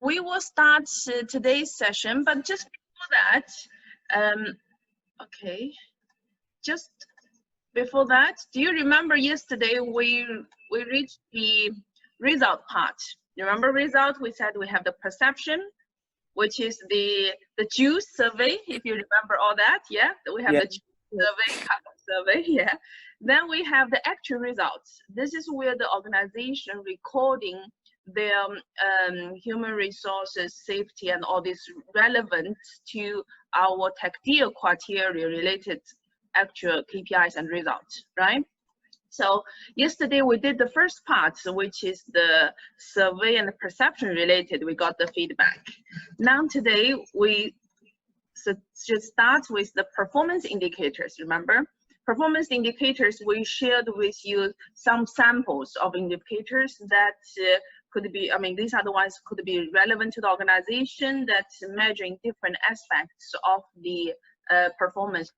We will start today's session, but just before that, okay, just before that, do you remember yesterday we reached the result part? Remember result? We said we have the perception, which is the juice survey, if you remember all that, yeah? We have the juice survey, color survey, yeah. Then we have the actual results. This is where the organization recording their human resources, safety, and all this relevant to our Taqdeer criteria related actual KPIs and results, right? So yesterday we did the first part, which is the survey and the perception related. We got the feedback. Now today we should start with the performance indicators. Remember, performance indicators, we shared with you some samples of indicators that could be, I mean, these are the ones could be relevant to the organization that's measuring different aspects of the performance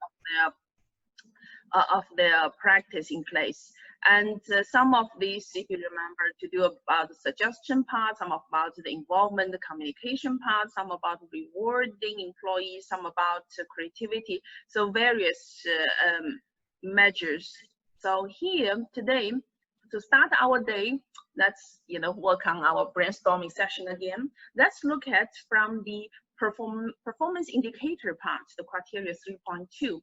of their practice in place. And some of these, if you remember, to do about the suggestion part, some about the involvement, the communication part, some about rewarding employees, some about creativity. So various measures. So here today, to start our day, let's work on our brainstorming session again. Let's look at from the performance indicator part, the criteria 3.2.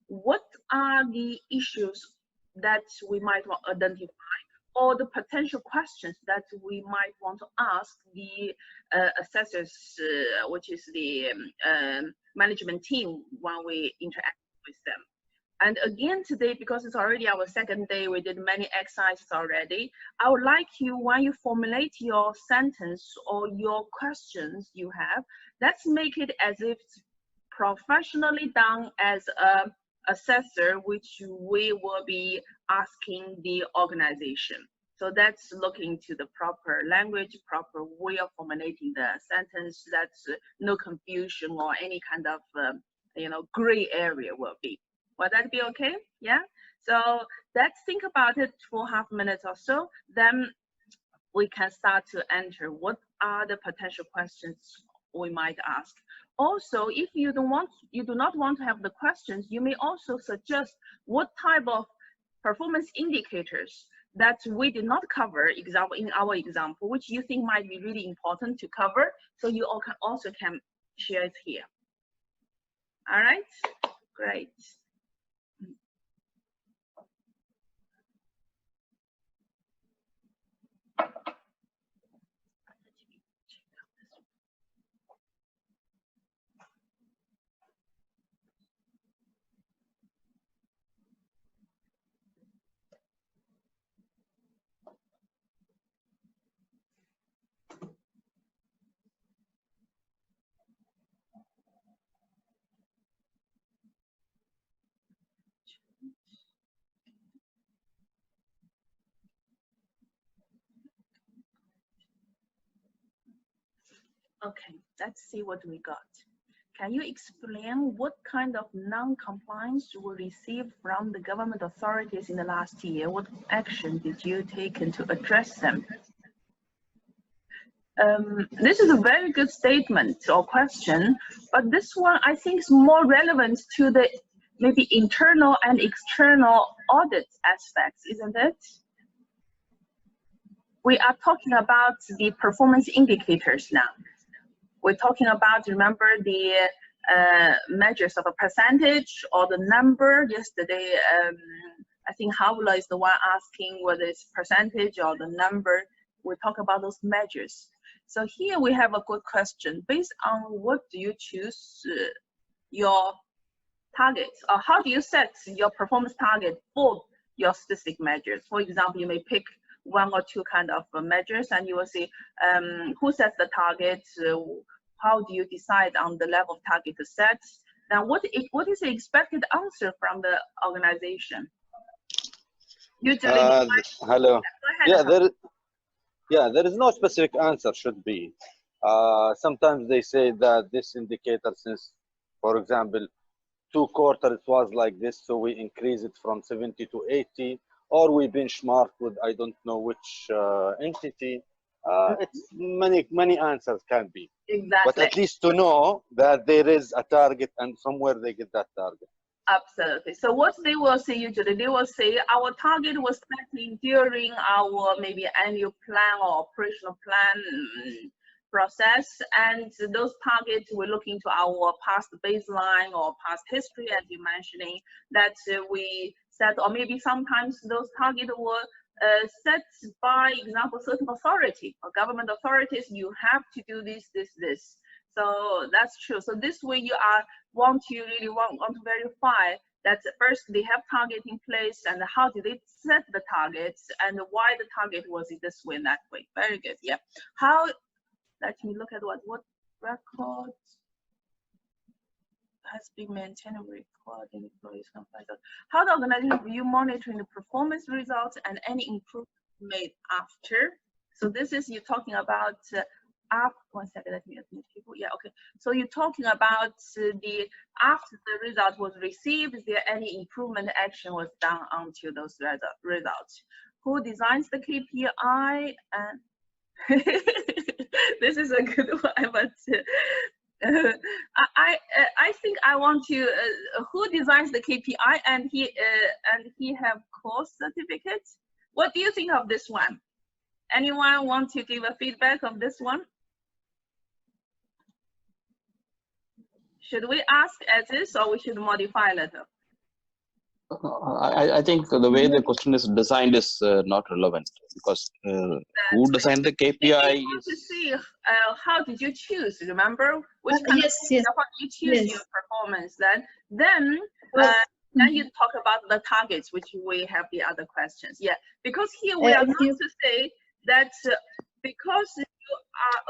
What are the issues that we might want to identify, or the potential questions that we might want to ask the assessors, which is the management team, when we interact with them. And again today, because it's already our second day, we did many exercises already. I would like you, when you formulate your sentence or your questions you have, let's make it as if it's professionally done as a assessor, which we will be asking the organization. So that's looking to the proper language, proper way of formulating the sentence. That's no confusion or any kind of gray area will be. Will that be okay? Yeah. So let's think about it for half a minute or so. Then we can start to enter what are the potential questions we might ask. Also, if you do not want to have the questions, you may also suggest what type of performance indicators that we did not cover in our example, which you think might be really important to cover. So you also can share it here. All right, great. Okay, let's see what we got. Can you explain what kind of non-compliance you received from the government authorities in the last year? What action did you take to address them? This is a very good statement or question, but this one I think is more relevant to the maybe internal and external audit aspects, isn't it? We are talking about the performance indicators now. We're talking about, remember, the measures of a percentage or the number. Yesterday, I think Havla is the one asking whether it's percentage or the number. We talk about those measures. So here we have a good question. Based on what do you choose your targets, or how do you set your performance target for your specific measures? For example, you may pick one or two kind of measures, and you will see who sets the targets, how do you decide on the level of target to set. Now, what is the expected answer from the organization? Usually, hello. Yeah, there is no specific answer. Should be. Sometimes they say that this indicator, since, for example, 2 quarters it was like this, so we increase it from 70 to 80, or we benchmark with I don't know which entity. It's many answers can be. Exactly. But at least to know that there is a target and from where they get that target. Absolutely. So what they will say usually, they will say our target was setting during our maybe annual plan or operational plan process, and those targets we're looking to our past baseline or past history, as you're mentioning, that we set, or maybe sometimes those targets were set by example certain authority or government authorities. You have to do this. So that's true. So this way you are want to verify that first they have target in place, and how did they set the targets, and why the target was in this way and that way. Very good. Yeah. How? Let me look at what record has been maintained recording employees compliance. How the organization view monitoring the performance results and any improvement made after. So this is you talking about. One second, let me people. Yeah, okay. So you're talking about the after the result was received, is there any improvement action was done onto those results? Who designs the KPI? And this is a good one, but I think I want to. Who designs the KPI and he have course certificates? What do you think of this one? Anyone want to give a feedback of this one? Should we ask as is, or we should modify a little? I think the way the question is designed is not relevant, because who designed the KPI is to see how did you choose? Remember which kind yes. How do you choose your performance? Then you talk about the targets, which we have the other questions. Yeah, because here we are not to say that because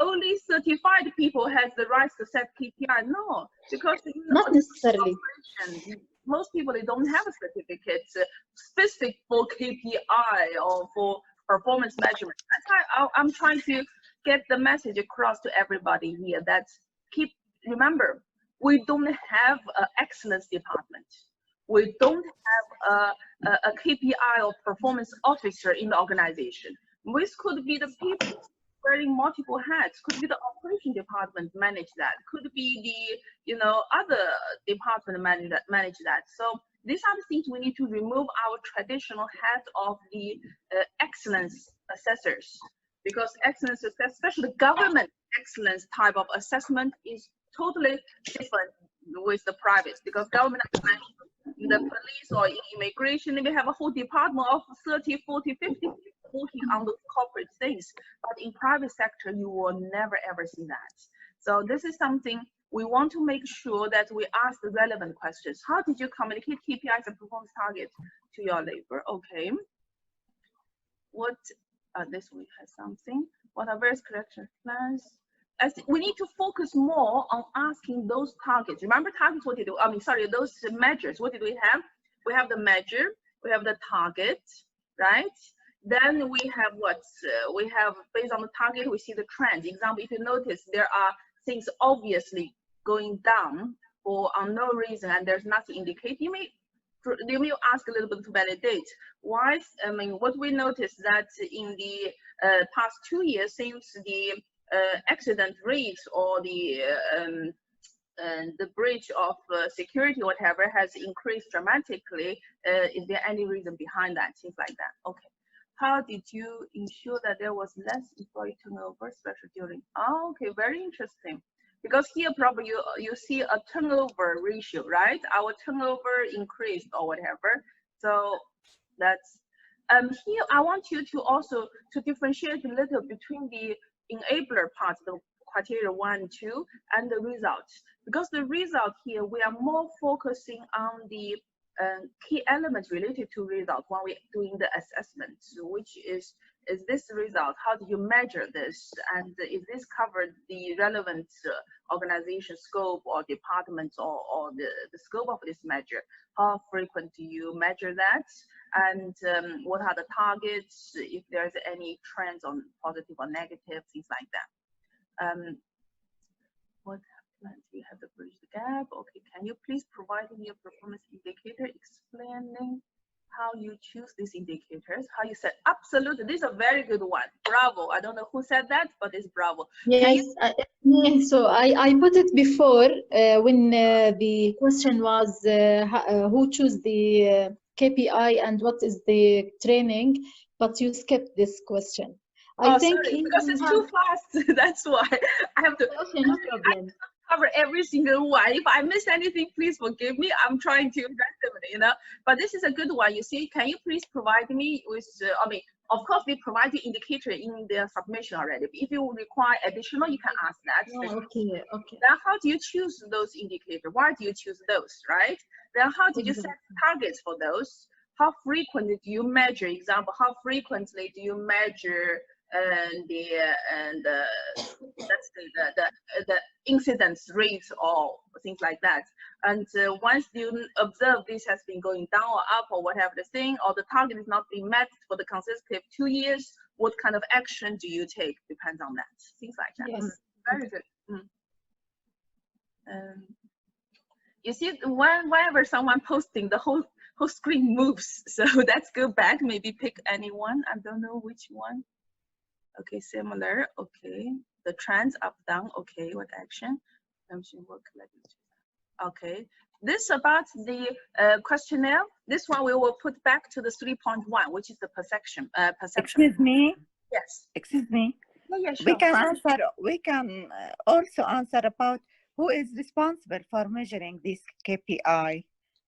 only certified people has the right to set KPI. No, because not necessarily. Most people, they don't have a certificate specific for KPI or for performance measurement. That's why I'm trying to get the message across to everybody here that remember, we don't have an excellence department. We don't have a KPI or performance officer in the organization. This could be the people wearing multiple hats, could be the operation department manage that, could be the other department manage that. So these are the things we need to remove our traditional hat of the excellence assessors, because excellence assessors, especially government excellence type of assessment, is totally different with the private, because government, the police or immigration, they may have a whole department of 30, 40, 50 people working on those corporate things. But in private sector, you will never ever see that. So this is something we want to make sure that we ask the relevant questions. How did you communicate KPIs and performance targets to your labor? Okay. What, this week has something. What are various correction plans? We need to focus more on asking those targets. Remember targets, what did you do? Those measures, what did we have? We have the measure, we have the target, right? Then we have what? We have, based on the target, we see the trends. Example, if you notice, there are things obviously going down for no reason, and there's nothing indicating. You may ask a little bit to validate why. What we noticed that in the past 2 years, since the accident rates or the breach of security, whatever, has increased dramatically. Is there any reason behind that? Things like that. Okay. How did you ensure that there was less employee turnover, especially during? Oh, okay, very interesting. Because here probably you see a turnover ratio, right? Our turnover increased or whatever. So that's here. I want you to also to differentiate a little between the enabler part, the criteria 1 and 2, and the results. Because the result here, we are more focusing on the key elements related to result when we're doing the assessment, which is this result, how do you measure this, and is this covered the relevant organization scope or departments or the scope of this measure? How frequent do you measure that, and what are the targets, if there's any trends on positive or negative, things like that. What plans do you have to bridge the gap? Okay, can you please provide me a performance indicator explaining how you choose these indicators, how you set. Absolutely, this is a very good one. Bravo. I don't know who said that, but it's bravo. Yes, so I put it before when the question was who choose the KPI and what is the training, but you skipped this question. I think sorry, because it's too fast. That's why I have to. Okay, no problem. Cover every single one. If I miss anything, please forgive me. I'm trying to randomly, you know. But this is a good one. You see, can you please provide me with? I mean, of course, we provide the indicator in the submission already. But if you require additional, you can ask that. Oh, okay, okay. Then how do you choose those indicators? Why do you choose those, right? Then how do you set targets for those? How frequently do you measure? Example, how frequently do you measure let's say the incidence rate or things like that? And once you observe this has been going down or up or whatever the thing, or the target is not being met for the consecutive 2 years, what kind of action do you take? Depends on that. Things like that. Yes. Very good. You see, whenever someone posting, the whole screen moves. So let's go back. Maybe pick anyone. I don't know which one. Okay, similar. Okay, the trends up, down. Okay, what action? Okay, this about the questionnaire. This one we will put back to the 3.1, which is the perception. Excuse me. Yes. Excuse me. Yeah, sure. We can answer. We can also answer about who is responsible for measuring this KPI.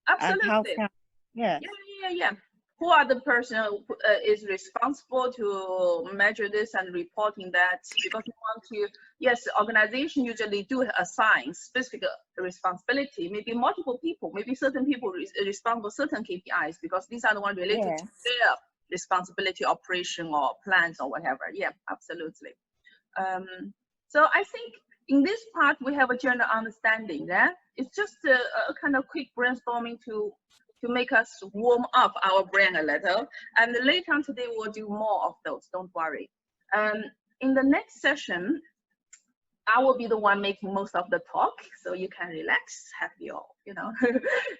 Absolutely. And how can, yes. Yeah. Who are the person who is responsible to measure this and reporting that? Because we want to, yes, organization usually do assign specific responsibility, maybe multiple people, maybe certain people responsible for certain KPIs, because these are the ones related to their responsibility, operation or plans or whatever. Yeah, absolutely. So I think in this part, we have a general understanding that it's just a kind of quick brainstorming to make us warm up our brain a little. And later on today, we'll do more of those, don't worry. In the next session, I will be the one making most of the talk, so you can relax, have your,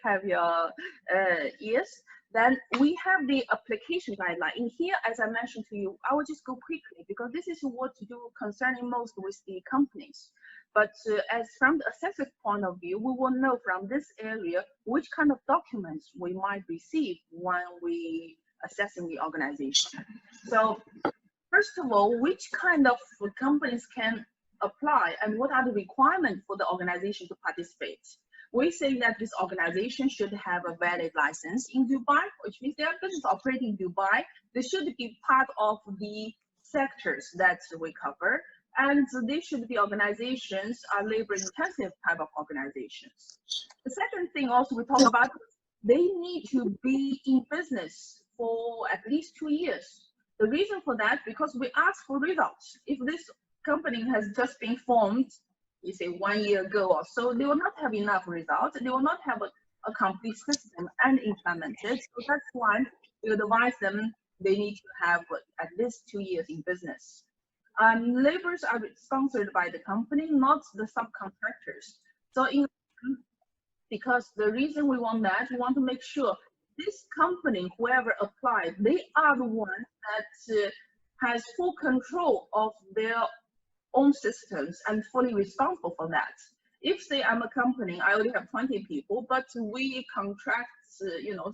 have your ears. Then we have the application guideline. In here, as I mentioned to you, I will just go quickly because this is what to do concerning most with the companies. But as from the assessor point of view, we will know from this area which kind of documents we might receive when we assessing the organization. So first of all, which kind of companies can apply and what are the requirements for the organization to participate? We say that this organization should have a valid license in Dubai, which means they are business operating in Dubai. They should be part of the sectors that we cover. And they should be organizations are labor intensive type of organizations. The second thing also we talk about, they need to be in business for at least 2 years. The reason for that, because we ask for results. If this company has just been formed, you say 1 year ago or so, they will not have enough results. They will not have a complete system and implemented. So that's why we advise them they need to have at least 2 years in business. Laborers are sponsored by the company, not the subcontractors. So because the reason we want that, we want to make sure this company, whoever applied, they are the one that has full control of their own systems and fully responsible for that. If say I'm a company, I only have 20 people, but we contract,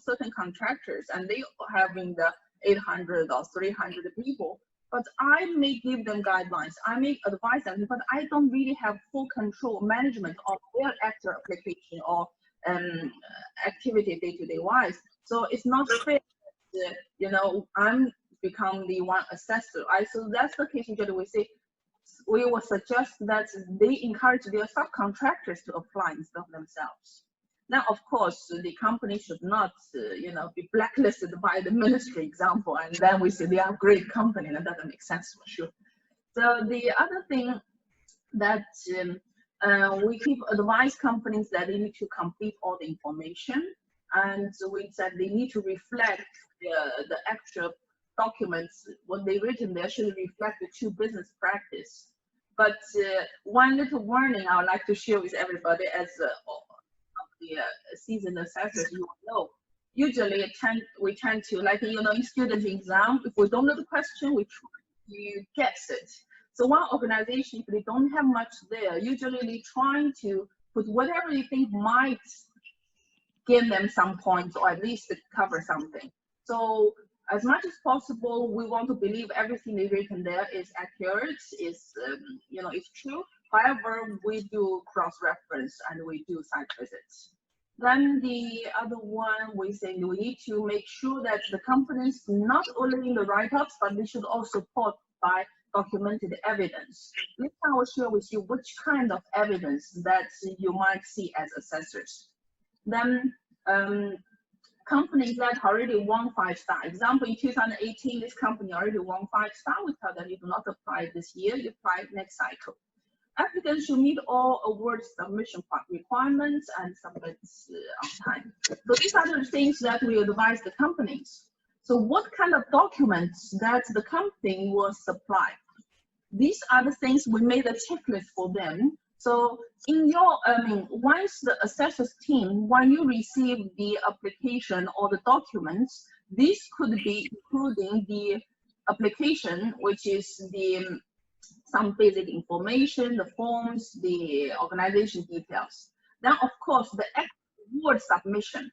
certain contractors and they having the 800 or 300 people, but I may give them guidelines, I may advise them, but I don't really have full control management of their actual application or activity day-to-day wise. So it's not fair that, I'm become the one assessor. So that's the case usually we say, we will suggest that they encourage their subcontractors to apply instead of themselves. Now, of course, the company should not, be blacklisted by the ministry, example, and then we say they are a great company. That doesn't make sense for sure. So the other thing that we keep advise companies that they need to complete all the information, and we said they need to reflect the actual documents, what they written there should reflect the true business practice. But one little warning I would like to share with everybody as the seasoned assessors, you will know, usually we tend to, like, you know, in student exam, if we don't know the question, we try to guess it. So one organization, if they don't have much there, usually they try to put whatever they think might give them some points or at least cover something. So as much as possible, we want to believe everything they've written there is accurate, is you know, is true. However, we do cross-reference and we do site visits. Then the other one, we say we need to make sure that the companies not only in the write-ups, but they should also support by documented evidence. This time I will share with you which kind of evidence that you might see as assessors. Then companies that already won 5-star. Example, in 2018, this company already won 5-star. We tell them you do not apply this year, you apply next cycle. Applicants should meet all award submission requirements and submit on time. So these are the things that we advise the companies. So what kind of documents that the company will supply? These are the things we made a checklist for them. So in your, once the assessors team, when you receive the application or the documents, this could be including the application, which is the some basic information, the forms, the organization details. Then of course, the actual award submission.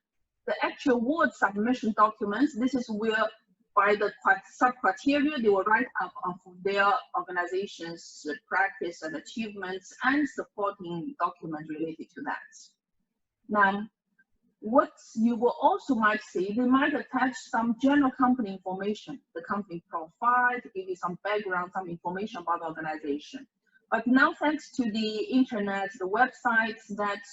The actual award submission documents, this is where by the sub-criteria, they will write up of their organization's practice and achievements and supporting documents related to that. Now, what you will also might see, they might attach some general company information, the company profile, to give you some background, some information about the organization. But now, thanks to the internet, the websites, that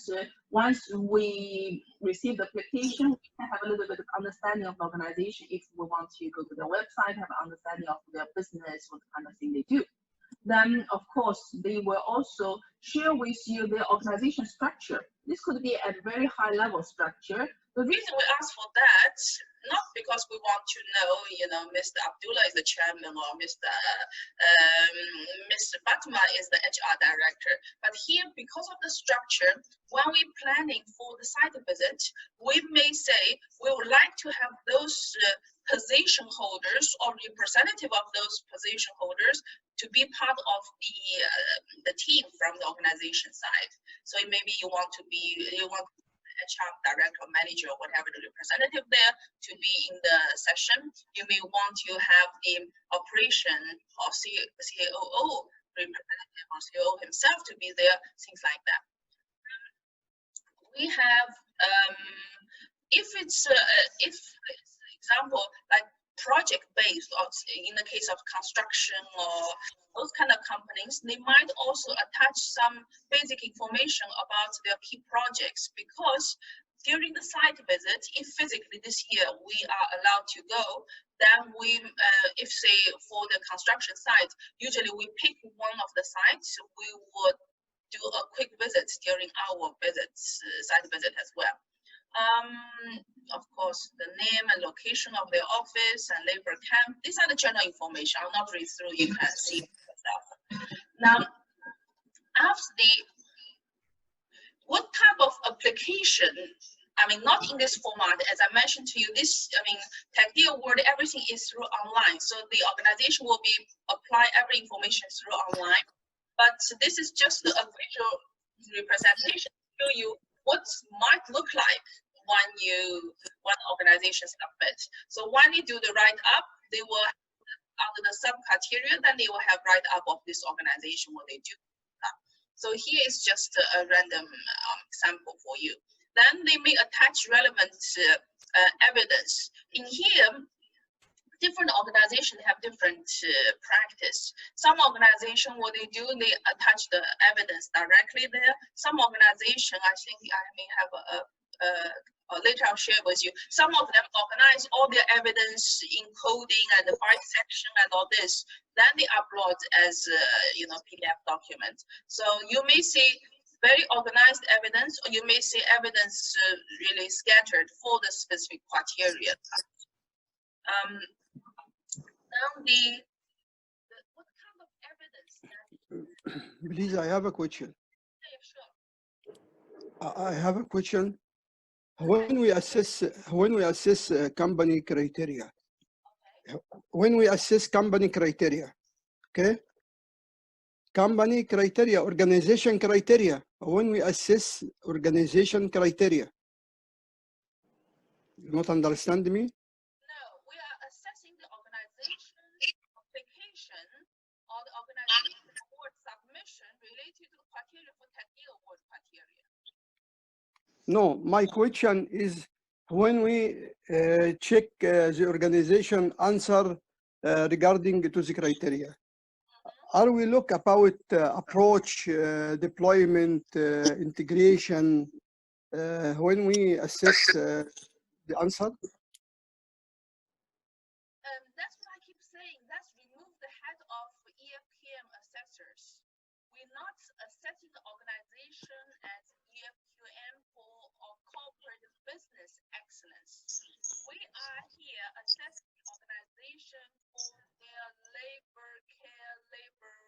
once we receive the application, we can have a little bit of understanding of the organization. If we want to go to their website, have an understanding of their business, what kind of thing they do. Then, of course, they will also share with you their organization structure. This could be at very high level structure. The reason we ask for that, not because we want to know, you know, Mr. Abdullah is the chairman or Mr. Fatma is the HR director, but here, because of the structure, when we're planning for the site visit, we may say we would like to have those position holders or representative of those position holders to be part of the team from the organization side. So maybe you want HR director, manager, or whatever the representative there to be in the session. You may want to have the operation or COO representative or COO himself to be there, things like that. We have, if example, like project-based, or in the case of construction or those kind of companies, they might also attach some basic information about their key projects, because during the site visit, if physically this year we are allowed to go, then we, if say for the construction site, usually we pick one of the sites, we would do a quick visit during our visits, site visit as well. Of course, the name and location of their office and labor camp, these are the general information. I'll not read through, you can see stuff. Now, after what type of application, I mean, not in this format, as I mentioned to you, this, I mean, Taqdeer Award, everything is through online. So the organization will be apply every information through online. But this is just a visual representation to show you what might look like when organizations submit. So when you do the write-up, they will, under the sub-criteria, then they will have write-up of this organization, what they do. So here is just a random sample for you. Then they may attach relevant evidence. In here, different organizations have different practice. Some organization, what they do, they attach the evidence directly there. Some organization, I think I may have later I'll share with you. Some of them organize all their evidence, encoding and the file section and all this. Then they upload as you know, PDF document. So you may see very organized evidence, or you may see evidence really scattered for the specific criteria. Now what kind of evidence? Please, I have a question. Yeah, sure. I have a question. when we assess company criteria, okay, company criteria, organization criteria, when we assess organization criteria, you not understand me? No, we are assessing the organization application or the organization award submission related to the criteria for Taqdeer award criteria. No, my question is when we check the organization answer regarding to the criteria, are we look about approach, deployment, integration when we assess the answer? That's what I keep saying. Let's remove the head of EFQM assessors. We're not assessing the organization as EFQM for corporate business excellence. We are here assessing the organization for their labor care, labor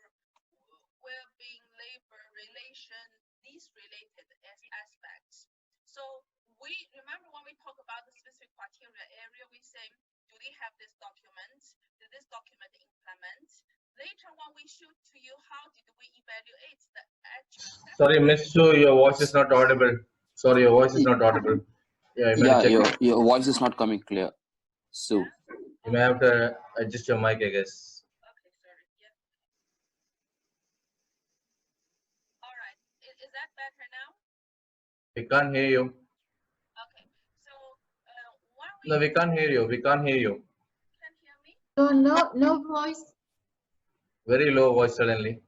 well-being, labor relation, these related aspects. So we remember when we talk about the specific criteria area, we say, do they have this document? Did this document implement? Later, when we show to you, how did we evaluate the actual? Sorry, Miss Sue, your voice is not audible. Sorry, your voice is not audible. Yeah, you may check. Your voice is not coming clear. So you may have to adjust your mic, I guess. Okay, sorry. Yeah. All right. Is that better now? We can't hear you. Okay. So when we No, we can't hear you. We can't hear you. can't hear me? No voice. Very low voice suddenly.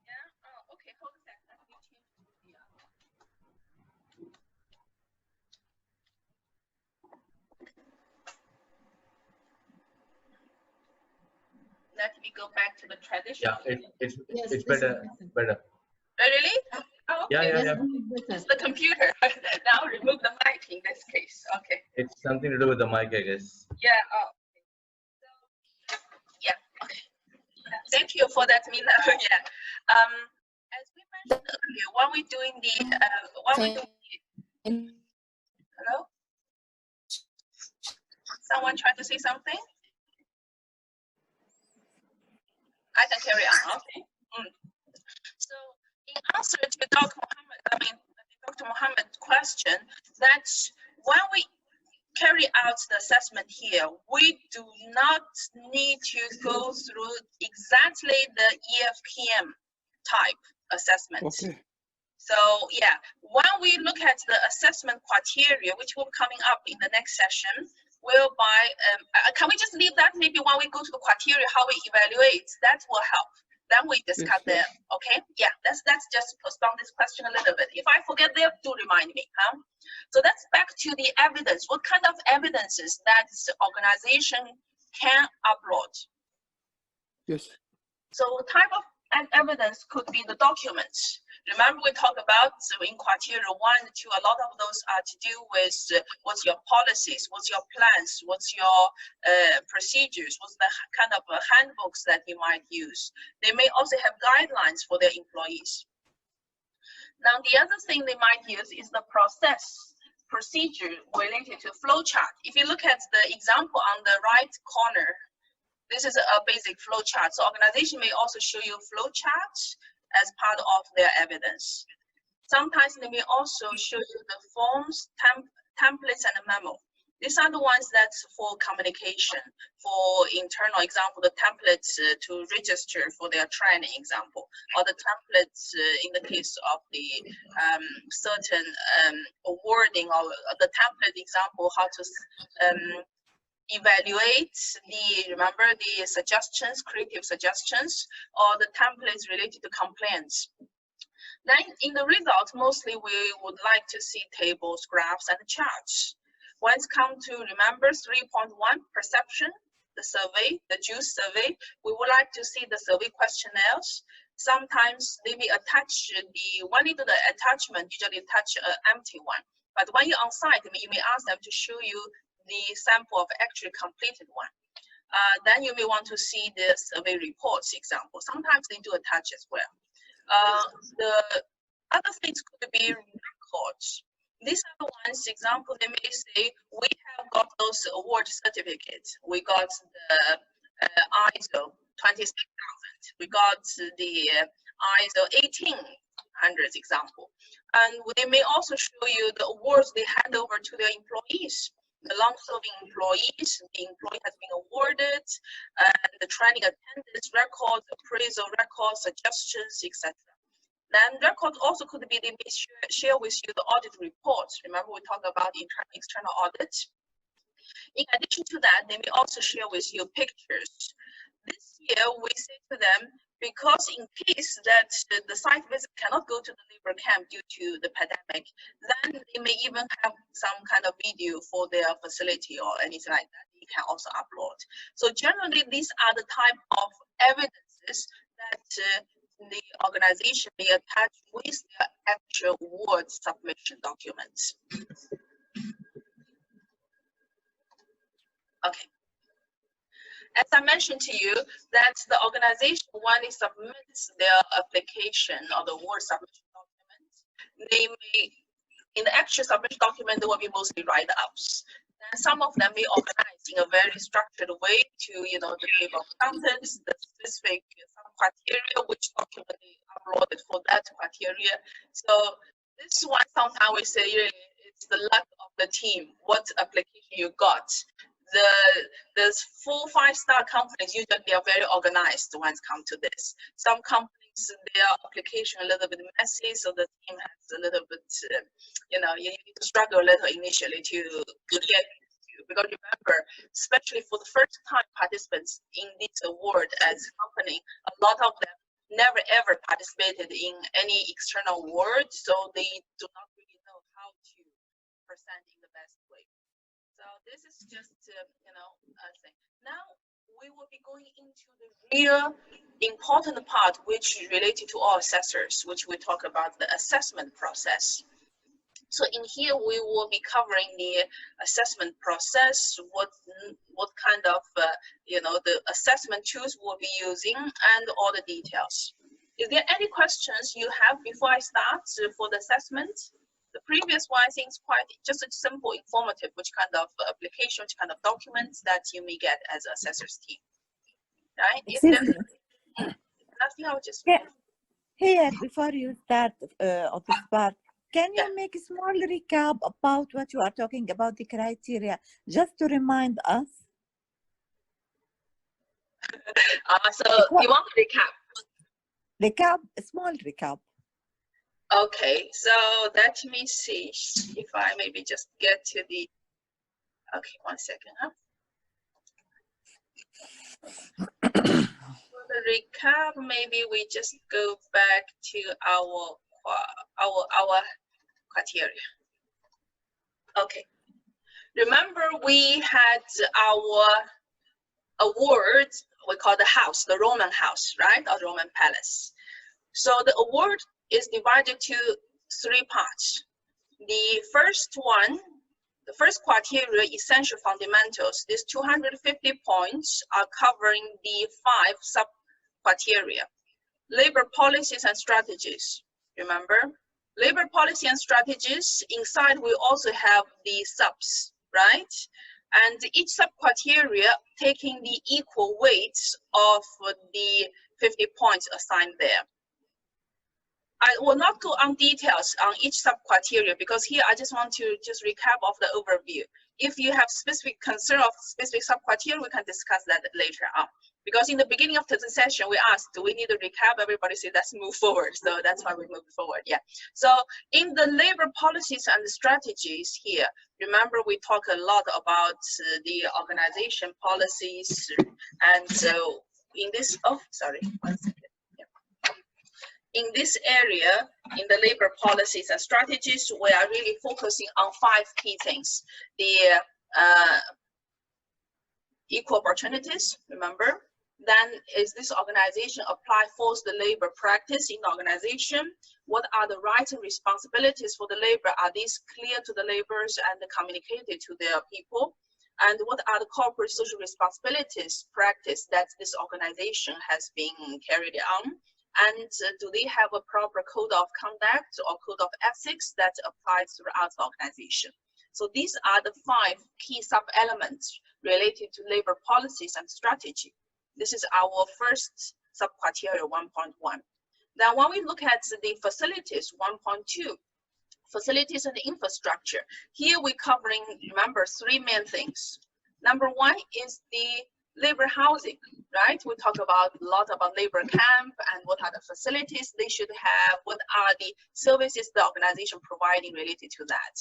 Yeah. Oh, okay. Hold a second. Let me change to the. Let me go back to the traditional. Yeah, it's Yes, better. Better. Oh, really? Oh, okay. Yeah. It's the computer. Now remove the mic in this case. Okay. It's something to do with the mic, I guess. Yeah. Oh. So, yeah. Okay. Thank you for that, Mina. Yeah. As we mentioned earlier, when we're doing the hello. Someone trying to say something? I can carry on. Okay. So, in answer to Dr. Muhammad's question, that when we carry out the assessment here, we do not need to go through exactly the EFQM type assessment. Okay. So yeah, when we look at the assessment criteria, which will be coming up in the next session, whereby, can we just leave that maybe when we go to the criteria, how we evaluate, that will help. Then we discuss Yes, there, okay? Yeah, let's just postpone this question a little bit. If I forget there, do remind me, huh? So that's back to the evidence. What kind of evidences that the organization can upload? Yes. So type of evidence could be the documents. Remember we talked about in criteria 1 and 2, a lot of those are to do with what's your policies, what's your plans, what's your procedures, what's the kind of handbooks that you might use. They may also have guidelines for their employees. Now the other thing they might use is the procedure related to flowchart. If you look at the example on the right corner, this is a basic flow chart. So organization may also show you flow charts as part of their evidence. Sometimes they may also show you the forms, templates, and a memo. These are the ones that's for communication, for internal example, the templates to register for their training example, or the templates in the case of the certain awarding, or the template example, how to evaluate remember the suggestions, creative suggestions, or the templates related to complaints. Then in the result, mostly we would like to see tables, graphs, and charts. When it comes to, remember, 3.1 perception, the survey, the JUICE survey, we would like to see the survey questionnaires. Sometimes they may attach when you do the attachment, usually attach an empty one. But when you're on site, you may ask them to show you the sample of actually completed one. Then you may want to see the survey reports example. Sometimes they do attach as well. The other things could be records. These are the ones, example, they may say, we have got those award certificates. We got the ISO 26000. We got the ISO 1800 example. And they may also show you the awards they hand over to their employees. The long-serving employees, the employee has been awarded, and the training attendance records, appraisal records, suggestions, etc. Then records also could be, they may share with you the audit reports. Remember, we talked about external audit. In addition to that, they may also share with you pictures. This year, we say to them, because in case that the site visit cannot go to the labor camp due to the pandemic, then they may even have some kind of video for their facility or anything like that. You can also upload. So generally, these are the type of evidences that the organization may attach with their actual award submission documents. Okay. As I mentioned to you, that the organization, when it submits their application or the award submission document, they may, in the actual submission document, there will be mostly write-ups. And some of them may organize in a very structured way to, the table of contents, the specific criteria, which document they uploaded for that criteria. So this one, sometimes we say, really, it's the luck of the team, what application you got. The full 5-star companies usually are very organized when it comes to this. Some companies, their application a little bit messy, so the team has a little bit, you need to struggle a little initially to get to. Because remember, especially for the first time participants in this award as a company, a lot of them never ever participated in any external award, so they do not really know how to present in the best way. So this is just, a thing. Now we will be going into the real important part, which is related to all assessors, which we talk about the assessment process. So in here, we will be covering the assessment process, what kind of, the assessment tools we'll be using, and all the details. Is there any questions you have before I start for the assessment? The previous one, I think, is quite just a simple, informative, which kind of application, which kind of documents that you may get as assessor's team, right? Excuse me. Nothing, I would just... Yeah. Here, before you start of this part, can you Yeah. make a small recap about what you are talking about, the criteria, just to remind us? So you want to recap? Recap, a small recap. Okay, so let me see if I maybe just get to the, okay, 1 second, huh? For the recap, maybe we just go back to our criteria. Okay, remember we had our award, we call the house, the Roman house, right, or Roman palace. So the award is divided to 3 parts. The first one, the first criteria, essential fundamentals. These 250 points are covering the 5 sub-criteria. Labor policies and strategies, remember? Labor policy and strategies, inside we also have the subs, right? And each sub-criteria taking the equal weights of the 50 points assigned there. I will not go on details on each sub-criteria because here I just want to just recap of the overview. If you have specific concern of specific sub-criteria, we can discuss that later on. Because in the beginning of the session, we asked, do we need to recap? Everybody said, let's move forward. So that's why we moved forward, yeah. So in the labor policies and the strategies here, remember we talk a lot about the organization policies. And so in this, oh, sorry, 1 second. In this area, in the labor policies and strategies, we are really focusing on 5 key things. The equal opportunities, remember? Then is this organization apply forced the labor practice in the organization? What are the rights and responsibilities for the labor? Are these clear to the laborers and communicated to their people? And what are the corporate social responsibilities practice that this organization has been carried on? and do they have a proper code of conduct or code of ethics that applies throughout the organization. So these are the 5 key sub-elements related to labor policies and strategy. This is our first sub-criteria 1.1. Now, when we look at the facilities 1.2, facilities and infrastructure, here we're covering, remember, 3 main things. Number 1 is the labor housing, right? We talk about a lot about labor camp and what are the facilities they should have, what are the services the organization providing related to that.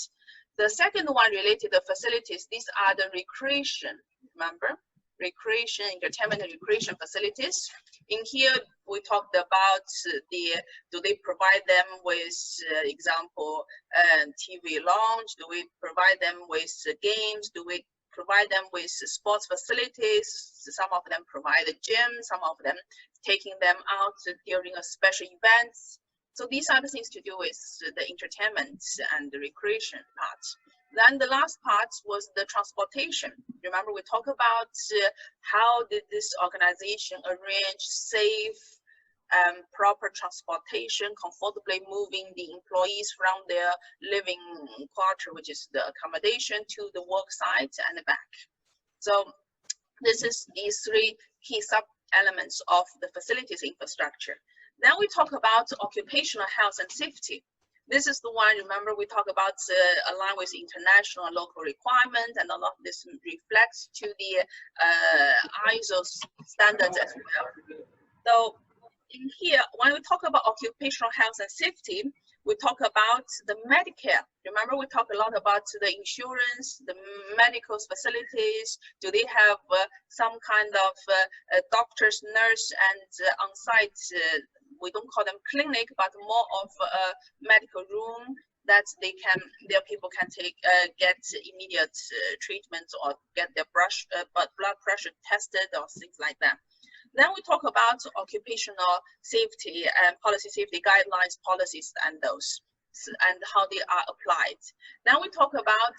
The second one related to facilities, these are the recreation, remember? Recreation, entertainment and recreation facilities. In here, we talked about do they provide them with, example, TV lounge? Do we provide them with games? Do we provide them with sports facilities? Some of them provide a gym, some of them taking them out during a special events. So these are the things to do with the entertainment and the recreation part. Then the last part was the transportation. Remember, we talked about how did this organization arrange safe, proper transportation, comfortably moving the employees from their living quarter, which is the accommodation, to the work site and back. So this is these 3 key sub-elements of the facilities infrastructure. Then we talk about occupational health and safety. This is the one, remember, we talk about align with international and local requirements, and a lot of this reflects to the ISO standards as well. So in here, when we talk about occupational health and safety, we talk about the Medicare. Remember, we talk a lot about the insurance, the medical facilities. Do they have some kind of doctors, nurse, and on-site, we don't call them clinic, but more of a medical room that they can, their people can take, get immediate treatment or get their blood pressure tested or things like that. Then we talk about occupational safety and policy safety guidelines, policies, and those, and how they are applied. Then we talk about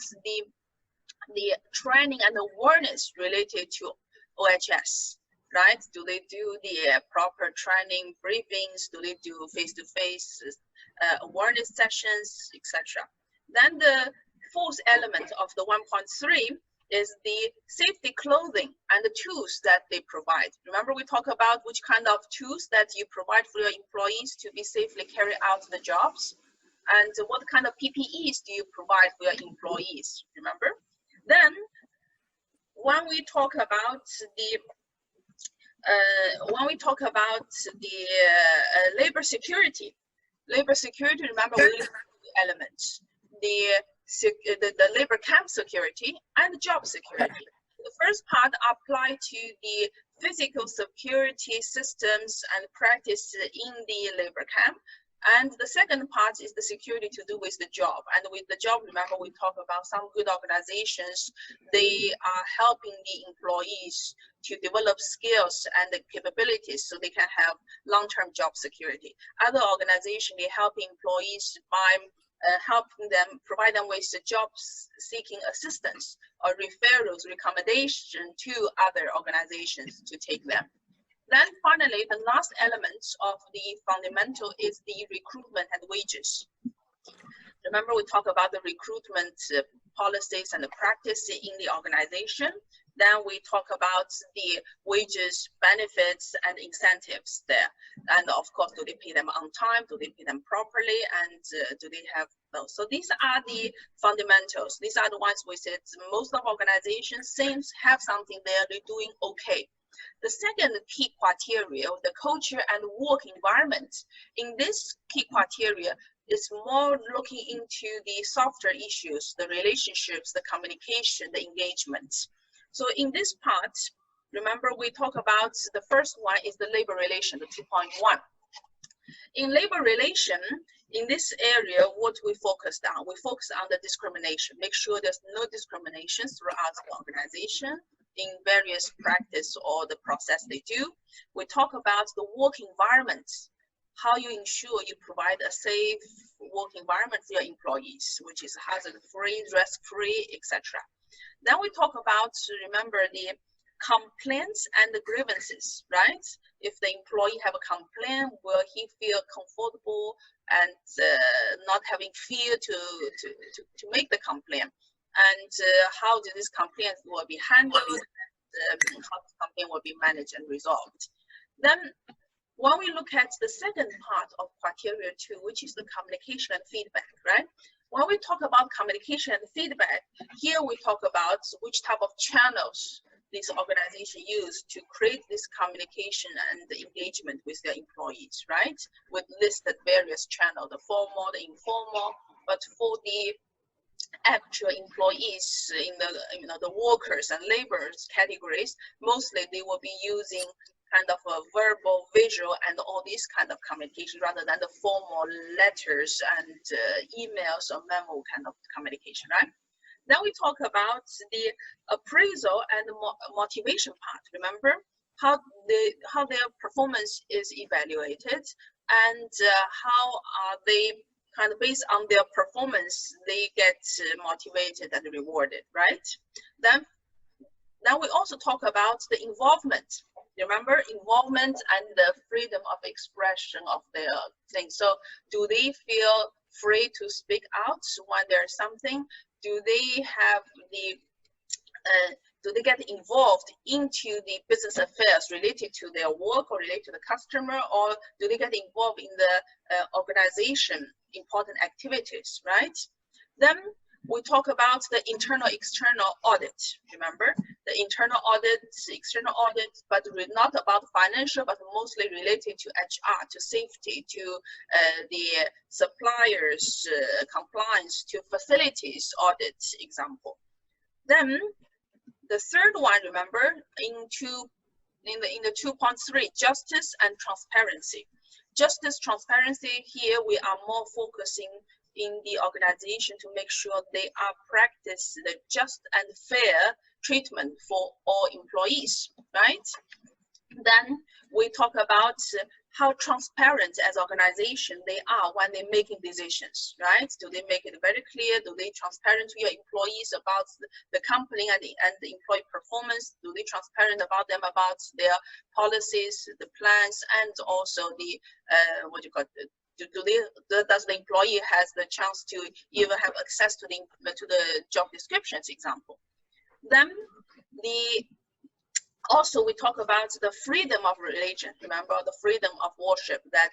the training and awareness related to OHS, right? Do they do the proper training briefings? Do they do face-to-face awareness sessions, etc.? Then the 4th element of the 1.3 is the safety clothing and the tools that they provide. Remember, we talk about which kind of tools that you provide for your employees to be safely carry out the jobs, and what kind of PPEs do you provide for your employees, remember? Then, when we talk about the labor security, remember, we look at the elements, the labor camp security and job security. The first part apply to the physical security systems and practice in the labor camp. And the second part is the security to do with the job. And with the job, remember, we talk about some good organizations, they are helping the employees to develop skills and capabilities so they can have long-term job security. Other organizations, they help employees by helping them, provide them with job seeking assistance or referrals, recommendation to other organizations to take them. Then finally, the last element of the fundamental is the recruitment and wages. Remember, we talk about the recruitment policies and the practice in the organization. Then we talk about the wages, benefits, and incentives there. And of course, do they pay them on time? Do they pay them properly? And do they have those? So these are the fundamentals. These are the ones we said most of organizations seems have something there, they're doing okay. The second key criteria, the culture and work environment. In this key criteria, is more looking into the softer issues, the relationships, the communication, the engagement. So in this part, remember we talk about the first one is the labor relation, the 2.1. In labor relation, in this area, what we focused on? We focus on the discrimination. Make sure there's no discrimination throughout the organization in various practice or the process they do. We talk about the work environment, how you ensure you provide a safe work environment for your employees, which is hazard-free, risk-free, etc. Then we talk about, remember, the complaints and the grievances, right? If the employee have a complaint, will he feel comfortable and not having fear to make the complaint? And how this complaint will be handled, how the complaint will be managed and resolved. Then when we look at the second part of criteria 2, which is the communication and feedback, right? When we talk about communication and feedback, here we talk about which type of channels this organization use to create this communication and the engagement with their employees, right? With listed various channels, the formal, the informal, but for the actual employees in the the workers and laborers categories, mostly they will be using kind of a verbal, visual, and all these kind of communication rather than the formal letters and emails or memo kind of communication, right? Then we talk about the appraisal and the motivation part. Remember how their performance is evaluated, and how are they kind of based on their performance, they get motivated and rewarded, right? Then we also talk about the involvement. Remember, involvement and the freedom of expression of their things. So do they feel free to speak out when there's something? Do they have the do they get involved into the business affairs related to their work or related to the customer, or do they get involved in the organization important activities, right? Then we talk about the internal external audit. Remember, the internal audit, external audit, but not about financial, but mostly related to HR, to safety, to the suppliers compliance, to facilities audit example. Then the third one, remember, in the 2.3, justice and transparency. Justice, transparency, here we are more focusing in the organization to make sure they are practice the just and fair treatment for all employees, right? Then we talk about how transparent as organization they are when they're making decisions, right? Do they make it very clear? Do they transparent to your employees about the company and the employee performance? Do they transparent about them, about their policies, the plans, and also the does the employee has the chance to even have access to the job descriptions example? Then also we talk about the freedom of religion. Remember the freedom of worship, that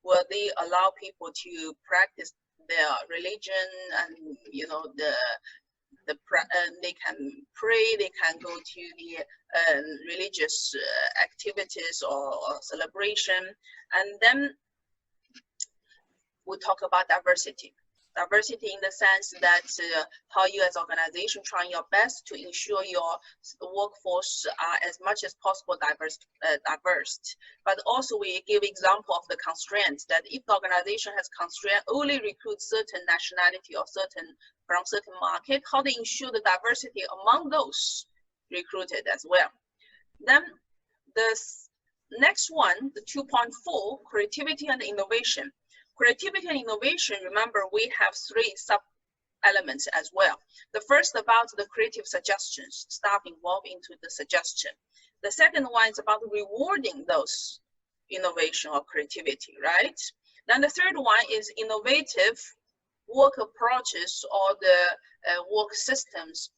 will they allow people to practice their religion, and they can pray, they can go to the religious activities or celebration. And then we talk about diversity. Diversity in the sense that how you as organization trying your best to ensure your workforce are as much as possible diverse. But also we give example of the constraints, that if the organization has constraint only recruit certain nationality or from certain market, how they ensure the diversity among those recruited as well. Then the next one, the 2.4, creativity and innovation. Creativity and innovation, remember, we have 3 sub-elements as well. The first about the creative suggestions, staff involved into the suggestion. The second one is about rewarding those innovation or creativity, right? Then the third one is innovative work approaches or the work systems.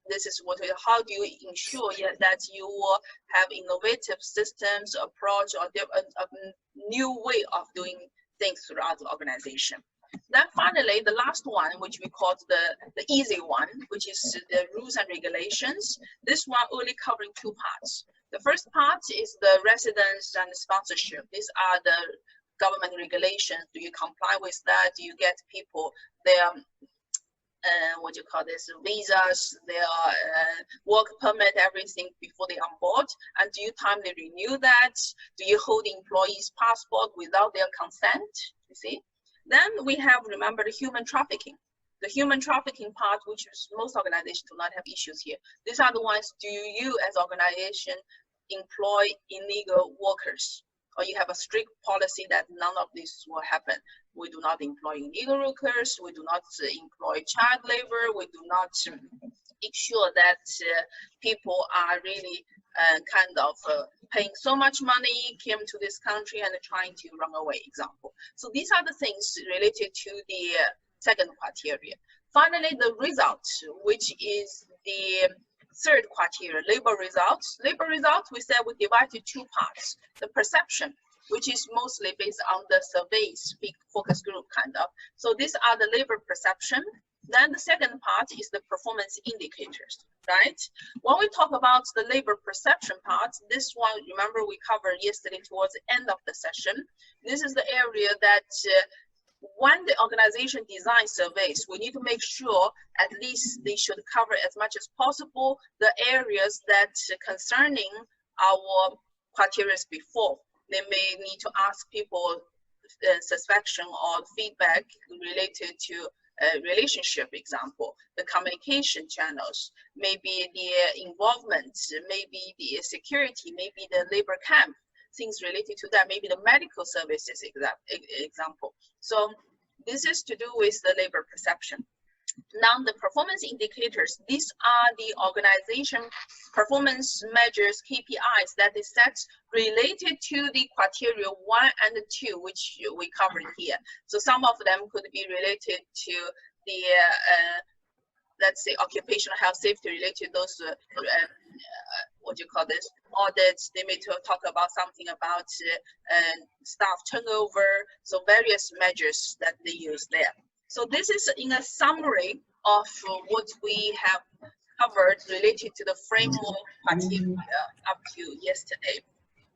This is how do you ensure that you will have innovative systems, approach, or a new way of doing things throughout the organization. Then finally, the last one, which we call the easy one, which is the rules and regulations. This one only covering 2 parts. The first part is the residence and sponsorship. These are the government regulations. Do you comply with that? Do you get people their visas, their work permit, everything before they on board? And do you timely renew that? Do you hold the employee's passport without their consent? You see? Then we have, remember, the human trafficking. The human trafficking part, which is most organizations do not have issues here. These are the ones, do you as organization employ illegal workers? Or you have a strict policy that none of this will happen. We do not employ illegal workers, we do not employ child labor, we do not ensure that people are really kind of paying so much money, came to this country and trying to run away, example. So these are the things related to the second criteria. Finally, the result, which is the third criteria, labor results. Labor results, we said we divide to two parts. The perception, which is mostly based on the surveys, big focus group kind of. So these are the labor perception. Then the second part is the performance indicators, right? When we talk about the labor perception part, this one, remember we covered yesterday towards the end of the session. This is the area that when the organization designs surveys, we need to make sure at least they should cover as much as possible the areas that concerning our criteria before. They may need to ask people satisfaction or feedback related to relationship, example, the communication channels, maybe the involvement, maybe the security, maybe the labor camp, things related to that, maybe the medical services example. So this is to do with the labor perception. Now the performance indicators, these are the organization performance measures, KPIs that is set related to the criteria 1 and 2, which we covered here. So some of them could be related to the, let's say, occupational health safety related those, what do you call this, audits. They may talk about something about staff turnover. So various measures that they use there. So this is in a summary of what we have covered related to the framework criteria up to yesterday.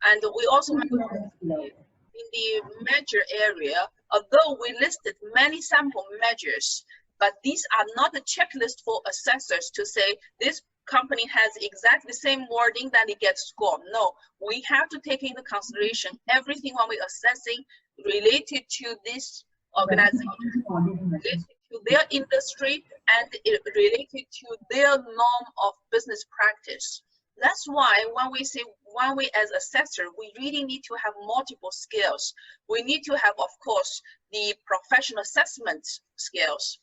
And we also in the measure area, although we listed many sample measures, but these are not a checklist for assessors to say this company has exactly the same wording that it gets scored. No, we have to take into consideration everything when we're assessing related to this organization, related to their industry, and related to their norm of business practice. That's why when we say, when we as assessor, we really need to have multiple skills. We need to have, of course, the professional assessment skills.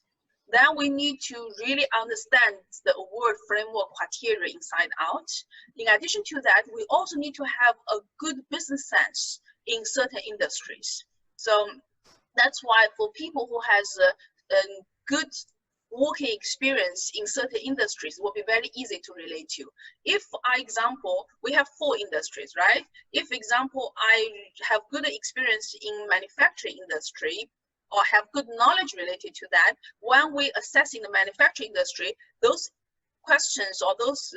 Then we need to really understand the award framework criteria inside out. In addition to that, we also need to have a good business sense in certain industries. So that's why for people who has a good working experience in certain industries, it will be very easy to relate to. If, for example, we have 4 industries, right? If, example, I have good experience in manufacturing industry, or have good knowledge related to that, when we assessing the manufacturing industry, those questions or those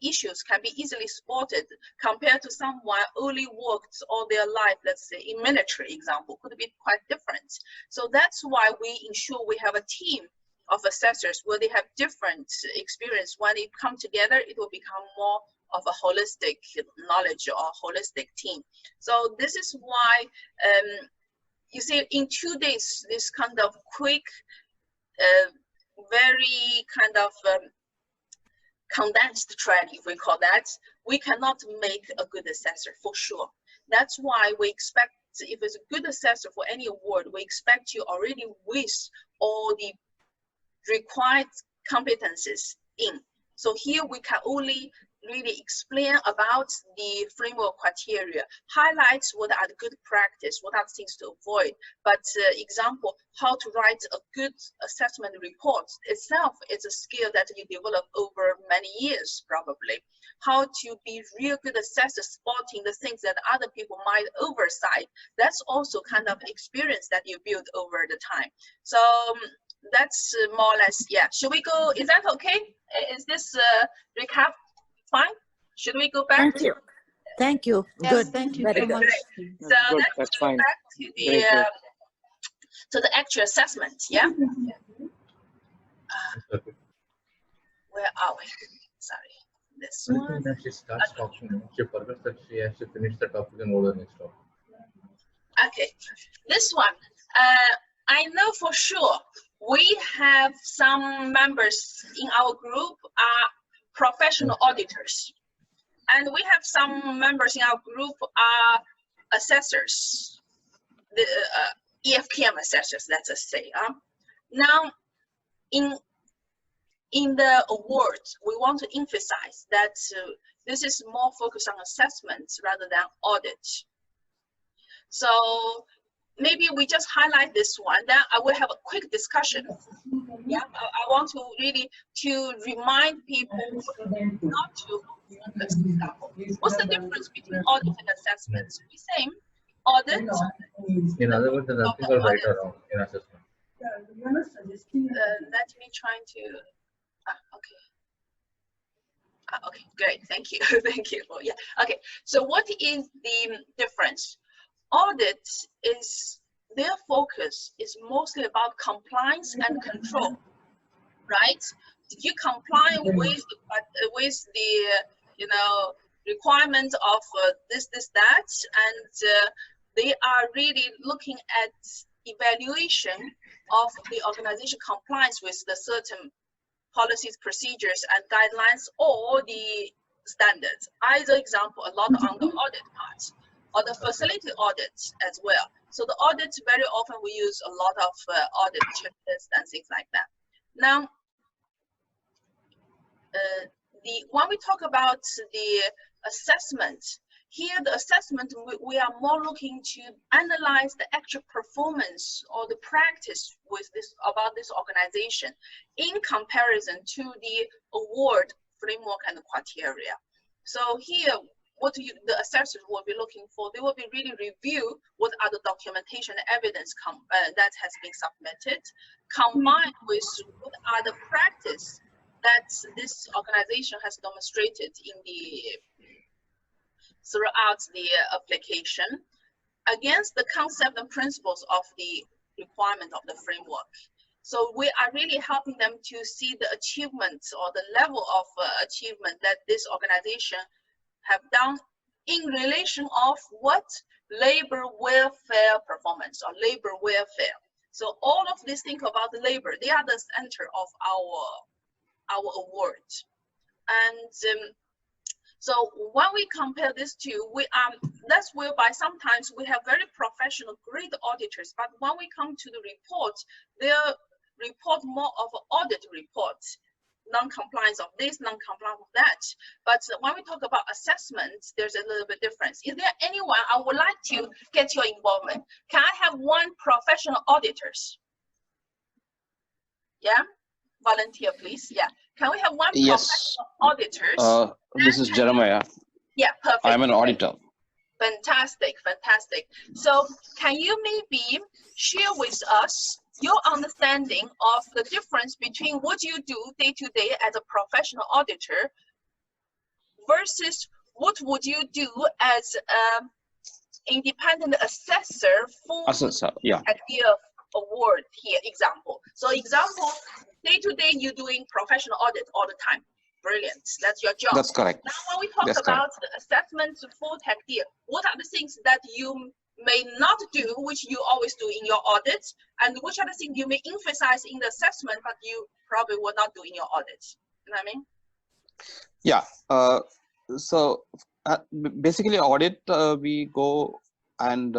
issues can be easily spotted compared to someone only worked all their life, let's say in military example, could be quite different. So that's why we ensure we have a team of assessors where they have different experience. When they come together, it will become more of a holistic knowledge or holistic team. So this is why you see in 2 days, this kind of quick, very kind of condensed track, if we call that, we cannot make a good assessor for sure. That's why we expect, if it's a good assessor for any award, we expect you already with all the required competencies in. So here we can only really explain about the framework criteria, highlights what are the good practice, what are the things to avoid. But example, how to write a good assessment report itself is a skill that you develop over many years, probably. How to be real good assessor, spotting the things that other people might oversight. That's also kind of experience that you build over the time. So that's more or less, yeah. Should we go, is that okay? Is this recap fine? Should we go back? Thank you. Thank you. Yes, Good. thank you Very so good. much. So Good, let's that's go fine. back to the actual assessment, yeah? Where are we? Sorry, this one. When she starts talking, she forgets that she has to finish the topic and go to the next topic. Okay, this one. I know for sure we have some members in our group are professional auditors, and we have some members in our group are assessors, the EFKM assessors, let's just say. Now, in in the awards, we want to emphasize that this is more focused on assessments rather than audit. So maybe we just highlight this one, then I will have a quick discussion. Yeah, I want to really to remind people not to focus. What's the difference between audit and assessments? We say audit. In other words, there's nothing called right or wrong in assessment. Let me try to. Okay. Okay, great. Thank you. Thank you for Okay. So what is the difference? Audit is their focus is mostly about compliance and control, right? Did you comply with the requirements of this, that, and they are really looking at evaluation of the organization compliance with the certain policies, procedures, and guidelines, or the standards. Either example, a lot on the audit part, or the facility audits as well. So the audits, very often we use a lot of audit checklists and things like that. Now, when we talk about the assessment, here the assessment, we are more looking to analyze the actual performance or the practice with about this organization in comparison to the award framework and criteria. So here, what the assessors will be looking for, they will be really review what are the documentation and evidence that has been submitted, combined with what are the practice that this organization has demonstrated in throughout the application against the concept and principles of the requirement of the framework. So we are really helping them to see the achievements or the level of achievement that this organization have done in relation of what labor welfare performance or labor welfare. So all of this, think about the labor, they are the center of our award. And so when we compare this to, that's whereby sometimes we have very professional, great auditors, but when we come to the report, they report more of an audit report, non-compliance of this, non-compliance of that. But when we talk about assessments, there's a little bit difference. Is there anyone I would like to get your involvement? Can I have one professional auditors? Yeah, volunteer, please. Yeah, can we have one professional auditors? This is Jeremiah. Yeah, perfect. I'm an auditor. Fantastic, fantastic. So can you maybe share with us your understanding of the difference between what you do day to day as a professional auditor versus what would you do as an independent assessor for Taqdeer award here, example. So example, day to day you're doing professional audit all the time. Brilliant, that's your job. That's correct. Now when we talk about the assessments for Taqdeer, what are the things that you may not do, which you always do in your audits, and which are the things you may emphasize in the assessment, but you probably will not do in your audits? You know what I mean? Yeah, so basically audit, we go and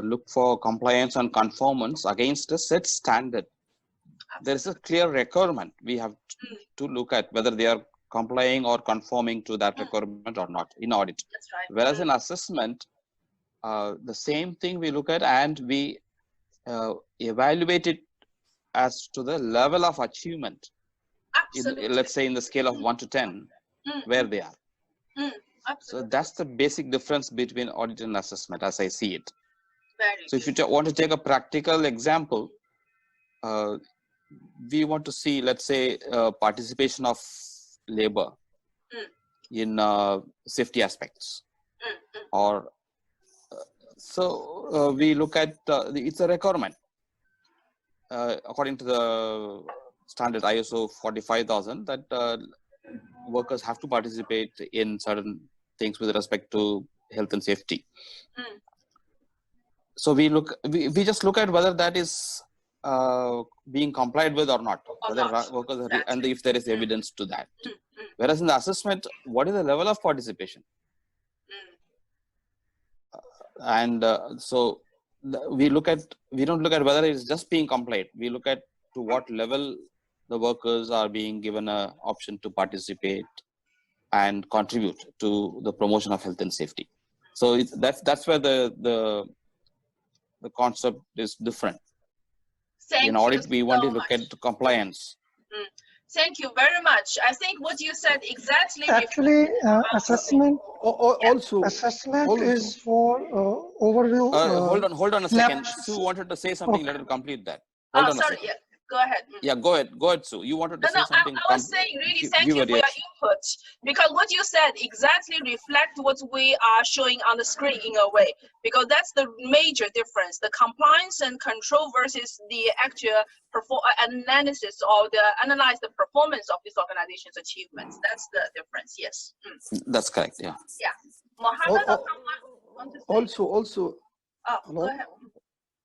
look for compliance and conformance against a set standard. There is a clear requirement. We have to look at whether they are complying or conforming to that requirement or not in audit. That's right. Whereas in assessment, the same thing we look at and we evaluate it as to the level of achievement. Absolutely. Let's say in the scale of 1 to 10, where they are. So that's the basic difference between audit and assessment as I see it. So if you want to take a practical example, we want to see, let's say, participation of labor in safety aspects, or so we look at it's a requirement according to the standard ISO 45000 that workers have to participate in certain things with respect to health and safety. So we just look at whether that is being complied with or not, whether workers are, and if there is evidence to that. Whereas in the assessment, what is the level of participation? And so we don't look at whether it's just being complied. We look at to what level the workers are being given an option to participate and contribute to the promotion of health and safety. So that's where the concept is different. Thank In you audit, we want to so look much. at compliance. Thank you very much. I think what you said exactly. Actually, assessment Also, is for overview. Hold on a second. Sue wanted to say something. Okay. Let her complete that. Hold on a Sorry. second. Yeah, go ahead. Yeah, go ahead, Sue. You wanted to say something. I was saying really thank you for your input, because what you said exactly reflect what we are showing on the screen in a way, because that's the major difference, the compliance and control versus the actual analysis or analyze the performance of this organization's achievements. That's the difference. Yes. That's correct. Yeah. Yeah. Mohammed, or someone want to say? Go ahead.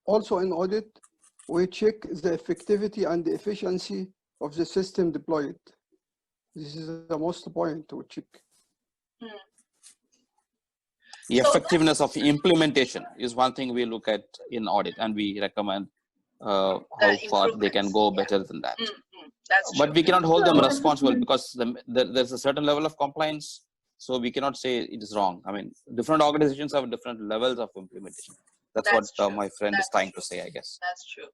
Also in audit, we check the effectivity and the efficiency of the system deployed. This is the most point to check. The effectiveness of implementation is one thing we look at in audit, and we recommend how far they can go better than that. But we cannot hold them responsible, because there's a certain level of compliance, so we cannot say it is wrong. I mean, different organizations have different levels of implementation. That's what my friend is trying to say, I guess. That's true.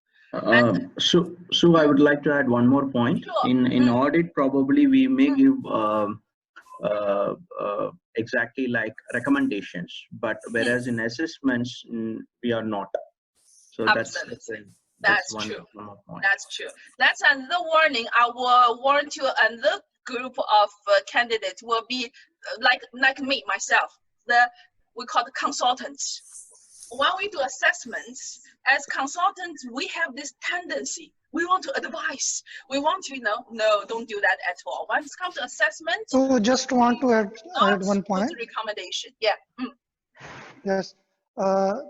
So I would like to add one more point. Sure. In audit, probably we may give exactly like recommendations, but whereas in assessments we are not. So that's true. That's true. That's another warning. I will warn to another group of candidates will be like me myself. We call the consultants. When we do assessments, as consultants, we have this tendency. We want to advise. We want to, no, don't do that at all. When it comes to assessment, So just want to add one point. Recommendation. Yeah. Yes.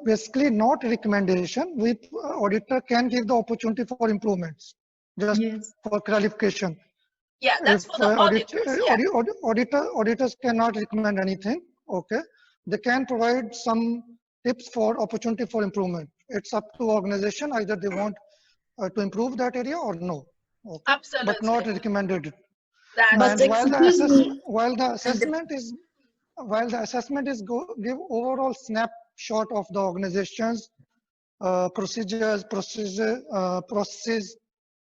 Basically, not recommendation. With auditor can give the opportunity for improvements, just for clarification. Yeah, that's for the auditors. Auditors cannot recommend anything. Okay, they can provide some tips for opportunity for improvement. It's up to organization, either they want to improve that area or no. Okay. Absolutely. But not recommended. But while the assessment is give overall snapshot of the organization's procedures.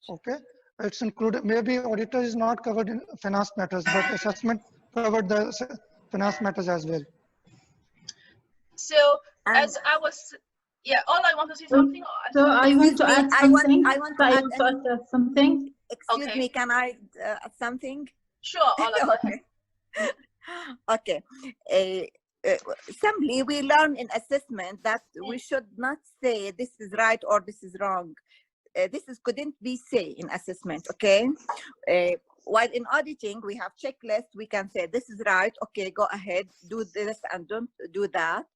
Okay, it's included. Maybe auditor is not covered in finance matters, but assessment covered the finance matters as well. So as I was, all I want to say something. So I want to add something. I want to add something. Excuse me, can I add something? Sure, Ola, okay. Simply, we learn in assessment that we should not say this is right or this is wrong. Couldn't be say in assessment, okay? While in auditing, we have checklists. We can say this is right. Okay, go ahead, do this and don't do that.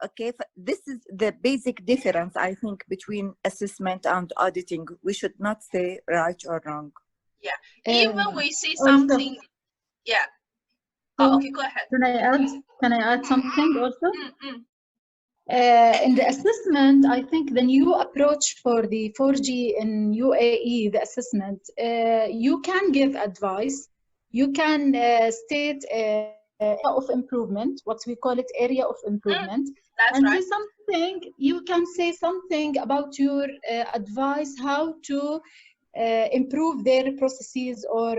Okay, this is the basic difference, I think, between assessment and auditing. We should not say right or wrong. Yeah, even we see something. Yeah. Okay, go ahead. Can I add something also? In the assessment, I think the new approach for the 4G in UAE, the assessment, you can give advice. You can state area of improvement, what we call it area of improvement. That's and right. say something, you can say something about your advice, how to improve their processes or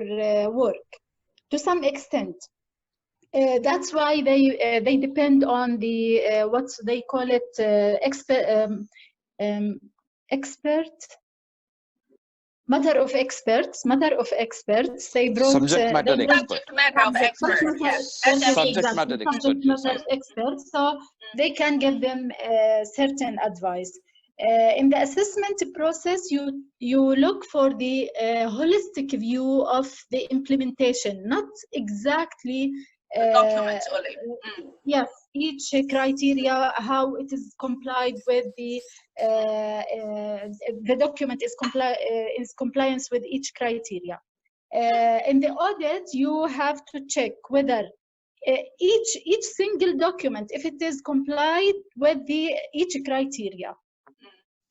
work to some extent. That's why they depend on the what they call it matter of experts. They brought subject matter expert. Subject matter expert. So they can give them certain advice. In the assessment process, you look for the holistic view of the implementation, not exactly documents only. Yes, each criteria, how it is complied with the document is compliance with each criteria. In the audit, you have to check whether each single document, if it is complied with each criteria.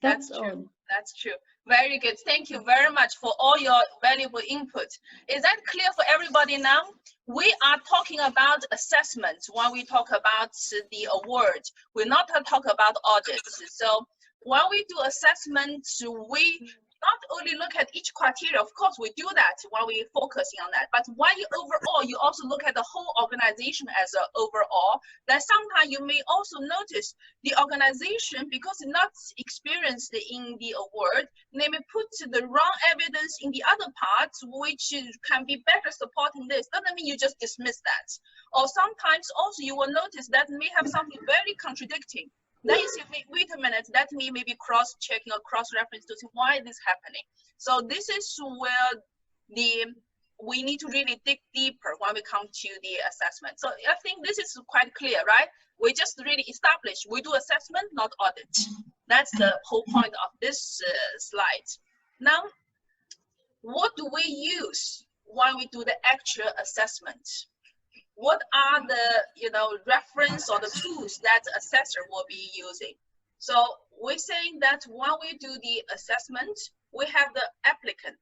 That's true. all. That's true. Very good. Thank you very much for all your valuable input. Is that clear for everybody now? We are talking about assessment when we talk about the award. We're not talking about audits. So when we do assessments, we not only look at each criteria, of course we do that when we're focusing on that, but when you overall, you also look at the whole organization as a overall. Then sometimes you may also notice the organization, because it's not experienced in the award, they may put the wrong evidence in the other parts, which can be better supporting this. Doesn't mean you just dismiss that. Or sometimes also you will notice that may have something very contradicting. Then you say, wait a minute, let me maybe cross-checking or cross-reference to see why this is happening. So this is where we need to really dig deeper when we come to the assessment. So I think this is quite clear, right? We just really establish, we do assessment, not audit. That's the whole point of this slide. Now, what do we use when we do the actual assessment? What are the reference or the tools that assessor will be using? So we're saying that when we do the assessment, we have the applicant.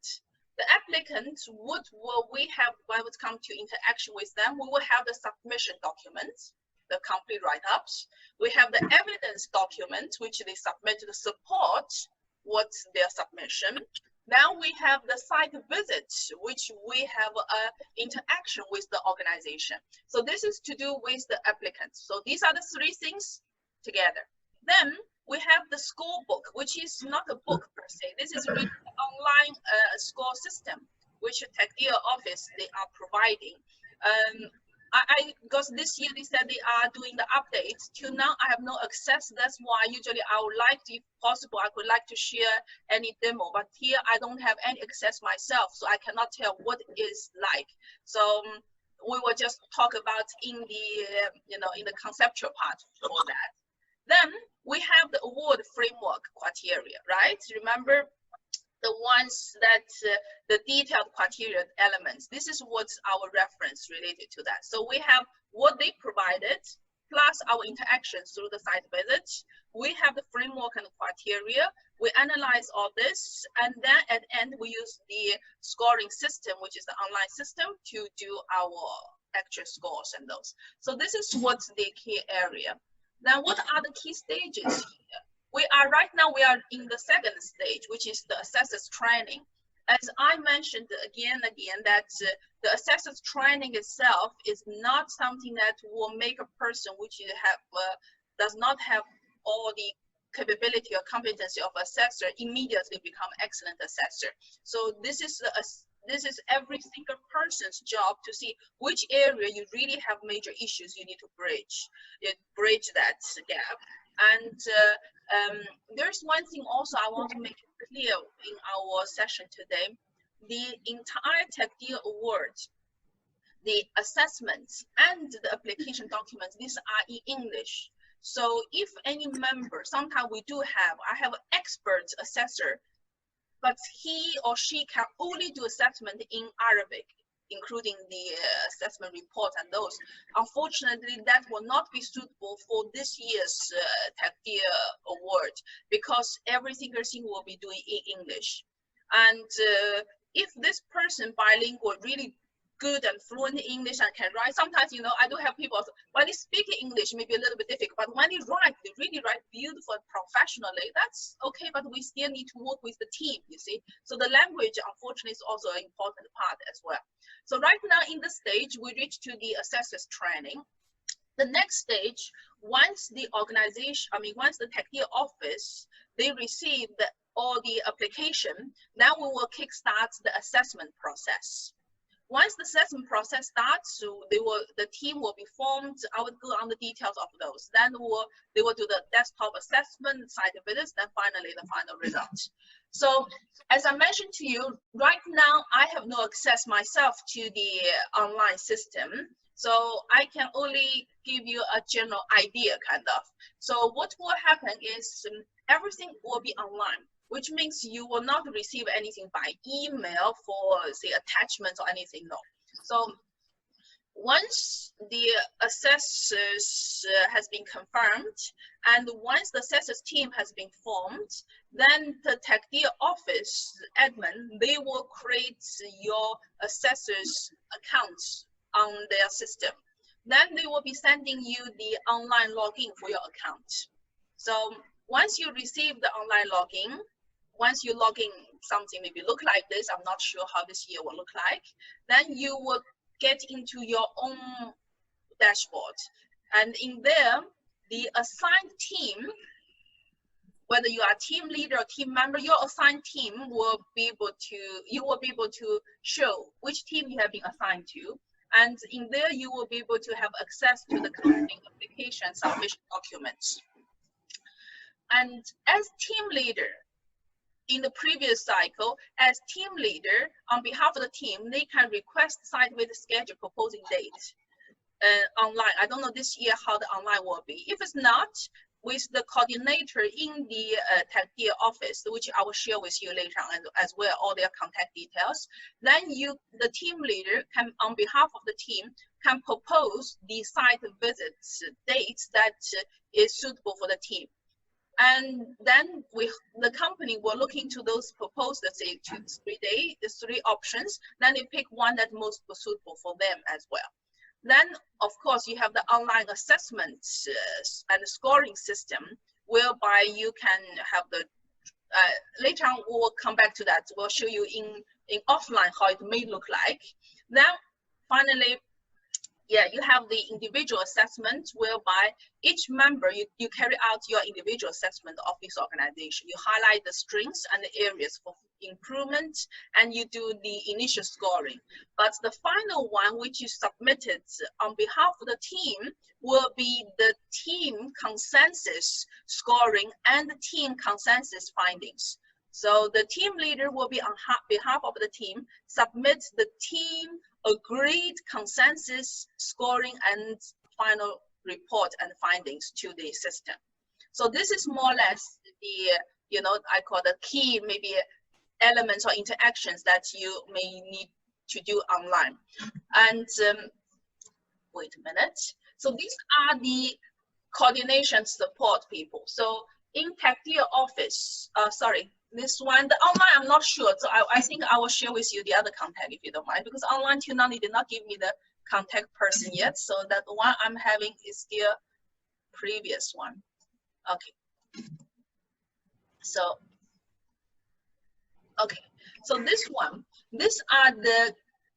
The applicant, what will we have when it comes to interaction with them? We will have the submission documents, the complete write-ups. We have the evidence document, which they submit to support what's their submission. Now we have the site visits, which we have interaction with the organization. So this is to do with the applicants. So these are the three things together. Then we have the score book, which is not a book per se. This is really an online score system, which Taqdeer office they are providing. Because this year they said they are doing the updates. Till now, I have no access. That's why usually I would like to, if possible, I would like to share any demo. But here I don't have any access myself, so I cannot tell what it is like. So we will just talk about in the in the conceptual part for that. Then we have the award framework criteria, right? Remember the ones that the detailed criteria elements. This is what's our reference related to that. So we have what they provided plus our interactions through the site visits. We have the framework and the criteria. We analyze all this, and then at the end we use the scoring system, which is the online system, to do our actual scores and those. So this is what's the key area. Now, what are the key stages here? Right now we are in the second stage, which is the assessor's training. As I mentioned again and again, that the assessor's training itself is not something that will make a person which does not have all the capability or competency of assessor immediately become excellent assessor. So this is every single person's job to see which area you really have major issues you need to bridge that gap. And there's one thing also I want to make clear in our session today. The entire Taqdeer award, the assessments and the application documents, these are in English. So if any member, sometimes I have an expert assessor, but he or she can only do assessment in Arabic, including the assessment report and those. Unfortunately, that will not be suitable for this year's Taqdeer award, because every single thing will be doing in English. And if this person bilingual, really good and fluent in English and can write, sometimes, I do have people, when they speak English, maybe a little bit difficult, but when they really write beautiful and professionally, that's okay, but we still need to work with the team, you see. So the language, unfortunately, is also an important part as well. So right now in the stage, we reach to the assessor's training. The next stage, once the organization, once the Taqdeer office, they receive all the application, now we will kickstart the assessment process. Once the assessment process starts, so the team will be formed. I will go on the details of those. Then they will do the desktop assessment, site visits, then finally the final result. So as I mentioned to you, right now I have no access myself to the online system. So I can only give you a general idea, kind of. So what will happen is everything will be online, which means you will not receive anything by email for, say, attachments or anything, no. So once the assessors has been confirmed, and once the assessors team has been formed, then the Taqdeer office admin, they will create your assessors accounts on their system. Then they will be sending you the online login for your account. So once you receive the online login, once you log in, something maybe look like this, I'm not sure how this year will look like, then you will get into your own dashboard. And in there, the assigned team, whether you are team leader or team member, your assigned team will be able to, you will be able to show which team you have been assigned to. And in there, you will be able to have access to the company application submission documents. And as team leader, in the previous cycle, as team leader, on behalf of the team, they can request site visit schedule proposing date online. I don't know this year how the online will be. If it's not, with the coordinator in the Taqdeer office, which I will share with you later on as well, all their contact details, then you, the team leader, can, on behalf of the team, can propose the site visits dates that is suitable for the team. And then the company will look into those proposed, let's say 2 to 3 days, 3 options. Then they pick one that's most suitable for them as well. Then, of course, you have the online assessment and the scoring system, whereby you can have the, later on we'll come back to that. We'll show you in offline how it may look like. Then finally, yeah, you have the individual assessment, whereby each member, you carry out your individual assessment of this organization. You highlight the strengths and the areas for improvement, and you do the initial scoring. But the final one, which you submitted on behalf of the team, will be the team consensus scoring and the team consensus findings. So the team leader will be on behalf of the team, submit the team agreed consensus scoring and final report and findings to the system. So this is more or less the, you know, I call the key maybe elements or interactions that you may need to do online. And wait a minute. So these are the coordination support people. So in Taqdeer office, sorry, this one, the online, I'm not sure. So I think I will share with you the other contact if you don't mind, because online till now, they did not give me the contact person yet. So that the one I'm having is still previous one. Okay. So, okay. So this one, these are the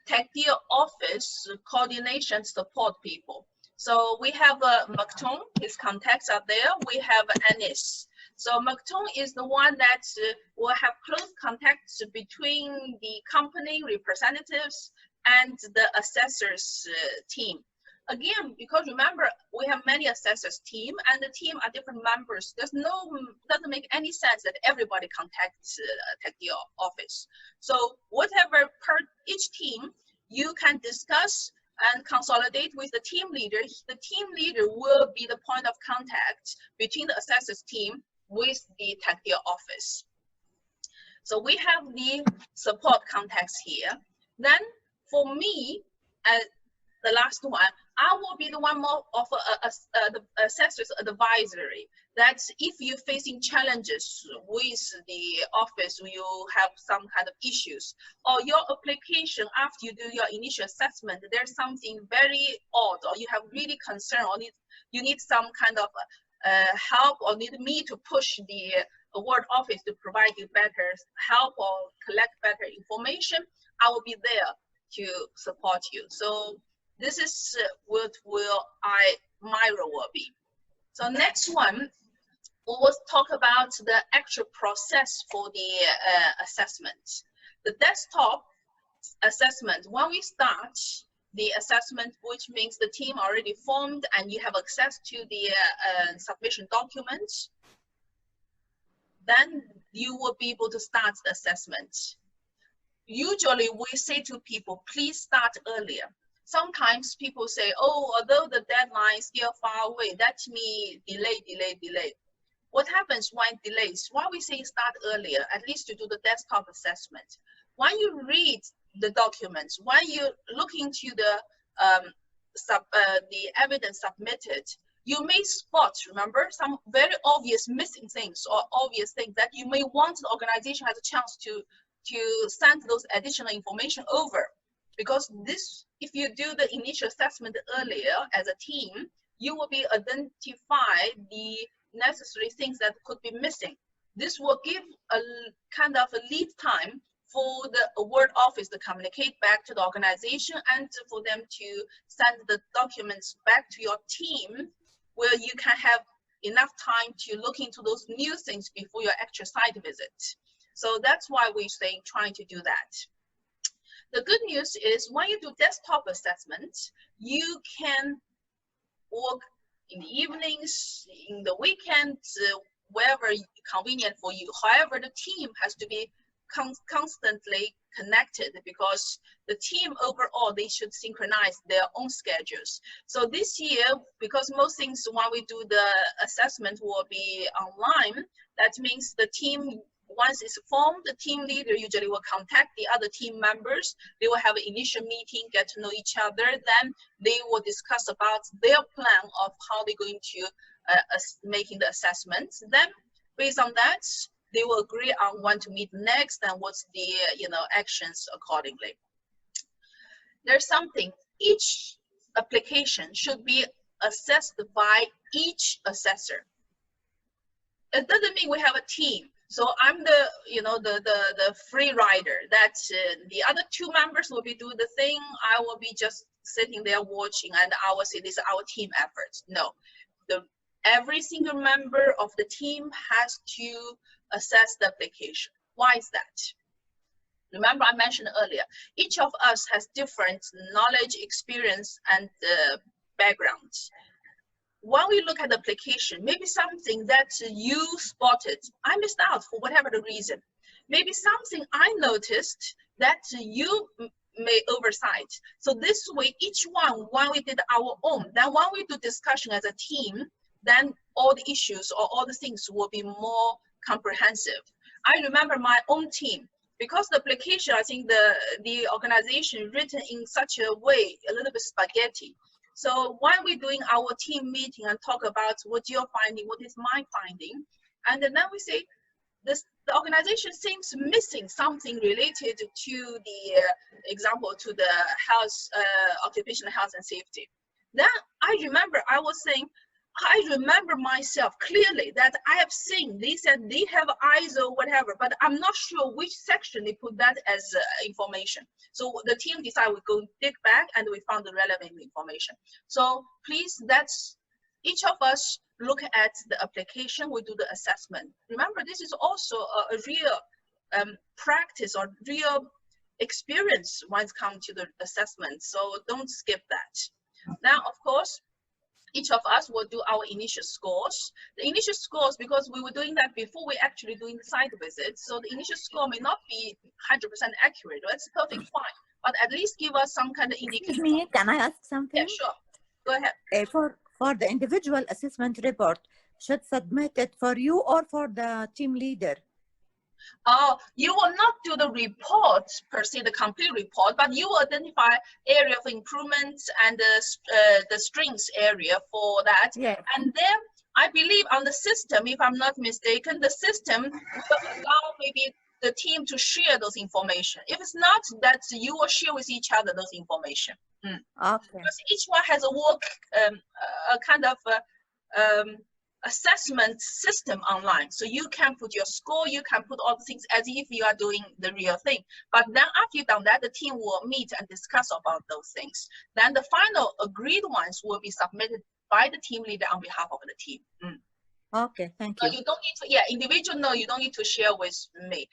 Taqdeer office coordination support people. So we have Maktoum, his contacts are there. We have Anis. So Maktoum is the one that will have close contacts between the company representatives and the assessors team. Again, because remember, we have many assessors team, and the team are different members. Doesn't make any sense that everybody contacts Taqdeer office. So whatever per each team, you can discuss and consolidate with the team leader. The team leader will be the point of contact between the assessors team with the Taqdeer office. So we have the support contacts here. Then for me, the last one, I will be the one more of the assessor's advisory. That's if you're facing challenges with the office, you have some kind of issues, or your application after you do your initial assessment, there's something very odd, or you have really concern, or you need some kind of help, or need me to push the award office to provide you better help or collect better information, I will be there to support you. So this is what my role will be. So next one, we will talk about the actual process for the assessment. The desktop assessment, when we start the assessment, which means the team already formed and you have access to the submission documents, then you will be able to start the assessment. Usually we say to people, please start earlier. Sometimes people say, oh, although the deadline is still far away, that means delay. What happens when it delays? Why we say start earlier, at least to do the desktop assessment? When you read the documents, when you look into the the evidence submitted, you may spot, remember, some very obvious missing things or obvious things that you may want the organization has a chance to send those additional information over. Because this, if you do the initial assessment earlier as a team, you will be identify the necessary things that could be missing. This will give a kind of a lead time for the award office to communicate back to the organization and for them to send the documents back to your team, where you can have enough time to look into those new things before your actual site visit. So that's why we're saying trying to do that. The good news is when you do desktop assessment, you can work in the evenings, in the weekends, wherever convenient for you. However, the team has to be constantly connected, because the team overall, they should synchronize their own schedules. So this year, because most things when we do the assessment will be online, that means the team, once it's formed, the team leader usually will contact the other team members. They will have an initial meeting, get to know each other. Then they will discuss about their plan of how they're going to making the assessments. Then based on that, they will agree on when to meet next and what's the actions accordingly. There's something, each application should be assessed by each assessor. It doesn't mean we have a team. So I'm the free rider, that the other two members will be doing the thing. I will be just sitting there watching, and I will say this is our team effort. No, every single member of the team has to assess the application. Why is that? Remember I mentioned earlier, each of us has different knowledge, experience, and backgrounds. When we look at the application, maybe something that you spotted, I missed out for whatever the reason. Maybe something I noticed that you may oversight. So this way, each one, when we did our own, then when we do discussion as a team, then all the issues or all the things will be more comprehensive. I remember my own team, because the application, I think the organization written in such a way, a little bit spaghetti. So when we're doing our team meeting and talk about what you're finding, what is my finding, and then we say, the organization seems missing something related to the example, to the health, occupational health and safety. Then I remember I was saying, I remember myself clearly that I have seen, they said they have ISO whatever, but I'm not sure which section they put that as information. So the team decided we go dig back and we found the relevant information. So please, that's each of us look at the application, we do the assessment. Remember, this is also a real practice or real experience when it comes to the assessment. So don't skip that. Now, of course, each of us will do our initial scores. The initial scores, because we were doing that before we actually doing the site visit, so the initial score may not be 100% accurate. That's perfectly fine, but at least give us some kind of indication. Excuse me, can I ask something? Yeah, sure. Go ahead. For the individual assessment report, should submit it for you or for the team leader? You will not do the report per se, the complete report, but you will identify area of improvements and the strengths area for that. Yeah. And then I believe on the system, if I'm not mistaken, the system will allow maybe the team to share those information. If it's not, that you will share with each other those information. Okay. Because each one has a work, a kind of assessment system online. So you can put your score, you can put all the things as if you are doing the real thing. But then after you've done that, the team will meet and discuss about those things. Then the final agreed ones will be submitted by the team leader on behalf of the team. Okay, thank you. So you don't need to, yeah, individual, no, you don't need to share with me.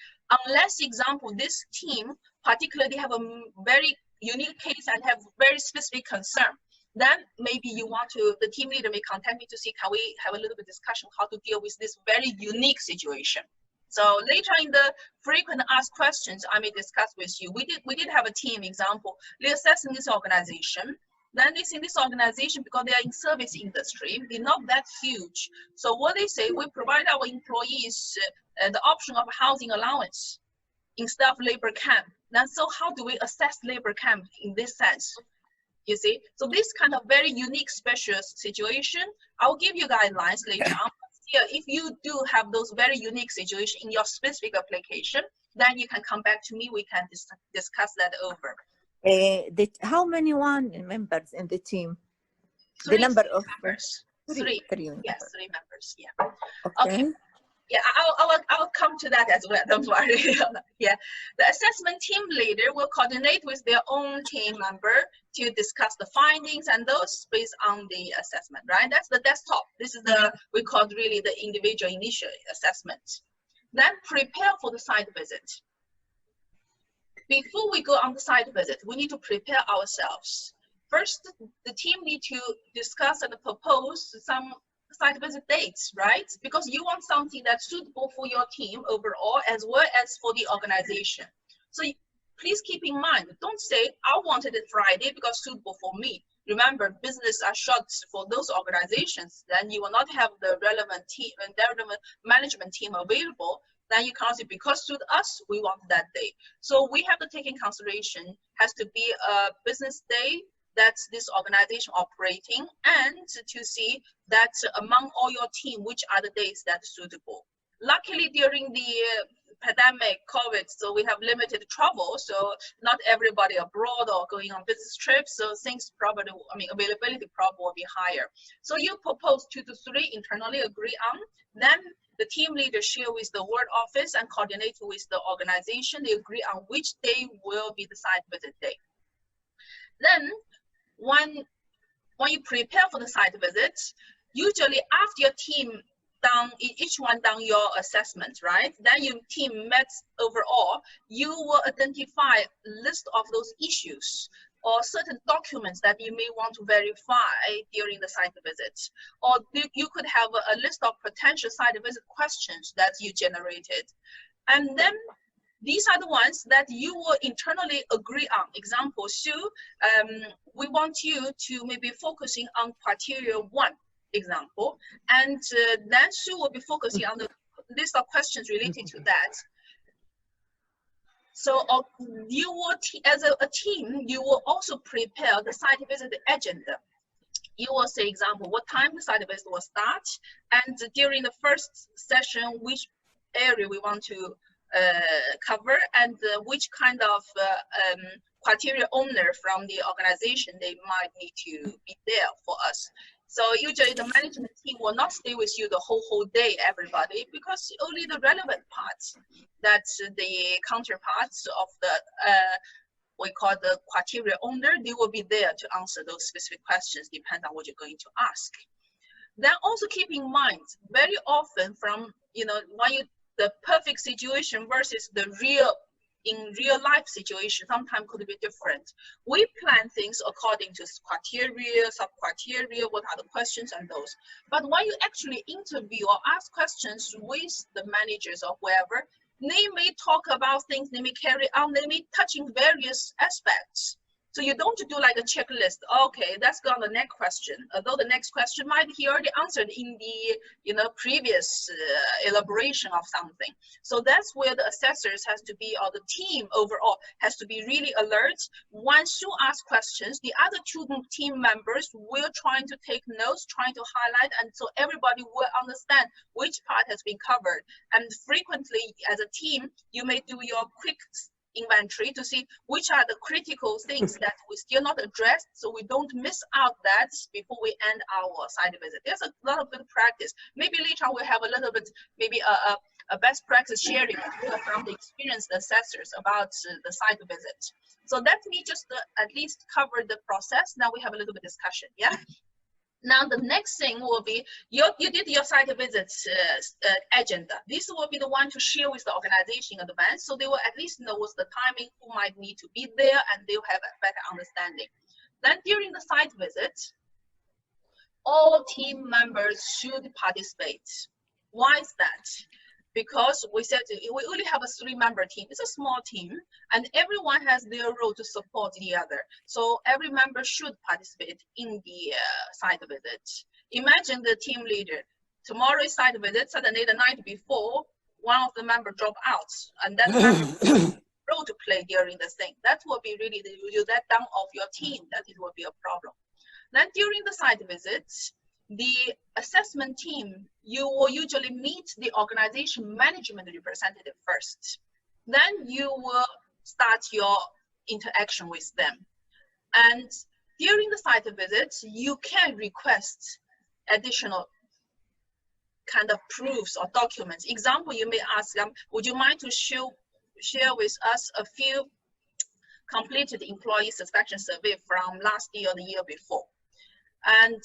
Unless, example, this team particularly have a very unique case and have very specific concern. Then maybe you want to, the team leader may contact me to see, can we have a little bit discussion how to deal with this very unique situation. So later in the frequent asked questions, I may discuss with you. We did have a team example, they're assessing this organization. Then they see this organization, because they are in service industry, they're not that huge. So what they say, we provide our employees the option of housing allowance instead of labor camp. Then so how do we assess labor camp in this sense? You see, so this kind of very unique special situation, I'll give you guidelines later on. Here, if you do have those very unique situations in your specific application, then you can come back to me. We can discuss that over. How many members in the team? Three the number of members. Three. Yes, 3 members. Yeah. Okay. Yeah, I'll come to that as well. Don't worry. Yeah, the assessment team leader will coordinate with their own team member to discuss the findings and those based on the assessment. Right? That's the desktop. This is we call really the individual initial assessment. Then prepare for the site visit. Before we go on the site visit, we need to prepare ourselves. First, the team need to discuss and propose some site visit dates, right? Because you want something that's suitable for your team overall as well as for the organization. So please keep in mind, don't say, I wanted it Friday because suitable for me. Remember, business are short for those organizations. Then you will not have the relevant team and relevant management team available. Then you can't say, because suit us, we want that day. So we have to take in consideration, has to be a business day that's this organization operating, and to see that among all your team, which are the days that's suitable. Luckily, during the pandemic, COVID, so we have limited travel, so not everybody abroad or going on business trips, so things probably, availability probably will be higher. So you propose 2 to 3 internally agree on, then the team leader share with the ward office and coordinate with the organization. They agree on which day will be the site visit day. Then, when you prepare for the site visit, usually after your team done, each one done your assessment, right? Then your team met overall, you will identify a list of those issues or certain documents that you may want to verify during the site visit. Or you could have a list of potential site visit questions that you generated. And then these are the ones that you will internally agree on. Example, Sue, we want you to maybe focusing on criteria 1, example, and then Sue will be focusing on the list of questions related to that. So you will, as a team, you will also prepare the site visit agenda. You will say, example, what time the site visit will start, and during the first session, which area we want to cover, and which kind of criteria owner from the organization they might need to be there for us. So usually the management team will not stay with you the whole day, everybody, because only the relevant parts, that's the counterparts of the we call the criteria owner, they will be there to answer those specific questions depending on what you're going to ask. Then also keep in mind, very often from, the perfect situation versus the real life situation sometimes could be different. We plan things according to criteria, sub-criteria, what are the questions and those. But when you actually interview or ask questions with the managers or whoever, they may talk about things, they may carry on, they may touch in various aspects. So you don't do like a checklist. Okay, let's go on the next question. Although the next question might be already answered in the previous elaboration of something. So that's where the assessors has to be, or the team overall has to be really alert. Once you ask questions, the other 2 team members will try to take notes, trying to highlight, and so everybody will understand which part has been covered. And frequently, as a team, you may do your quick inventory to see which are the critical things that we still not addressed, so we don't miss out that before we end our site visit. There's a lot of good practice. Maybe later we'll have a little bit, maybe a best practice sharing from the experienced assessors about the site visit. So let me just at least cover the process. Now we have a little bit discussion, yeah? Now the next thing will be, you did your site visits agenda. This will be the one to share with the organization in advance, so they will at least know what's the timing, who might need to be there, and they'll have a better understanding. Then during the site visit, all team members should participate. Why is that? Because we said we only have a 3-member team. It's a small team, and everyone has their role to support the other. So every member should participate in the site visit. Imagine the team leader. Tomorrow is site visit. Suddenly, the night before, one of the members drop out, and that member role to play during the thing. That will be really you let down of your team. That it will be a problem. Then during the site visits, the assessment team, you will usually meet the organization management representative first. Then you will start your interaction with them. And during the site visits, you can request additional kind of proofs or documents. Example, you may ask them, would you mind to share with us a few completed employee satisfaction survey from last year or the year before? And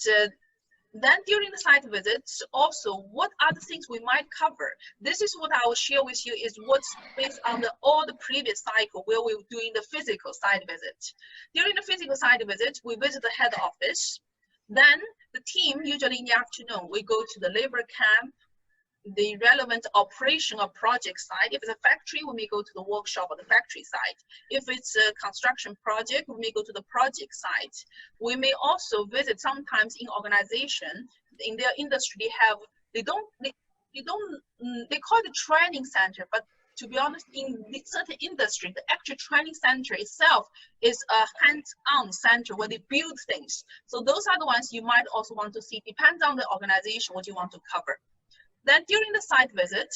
then during the site visits, also, what are the things we might cover? This is what I will share with you is what's based on all the previous cycle where we were doing the physical site visit. During the physical site visit, we visit the head office. Then the team, usually in the afternoon, we go to the labor camp, the relevant operation or project site. If it's a factory, we may go to the workshop or the factory site. If it's a construction project, we may go to the project site. We may also visit sometimes in organization, in their industry, they call it a training center, but to be honest, in certain industry, the actual training center itself is a hands-on center where they build things. So those are the ones you might also want to see. Depends on the organization, what you want to cover. Then during the site visit,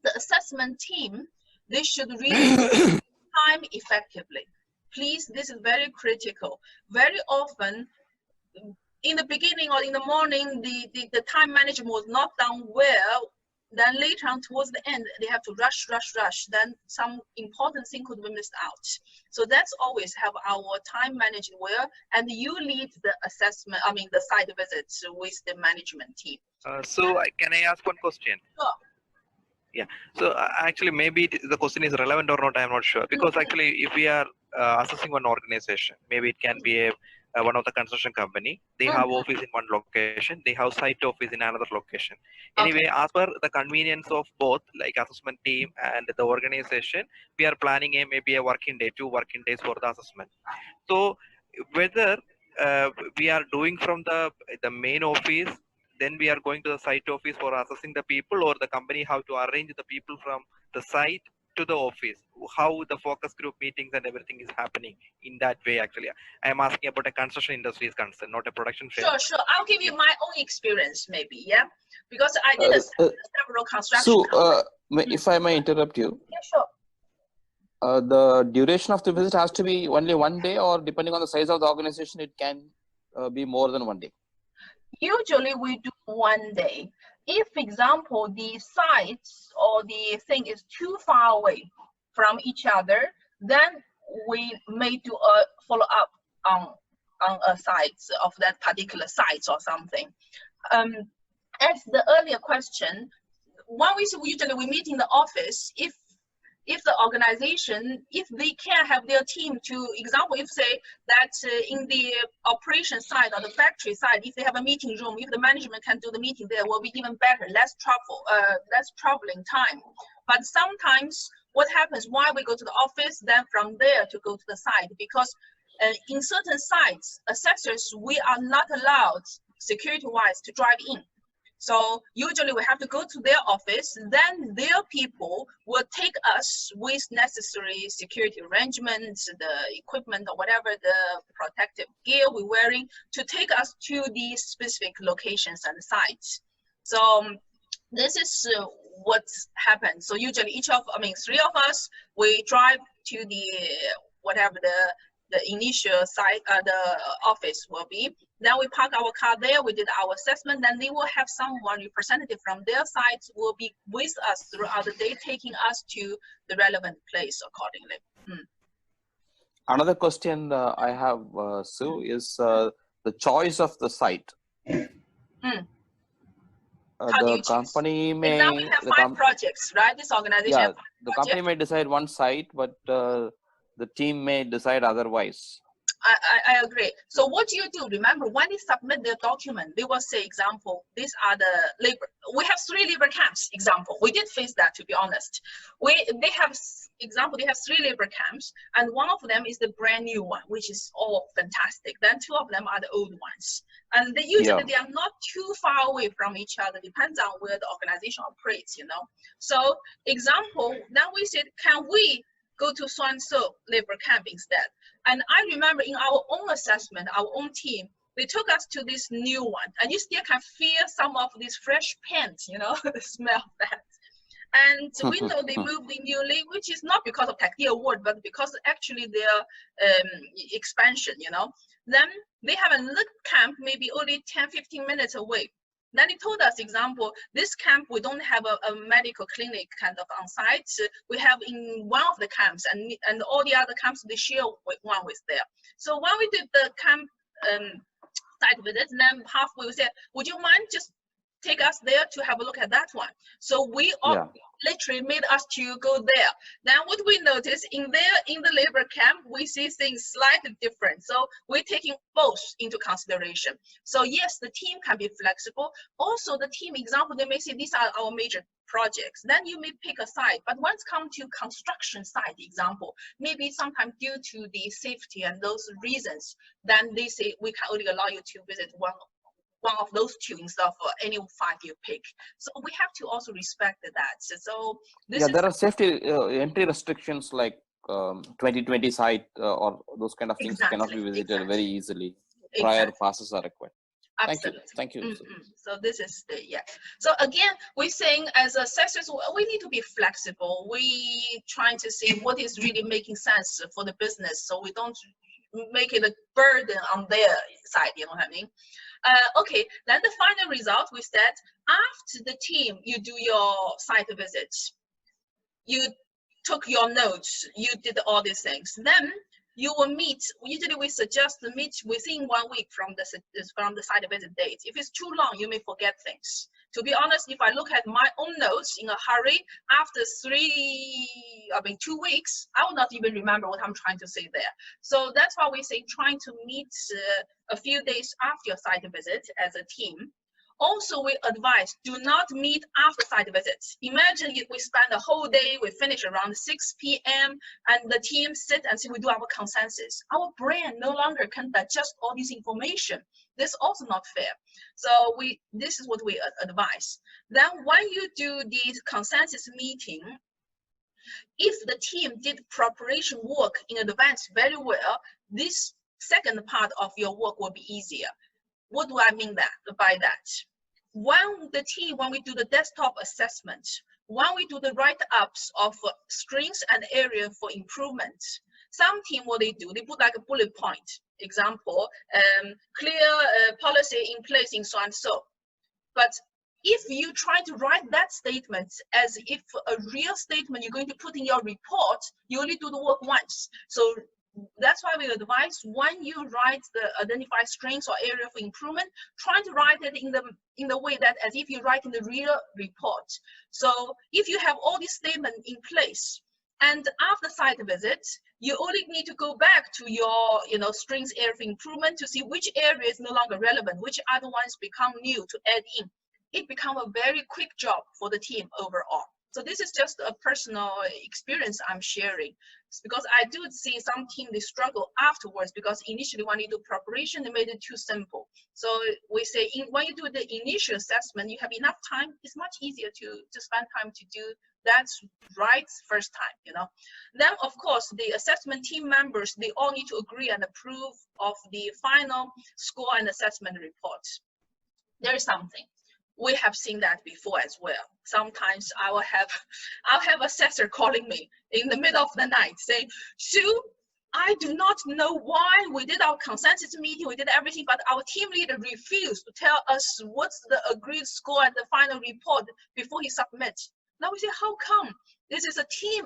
the assessment team, they should really time effectively. Please, this is very critical. Very often, in the beginning or in the morning, the time management was not done well. Then later on towards the end, they have to rush. Then some important thing could be missed out. So that's always have our time managed well, and you lead the assessment, the site visits with the management team. Can I ask one question? Sure. Yeah. So actually, maybe the question is relevant or not, I'm not sure. Because actually, if we are assessing one organization, maybe it can be one of the construction company. They have office in one location. They have site office in another location. Anyway, as per the convenience of both, like assessment team and the organization, we are planning maybe a working day, 2 working days for the assessment. So whether we are doing from the main office, then we are going to the site office for assessing the people, or the company have to arrange the people from the site to the office, how the focus group meetings and everything is happening in that way. Actually, I am asking about a construction industry is concerned, not a production fair. Sure. I'll give you my own experience, maybe, yeah, because I did several construction. So, if I may interrupt you. Yeah, sure. The duration of the visit has to be only 1 day, or depending on the size of the organization, it can be more than 1 day. Usually we do 1 day. If, for example, the sites or the thing is too far away from each other, then we may do a follow-up on a site of that particular site or something. As the earlier question, one reason usually we meet in the office, if the organization, if they can have their team to, example, if say that in the operation side or the factory side, if they have a meeting room, if the management can do the meeting there, will be even better, less traveling time. But sometimes what happens, why we go to the office, then from there to go to the site, because in certain sites, assessors, we are not allowed security-wise to drive in. So usually we have to go to their office, then their people will take us with necessary security arrangements, the equipment or whatever, the protective gear we're wearing, to take us to the specific locations and sites. So this is what happens. So usually 3 of us, we drive to the, whatever the initial site, the office will be. Then we park our car there, we did our assessment, then they will have someone representative from their side will be with us throughout the day, taking us to the relevant place accordingly. Another question I have, Sue, is the choice of the site. The company may... Example, we have 5 projects, right? This organization has 5 the company may decide one site, but the team may decide otherwise. I agree. So what do you do? Remember, when they submit their document, they will say, example, these are the labor. We have 3 labor camps, example. We did face that, to be honest. They have 3 labor camps, and one of them is the brand new one, which is all fantastic. Then 2 of them are the old ones. And they usually, they are not too far away from each other, depends on where the organization operates, you know. So example, then we said, can we go to so-and-so labor camp instead. And I remember in our own assessment, our own team, they took us to this new one, and you still can feel some of this fresh paint, you know, the smell of that. And we know they moved in newly, which is not because of Taqdeer award, but because actually their expansion, you know. Then they have another camp maybe only 10-15 minutes away. Then they told us, example, this camp, we don't have a medical clinic kind of on site. We have in one of the camps, and all the other camps, they share one with there. So when we did the camp site visit, then halfway we said, would you mind just take us there to have a look at that one? So we all literally made us to go there. Then what we noticed in the labor camp, we see things slightly different. So we're taking both into consideration. So yes, the team can be flexible. Also the team example, they may say these are our major projects. Then you may pick a site, but once come to construction site example, maybe sometimes due to the safety and those reasons, then they say we can only allow you to visit one of those two instead of any 5 you pick. So we have to also respect that. So this there are safety entry restrictions like 2020 site or those kind of things cannot be visited very easily. Prior passes are required. Absolutely. Thank you. So this is the So again, we're saying as assessors, we need to be flexible. We trying to see what is really making sense for the business, so we don't make it a burden on their side. You know what I mean? Okay, then the final result we said, after the team, you do your site visits, you took your notes, you did all these things, then you will meet. Usually we suggest to meet within 1 week from the site visit date. If it's too long, you may forget things. To be honest, if I look at my own notes in a hurry, after 2 weeks, I will not even remember what I'm trying to say there. So that's why we say trying to meet a few days after your site visit as a team. Also, we advise do not meet after site visits. Imagine if we spend a whole day, we finish around 6 p.m. and the team sit and say we do our consensus. Our brain no longer can digest all this information. This is also not fair. So this is what we advise. Then when you do the consensus meeting, if the team did preparation work in advance very well, this second part of your work will be easier. What do I mean by that? When we do the desktop assessment, when we do the write-ups of screens and area for improvement, some team, what they do, they put like a bullet point. Example, clear policy in place in so and so. But if you try to write that statement as if a real statement you're going to put in your report, you only do the work once. So that's why we advise when you write the identify strengths or area for improvement, try to write it in the way that as if you write in the real report. So if you have all these statements in place, and after site visit, you only need to go back to your strengths area for improvement to see which area is no longer relevant, which other ones become new to add in. It becomes a very quick job for the team overall. So this is just a personal experience I'm sharing. It's because I do see some team, they struggle afterwards because initially when you do preparation, they made it too simple. So we say when you do the initial assessment, you have enough time, it's much easier to spend time to do that right first time, Then of course, the assessment team members, they all need to agree and approve of the final score and assessment report. There is something. We have seen that before as well. Sometimes I'll have assessor calling me in the middle of the night saying, Sue, I do not know why we did our consensus meeting, we did everything, but our team leader refused to tell us what's the agreed score and the final report before he submits. Now we say, how come? This is a team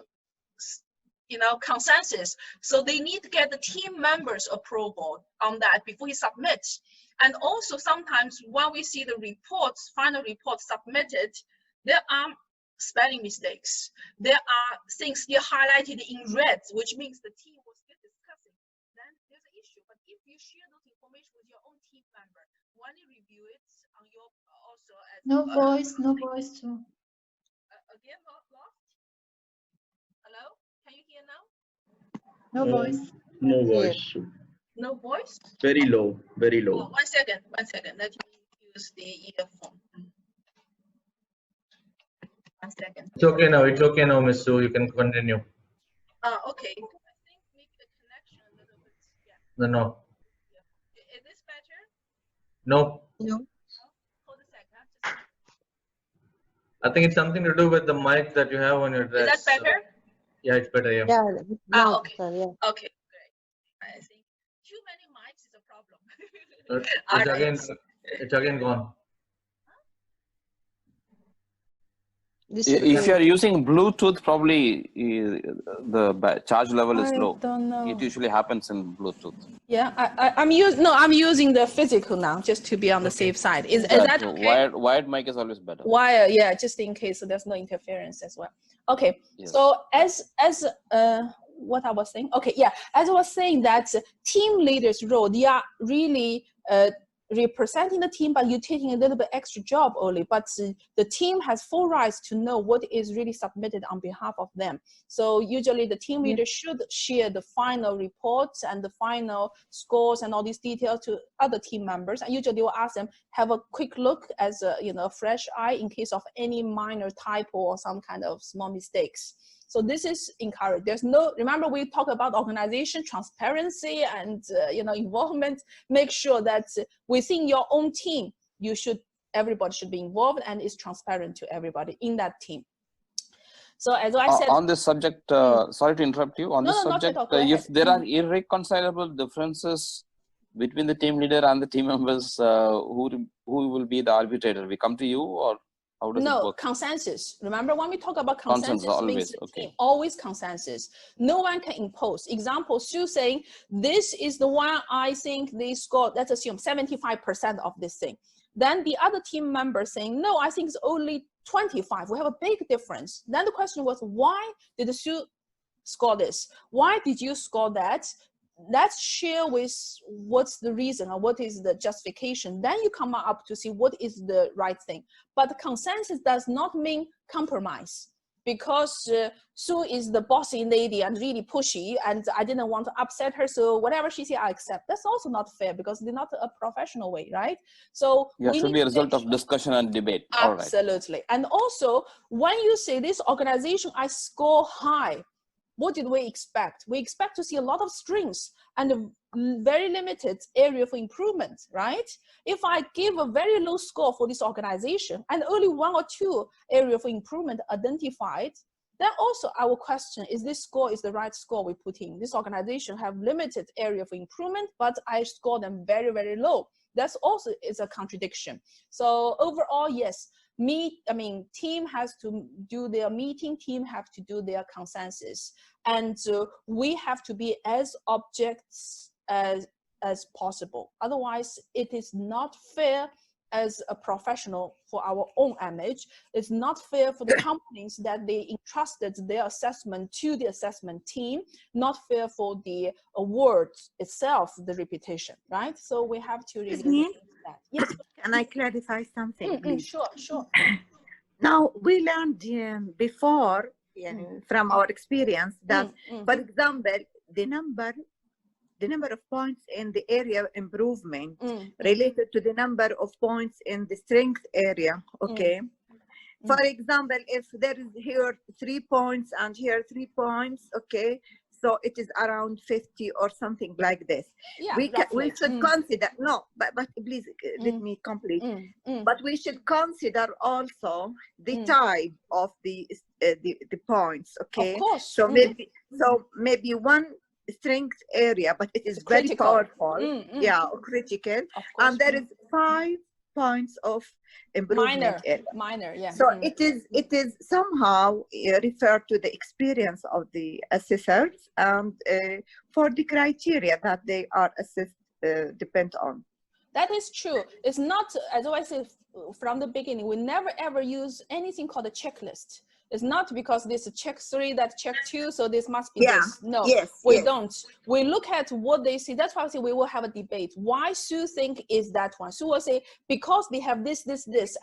consensus. So they need to get the team members' approval on that before he submits. And also sometimes when we see the reports, final reports submitted, there are spelling mistakes. There are things still highlighted in red, which means the team was still discussing. Then there's an issue. But if you share those information with your own team member, when you review it on your also as no voice too. Again, lost? Hello? Can you hear now? No voice. No voice. No voice? Very low, very low. Oh, one second. Let me use the earphone. 1 second. It's okay now, Miss Sue. You can continue. Okay. I think maybe the connection a little bit. Yeah. No. Yeah. Is this better? No. No. Hold a second. I think it's something to do with the mic that you have on your dress. Is that better? Yeah, it's better. Yeah. Yeah, Okay. sir, yeah. Okay, great. I think too many mics is a problem. It's again gone. If you are using Bluetooth, probably the charge level is low. I don't know. It usually happens in Bluetooth. Yeah, I'm using the physical now just to be on the safe side. Is that okay? Wired mic is always better. Wire, yeah, just in case so there's no interference as well. Okay, Yes. so as what I was saying, okay, yeah, as I was saying that team leaders role, they are really representing the team, but you're taking a little bit extra job only, but the team has full rights to know what is really submitted on behalf of them. So usually the team leader should share the final reports and the final scores and all these details to other team members. And usually they will ask them, have a quick look as a, a fresh eye in case of any minor typo or some kind of small mistakes. So this is encouraged. There's no, remember we talk about organization, transparency, and involvement. Make sure that within your own team, everybody should be involved and is transparent to everybody in that team. So as I said, on this subject, sorry to interrupt you. On this subject, if there are irreconcilable differences between the team leader and the team members, who will be the arbitrator? We come to you, or how does it work? Consensus. Remember when we talk about consensus, always, okay. Always consensus. No one can impose. Example, Sue saying, this is the one I think they scored, let's assume 75% of this thing. Then the other team member saying, no, I think it's only 25. We have a big difference. Then the question was, why did Sue score this? Why did you score that? Let's share with what's the reason or what is the justification. Then you come up to see what is the right thing. But consensus does not mean compromise, because Sue is the bossy lady and really pushy, and I didn't want to upset her, so whatever she said, I accept. That's also not fair because they're not a professional way, right? So yeah, should be a result of discussion and debate. Absolutely. And also, when you say this organization, I score high, what did we expect? We expect to see a lot of strengths and a very limited area for improvement, right? If I give a very low score for this organization and only 1 or 2 area for improvement identified, then also I will question, is this score is the right score we put in? This organization have limited area for improvement, but I score them very, very low. That's also is a contradiction. So overall, yes, team has to do their meeting, team have to do their consensus. And we have to be as objects as possible. Otherwise, it is not fair as a professional for our own image. It's not fair for the companies that they entrusted their assessment to the assessment team, not fair for the award itself, the reputation, right? So we have to really that. Yes. Can I clarify something, please? Sure. Now, we learned before from our experience that, for example, the number of points in the area of improvement related to the number of points in the strength area, okay? For example, if there is here 3 points and here 3 points, okay, so it is around 50 or something like this. Yeah, we should consider, no, but please let me complete. But we should consider also the type of the points, okay? Of course. So maybe one strength area, but it is very powerful, critical, and there is 5 points of improvement area. Minor, yeah. So it is somehow referred to the experience of the assessors and for the criteria that they are assessed depend on. That is true. It's not, as I said from the beginning, we never ever use anything called a checklist. It's not because this check 3, that check 2, so this must be this. No, we don't. We look at what they see. That's why I say we will have a debate. Why Sue think is that one? Sue will say, because they have this,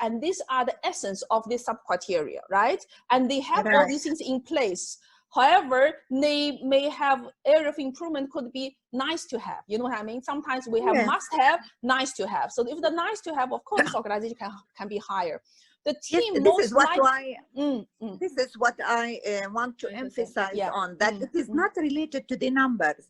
and these are the essence of this sub-criteria, right? And they have all these things in place. However, they may have area of improvement could be nice to have. You know what I mean? Sometimes we have must have, nice to have. So if the nice to have, of course, this organization can be higher. The team this most is what likely. This is what I want to emphasize on, that it is not related to the numbers.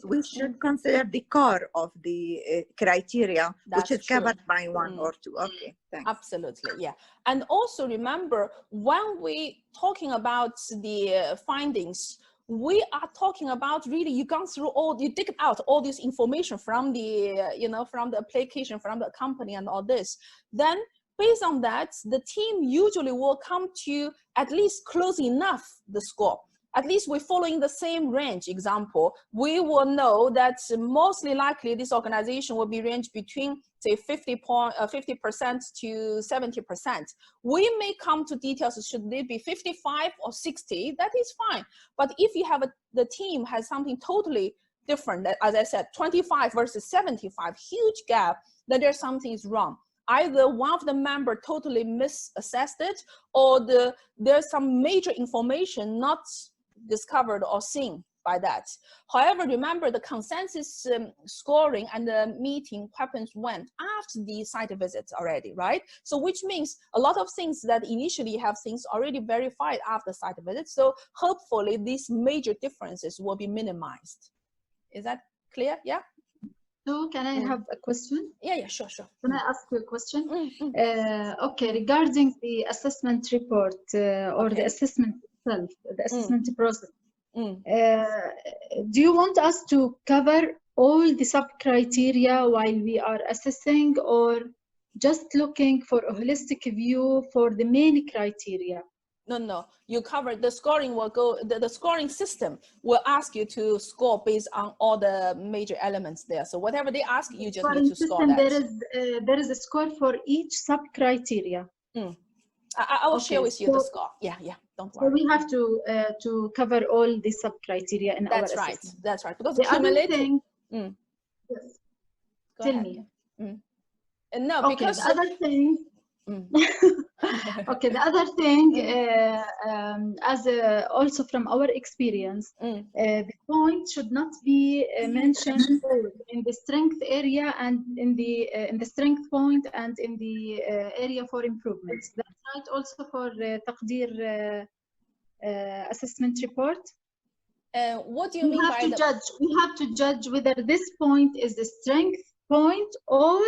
We should consider the core of the criteria, which is covered by one or two. Okay, thanks. Absolutely, yeah. And also remember, when we talking about the findings, we are talking about really, you gone through all, you dig out all this information from the, you know, from the application, from the company and all this. Then based on that, the team usually will come to at least close enough the score. At least we're following the same range. Example, we will know that mostly likely this organization will be ranged between say 50% to 70%. We may come to details, should they be 55 or 60, that is fine. But if you have the team has something totally different, as I said, 25 versus 75, huge gap, then there's something is wrong. Either one of the member totally misassessed it, or there's some major information not discovered or seen by that. However, remember the consensus scoring and the meeting happens when? After the site visits already, right? So which means a lot of things that initially have things already verified after site visits. So hopefully these major differences will be minimized. Is that clear? Yeah? So can I have a question? Yeah, sure. Can I ask you a question? Okay, regarding the assessment report or the assessment itself, the assessment process, do you want us to cover all the sub-criteria while we are assessing, or just looking for a holistic view for the main criteria? No, you cover the scoring will go, the scoring system will ask you to score based on all the major elements there. So whatever they ask, you just need to score that. There is a score for each sub-criteria. I will share with you the score. Yeah, don't worry. So we have to cover all the sub-criteria in our assessment. That's right. Because the other thing, yes. Tell me. No, because the other thing. Okay, the other thing, as also from our experience, the point should not be mentioned in the strength area and in the strength point and in the area for improvements. That's right also for Taqdeer assessment report. What do you mean by we have to judge whether this point is the strength point, or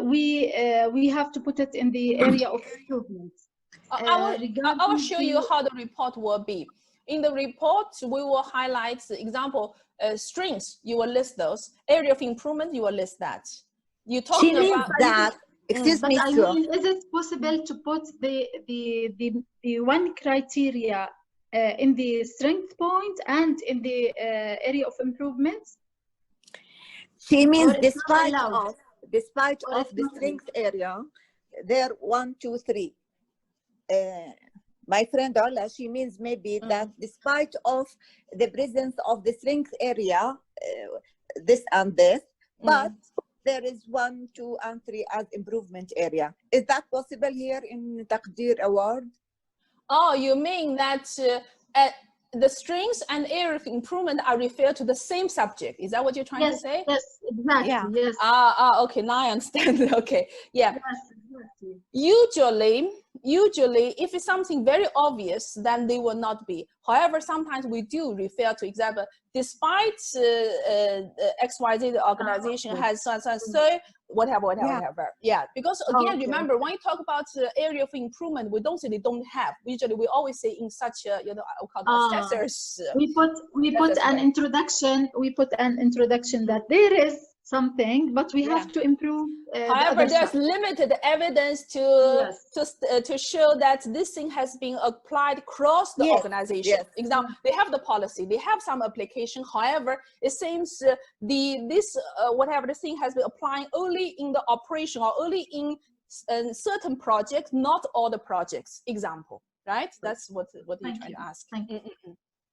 we have to put it in the area of improvement. I will show you how the report will be. In the report, we will highlight the example strengths. You will list those. Area of improvement, you will list that. You're talking about that. Excuse me, I mean, is it possible to put the one criteria in the strength point and in the area of improvement? She means despite of the strength area, there 1, 2, 3. My friend Ola, she means maybe that despite of the presence of the strength area, this and this, but there is 1, 2, and 3 as improvement area. Is that possible here in Taqdeer Award? Oh, you mean that the strengths and area of improvement are referred to the same subject. Is that what you're trying to say? Yes, exactly. Yeah. Yes. Okay, now I understand. Okay, yeah. Yes, exactly. Usually, if it's something very obvious, then they will not be. However, sometimes we do refer to example, despite XYZ organization has so whatever. Yeah, because again, remember when you talk about area of improvement, we don't say they don't have. Usually, we always say in such a, assessors. We put an introduction. We put an introduction that there is something, but we have to improve. However, there's limited evidence to show that this thing has been applied across the organization. Yes. Example, they have the policy, they have some application. However, it seems whatever the thing has been applying only in the operation or only in certain projects, not all the projects. Example, right? That's what you're trying to ask. Thank you.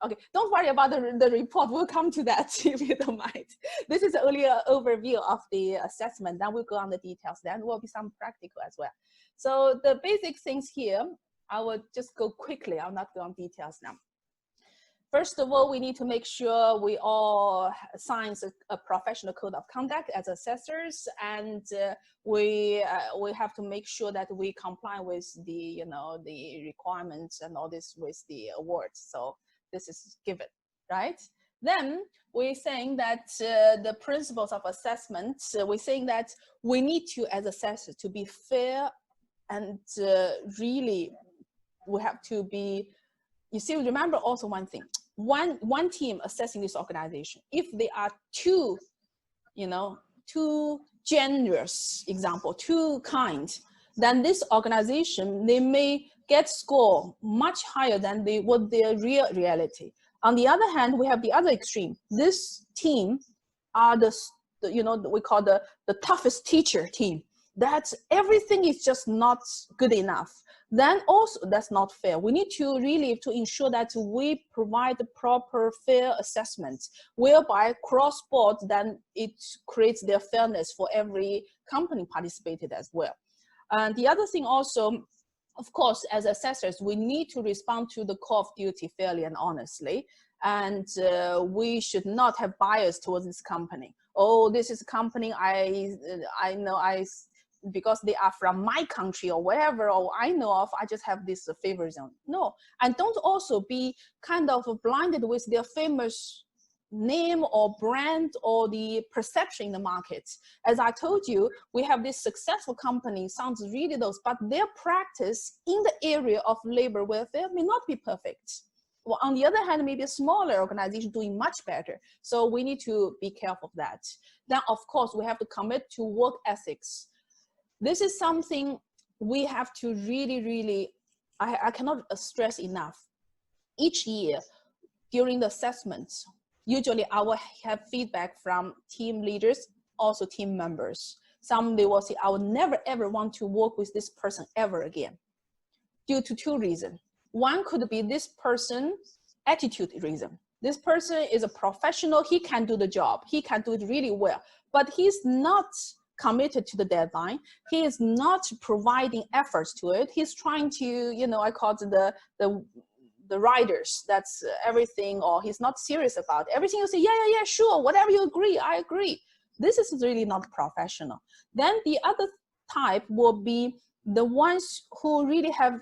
Okay, don't worry about the report. We'll come to that if you don't mind. This is only an overview of the assessment. Then we'll go on the details. Then there will be some practical as well. So the basic things here, I will just go quickly. I'll not go on details now. First of all, we need to make sure we all sign a professional code of conduct as assessors, and we have to make sure that we comply with the the requirements and all this with the awards. So this is given, right? Then we're saying that the principles of assessment. We're saying that we need to, as assessors, to be fair, and really we have to be. You see, remember also one thing. One team assessing this organization, if they are too generous, example, too kind, then this organization, they may get score much higher than what their real reality. On the other hand, we have the other extreme. This team are we call the toughest teacher team. That everything is just not good enough. Then also that's not fair. We need to really ensure that we provide the proper fair assessments, whereby cross-board, then it creates their fairness for every company participated as well. And the other thing also, of course, as assessors, we need to respond to the call of duty fairly and honestly. And we should not have bias towards this company. Oh, this is a company I know because they are from my country or wherever, or I know of, I just have this favorism. No, and don't also be kind of blinded with their famous name or brand or the perception in the market. As I told you, we have this successful company, sounds really those, but their practice in the area of labor welfare may not be perfect. Well, on the other hand, maybe a smaller organization doing much better. So we need to be careful of that. Then, of course, we have to commit to work ethics. This is something we have to really, I cannot stress enough. Each year during the assessments, usually I will have feedback from team leaders, also team members. Some, they will say, I will never ever want to work with this person ever again, due to two reasons. One could be this person's attitude reason. This person is a professional, he can do the job, he can do it really well, but he's not committed to the deadline. He is not providing efforts to it. He's trying to, I call it the riders, that's everything, or he's not serious about it. Everything you say, yeah, sure, whatever you agree, I agree. This is really not professional. Then the other type will be the ones who really have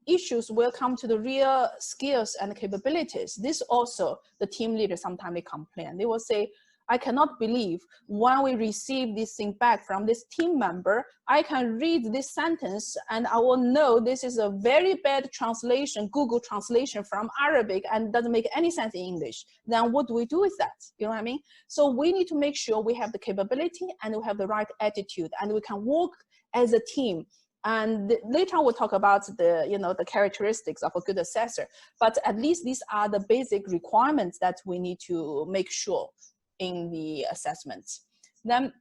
issues will come to the real skills and capabilities. This also, the team leader sometimes they complain. They will say, I cannot believe when we receive this thing back from this team member, I can read this sentence and I will know this is a very bad translation, Google translation from Arabic, and doesn't make any sense in English. Then what do we do with that? You know what I mean? So we need to make sure we have the capability and we have the right attitude and we can work as a team. And later on we'll talk about the characteristics of a good assessor, but at least these are the basic requirements that we need to make sure in the assessments. Then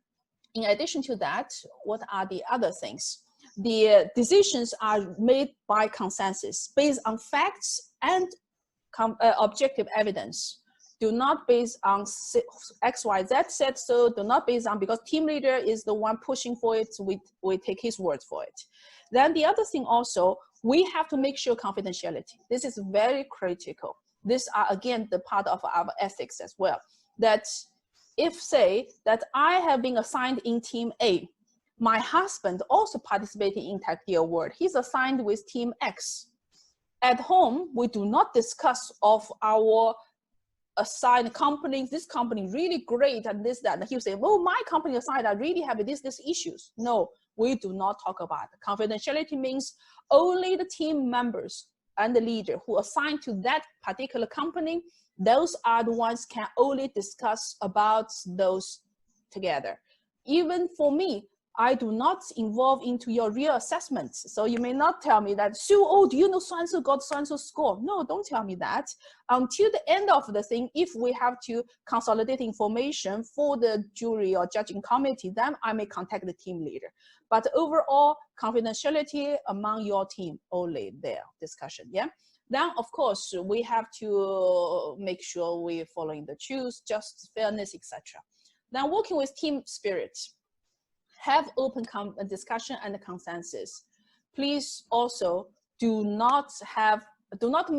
in addition to that, what are the other things? The decisions are made by consensus based on facts and objective evidence. Do not base on XYZ said so, do not base on because team leader is the one pushing for it, we take his word for it. Then the other thing also, we have to make sure confidentiality. This is very critical. These are again the part of our ethics as well. That if say that I have been assigned in team A, my husband also participating in Taqdeer award, he's assigned with team X. At home, we do not discuss of our assigned companies, this company really great and this, that, and he'll say, well, my company assigned, I really have this issues. No, we do not talk about it. Confidentiality means only the team members and the leader who assigned to that particular company, those are the ones can only discuss about those together. Even for me, I do not involve into your real assessments. So you may not tell me that, Sue, oh, do you know so-and-so got so-and-so score? No, don't tell me that. Until the end of the thing, if we have to consolidate information for the jury or judging committee, then I may contact the team leader. But overall, confidentiality among your team, only their discussion, yeah? Then, of course, we have to make sure we're following the truth, justice, fairness, etc. Then working with team spirit. Have open discussion and consensus. Please also do not have do not,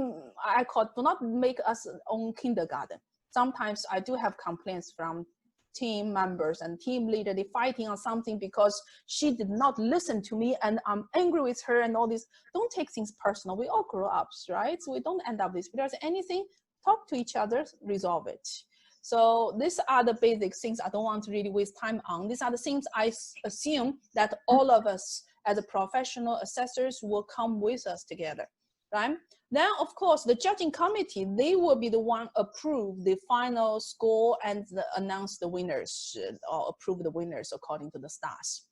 I call, do not make us own kindergarten. Sometimes I do have complaints from team members and team leader, they fighting on something because she did not listen to me and I'm angry with her and all this. Don't take things personal. We all grow up, right? So we don't end up this. If there's anything, talk to each other, resolve it. So these are the basic things I don't want to really waste time on. These are the things I assume that all of us as a professional assessors will come with us together, right? Then, of course, the judging committee, they will be the one approve the final score and announce the winners or approve the winners according to the stars.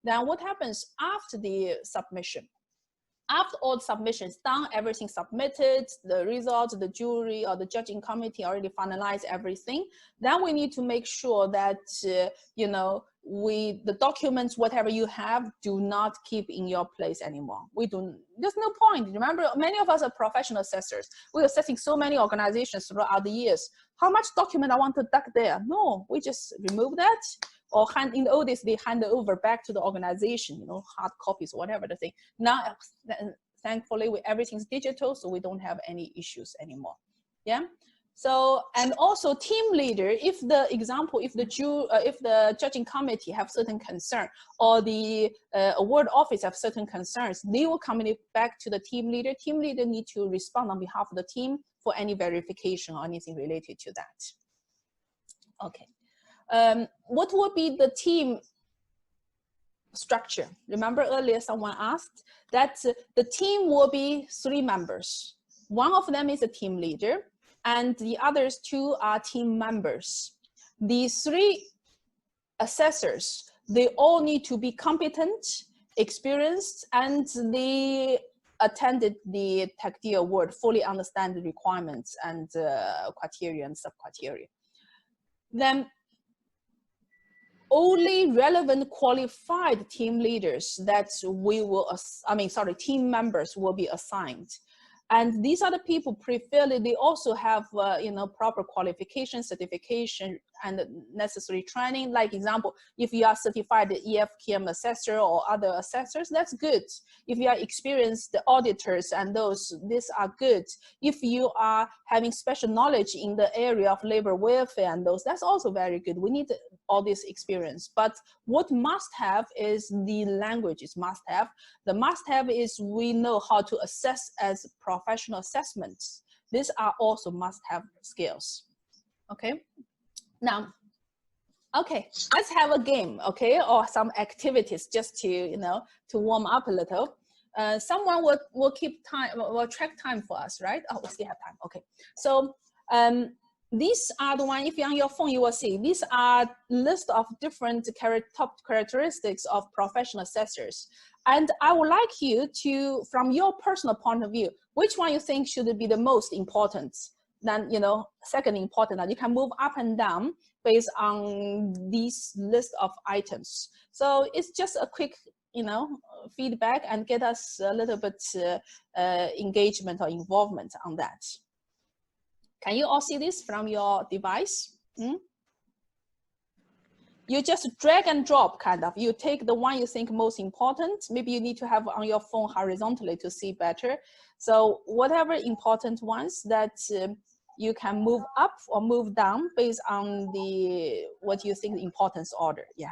Then what happens after the submission? After all the submissions done, everything submitted, the results, the jury or the judging committee already finalized everything, then we need to make sure that, you know, the documents, whatever you have, do not keep in your place anymore. There's no point. Remember, many of us are professional assessors. We're assessing so many organizations throughout the years. How much document I want to duck there? No, we just remove that, or in the old days, they hand it over back to the organization, you know, hard copies or whatever the thing. Now, thankfully, everything's digital, so we don't have any issues anymore. Yeah. So, and also team leader, if the judging committee have certain concern or the award office have certain concerns, they will communicate back to the team leader. Team leader need to respond on behalf of the team for any verification or anything related to that. Okay. What would be the team structure? Remember earlier someone asked that the team will be 3 members. One of them is a team leader and the others 2 are team members. These 3 assessors, they all need to be competent, experienced, and they attended the Taqdeer award, fully understand the requirements and criteria and sub-criteria. Then only relevant qualified team leaders that team members will be assigned. And these are the people preferably, they also have, you know, proper qualification, certification, and necessary training. Like example, if you are certified EFKM assessor or other assessors, that's good. If you are experienced auditors and these are good. If you are having special knowledge in the area of labor welfare and that's also very good. We need all this experience. But what must have is the language is must have. The must have is we know how to assess as professional assessments. These are also must have skills. Okay. Now, okay, let's have a game, okay, or some activities just to, you know, to warm up a little. Someone will keep time, will track time for us, right? Oh, we still have time. Okay. So these are the one, if you're on your phone, you will see these are list of different top characteristics of professional assessors. And I would like you to, from your personal point of view, which one you think should be the most important? Then, you know, second important, that you can move up and down based on these list of items. So it's just a quick, you know, feedback and get us a little bit engagement or involvement on that. Can you all see this from your device? You just drag and drop kind of. You take the one you think most important. Maybe you need to have on your phone horizontally to see better. So whatever important ones that you can move up or move down based on what you think the importance order. Yeah.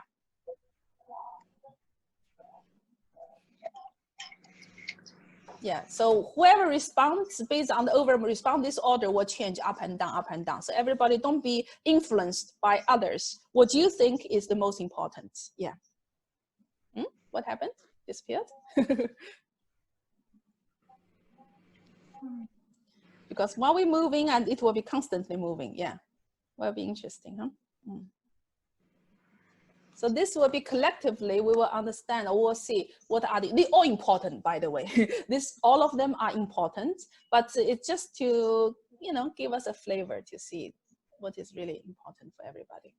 Yeah, so whoever responds based on the overall response, this order will change up and down, up and down. So everybody don't be influenced by others. What do you think is the most important? Yeah. What happened? Disappeared? Because while we're moving, and it will be constantly moving. Yeah, will be interesting, huh? So this will be collectively, we will understand or we'll see what are they're all important, by the way. All of them are important, but it's just to, you know, give us a flavor to see what is really important for everybody.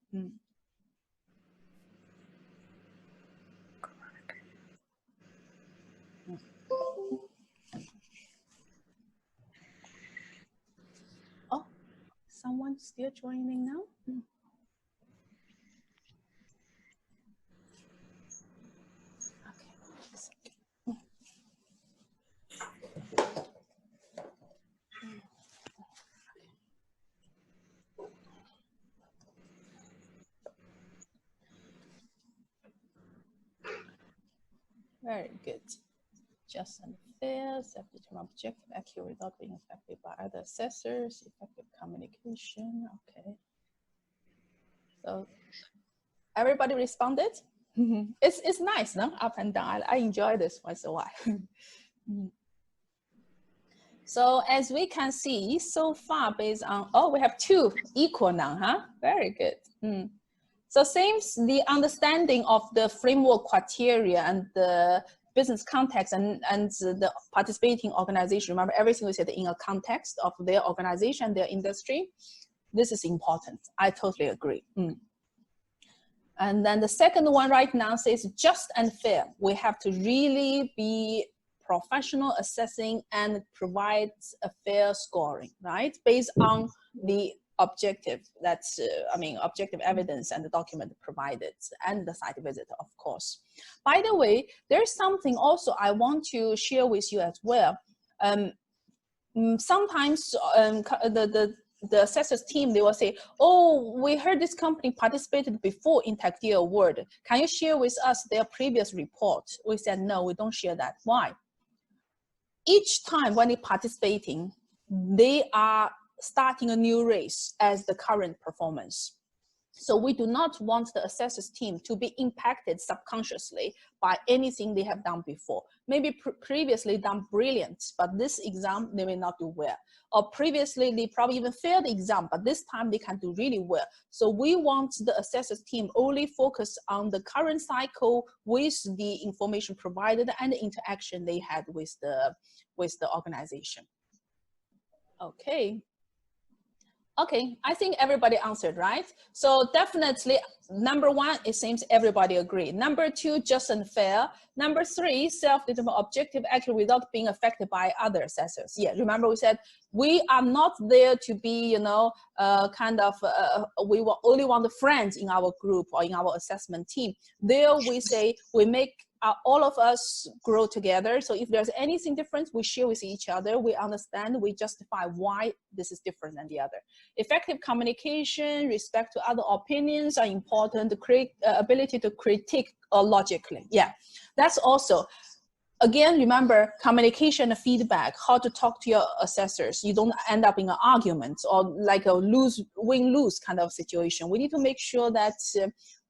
Oh, someone still joining now? Very good. Just and fair, self-determined, objective, accurate without being affected by other assessors, effective communication. Okay. So everybody responded. It's nice, no? Up and down. I enjoy this once in a while. So as we can see so far, based on, oh, we have 2 equal now, huh? Very good. So seems the understanding of the framework criteria and the business context and the participating organization, remember everything we said in a context of their organization, their industry, this is important. I totally agree. And then the second one right now says just and fair. We have to really be professional assessing and provide a fair scoring, right? Based on the objective, that's, objective evidence and the document provided and the site visit, of course. By the way, there's something also I want to share with you as well. Sometimes the assessors team, they will say, oh, we heard this company participated before in Taqdeer Award. Can you share with us their previous report? We said, no, we don't share that. Why? Each time when they're participating, they are starting a new race as the current performance. So we do not want the assessors team to be impacted subconsciously by anything they have done before. Maybe previously done brilliant, but this exam they may not do well. Or previously they probably even failed the exam, but this time they can do really well. So we want the assessors team only focus on the current cycle with the information provided and the interaction they had with the organization. Okay. Okay, I think everybody answered, right? So definitely, number 1, it seems everybody agree. Number 2, just and fair. Number 3, self-determined, objective, accurate without being affected by other assessors. Yeah, remember we said we are not there to be, we only want the friends in our group or in our assessment team. There we say we make all of us grow together. So if there's anything different, we share with each other, we understand, we justify why this is different than the other. Effective communication, respect to other opinions are important, the ability to critique logically. Yeah, that's also, again, remember communication and feedback, how to talk to your assessors. You don't end up in an argument or like a win-lose kind of situation. We need to make sure that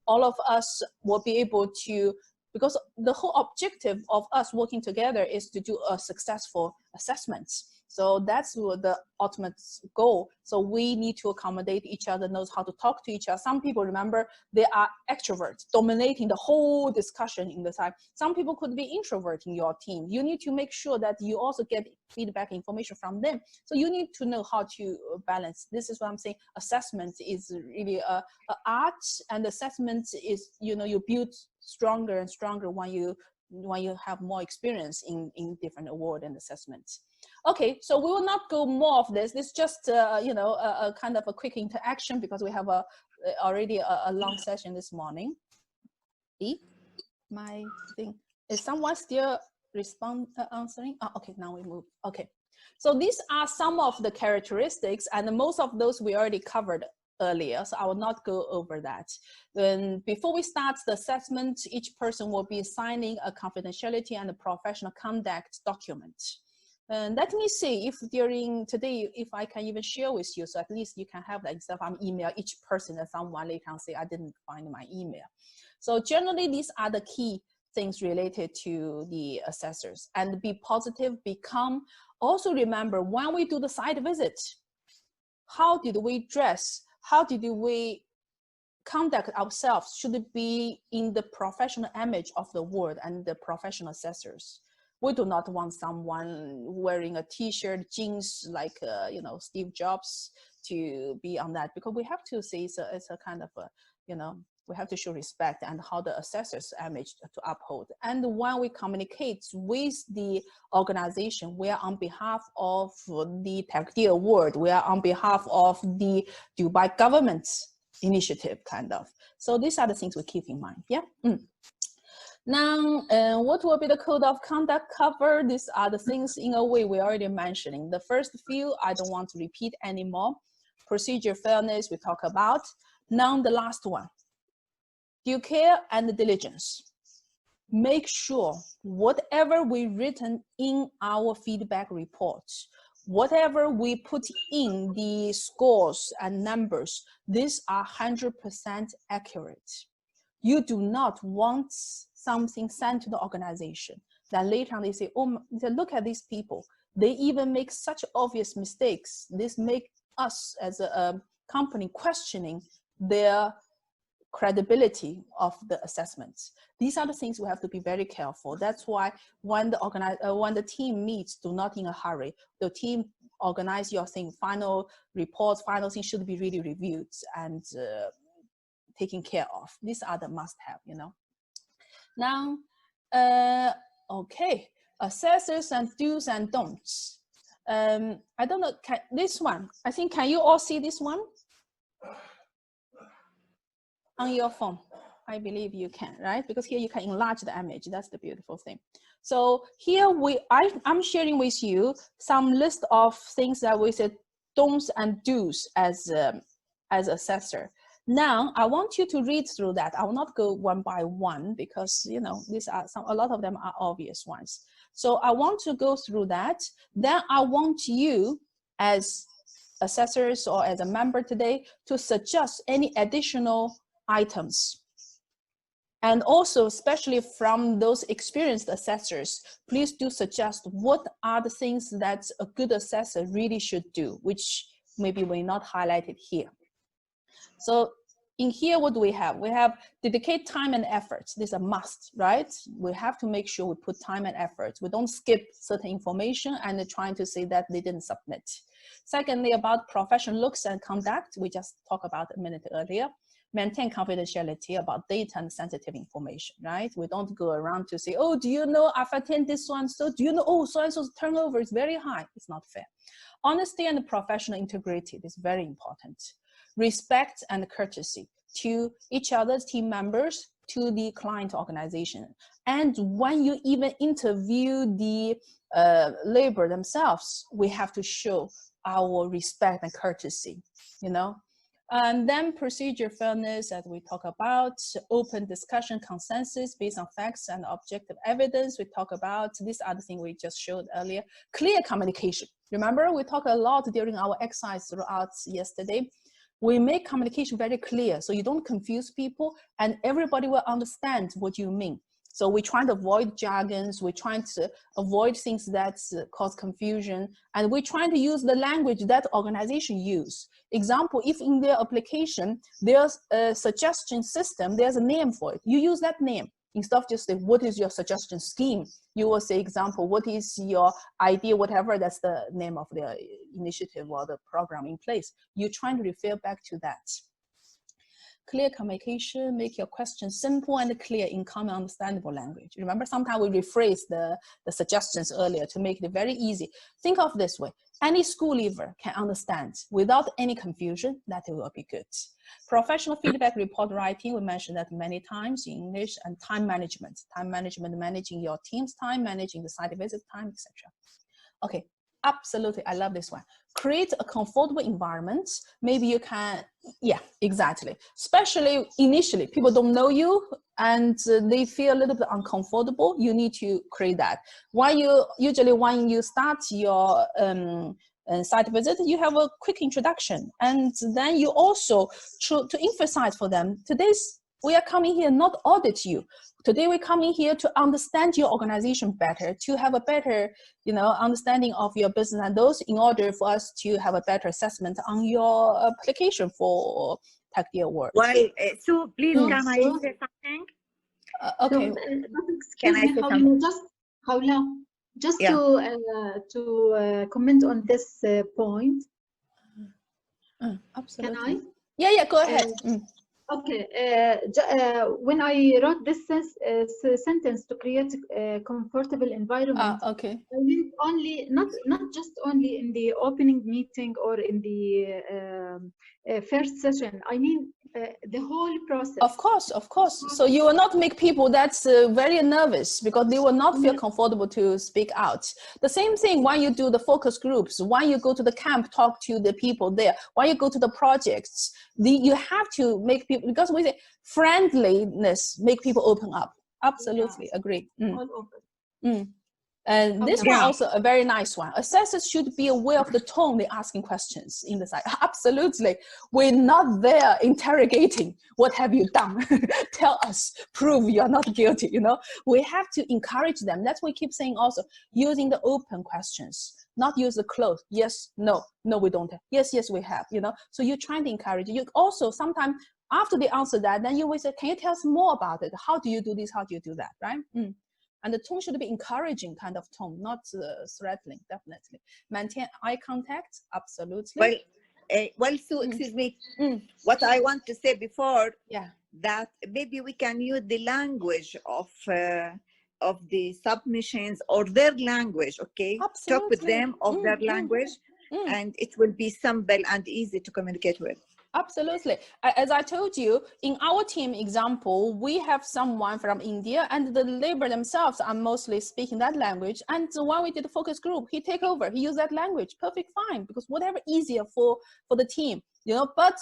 all of us will be able to, because the whole objective of us working together is to do a successful assessment. So that's the ultimate goal. So we need to accommodate each other, knows how to talk to each other. Some people, remember, they are extroverts, dominating the whole discussion in the time. Some people could be introvert in your team. You need to make sure that you also get feedback information from them. So you need to know how to balance. This is what I'm saying. Assessment is really a art, and assessment is, you build stronger and stronger when you have more experience in different award and assessments. Okay, so we will not go more of this. This is just a kind of a quick interaction because we have already a long session this morning. My thing, is someone still answering? Oh, okay, now we move. Okay, so these are some of the characteristics, and most of those we already covered earlier, so I will not go over that. Then before we start the assessment, each person will be signing a confidentiality and a professional conduct document. And let me see if during today, if I can even share with you, so at least you can have that instead of email each person and someone later can say, I didn't find my email. So generally, these are the key things related to the assessors. And be positive, also remember when we do the site visit, how did we dress? How did we conduct ourselves? Should it be in the professional image of the word and the professional assessors? We do not want someone wearing a t-shirt, jeans, like, Steve Jobs to be on that, because we have to see it's a kind of, we have to show respect and how the assessor's image to uphold. And when we communicate with the organization, we are on behalf of the Taqdeer Award, we are on behalf of the Dubai government initiative, kind of. So these are the things we keep in mind, yeah? Now, what will be the code of conduct cover? These are the things in a way we're already mentioning. The first few, I don't want to repeat anymore. Procedure fairness, we talk about. Now the last one, due care and diligence. make sure whatever we written in our feedback reports, whatever we put in the scores and numbers, these are 100% accurate. You do not want something sent to the organization that later on they say, oh, look at these people. They even make such obvious mistakes. This make us as a company questioning their credibility of the assessments. These are the things we have to be very careful. That's why when the team meets, do not in a hurry. The team organize your thing. Final reports, final things should be really reviewed and taken care of. These are the must-have, you know. Now, okay, assessors and do's and don'ts. I don't know, this one, I think, can you all see this one? On your phone, I believe you can, right? Because here you can enlarge the image. That's the beautiful thing. So here I'm sharing with you some list of things that we said don'ts and do's as assessor. Now I want you to read through that. I will not go one by one because you know these are a lot of them are obvious ones. So I want to go through that. Then I want you as assessors or as a member today to suggest any additional items. And also, especially from those experienced assessors, please do suggest what are the things that a good assessor really should do, which maybe we're not highlighted here. So in here, what do we have? We have dedicate time and effort. This is a must, right? We have to make sure we put time and effort. We don't skip certain information and trying to say that they didn't submit. Secondly, about professional looks and conduct, we just talked about a minute earlier. Maintain confidentiality about data and sensitive information, right? We don't go around to say, oh, do you know I've attended this one? So do you know, oh, so-and-so's turnover is very high. It's not fair. Honesty and professional integrity is very important. Respect and courtesy to each other's team members, to the client organization. And when you even interview the labor themselves, we have to show our respect and courtesy, you know? And then procedure fairness, as we talk about, open discussion, consensus based on facts and objective evidence. We talk about this other thing we just showed earlier, clear communication. Remember, we talked a lot during our exercise throughout yesterday. We make communication very clear so you don't confuse people and everybody will understand what you mean. So we're trying to avoid jargons, we're trying to avoid things that cause confusion, and we're trying to use the language that organization use. Example, if in their application, there's a suggestion system, there's a name for it, you use that name. Instead of just say, what is your suggestion scheme? You will say, example, what is your idea, whatever, that's the name of the initiative or the program in place. You're trying to refer back to that. Clear communication, make your question simple and clear in common understandable language. Remember, sometimes we rephrase the suggestions earlier to make it very easy. Think of this way. Any school leaver can understand without any confusion, that it will be good. Professional feedback report writing, we mentioned that many times in English, and time management. Time management, managing your team's time, managing the site visit time, etc. Okay, absolutely, I love this one. Create a comfortable environment. Maybe you can, yeah, exactly. Especially initially, people don't know you and they feel a little bit uncomfortable. You need to create that. Usually when you start your site visit, you have a quick introduction. And then you also, to emphasize for them, we are coming here not audit you. Today we're coming here to understand your organization better, to have a better, understanding of your business and those in order for us to have a better assessment on your application for Taqdeer Award. Well, Sue, please can I say something? Okay. Can I say something? Just to comment on this point. Absolutely. Can I? Yeah, go ahead. Okay, when I wrote this sentence to create a comfortable environment, okay. I mean only not just only in the opening meeting or in the first session. I mean the whole process. Of course. So you will not make people that's very nervous because they will not feel comfortable to speak out. The same thing when you do the focus groups, when you go to the camp, talk to the people there, when you go to the projects, you have to make people, because we say friendliness, make people open up. Absolutely agree. All open. And this Yeah. one also a very nice one. Assessors should be aware of the tone they're asking questions in the site. Absolutely. We're not there interrogating. What have you done? Tell us, prove you're not guilty, you know. We have to encourage them. That's what we keep saying also, using the open questions, not use the closed. Yes, no, no, we don't. Yes, yes, we have, you know. So you're trying to encourage. You also sometimes after they answer that, then you will say, can you tell us more about it? How do you do this? How do you do that, right? And the tone should be encouraging kind of tone, not threatening, definitely. Maintain eye contact, absolutely. Well, Sue, excuse me. What I want to say before, that maybe we can use the language of the submissions or their language, okay? Absolutely. Talk with them of their language, and it will be simple and easy to communicate with. Absolutely. As I told you, in our team example, we have someone from India and the labor themselves are mostly speaking that language. And when we did the focus group, he take over, he used that language, perfect, fine, because whatever easier for the team, you know. But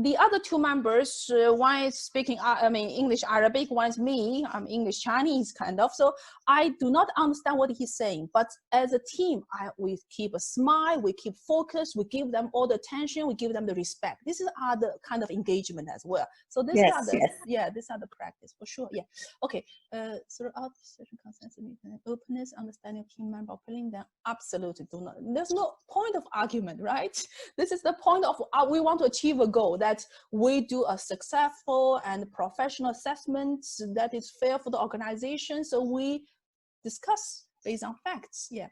the other two members, one is speaking, English Arabic, one is me, I'm English Chinese kind of. So I do not understand what he's saying, but as a team, we keep a smile, we keep focus, we give them all the attention, we give them the respect. This is the kind of engagement as well. So these are the, these are the practice for sure. Yeah. Okay. Throughout session consensus, openness, understanding of team member, pulling them. Absolutely do not. There's no point of argument, right? This is the point of we want to achieve a goal that we do a successful and professional assessment that is fair for the organization. So we discuss based on facts. Yeah,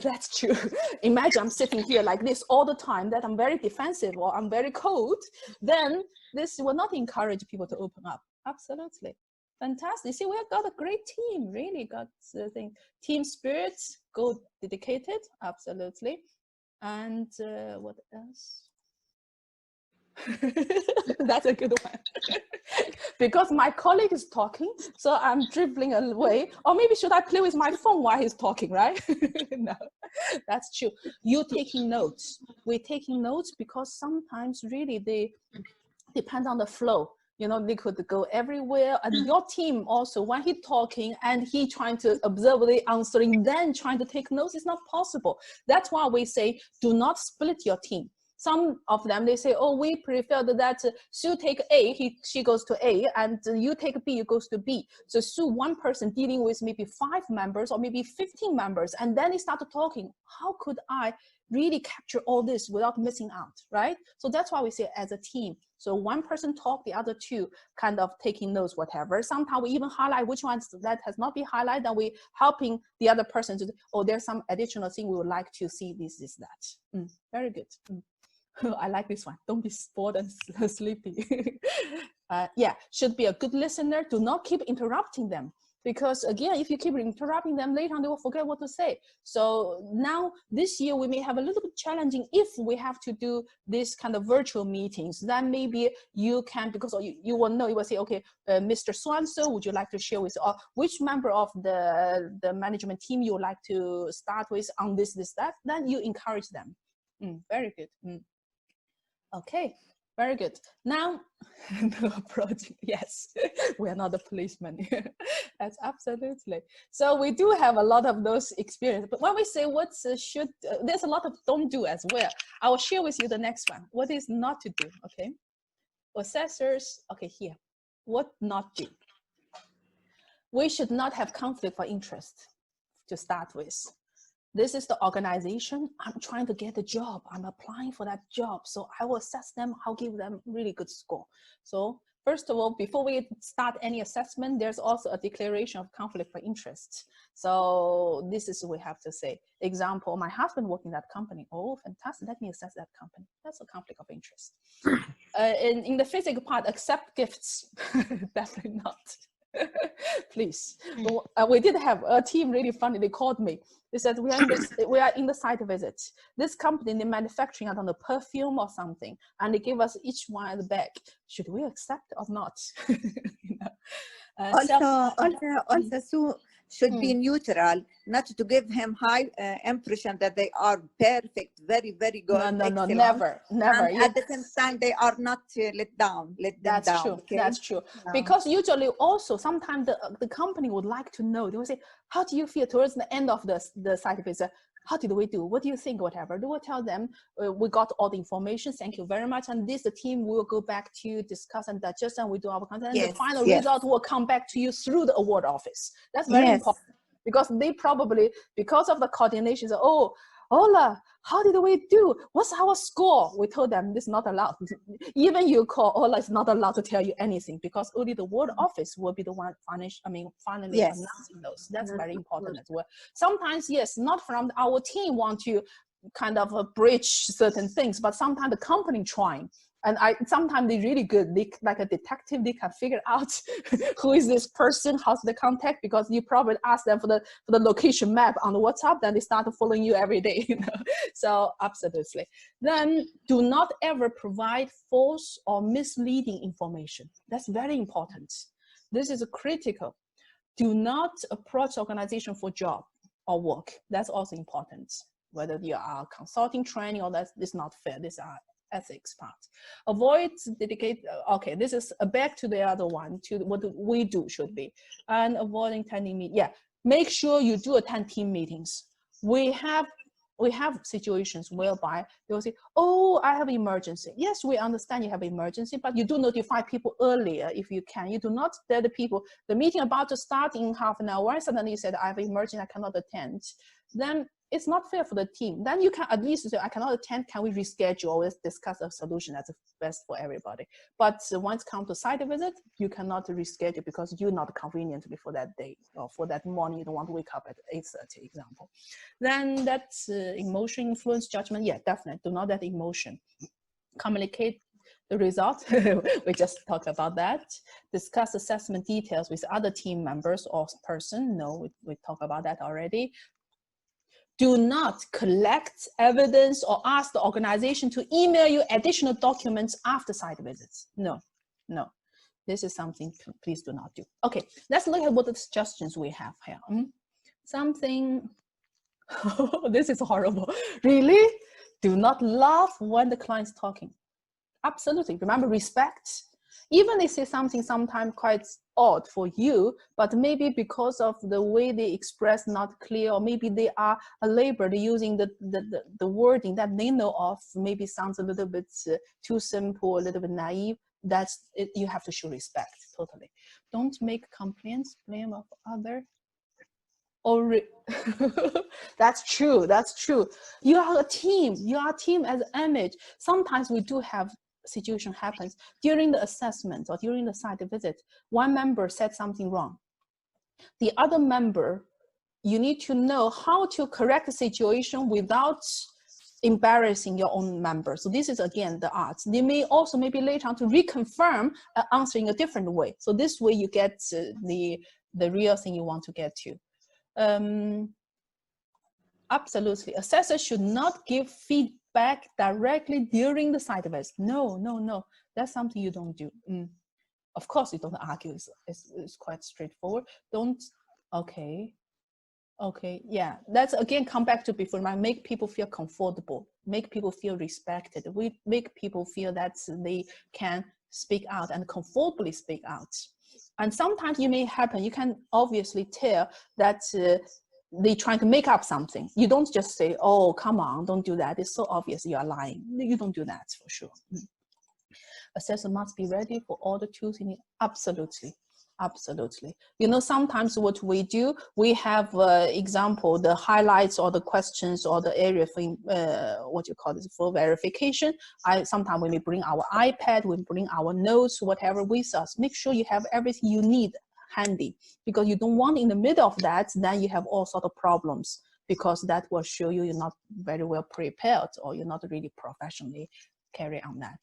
that's true. Imagine I'm sitting here like this all the time, that I'm very defensive or I'm very cold, then this will not encourage people to open up. Absolutely. Fantastic. See, we have got a great team, really got the thing. Team spirit, go dedicated, absolutely. And what else? That's a good one. Because my colleague is talking, so I'm dribbling away. Or maybe should I play with my phone while he's talking, right? No, that's true. You're taking notes. We're taking notes because sometimes really they depend on the flow. You know, they could go everywhere. And your team also, when he's talking and he trying to observe the answering, then trying to take notes, is not possible. That's why we say, do not split your team. Some of them, they say, oh, we prefer that Sue take A, she goes to A, and you take B, you goes to B. So Sue, one person dealing with maybe 5 members or maybe 15 members, and then they started talking, how could I really capture all this without missing out, right? So that's why we say as a team. So one person talk, the other two kind of taking notes, whatever. Sometimes we even highlight which ones that has not been highlighted, and we helping the other person to, oh, there's some additional thing we would like to see, this, that. Very good. I like this one. Don't be bored and sleepy. Yeah, should be a good listener. Do not keep interrupting them. Because again, if you keep interrupting them, later on they will forget what to say. So now this year we may have a little bit challenging if we have to do this kind of virtual meetings. Then maybe you can, because you will know, you will say, okay, Mr. So-and-so, would you like to share with, or which member of the management team you would like to start with on this, that? Then you encourage them. Very good. Okay, very good. Now, no approach. Yes, we are not the policeman. That's absolutely. So we do have a lot of those experiences. But when we say what's there's a lot of don't do as well. I will share with you the next one. What is not to do? Okay, assessors. Okay, here. What not do? We should not have conflict of interest to start with. This is the organization. I'm trying to get a job. I'm applying for that job. So I will assess them. I'll give them really good score. So first of all, before we start any assessment, there's also a declaration of conflict of interest. So this is what we have to say. Example, my husband working that company. Oh, fantastic. Let me assess that company. That's a conflict of interest. In the physical part, accept gifts. Definitely not. Please. We did have a team really funny. They called me. They said, we are in the site visit. This company, they're manufacturing, I don't know, perfume or something. And they give us each one a bag. Should we accept or not? You know? Also, Sue, should be neutral, not to give him high impression that they are perfect, very, very good, no, excellent. never. And at the same time, they are not let them That's down. true. Okay? That's true. Yeah. Because usually also sometimes the company would like to know. They will say, how do you feel towards the end of the site visit? How did we do? What do you think? Whatever. They will tell them, we got all the information. Thank you very much. And the team will go back to discuss and digest, and we do our content. And the final result will come back to you through the award office. That's very important, because they probably, because of the coordination, say, oh, Ola, how did we do? What's our score? We told them this is not allowed. Even you call Ola, is not allowed to tell you anything, because only the ward office will be the one finally announcing those. That's very important as well. Sometimes, yes, not from our team want to kind of bridge certain things, but sometimes the company trying. And sometimes they're really good. They, like a detective, they can figure out who is this person, how's the contact, because you probably ask them for the location map on the WhatsApp, then they start following you every day. You know? So absolutely. Then do not ever provide false or misleading information. That's very important. This is critical. Do not approach organization for job or work. That's also important. Whether you are consulting, training, or that is not fair. These are ethics part. Avoid dedicate. Okay, this is back to the other one, to what we do should be, and avoiding attending meetings. Yeah, make sure you do attend team meetings. We have situations whereby they will say, oh, I have emergency. Yes, we understand you have emergency, but you do notify people earlier if you can. You do not tell the people the meeting about to start in half an hour, suddenly you said I have emergency, I cannot attend. Then it's not fair for the team. Then you can at least say, I cannot attend, can we reschedule or let's discuss a solution that's best for everybody. But once it comes to site visit, you cannot reschedule because you're not convenient for that day or for that morning. You don't want to wake up at 8:30, example. Then that's emotion, influence, judgment. Yeah, definitely. Do not let emotion. Communicate the result. We just talked about that. Discuss assessment details with other team members or person. No, we talked about that already. Do not collect evidence or ask the organization to email you additional documents after site visits. No, no. This is something please do not do. Okay, let's look at what the suggestions we have here. Something, this is horrible. Really? Do not laugh when the client's talking. Absolutely. Remember, respect. Even they say something sometimes quite odd for you, but maybe because of the way they express not clear, or maybe they are a labor, they're using the wording that they know of, maybe sounds a little bit too simple, a little bit naive. That's it, you have to show respect, totally. Don't make complaints, blame of other. Or that's true, that's true. You are a team, you are a team as an image. Sometimes we do have situation happens during the assessment or during the site visit. One member said something wrong. The other member, you need to know how to correct the situation without embarrassing your own member. So this is again the art. They may also maybe later on to reconfirm answering a different way. So this way you get the real thing you want to get to. Absolutely, assessors should not give feedback directly during the site visit. No, no, no, that's something you don't do. Of course, you don't argue. It's quite straightforward. Don't. Okay, yeah. That's again come back to before. Make people feel comfortable. Make people feel respected. We make people feel that they can speak out and comfortably speak out. And sometimes it may happen. You can obviously tell that. They trying to make up something. You don't just say, oh, come on, don't do that. It's so obvious you are lying. You don't do that for sure. Assessor must be ready for all the tools you need. Absolutely, absolutely. You know, sometimes what we do, we have example, the highlights or the questions or the area for what you call this for verification. Sometimes when we bring our iPad, we bring our notes, whatever with us. Make sure you have everything you need handy, because you don't want in the middle of that, then you have all sorts of problems, because that will show you you're not very well prepared or you're not really professionally carry on that.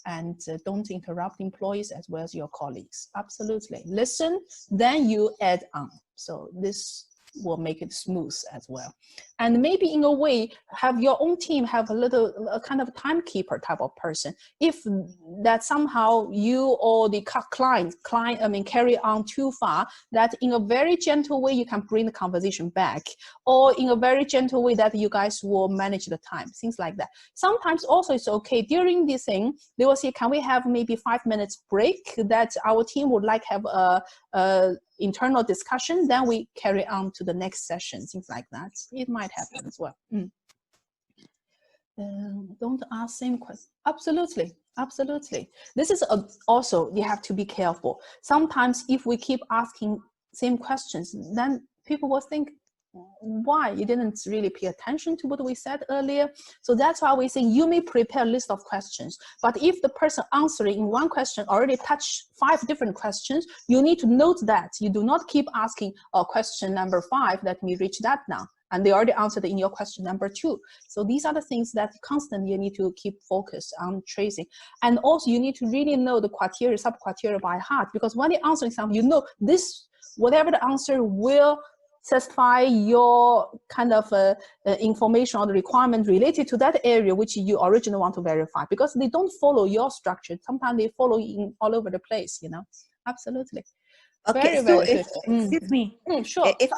And don't interrupt employees as well as your colleagues. Absolutely. Listen, then you add on. So this will make it smooth as well. And maybe in a way, have your own team have a kind of timekeeper type of person. If that somehow you or the client, carry on too far, that in a very gentle way, you can bring the conversation back, or in a very gentle way that you guys will manage the time, things like that. Sometimes also it's okay during this thing, they will say, can we have maybe 5 minutes break that our team would like have a internal discussion, then we carry on to the next session, things like that. It might happen as well. Don't ask same question. Absolutely, absolutely. This is also, you have to be careful. Sometimes if we keep asking same questions, then people will think, why you didn't really pay attention to what we said earlier. So that's why we say you may prepare a list of questions, but if the person answering in one question already touched 5 different questions, you need to note that you do not keep asking question number 5, let me reach that now, and they already answered in your question number 2. So these are the things that constantly you need to keep focused on tracing. And also you need to really know the criteria, sub-criteria by heart, because when you're answering something, you know this, whatever the answer will satisfy your kind of information or the requirement related to that area which you originally want to verify, because they don't follow your structure. Sometimes they follow in all over the place, you know. Absolutely. Okay, Very, so very excuse me, sure. If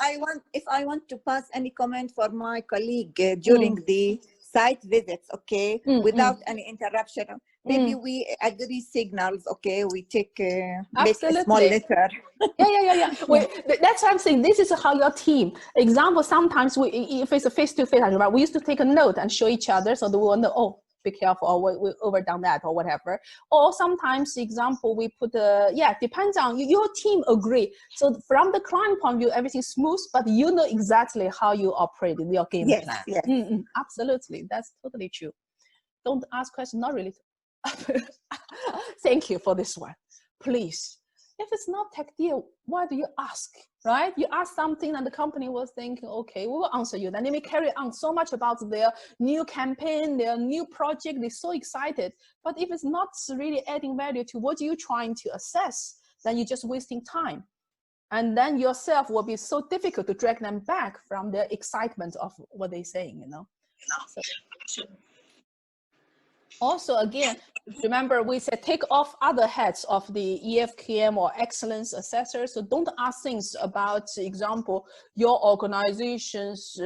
I want to pass any comment for my colleague during the site visits, okay, without any interruption, maybe we agree signals, okay, we take make a small letter. Yeah. Wait, that's what I'm saying. This is how your team. Example, sometimes if it's a face-to-face, we used to take a note and show each other so that we will know, oh, be careful, or we overdone that or whatever. Or sometimes, example, we put depends on your team agree. So from the client point of view, everything's smooth, but you know exactly how you operate in your game plan. Yes. Absolutely, that's totally true. Don't ask questions, not really. Thank you for this one. Please, if it's not Taqdeer, why do you ask, right? You ask something and the company was thinking, okay, we will answer you. Then they may carry on so much about their new campaign, their new project. They're so excited. But if it's not really adding value to what you're trying to assess, then you're just wasting time. And then yourself will be so difficult to drag them back from the excitement of what they're saying, you know? So, also, again, remember we said take off other hats of the EFKM or excellence assessor. So don't ask things about, example, your organization's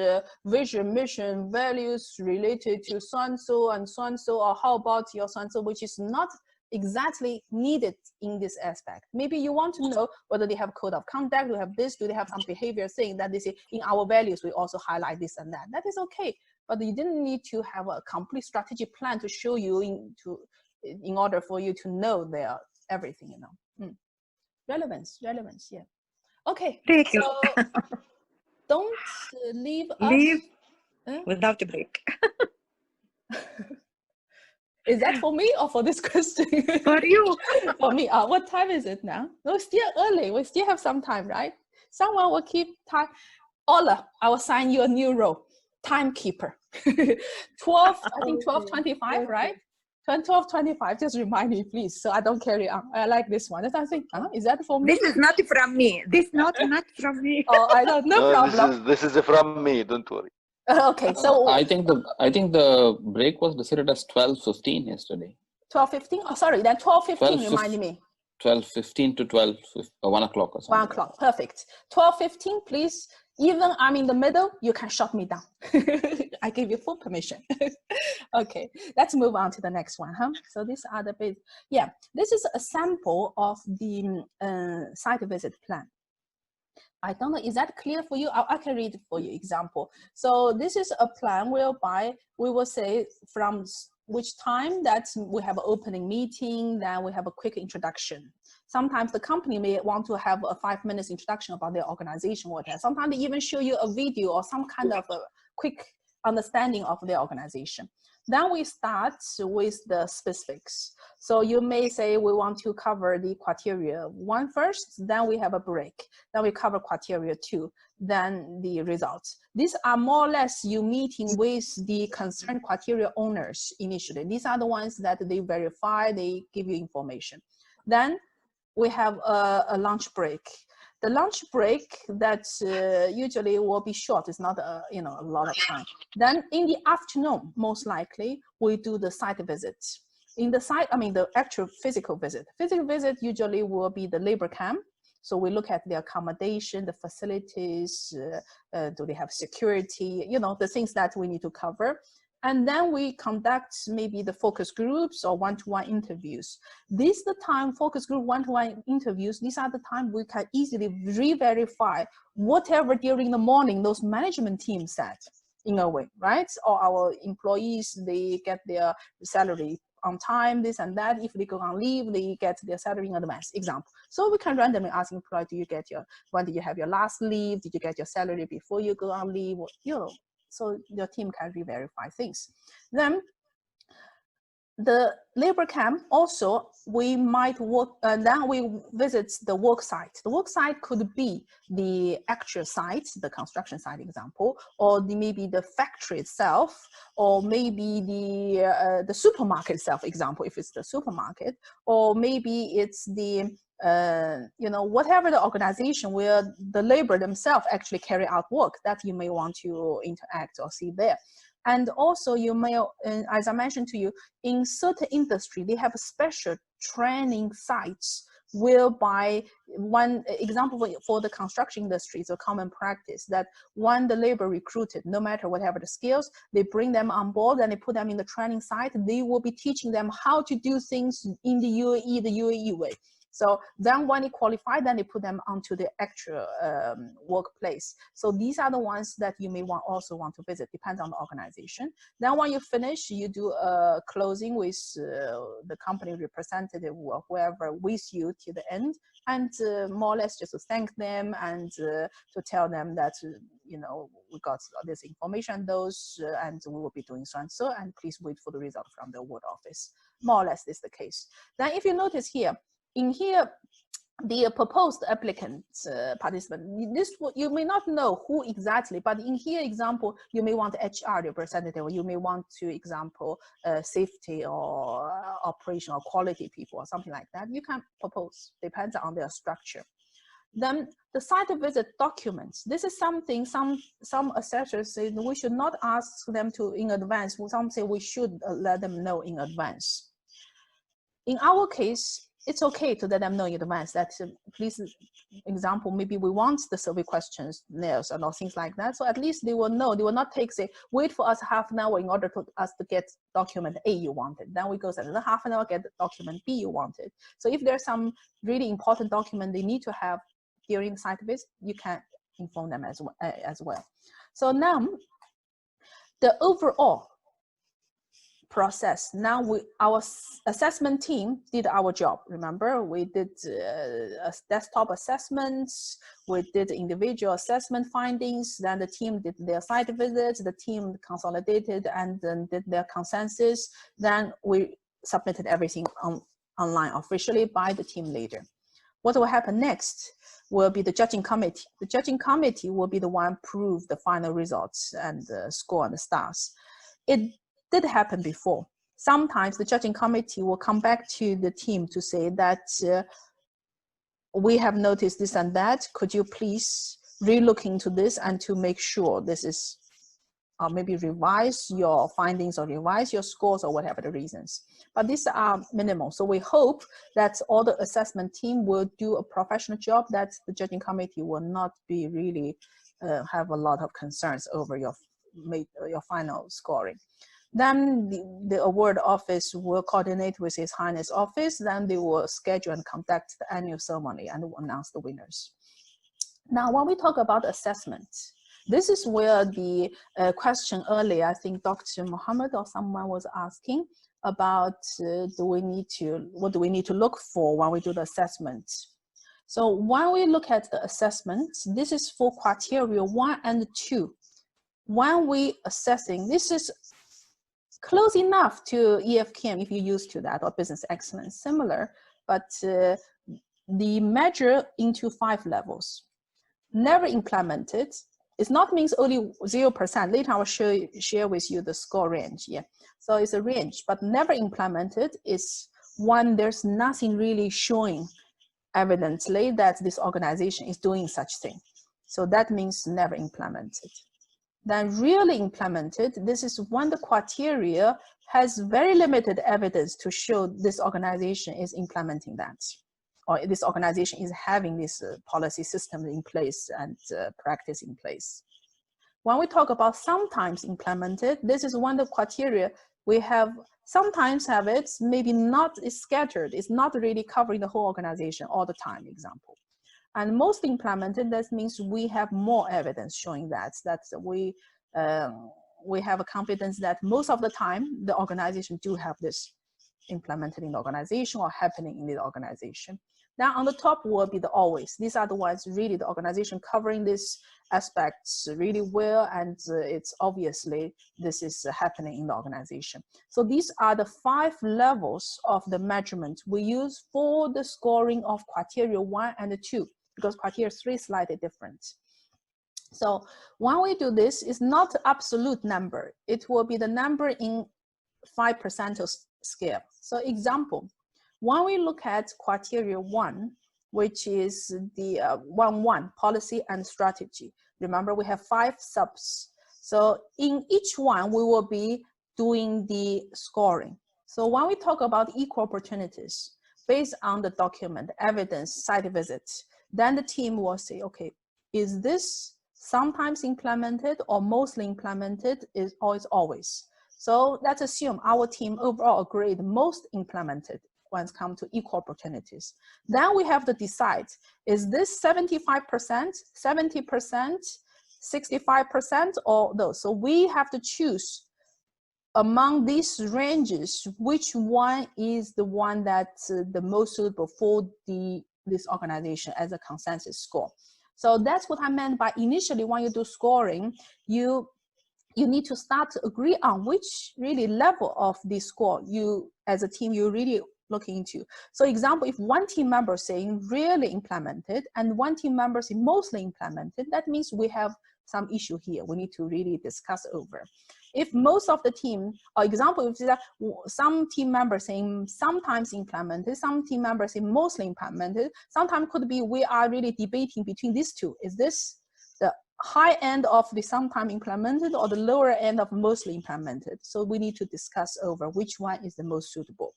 vision, mission, values related to so-and-so and so-and-so, or how about your so-and-so, which is not exactly needed in this aspect. Maybe you want to know whether they have code of conduct, do they have this, do they have some behavior thing that they say in our values, we also highlight this and that. That is okay. But you didn't need to have a complete strategic plan to show you in order for you to know their everything, you know. Relevance, yeah. Okay, Thank you. So don't leave us without a break. Is that for me or for this question? For you. For me. What time is it now? No, still early. We still have some time, right? Someone will keep time. Ola, I will sign you a new role. Timekeeper. 12:25, right? 12:25. Just remind me, please, so I don't carry on. I like this one. I think, is that for me? This is not from me. This not from me. Oh, I don't. No problem. This is from me. Don't worry. Okay, so I think the break was decided as 12:15 yesterday. 12:15. Oh, sorry. Then 12:15 reminded me. 12:15 to 1 o'clock or something. 1 o'clock. Perfect. 12:15, please. Even I'm in the middle, you can shut me down. I give you full permission. Okay, let's move on to the next one. So these are the basic. Yeah, this is a sample of the site visit plan. I don't know, is that clear for you? I can read it for you, example. So this is a plan whereby we will say from which time that we have an opening meeting, then we have a quick introduction. Sometimes the company may want to have a 5 minutes introduction about their organization or whatever. Sometimes they even show you a video or some kind of a quick understanding of their organization. Then we start with the specifics. So you may say we want to cover the criteria 1 first, then we have a break. Then we cover criteria 2, then the results. These are more or less you meeting with the concerned criteria owners initially. These are the ones that they verify, they give you information. Then we have a lunch break. the lunch break that usually will be short. It's not a lot of time. Then in the afternoon, most likely we do the site visit. In the site, the actual physical visit. Physical visit usually will be the labor camp. So we look at the accommodation, the facilities, do they have security, the things that we need to cover. And then we conduct maybe the focus groups or one-to-one interviews. This is the time, focus group one-to-one interviews, these are the time we can easily re-verify whatever during the morning those management teams said, in a way, right? Or our employees, they get their salary on time, this and that. If they go on leave, they get their salary in advance, example. So we can randomly ask employee, when did you have your last leave? Did you get your salary before you go on leave? So your team can re-verify things. Then the labor camp also, we might work, then we visit the work site. The work site could be the actual site, the construction site example, or maybe the factory itself, or maybe the supermarket itself example, if it's the supermarket, or maybe it's the, whatever the organization where the labor themselves actually carry out work that you may want to interact or see there. And also you may, as I mentioned to you, in certain industry, they have special training sites whereby one example for the construction industry is a common practice that when the labor recruited, no matter whatever the skills, they bring them on board and they put them in the training site. They will be teaching them how to do things in the UAE way. So then when they qualify, then they put them onto the actual workplace. So these are the ones that you may also want to visit, depends on the organization. Then when you finish, you do a closing with the company representative or whoever with you till the end, and more or less just to thank them and to tell them that, we got this information, and we will be doing so and so, and please wait for the result from the award office. More or less this is the case. Then if you notice here, in here, the proposed applicant participant, you may not know who exactly, but in here example, you may want HR representative, or you may want to example safety or operation or quality people or something like that. You can propose, depends on their structure. Then the site visit documents. This is something some assessors say we should not ask them to in advance. Some say we should let them know in advance. In our case, it's okay to let them know in advance that, please, example, maybe we want the survey questions, nails, and all things like that. So at least they will know. They will not take, say, wait for us half an hour in order for us to get document A you wanted. Then we go another half an hour, get the document B you wanted. So if there's some really important document they need to have during the site visit, you can inform them as well. So now, the overall process. Now our assessment team did our job. Remember, we did desktop assessments, we did individual assessment findings, then the team did their site visits, the team consolidated and then did their consensus, then we submitted everything online officially by the team leader. What will happen next will be the judging committee. The judging committee will be the one prove the final results and the score and the stars. It did happen before. Sometimes the judging committee will come back to the team to say that we have noticed this and that. Could you please re-look into this and to make sure this is, maybe revise your findings or revise your scores or whatever the reasons. But these are minimal. So we hope that all the assessment team will do a professional job, that the judging committee will not be really have a lot of concerns over your final scoring. Then the award office will coordinate with His Highness office. Then they will schedule and conduct the annual ceremony and will announce the winners. Now, when we talk about assessment, this is where the question earlier, I think Dr. Mohammed or someone was asking about what do we need to look for when we do the assessment. So when we look at the assessment, this is for criteria 1 and 2. When we assessing, this is close enough to EFKM if you're used to that, or business excellence, similar, but the measure into 5 levels. Never implemented. It's not means only 0%. Later I will share with you the score range. Yeah, so it's a range, but never implemented is one there's nothing really showing evidently that this organization is doing such thing. So that means never implemented. Then really implemented, this is when the criteria has very limited evidence to show this organization is implementing that, or this organization is having this policy system in place and practice in place. When we talk about sometimes implemented, this is one of the criteria we have sometimes have it, maybe not, it's scattered, it's not really covering the whole organization all the time, example. And most implemented, that means we have more evidence showing that we have a confidence that most of the time the organization do have this implemented in the organization or happening in the organization. Then on the top will be the always. These are the ones really the organization covering these aspects really well, and it's obviously this is happening in the organization. So these are the 5 levels of the measurement we use for the scoring of criteria 1 and 2, because criteria 3 is slightly different. So when we do this, it's not absolute number. It will be the number in 5% scale. So example, when we look at criteria 1, which is the 1.1 policy and strategy. Remember, we have 5 subs. So in each one, we will be doing the scoring. So when we talk about equal opportunities, based on the document, evidence, site visits, then the team will say, okay, is this sometimes implemented or mostly implemented, or is always? So let's assume our team overall agreed most implemented when it comes to equal opportunities. Then we have to decide, is this 75%, 70%, 65%, or those? So we have to choose among these ranges, which one is the one that's the most suitable for this organization as a consensus score. So that's what I meant by initially when you do scoring, you need to start to agree on which really level of the score you as a team you really looking into. So example, if one team member saying really implemented and one team member saying mostly implemented, that means we have some issue here we need to really discuss over. If most of the team, or example, if some team members saying sometimes implemented, some team members saying mostly implemented, sometimes could be we are really debating between these two. Is this the high end of the sometime implemented or the lower end of mostly implemented? So we need to discuss over which one is the most suitable.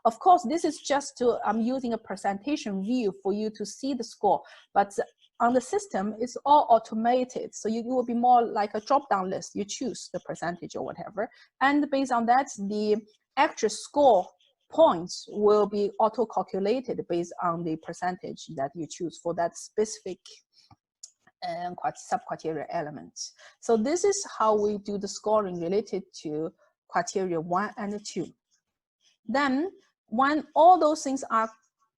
Of course, this is just to, I'm using a presentation view for you to see the score, but on the system, it's all automated. So you will be more like a drop-down list. You choose the percentage or whatever. And based on that, the actual score points will be auto-calculated based on the percentage that you choose for that specific sub-criteria elements. So this is how we do the scoring related to criteria 1 and 2. Then when all those things are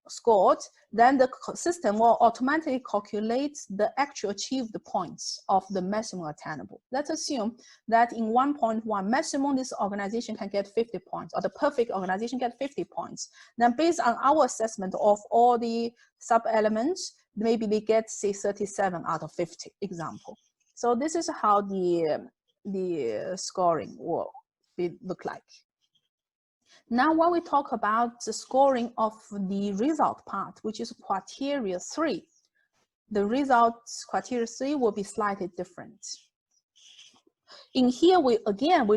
scored, then the system will automatically calculate the actual achieved points of the maximum attainable. Let's assume that in 1.1 maximum this organization can get 50 points, or the perfect organization get 50 points. Then based on our assessment of all the sub-elements, maybe they get say 37 out of 50, example. So this is how the scoring will look like. Now, when we talk about the scoring of the result part, which is criteria 3, the results criteria 3 will be slightly different. In here, we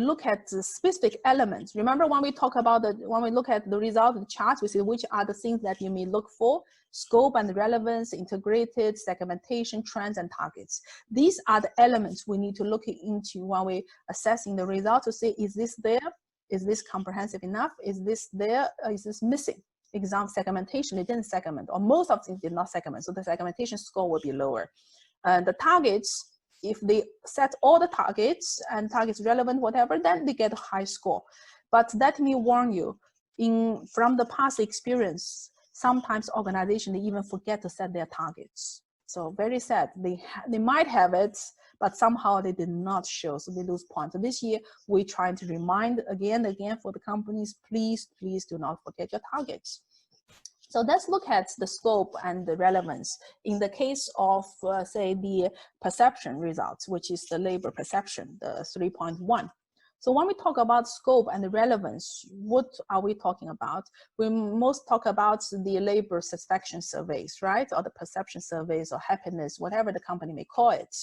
look at the specific elements. Remember when we talk about when we look at the result of the chart, we see which are the things that you may look for: scope and relevance, integrated, segmentation, trends, and targets. These are the elements we need to look into when we assessing the result to say, is this there? Is this comprehensive enough? Is this there? Is this missing? Example, segmentation, they didn't segment, or most of them did not segment, so the segmentation score will be lower. The targets, if they set all the targets and targets relevant, whatever, then they get a high score. But let me warn you, from the past experience, sometimes organizations, they even forget to set their targets. So very sad, they might have it, but somehow they did not show, so they lose points. So this year, we're trying to remind again and again for the companies, please do not forget your targets. So let's look at the scope and the relevance. In the case of, say, the perception results, which is the labor perception, the 3.1. So when we talk about scope and relevance, what are we talking about? We most talk about the labor satisfaction surveys, right? Or the perception surveys or happiness, whatever the company may call it.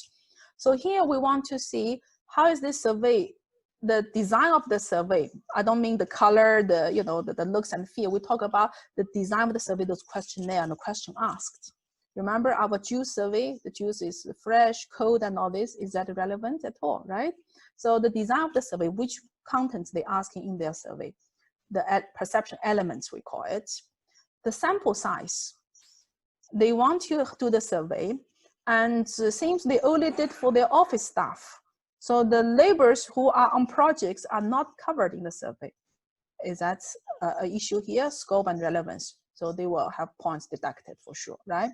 So here we want to see how is this survey, the design of the survey. I don't mean the color, the, you know, the looks and feel. We talk about the design of the survey, those questionnaire and the question asked. Remember our juice survey, the juice is fresh, cold, and all this. Is that relevant at all, right? So the design of the survey, which contents they're asking in their survey, the perception elements, we call it. The sample size, they want to do the survey, and seems they only did for their office staff. So the laborers who are on projects are not covered in the survey. Is that an issue here? Scope and relevance. So they will have points deducted for sure, right?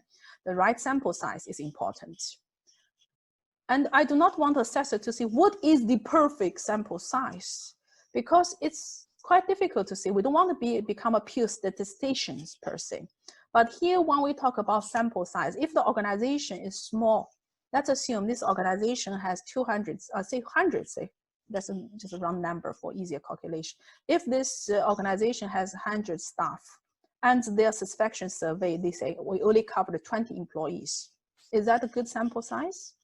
The right sample size is important. And I do not want the assessor to see what is the perfect sample size, because it's quite difficult to see. We don't want to become a pure statisticians per se. But here, when we talk about sample size, if the organization is small, let's assume this organization has 200, say 100, say, that's just a round number for easier calculation. If this organization has 100 staff and their satisfaction survey, they say we only covered 20 employees. Is that a good sample size?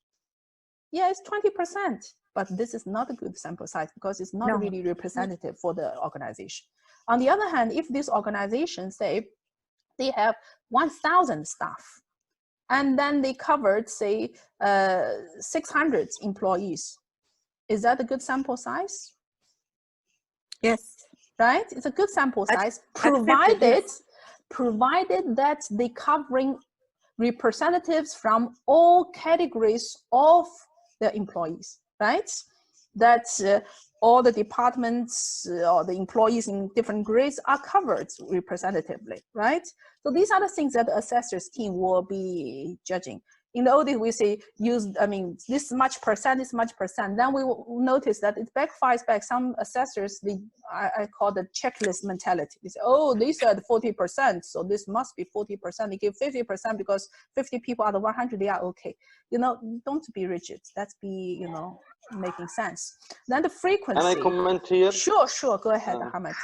Yeah, it's 20%, but this is not a good sample size because it's not really representative for the organization. On the other hand, if this organization, say, they have 1,000 staff, and then they covered, say, 600 employees, is that a good sample size? Yes. Right? It's a good sample size, provided that they covering representatives from all categories of the employees, right? That's all the departments or the employees in different grades are covered representatively, right? So these are the things that the assessor's team will be judging. In the audit, we say this much percent, this much percent. Then we will notice that it backfires back. Some assessors, I call the checklist mentality. They say, oh, they said 40%, so this must be 40%. They give 50% because 50 people out of 100, they are okay. You know, don't be rigid. Let's be, you know, making sense. Then the frequency. Can I comment here? Sure, go ahead, Ahmed.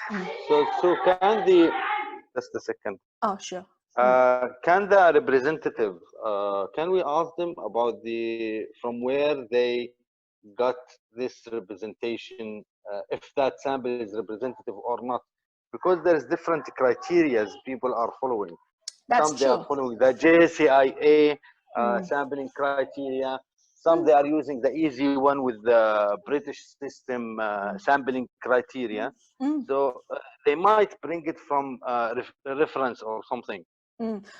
So can the, just a second. Oh, sure. Can the representative, can we ask them about from where they got this representation, if that sample is representative or not? Because there's different criteria people are following. Some they are following the JCIA sampling criteria. Some they are using the easy one with the British system sampling criteria. So they might bring it from reference or something.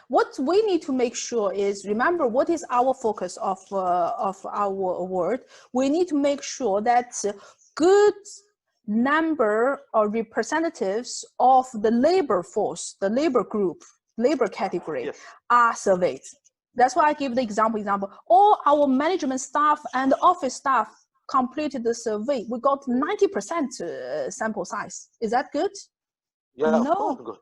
What we need to make sure is, remember, what is our focus of our award? We need to make sure that good number of representatives of the labor force, the labor group, labor category are surveyed. That's why I give the example. All our management staff and office staff completed the survey. We got 90% sample size. Is that good? Yeah, no, good.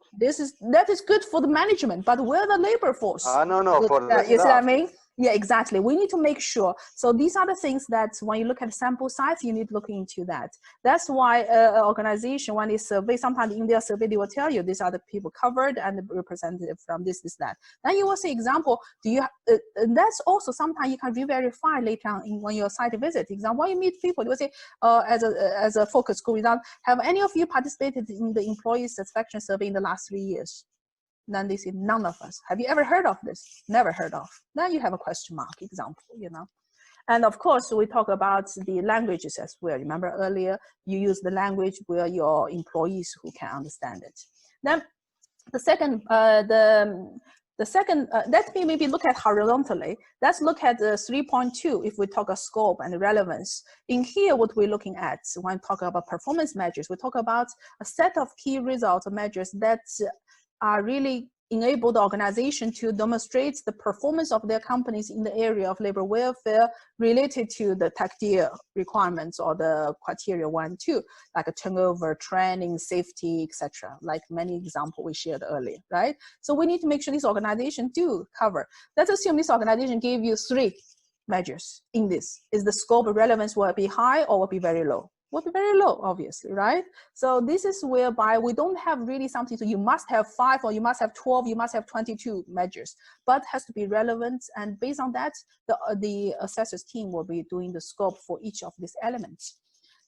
That is good for the management, but we're the labor force. No, for the you see what I mean? Yeah, exactly. We need to make sure. So these are the things that when you look at sample size, you need to look into that. That's why an organization, when they survey, sometimes in their survey, they will tell you these are the people covered and the representative from this, that. Then you will say, example, that's also sometimes you can re-verify later on when your site visit. Example, when you meet people, they will say, as a focus group, example, have any of you participated in the employee satisfaction survey in the last 3 years? Then they say, none of us. Have you ever heard of this? Never heard of. Then you have a question mark example, you know. And of course, we talk about the languages as well. Remember earlier, you use the language where your employees who can understand it. Then the second, let me maybe look at horizontally. Let's look at the 3.2 if we talk about scope and relevance. In here, what we're looking at when talking about performance measures, we talk about a set of key results or measures that are really enable the organization to demonstrate the performance of their companies in the area of labor welfare related to the Taqdeer requirements or the criteria 1, 2, like a turnover, training, safety, etc. Like many examples we shared earlier, right? So we need to make sure this organization do cover. Let's assume this organization gave you 3 measures in this. Is the scope of relevance will be high or will be very low? will be very low, obviously, right? So this is whereby we don't have really something, so you must have 5 or you must have 12, you must have 22 measures, but has to be relevant. And based on that, the assessors team will be doing the scope for each of these elements.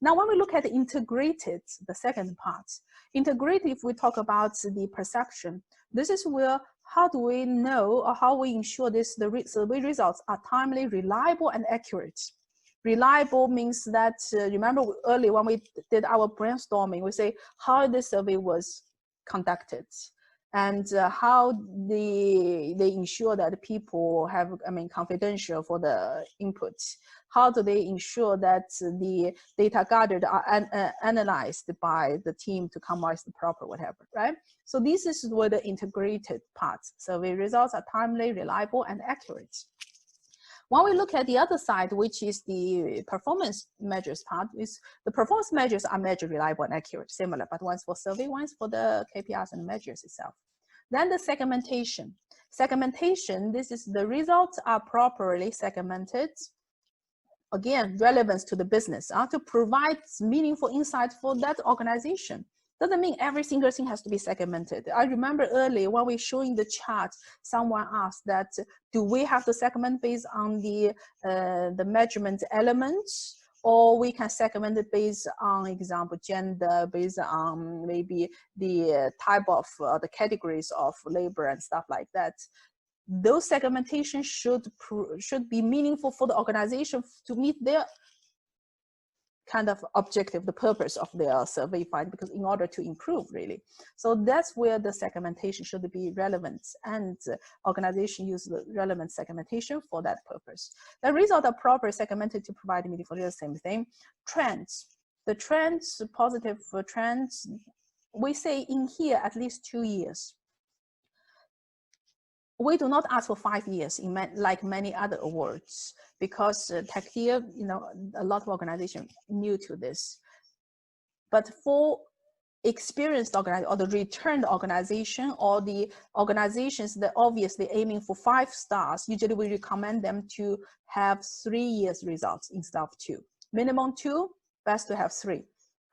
Now, when we look at the integrated, the second part, integrated, if we talk about the perception, this is where how do we know or how we ensure this, the survey results are timely, reliable, and accurate. Reliable means that, remember earlier when we did our brainstorming, we say how this survey was conducted and how they ensure that people have, confidential for the input. How do they ensure that the data gathered are analyzed by the team to come out the proper whatever, right? So this is where the integrated parts. Survey results are timely, reliable, and accurate. When we look at the other side, which is the performance measures part, is the performance measures are measured, reliable, and accurate, similar, but one's for survey, one's for the KPIs and measures itself. Then the segmentation. Segmentation, this is the results are properly segmented. Again, relevance to the business, to provide meaningful insight for that organization. Doesn't mean every single thing has to be segmented. I remember earlier when we showing the chart, someone asked that, do we have to segment based on the measurement elements, or we can segment it based on, example, gender, based on maybe the type of the categories of labor and stuff like that. Those segmentations should be meaningful for the organization to meet their kind of objective, the purpose of their survey find, because in order to improve really. So that's where the segmentation should be relevant, and organization use the relevant segmentation for that purpose. The results are properly segmented to provide meaningful, the same thing. Trends, the trends, positive trends, we say in here at least 2 years. We do not ask for 5 years in like many other awards, because Taqdeer, a lot of organizations new to this. But for experienced organization or the returned organization or the organizations that obviously aiming for 5 stars, usually we recommend them to have 3 years results instead of 2. Minimum 2, best to have 3.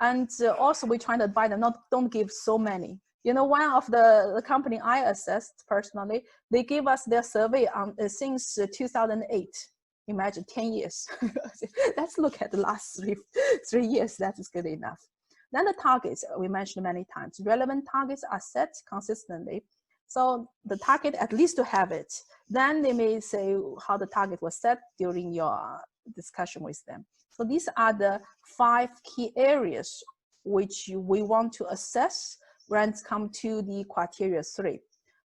And also we try to advise them don't give so many. One of the company I assessed personally, they gave us their survey since 2008. Imagine 10 years. Let's look at the last three years. That is good enough. Then the targets, we mentioned many times. Relevant targets are set consistently. So the target, at least to have it. Then they may say how the target was set during your discussion with them. So these are the 5 key areas which we want to assess when it comes to the criteria 3.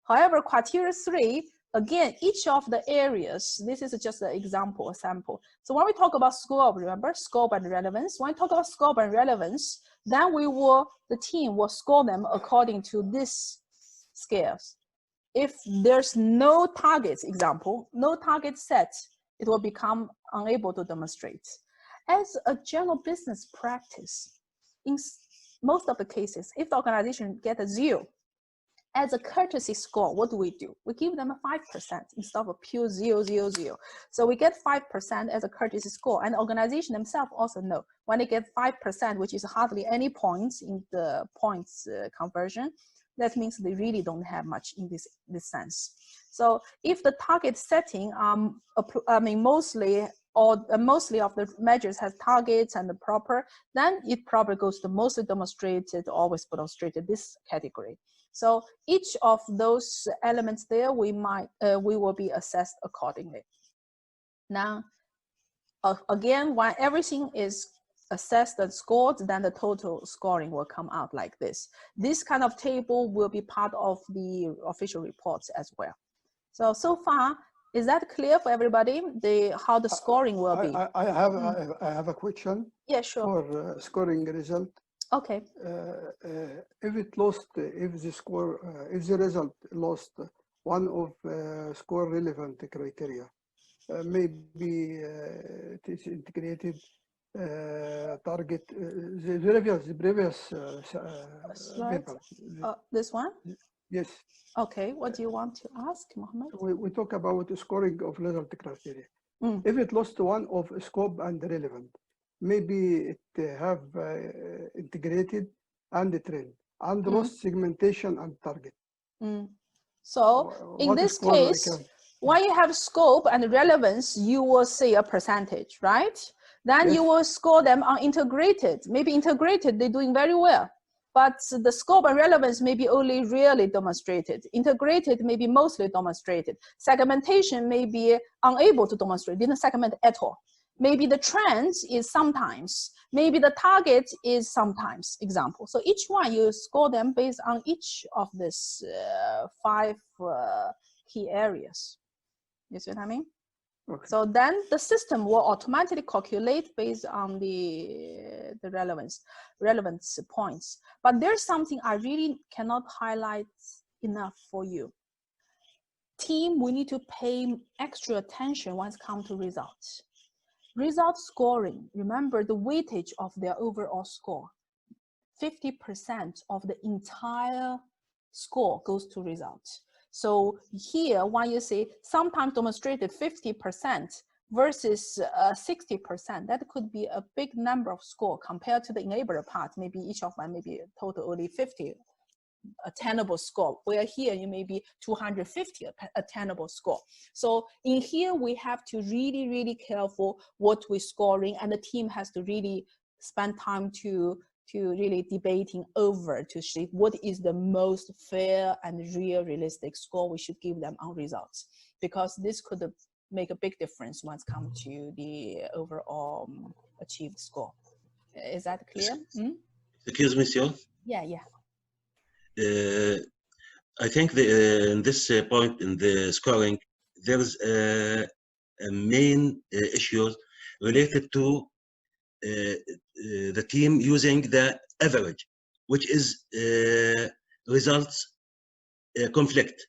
However, criteria 3, again, each of the areas, this is just an example, a sample. So when we talk about scope, remember, scope and relevance. When we talk about scope and relevance, then the team will score them according to this scales. If there's no targets, example, no target set, it will become unable to demonstrate. As a general business practice, in most of the cases, if the organization gets a 0, as a courtesy score, what do? We give them a 5% instead of a pure 0, 0, 0. So we get 5% as a courtesy score, and the organization themselves also know when they get 5%, which is hardly any points in the points conversion, that means they really don't have much in this sense. So if the target setting, mostly of the measures has targets and the proper, then it probably goes to mostly demonstrated, always demonstrated, this category. So each of those elements there, we will be assessed accordingly. Now, again, when everything is assessed and scored, then the total scoring will come out like this. This kind of table will be part of the official reports as well. So far, is that clear for everybody? How the scoring will be? I have a question. Yeah, sure. For scoring result. Okay. If the result lost one of score relevant criteria, maybe it is integrated target the previous paper. This one? Yes. Okay, what do you want to ask, Mohammed? We talk about the scoring of result criteria. If it lost one of scope and relevant, maybe it have integrated and the trend and lost segmentation and target. So in What this is primary case, count? when you have scope and relevance, you will say a percentage, right? Then you Yes. will score them on integrated. Maybe integrated, they're doing very well. But the scope and relevance may be only really demonstrated. Integrated may be mostly demonstrated. Segmentation may be unable to demonstrate, didn't segment at all. Maybe the trend is sometimes, maybe the target is sometimes, example. So each one, you score them based on each of these 5 key areas. You see what I mean? Okay. So then the system will automatically calculate based on the relevance points. But there's something I really cannot highlight enough for you. Team, we need to pay extra attention when it comes to results. Result scoring, remember the weightage of their overall score. 50% of the entire score goes to results. So here, when you say sometimes demonstrated 50% versus 60%, that could be a big number of score compared to the enabler part. Maybe each of them maybe total only 50 attainable score, where here you may be 250 attainable score. So in here, we have to really, really careful what we're scoring, and the team has to really spend time to really debating over to see what is the most fair and realistic score we should give them on results, because this could make a big difference when it comes to the overall achieved score. Is that clear? Excuse me, Sir. Yeah. I think in this point in the scoring, there's a main issues related to the team using the average, which is results conflict.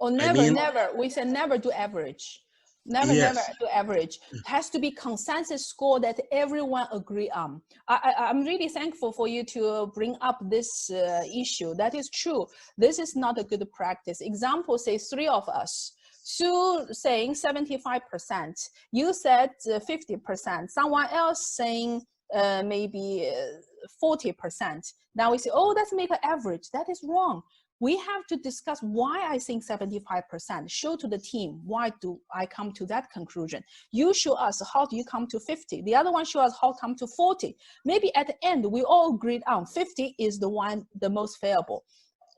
Or never. We say never do average. Never do average. It has to be consensus score that everyone agree on. I'm really thankful for you to bring up this issue. That is true. This is not a good practice. Example, say 3 of us. Sue saying 75%. You said 50%. Someone else saying maybe 40%. Now we say, oh, let's make an average. That is wrong. We have to discuss why I think 75%. Show to the team, why do I come to that conclusion? You show us how do you come to 50. The other one show us how come to 40. Maybe at the end, we all agreed on 50 is the one, the most favorable.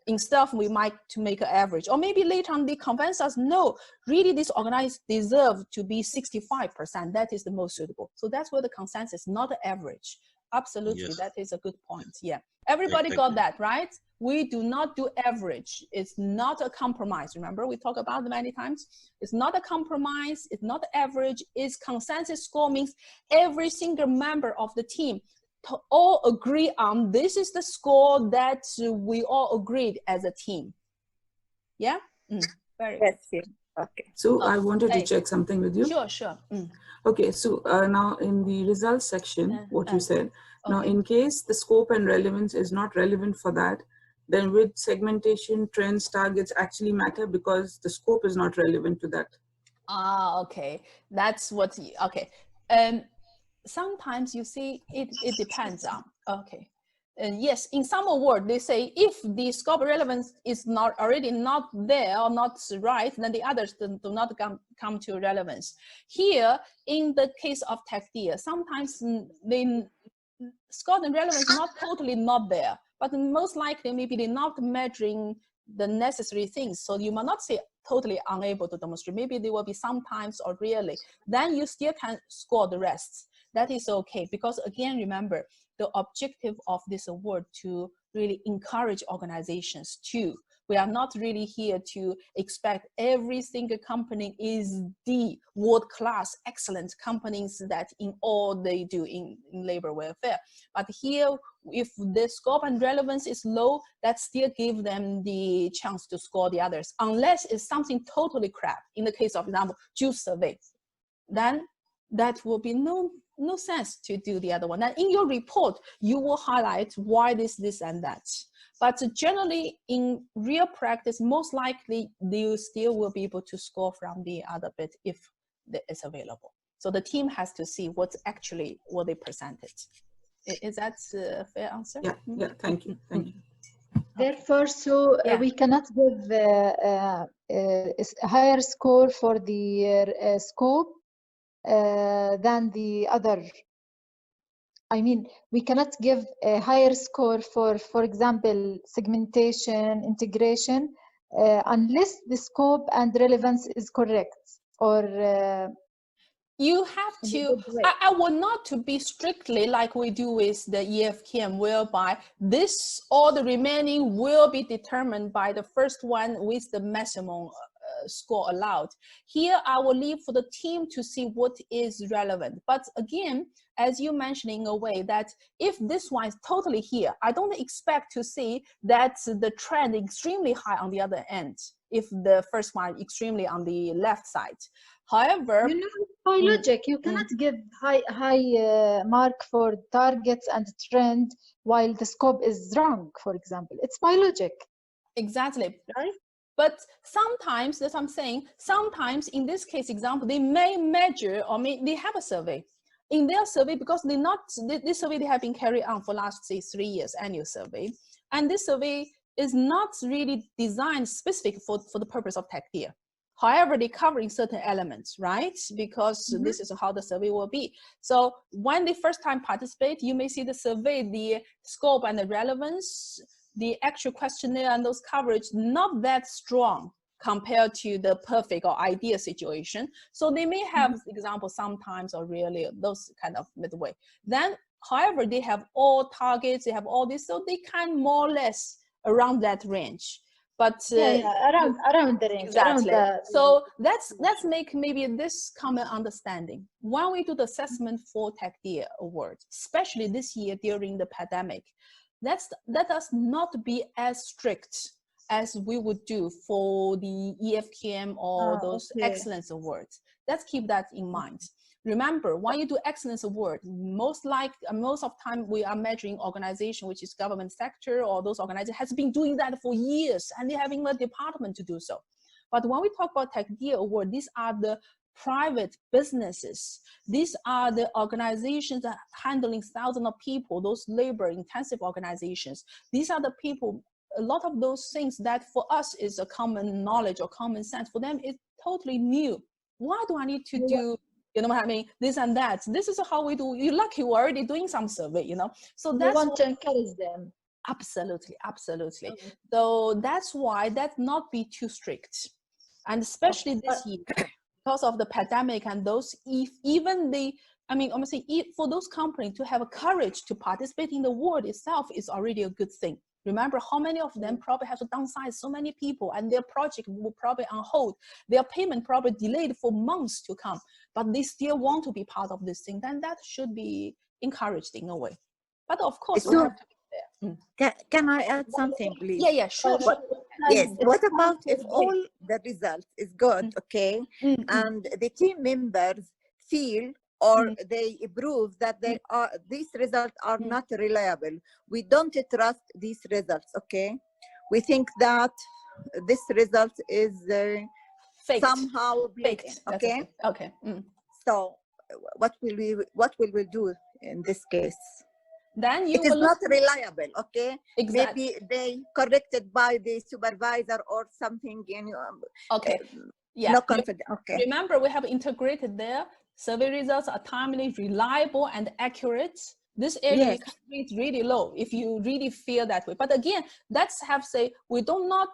Instead of we might to make an average, or maybe later on they convince us, no, really this organized deserve to be 65%. That is the most suitable. So that's where the consensus, not the average. Absolutely, yes. That is a good point. Yeah, everybody got that, right? We do not do average. It's not a compromise. Remember, we talk about it many times. It's not a compromise. It's not average. It's consensus score means every single member of the team to all agree on this is the score that we all agreed as a team. Yeah? Very good. Yes. Okay. So I wanted to check something with you. Sure. Okay, so now in the results section, what you said, now in case the scope and relevance is not relevant for that, then with segmentation, trends, targets actually matter because the scope is not relevant to that. Okay. That's what, okay. Sometimes you see it depends on, okay. Yes, in some award, they say if the scope relevance is not already not there or not right, then the others do not come to relevance. Here, in the case of Taqdeer, sometimes the scope and relevance is not totally not there, but most likely maybe they're not measuring the necessary things. So you might not say totally unable to demonstrate. Maybe there will be sometimes or rarely. Then you still can score the rest. That is okay, because again, remember, the objective of this award to really encourage organizations too. We are not really here to expect every single company is the world-class, excellent companies that in all they do in labor welfare. But here, if the scope and relevance is low, that still give them the chance to score the others, unless it's something totally crap. In the case of example, juice survey, then that will be no sense to do the other one. And in your report, you will highlight why this, and that. But generally, in real practice, most likely, you still will be able to score from the other bit if it's available. So the team has to see what's actually what they presented. Is that a fair answer? Yeah, yeah, thank you, thank you. Therefore, so we cannot give a higher score for the scope than the other. I mean, we cannot give a higher score for example, segmentation, integration, unless the scope and relevance is correct, or you have to, I want not to be strictly like we do with the EFKM, whereby this, all the remaining will be determined by the first one with the maximum score allowed. Here, I will leave for the team to see what is relevant. But again, as you mentioned in a way that if this one is totally here, I don't expect to see that the trend extremely high on the other end, if the first one extremely on the left side. However, you know, by logic, you cannot give high mark for targets and trend while the scope is wrong, for example. It's by logic. Exactly. Right? But sometimes, that's what I'm saying, sometimes in this case example, they may measure, or they have a survey. In their survey, because this survey they have been carried on for last, say, 3 years, annual survey. And this survey is not really designed specific for the purpose of Taqdeer. However, they covering certain elements, right? Because this is how the survey will be. So when they first time participate, you may see the survey, the scope and the relevance, the actual questionnaire and those coverage, not that strong compared to the perfect or ideal situation. So they may have examples sometimes or really those kind of midway. Then, however, they have all targets, they have all this, so they can more or less around that range. But around the range. Exactly. Around so let's make maybe this common understanding. When we do the assessment for Taqdeer Award, especially this year during the pandemic, let us not be as strict as we would do for the EFKM or those excellence awards. Let's keep that in mind. Remember, when you do excellence award, most of time we are measuring organization, which is government sector, or those organizations has been doing that for years, and they having a department to do so. But when we talk about Taqdeer Award, these are the private businesses. These are the organizations that are handling thousands of people, those labor-intensive organizations. These are the people, a lot of those things that for us is a common knowledge or common sense, for them it's totally new. Why do I need to do, you know what I mean, this and that? This is how we do. You're lucky we're already doing some survey, you know. So that's want to encourage them. Absolutely, absolutely. So that's why that not be too strict. And especially this year, because of the pandemic and those, even the, I mean, I'm saying for those companies to have a courage to participate in the award itself is already a good thing. Remember how many of them probably have to downsize so many people, and their project will probably on hold. Their payment probably delayed for months to come, but they still want to be part of this thing. Then that should be encouraged in a way. But of course, we have to be there. Can I add something, please? Yeah, sure. Yes. What about if all the results is good, okay, and the team members feel or they prove that these results are not reliable? We don't trust these results, okay? We think that this result is somehow faked, okay? Okay. So what will we do in this case? Then you it is not reliable, okay? Exactly. Maybe they corrected by the supervisor or something, okay. Yeah. No confidence. Okay. Remember, we have integrated there. Survey results are timely, reliable, and accurate. This area you can read really low if you really feel that way. But again, let's have say we do not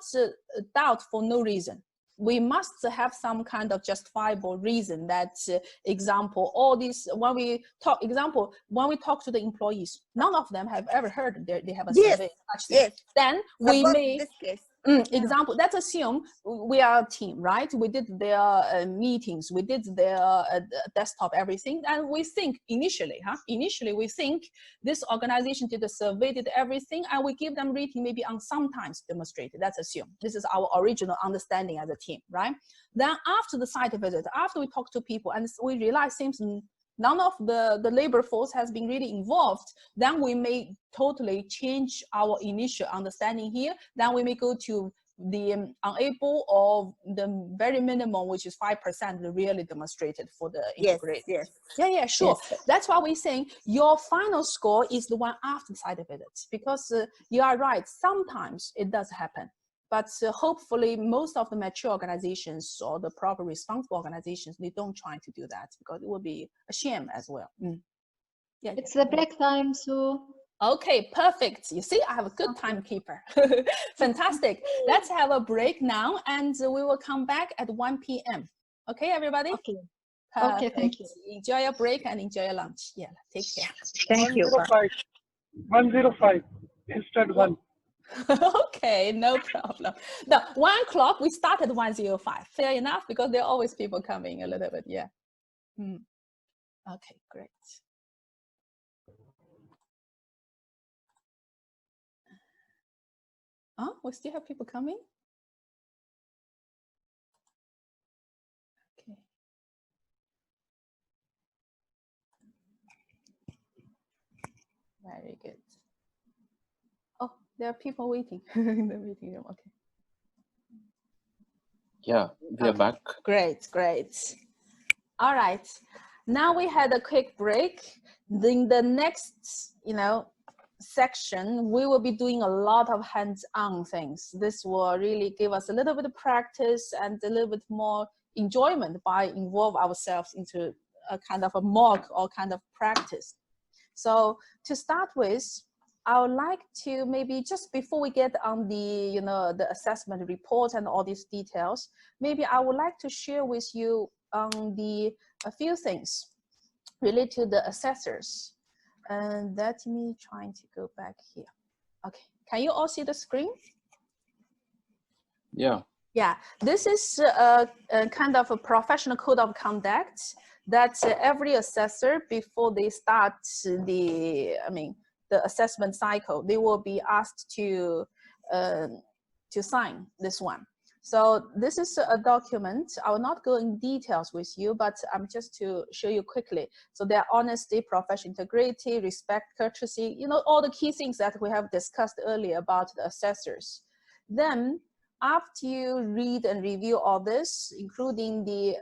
doubt for no reason. We must have some kind of justifiable reason that, example, all these, when we talk to the employees, none of them have ever heard they have a survey. Then we may, this case. Example, let's assume we are a team, right? We did their meetings, we did their desktop, everything. And we think initially we think this organization did a survey, did everything, and we give them rating maybe on sometimes demonstrated. Let's assume this is our original understanding as a team, right? Then after the site visit, after we talk to people and we realize seems none of the labor force has been really involved, then we may totally change our initial understanding here. Then we may go to the unable or the very minimum, which is 5%, really demonstrated for the integrate. Yes. Yeah, sure. Yes. That's why we're saying your final score is the one after the site visits, because you are right. Sometimes it does happen. But hopefully most of the mature organizations or the proper responsible organizations, they don't try to do that, because it would be a shame as well. Yeah. It's the break time, so. Okay, perfect. You see, I have a good timekeeper. Fantastic. Let's have a break now, and we will come back at 1 p.m. Okay, everybody? Okay. Perfect. Okay, thank you. Enjoy your break and enjoy your lunch. Yeah, take care. Thank you. 105 instead 1. Okay, no problem. No, 1 o'clock, we start at 1:05. Fair enough, because there are always people coming a little bit. Yeah. Okay, great. Oh, we still have people coming? Okay. Very good. Oh, there are people waiting in the meeting room. Okay. Yeah, we are back. Great. All right. Now we had a quick break. In the next, section, we will be doing a lot of hands-on things. This will really give us a little bit of practice and a little bit more enjoyment by involve ourselves into a kind of a mock or kind of practice. So to start with, I would like to maybe just before we get on the, the assessment report and all these details, maybe I would like to share with you a few things related to the assessors. And let me trying to go back here. Okay, can you all see the screen? Yeah. Yeah, this is a kind of a professional code of conduct that every assessor, before they start the assessment cycle, they will be asked to sign this one. So this is a document. I will not go in details with you, but I'm just to show you quickly. So there are honesty, professional integrity, respect, courtesy, all the key things that we have discussed earlier about the assessors. Then after you read and review all this, including the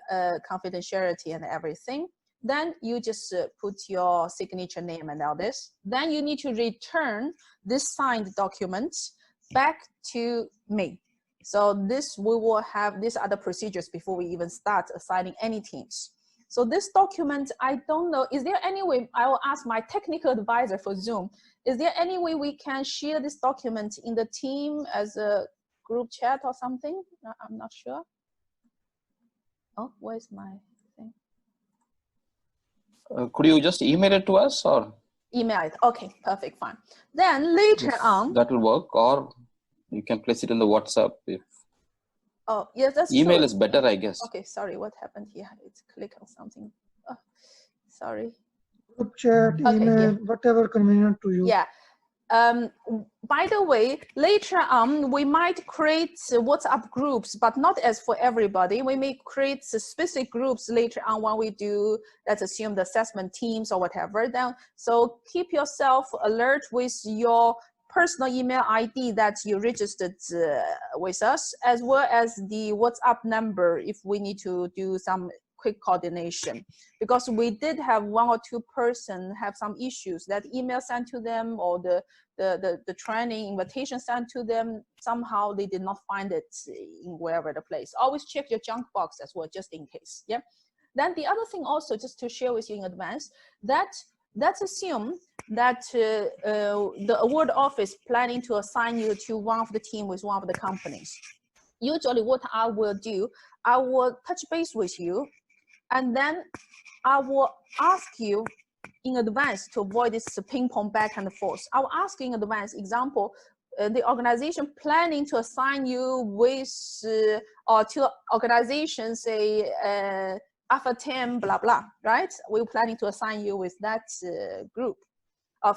confidentiality and everything, then you just put your signature name and all this. Then you need to return this signed document back to me. So this, we will have, these are the procedures before we even start assigning any teams. So this document, I don't know, is there any way, I will ask my technical advisor for Zoom, is there any way we can share this document in the team as a group chat or something? I'm not sure. Oh, where's my thing? Could you just email it to us or? Email it, okay, perfect, fine. Then later on. That will work, or you can place it in the WhatsApp if. Oh, yes, that's email true. is better, I guess. Okay, sorry, what happened here? It's click on something. Oh, sorry. Group chat, email, whatever convenient to you. Yeah. By the way, later on, we might create WhatsApp groups, but not as for everybody. We may create specific groups later on when we do, let's assume, the assessment teams or whatever. Then, so keep yourself alert with your personal email ID that you registered with us, as well as the WhatsApp number if we need to do some quick coordination, because we did have 1 or 2 person have some issues that email sent to them or the training invitation sent to them, somehow they did not find it in wherever the place. Always check your junk box as well, just in case. Yeah. Then the other thing also, just to share with you in advance, that let's assume that the award office planning to assign you to one of the team with one of the companies. Usually what I will do, I will touch base with you, and then I will ask you in advance to avoid this ping pong back and forth. I will ask you in advance, example, the organization planning to assign you with, or to organizations, say, Alpha 10, blah, blah, right? We're planning to assign you with that group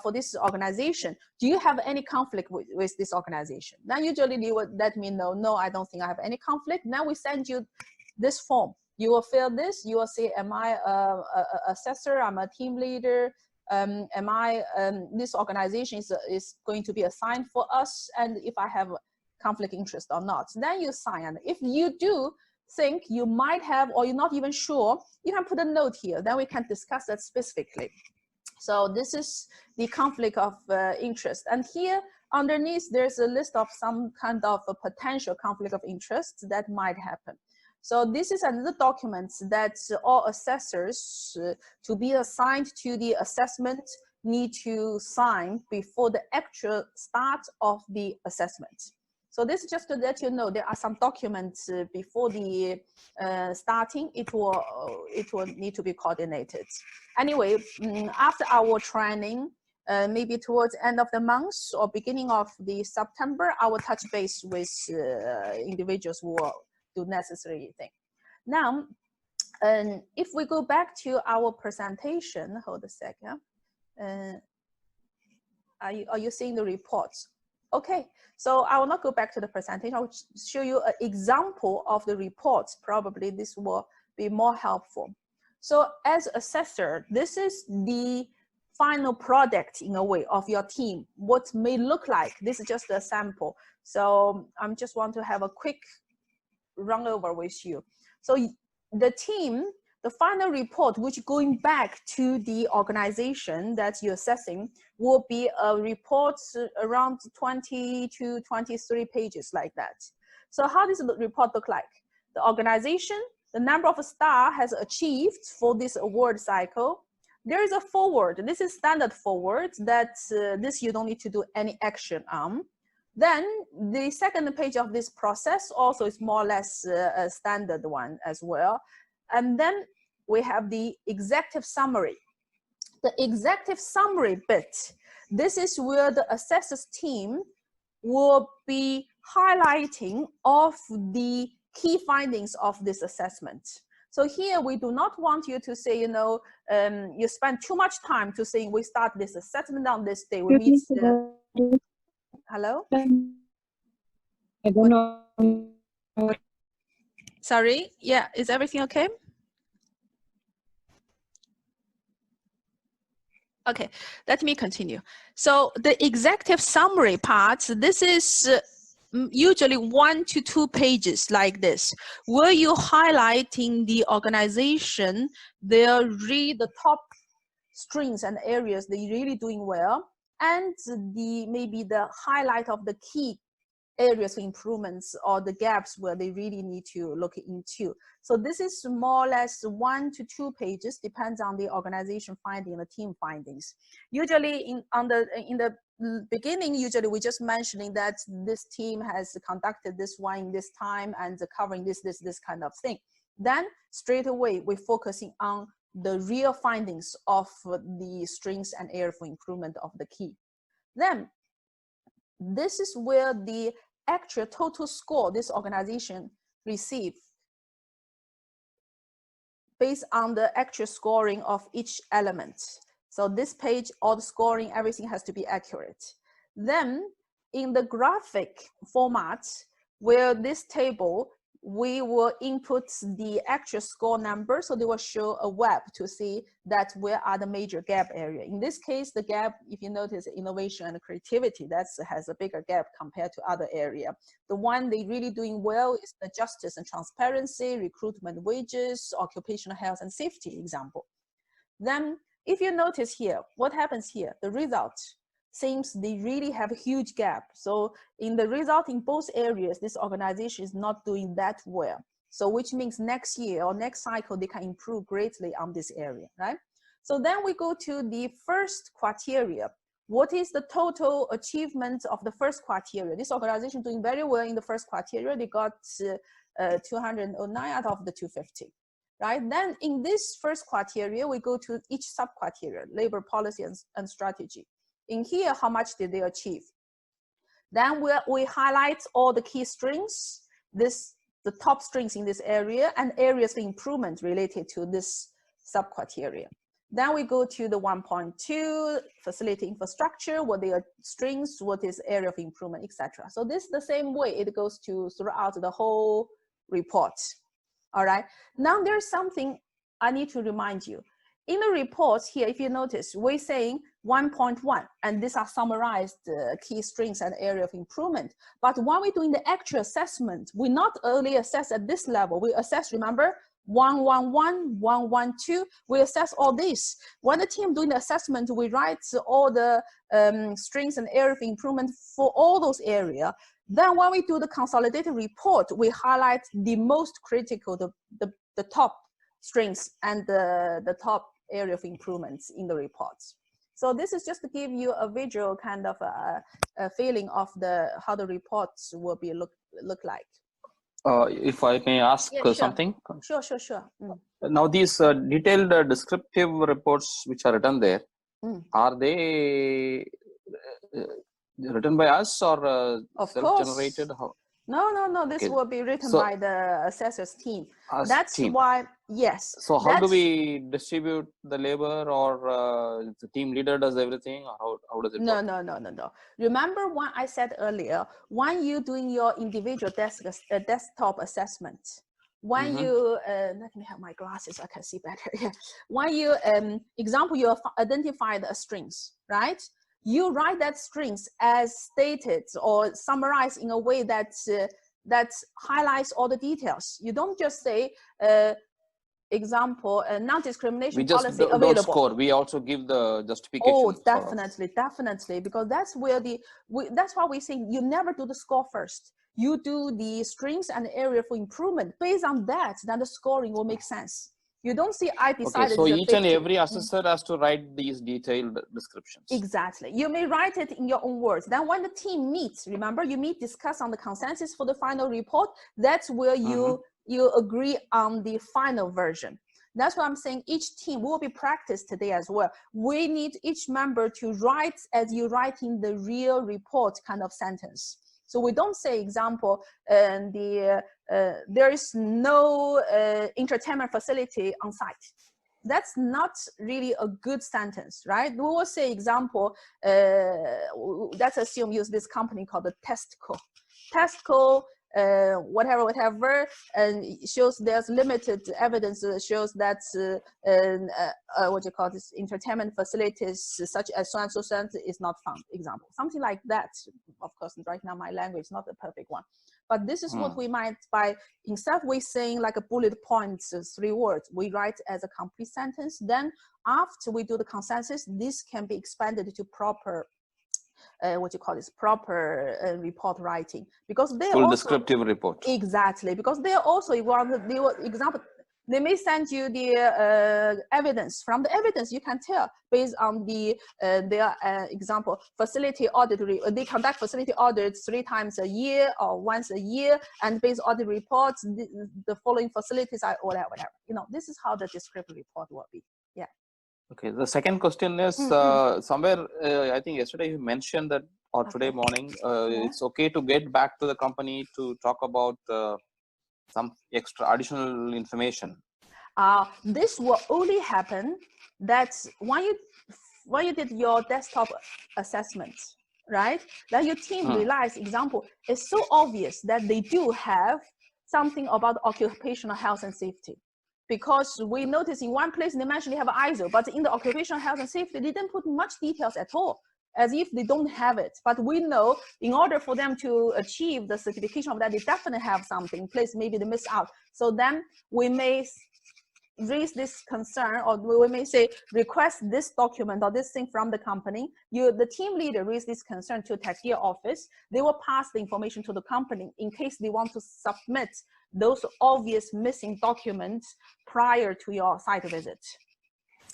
for this organization. Do you have any conflict with this organization? Then usually you would let me know, no, I don't think I have any conflict. Now we send you this form. You will fill this, you will say, am I a assessor, I'm a team leader, am I, this organization is going to be assigned for us, and if I have conflict of interest or not. Then you sign. And if you do think you might have, or you're not even sure, you can put a note here. Then we can discuss that specifically. So this is the conflict of interest. And here underneath, there's a list of some kind of a potential conflict of interest that might happen. So this is another document that all assessors to be assigned to the assessment need to sign before the actual start of the assessment. So this is just to let you know there are some documents before the starting. It will need to be coordinated. Anyway, after our training, maybe towards the end of the month or beginning of the September, I will touch base with individuals who will do necessary thing. Now, if we go back to our presentation, hold a second. Are you seeing the reports? Okay, so I will not go back to the presentation. I will show you an example of the reports. Probably this will be more helpful. So as assessor, this is the final product in a way of your team. What may look like, this is just a sample. So I just want to have a quick run over with you. So the team, the final report, which going back to the organization that you're assessing, will be a report around 20 to 23 pages like that. So how does the report look like? The organization, the number of staff has achieved for this award cycle. There is a forward. This is standard forward that this you don't need to do any action on. Then the second page of this process also is more or less a standard one as well. And then we have the executive summary. The executive summary bit, this is where the assessors team will be highlighting of the key findings of this assessment. So here we do not want you to say, you know, you spend too much time to say we start this assessment on this day. We meet the... Hello? I don't know. Sorry, yeah, is everything okay? Okay, let me continue. So the executive summary part, this is usually 1 to 2 pages like this, where you're highlighting the organization, they'll read the top strengths and areas they're really doing well, and maybe the highlight of the key areas for improvements or the gaps where they really need to look into. So this is more or less 1 to 2 pages, depends on the organization finding and the team findings. Usually in the beginning, usually we're just mentioning that this team has conducted this one in this time and covering this kind of thing. Then straight away, we're focusing on the real findings of the strengths and area for improvement of the key. Then this is where the actual total score this organization received based on the actual scoring of each element. So this page, all the scoring, everything has to be accurate. Then in the graphic format, where this table, we will input the actual score number, so they will show a web to see that where are the major gap area. In this case, the gap, if you notice, innovation and creativity, that has a bigger gap compared to other area. The one they really doing well is the justice and transparency, recruitment, wages, occupational health and safety example. Then if you notice here, what happens here, the result seems they really have a huge gap. So in the result in both areas, this organization is not doing that well. So which means next year or next cycle, they can improve greatly on this area, right? So then we go to the first criteria. What is the total achievement of the first criteria? This organization doing very well in the first criteria. They got 209 out of the 250, right? Then in this first criteria, we go to each sub-criteria, labor policy and strategy. In here, how much did they achieve? Then we highlight all the key strengths, the top strengths in this area and areas for improvement related to this sub-criteria. Then we go to the 1.2, facility infrastructure, what are strengths, what is area of improvement, etc. So this is the same way it goes to throughout the whole report. All right. Now there's something I need to remind you. in the reports here, if you notice, we're saying 1.1, and these are summarized key strengths and area of improvement. But when we're doing the actual assessment, we not only assess at this level, we assess, remember, 111, 112, we assess all this. When the team doing the assessment, we write all the strengths and area of improvement for all those areas. Then when we do the consolidated report, we highlight the most critical, the top strengths and the top area of improvements in the reports. So this is just to give you a visual kind of a feeling of how the reports will be look like. If I may ask Yeah, sure. something. Sure. Now these detailed descriptive reports which are written there, are they written by us or self-generated? No, this Okay. will be written So, by the assessors team. That's team. why, yes. So how do we distribute the labor, or the team leader does everything, or how does it work? No. Remember what I said earlier, when you're doing your individual desktop assessment, when you, let me have my glasses so I can see better. Yeah. When you, example, you identify the strings, right? You write that strings as stated or summarized in a way that highlights all the details. You don't just say, example, non-discrimination policy available. We just don't score. We also give the justification. Oh, definitely, because that's where that's why we say you never do the score first. You do the strengths and area for improvement. Based on that, then the scoring will make sense. You don't see I decided. Okay, so each and every assessor has to write these detailed descriptions. Exactly. You may write it in your own words. Then when the team meets, remember, you meet, discuss on the consensus for the final report. That's where you agree on the final version. That's what I'm saying. Each team will be practiced today as well. We need each member to write as you write in the real report kind of sentence. So we don't say, example, there is no entertainment facility on site. That's not really a good sentence, right? We will say, example, let's assume use this company called the Testco. Testco, whatever, and it shows there's limited evidence that shows that what you call this entertainment facilities such as so and so center is not found. Example, something like that. Of course, right now my language is not the perfect one, but this is what we might by instead of we saying like a bullet points, 3 words, we write as a complete sentence. Then after we do the consensus, this can be expanded to proper. What you call this proper report writing, because they full also, descriptive report. Exactly, because they also example, they may send you the evidence. From the evidence, you can tell based on their example facility audit. They conduct facility audits 3 times a year or once a year, and based on the reports, the following facilities are whatever. You know, this is how the descriptive report will be. Yeah. Okay, the second question is somewhere, I think yesterday you mentioned that, or today morning, it's okay to get back to the company to talk about some extra additional information. This will only happen that when you did your desktop assessment, right? That your team realize, example, it's so obvious that they do have something about occupational health and safety. Because we noticed in one place they mentioned they have ISO, but in the occupational health and safety, they didn't put much details at all, as if they don't have it. But we know in order for them to achieve the certification of that, they definitely have something in place, maybe they miss out. So then we may raise this concern, or we may say, request this document or this thing from the company. The team leader raise this concern to Taqdeer office. They will pass the information to the company in case they want to submit those obvious missing documents prior to your site visit.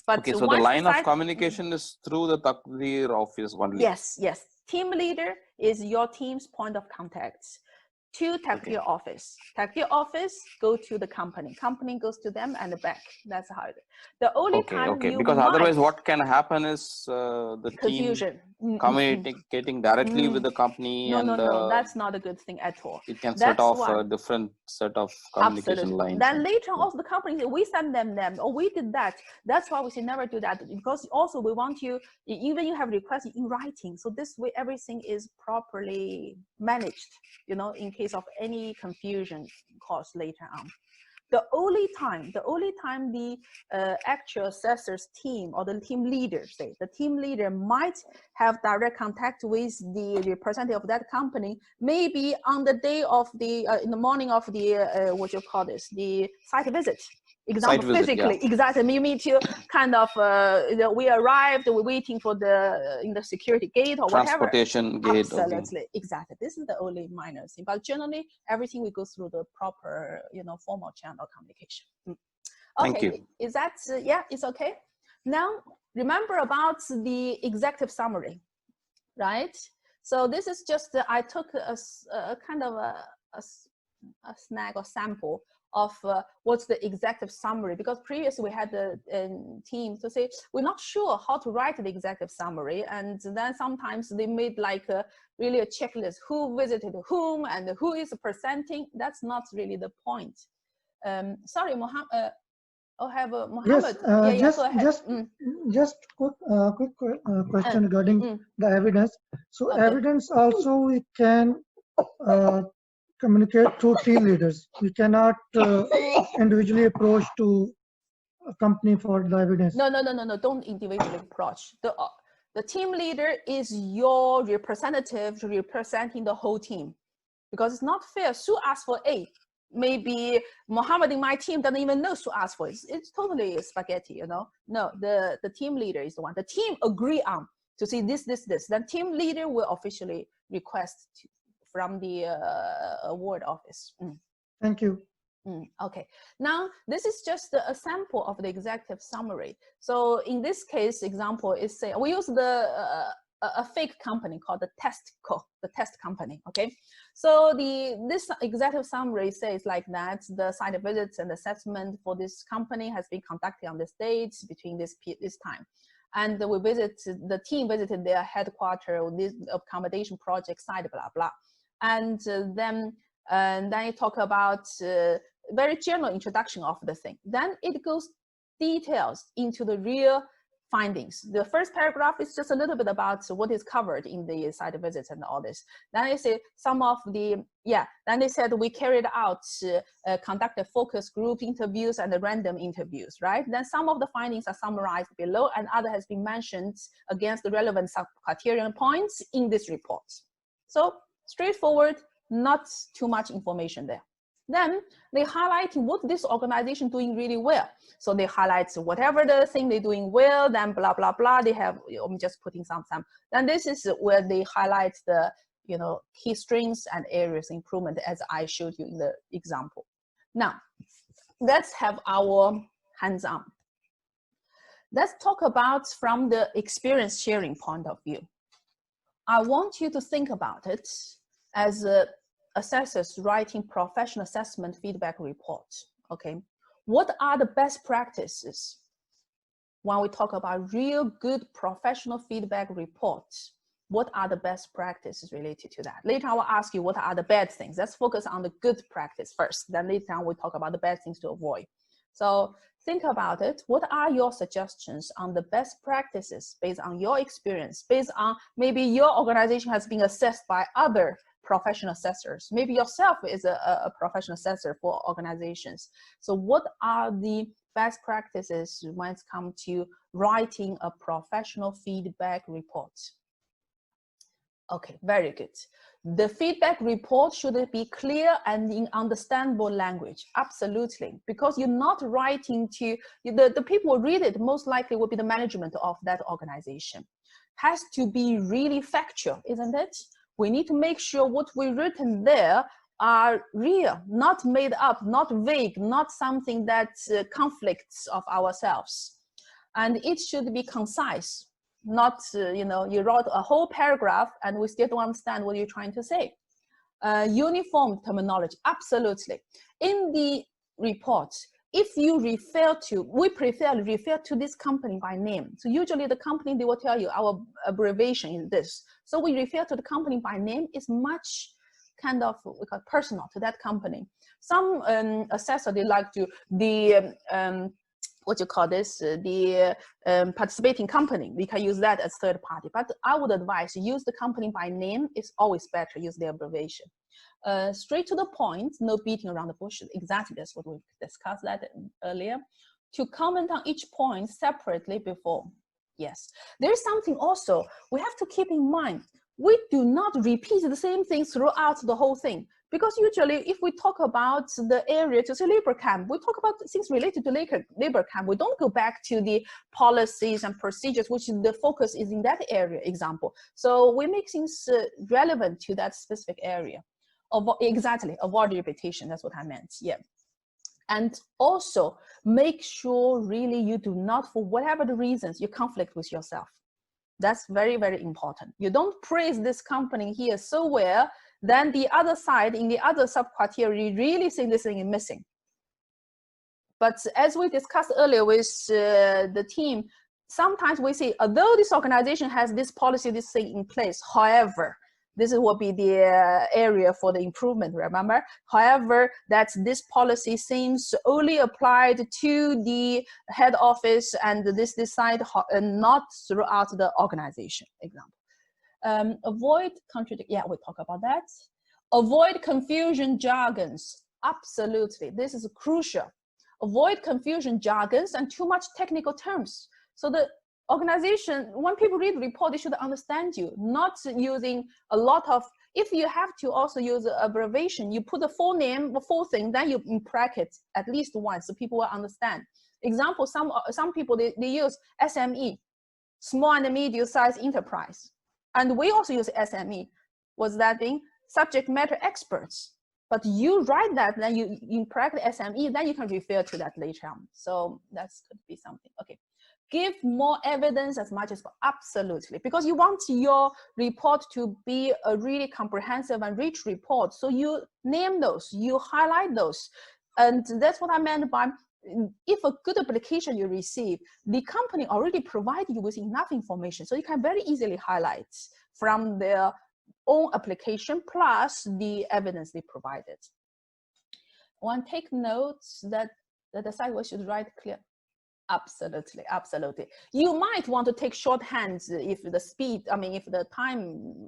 But okay, so the line of communication is through the Taqdeer office only. Yes. Team leader is your team's point of contact to Taqdeer office. Taqdeer office go to the company. Company goes to them and back. That's how it is. The only time you because otherwise what can happen is the confusion. Team communicating directly with the company. No, that's not a good thing at all. It can set off a different set of communication lines. Then later on, also the company, we send them, or we did that. That's why we say never do that, because also we want you, even you have requests in writing. So this way, everything is properly managed, you know, in case of any confusion caused later on. the only time the actual assessor's team or the team leader, say the team leader might have direct contact with the representative of that company, maybe on the day of the in the morning of the what you call this, the site visit. Example, physically, yeah. Exactly. You need to kind of we arrived, we're waiting for the in the security gate or transportation whatever. Gate. Absolutely, okay. Exactly. This is the only minor thing, but generally everything we go through the proper, formal channel communication. Okay. Thank you. Is that yeah? It's okay. Now remember about the executive summary, right? So this is just I took a kind of a snag or sample of what's the executive summary, because previously we had the team to say we're not sure how to write the executive summary, and then sometimes they made like really a checklist, who visited whom and who is presenting. That's not really the point. Sorry, Mohammed. Mohammed. Yes, just quick question regarding the evidence. So okay. Evidence also we can communicate through team leaders. We cannot individually approach to a company for the evidence. No. Don't individually approach. The team leader is your representative representing the whole team, because it's not fair. Sue asked for A. Maybe Mohammed in my team doesn't even know Sue asked for it. It's totally spaghetti, No, the team leader is the one. The team agree on to see this. Then team leader will officially request from the award office. Thank you. Okay, now this is just a sample of the executive summary. So in this case, example is say we use a fake company called the test company. Okay, so this executive summary says like that: the site visits and assessment for this company has been conducted on this date between this time. And the team visited their headquarters, this accommodation project site, blah, blah. And then you talk about very general introduction of the thing. Then it goes details into the real findings. The first paragraph is just a little bit about what is covered in the site visits and all this. Then they say some of the, then they said we carried out, conducted focus group interviews and the random interviews, right? Then some of the findings are summarized below and other has been mentioned against the relevant criterion points in this report. So straightforward, not too much information there. Then they highlight what this organization doing really well. So they highlight whatever the thing they're doing well, then blah, blah, blah. They have, I'm just putting some. Then this is where they highlight the, key strengths and areas of improvement as I showed you in the example. Now, let's have our hands-on. Let's talk about from the experience sharing point of view. I want you to think about it as assessors writing professional assessment feedback reports. Okay, what are the best practices when we talk about real good professional feedback reports? What are the best practices related to that? Later I will ask you what are the bad things. Let's focus on the good practice first. Then later on we'll talk about the bad things to avoid. So think about it. What are your suggestions on the best practices based on your experience, based on maybe your organization has been assessed by other professional assessors. Maybe yourself is a professional assessor for organizations. So what are the best practices when it comes to writing a professional feedback report? Okay, very good. The feedback report should be clear and in understandable language. Absolutely, because you're not writing to, the people who read it most likely will be the management of that organization. Has to be really factual, isn't it? We need to make sure what we've written there are real, not made up, not vague, not something that conflicts of ourselves. And it should be concise, not, you wrote a whole paragraph and we still don't understand what you're trying to say. Uniform terminology, absolutely. In the report, if you refer to, we prefer to refer to this company by name. So usually the company, they will tell you our abbreviation is this. So we refer to the company by name is much kind of personal to that company. Some assessor, they like to, what you call this, the participating company. We can use that as third party, but I would advise use the company by name. It's always better, use the abbreviation. Straight to the point, no beating around the bush. Exactly, that's what we discussed that earlier. To comment on each point separately before. Yes, there's something also we have to keep in mind. We do not repeat the same thing throughout the whole thing. Because usually if we talk about the area to say labor camp, we talk about things related to labor camp. We don't go back to the policies and procedures, which the focus is in that area example. So we make things relevant to that specific area. Exactly, avoid repetition, that's what I meant, yeah. And also make sure really you do not, for whatever the reasons, you conflict with yourself. That's very, very important. You don't praise this company here so well, then the other side, in the other sub-criteria, you really think this thing is missing. But as we discussed earlier with the team, sometimes we say, although this organization has this policy, this thing in place, however, this will be the area for the improvement, remember? However, that this policy seems only applied to the head office and this side, not throughout the organization, example. Avoid contradict, yeah, we'll talk about that. Avoid confusion jargons, absolutely, this is crucial. Avoid confusion jargons and too much technical terms. So the organization, when people read the report, they should understand you, not using a lot of, if you have to also use an abbreviation, you put the full name, the full thing, then you in brackets at least once so people will understand. Example, some people, they use SME, small and medium-sized enterprise. And we also use SME. What's that thing? Subject matter experts. But you write that, then you in practice SME, then you can refer to that later on. So that could be something. Okay. Give more evidence as much as possible. Absolutely. Because you want your report to be a really comprehensive and rich report. So you name those, you highlight those. And that's what I meant by, if a good application you receive, the company already provided you with enough information, so you can very easily highlight from their own application plus the evidence they provided. One, take notes that the site we should write clear. Absolutely, absolutely. You might want to take shorthands if the speed, I mean, if the time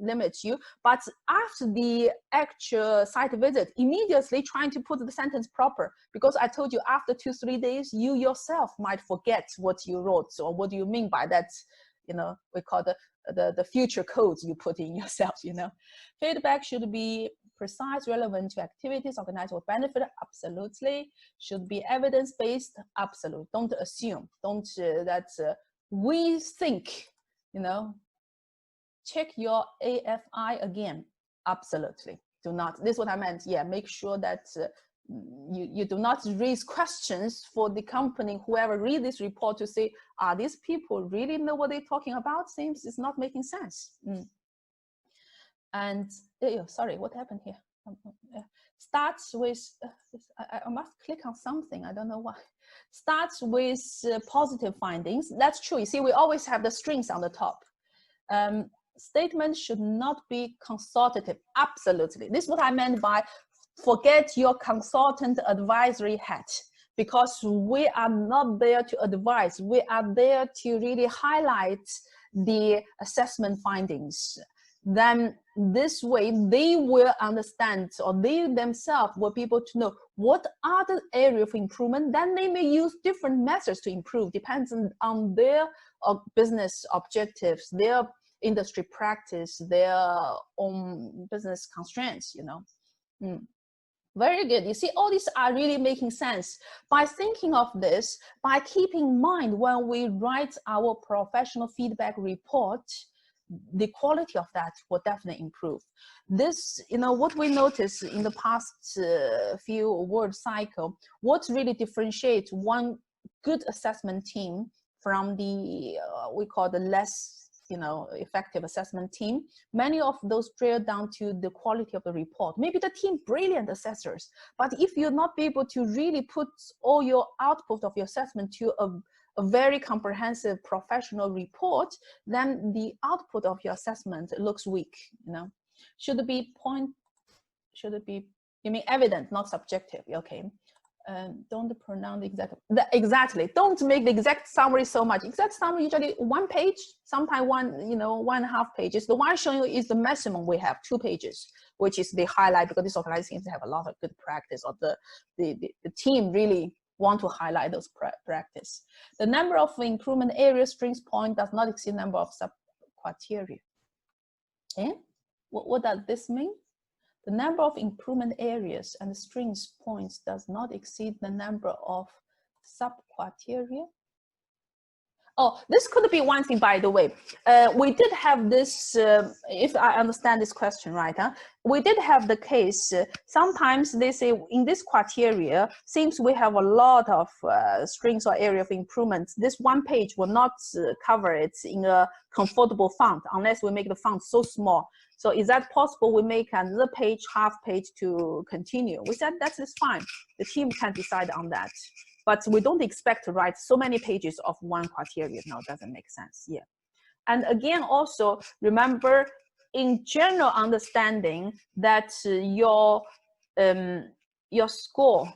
limits you, but after the actual site visit, immediately trying to put the sentence proper, because I told you after 2-3 days, you yourself might forget what you wrote or what do you mean by that, you know, we call the future codes you put in yourself, you know. Feedback should be precise, relevant to activities organized for benefit, absolutely. Should be evidence-based, absolutely. Don't assume, don't we think, you know. Check your AFI again, absolutely. Do not, this is what I meant, yeah, make sure that you do not raise questions for the company, whoever read this report to say, are these people really know what they're talking about? Seems it's not making sense. And sorry, what happened here? Starts with, I must click on something, I don't know why. Starts with positive findings. That's true. You see, we always have the strings on the top. Statements should not be consultative. Absolutely. This is what I meant by forget your consultant advisory hat, because we are not there to advise. We are there to really highlight the assessment findings. Then this way they will understand, or they themselves will be able to know what are the areas of improvement. Then they may use different methods to improve, depends on their business objectives, their industry practice, their own business constraints, you know. Very good. You see, all these are really making sense. By thinking of this, by keeping in mind when we write our professional feedback report, the quality of that will definitely improve. This, you know, what we noticed in the past few award cycle, what really differentiates one good assessment team from the, we call the less, you know, effective assessment team, many of those drill down to the quality of the report. Maybe the team brilliant assessors, but if you're not able to really put all your output of your assessment to a very comprehensive professional report, then the output of your assessment looks weak, you know. Should it be, you mean evident, not subjective, okay. Don't pronounce exactly. Don't make the exact summary so much. Exact summary usually 1 page, sometimes 1.5 pages. The one showing you is the maximum we have, 2 pages, which is the highlight, because this organization seems to have a lot of good practice, or the team really want to highlight those practice. The number of improvement area strings point does not exceed number of sub-criteria. Eh? What does this mean? The number of improvement areas and the strings points does not exceed the number of sub-criteria. Oh, this could be one thing, by the way. We did have this, if I understand this question right, we did have the case, sometimes they say in this criteria, since we have a lot of strings or area of improvements, this 1 page will not cover it in a comfortable font unless we make the font so small. So is that possible? We make another page, half page to continue. We said that is fine. The team can decide on that. But we don't expect to write so many pages of one criteria. No, it doesn't make sense. Yeah. And again, also remember, in general understanding that your score,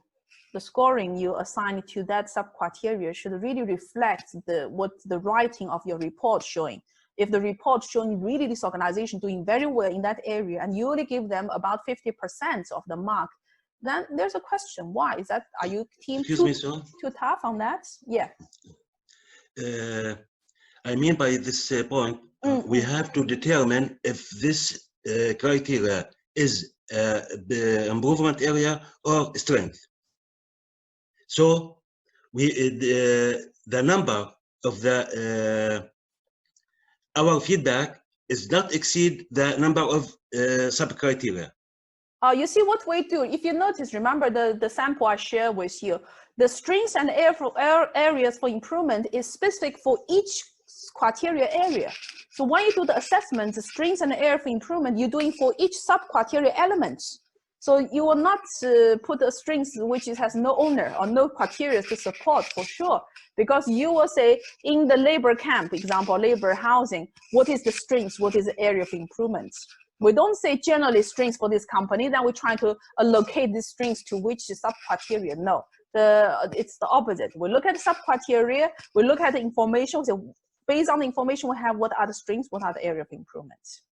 the scoring you assign to that sub-criteria should really reflect what the writing of your report showing. If the report showing really this organization doing very well in that area, and you only give them about 50% of the mark, then there's a question. Why is that? Are you team too tough on that? Yeah. I mean by this point, we have to determine if this criteria is the improvement area or strength. So the number of the our feedback is not exceed the number of sub-criteria. You see what we do, if you notice, remember the sample I shared with you, the strengths and areas for improvement is specific for each criteria area. So when you do the assessment, the strengths and area for improvement, you're doing for each sub-criteria elements. So you will not put a strength which has no owner or no criteria to support for sure, because you will say in the labor camp, example, labor housing, what is the strength, what is the area of improvements? We don't say generally strengths for this company, then we try to allocate these strengths to which sub-criteria. No, it's the opposite. We look at the sub-criteria, we look at the information, so based on the information we have, what are the strengths, what are the area of improvements.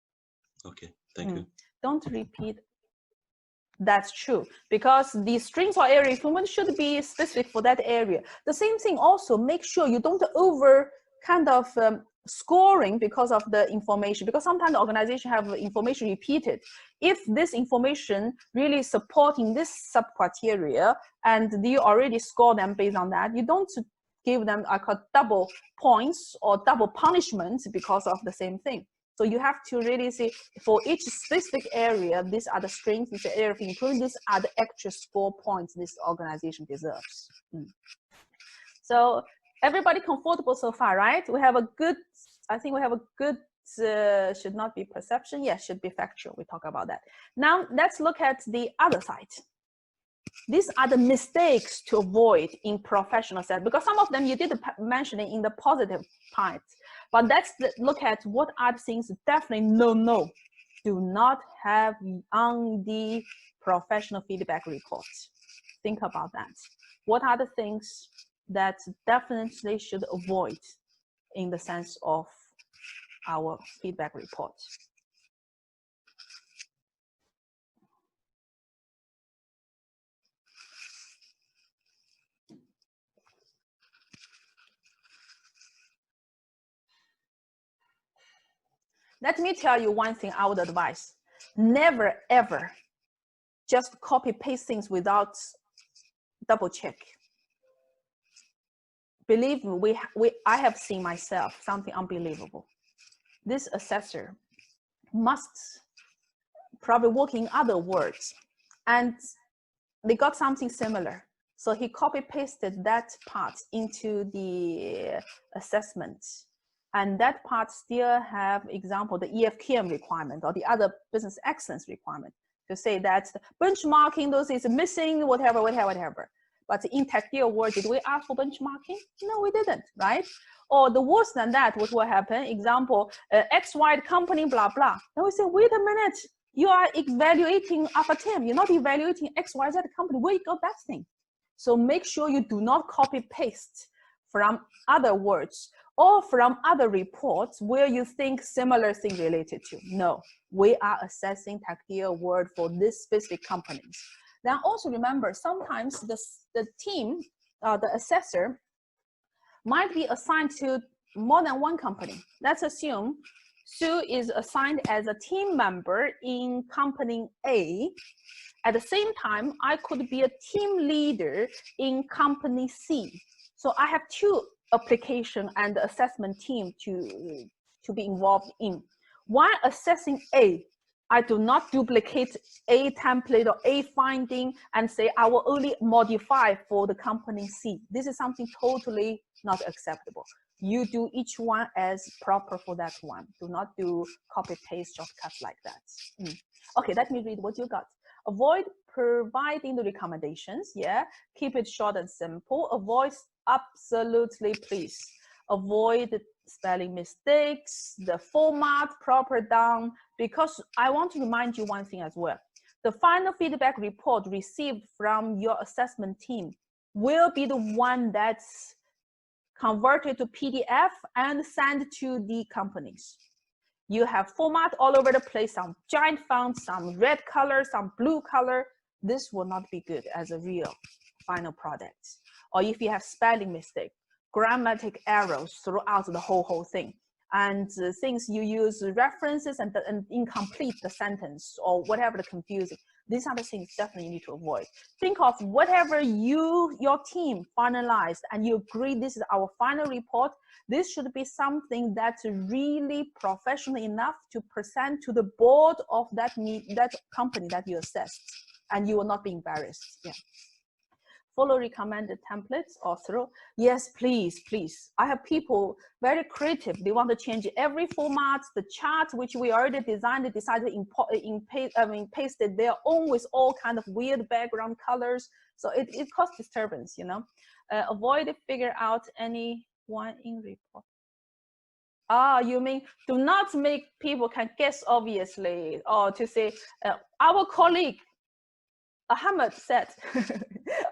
Okay, thank you. Don't repeat. That's true, because the strengths or area improvement should be specific for that area. The same thing also, make sure you don't over kind of scoring because of the information, because sometimes the organization have information repeated. If this information really supporting this sub-criteria and you already score them based on that, you don't give them double points or double punishments because of the same thing. So you have to really see for each specific area, these are the strengths, this area of improvement, these are the extra score points this organization deserves. So everybody comfortable so far, right? We have a good, I think we have a good, should not be perception. Yes, should be factual. We talk about that. Now let's look at the other side. These are the mistakes to avoid in professional setting, because some of them you did mention it in the positive part. But let's look at what are the things definitely no, do not have on the professional feedback report. Think about that. What are the things that definitely should avoid in the sense of our feedback report? Let me tell you one thing I would advise. Never, ever just copy paste things without double check. Believe me, I have seen myself something unbelievable. This assessor must probably work in other words, and they got something similar. So he copy pasted that part into the assessment. And that part still have example, the EFKM requirement or the other business excellence requirement to say that benchmarking, those is missing, whatever. But in Taqdeer word, did we ask for benchmarking? No, we didn't, right? Or the worse than that, what will happen? Example, XY company, blah, blah. Then we say, wait a minute, you are evaluating Alpha Team. You're not evaluating XYZ company. Where you got that thing? So make sure you do not copy paste from other words or from other reports where you think similar thing related to. No, we are assessing Taqdeer word for this specific companies. Then also remember, sometimes the team, the assessor might be assigned to more than one company. Let's assume Sue is assigned as a team member in company A. At the same time, I could be a team leader in company C. So I have two application and assessment team to be involved in. While assessing A, I do not duplicate A template or A finding and say I will only modify for the company C. This is something totally not acceptable. You do each one as proper for that one. Do not do copy paste shortcuts like that. Okay, let me read what you got. Avoid providing the recommendations. Yeah, keep it short and simple. Avoid absolutely, please. Avoid spelling mistakes, the format proper down, because I want to remind you one thing as well. The final feedback report received from your assessment team will be the one that's converted to PDF and sent to the companies. You have format all over the place, some giant fonts, some red color, some blue color. This will not be good as a real final product. Or if you have spelling mistake, grammatic errors throughout the whole thing, and things you use references and incomplete the sentence or whatever the confusing. These are the things definitely you need to avoid. Think of whatever your team finalized and you agree this is our final report. This should be something that's really professional enough to present to the board of that company that you assessed, and you will not be embarrassed. Yeah. Follow recommended templates or through. Yes, please, please. I have people very creative. They want to change every format, the chart which we already designed, they decided to paste it there own with all kind of weird background colors. So it causes disturbance, you know. Avoid figure out any one in report. Ah, you mean do not make people can guess obviously, or to say our colleague Ahmed said.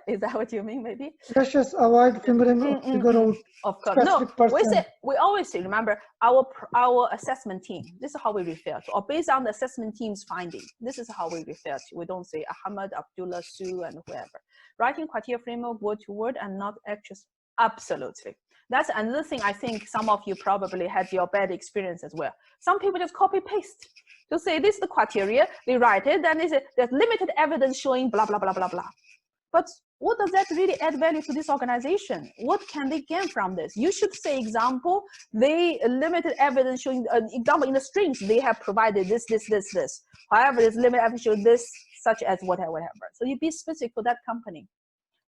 Is that what you mean, maybe? Let's just avoid figure out of course. No, person. we always say, remember, our assessment team, this is how we refer to, or based on the assessment team's finding, this is how we refer to. We don't say Ahmed, Abdullah, Sue, and whoever. Writing criteria framework word to word and not actions. Absolutely. That's another thing I think some of you probably had your bad experience as well. Some people just copy paste. To say this is the criteria, they write it, then they say there's limited evidence showing blah, blah, blah, blah, blah. But what does that really add value to this organization? What can they gain from this? You should say, example, they limited evidence showing, example, in the strings, they have provided this, this, this, this. However, there's limited evidence showing this, such as whatever, whatever. So you be specific for that company.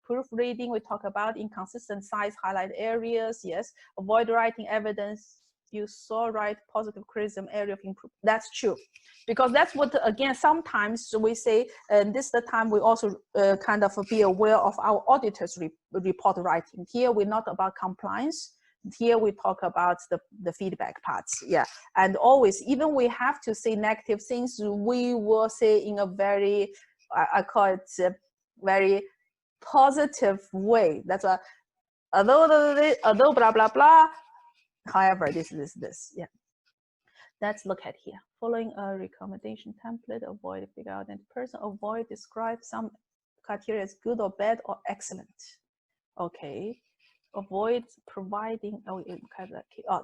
Proofreading, we talk about inconsistent size, highlight areas, yes. Avoid writing evidence. You saw right positive criticism area of improvement. That's true, because that's what, again, sometimes we say, and this is the time we also kind of be aware of our auditors report writing. Here we're not about compliance. Here we talk about the feedback parts, yeah. And always, even we have to say negative things, we will say in a very, I call it very positive way. That's why, although blah, blah, blah, however, this, yeah. Let's look at here. Following a recommendation template, avoid figure out any person, avoid describe some criteria as good or bad or excellent. Okay. Avoid providing, oh,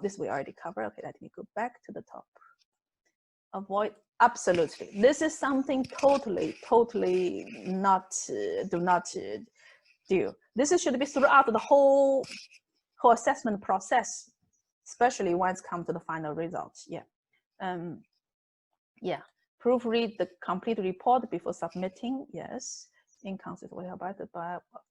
this we already covered. Okay, let me go back to the top. Avoid, absolutely. This is something totally not, do not do. This should be throughout the whole assessment process, especially once it comes to the final results. Yeah. Yeah. Proofread the complete report before submitting. Yes. Inconsistent about it,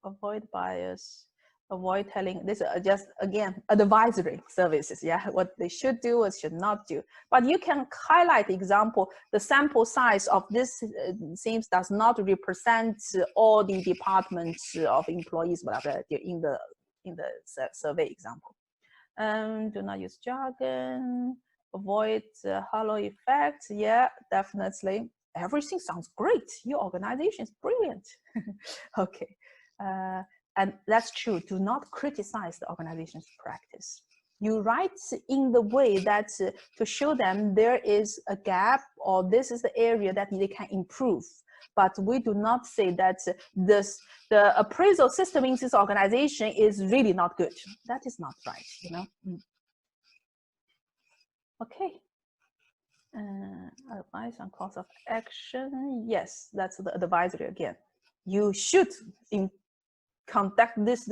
avoid bias. Avoid telling, this just again advisory services, yeah, what they should do or should not do. But you can highlight the example, the sample size of this seems does not represent all the departments of employees, blah, blah, in the survey example. Do not use jargon. Avoid halo effect. Yeah, definitely. Everything sounds great. Your organization is brilliant. Okay. And that's true. Do not criticize the organization's practice. You write in the way that to show them there is a gap or this is the area that they can improve. But we do not say that the appraisal system in this organization is really not good. That is not right, you know. Okay. Advice on course of action. Yes, that's the advisory again. You should conduct this,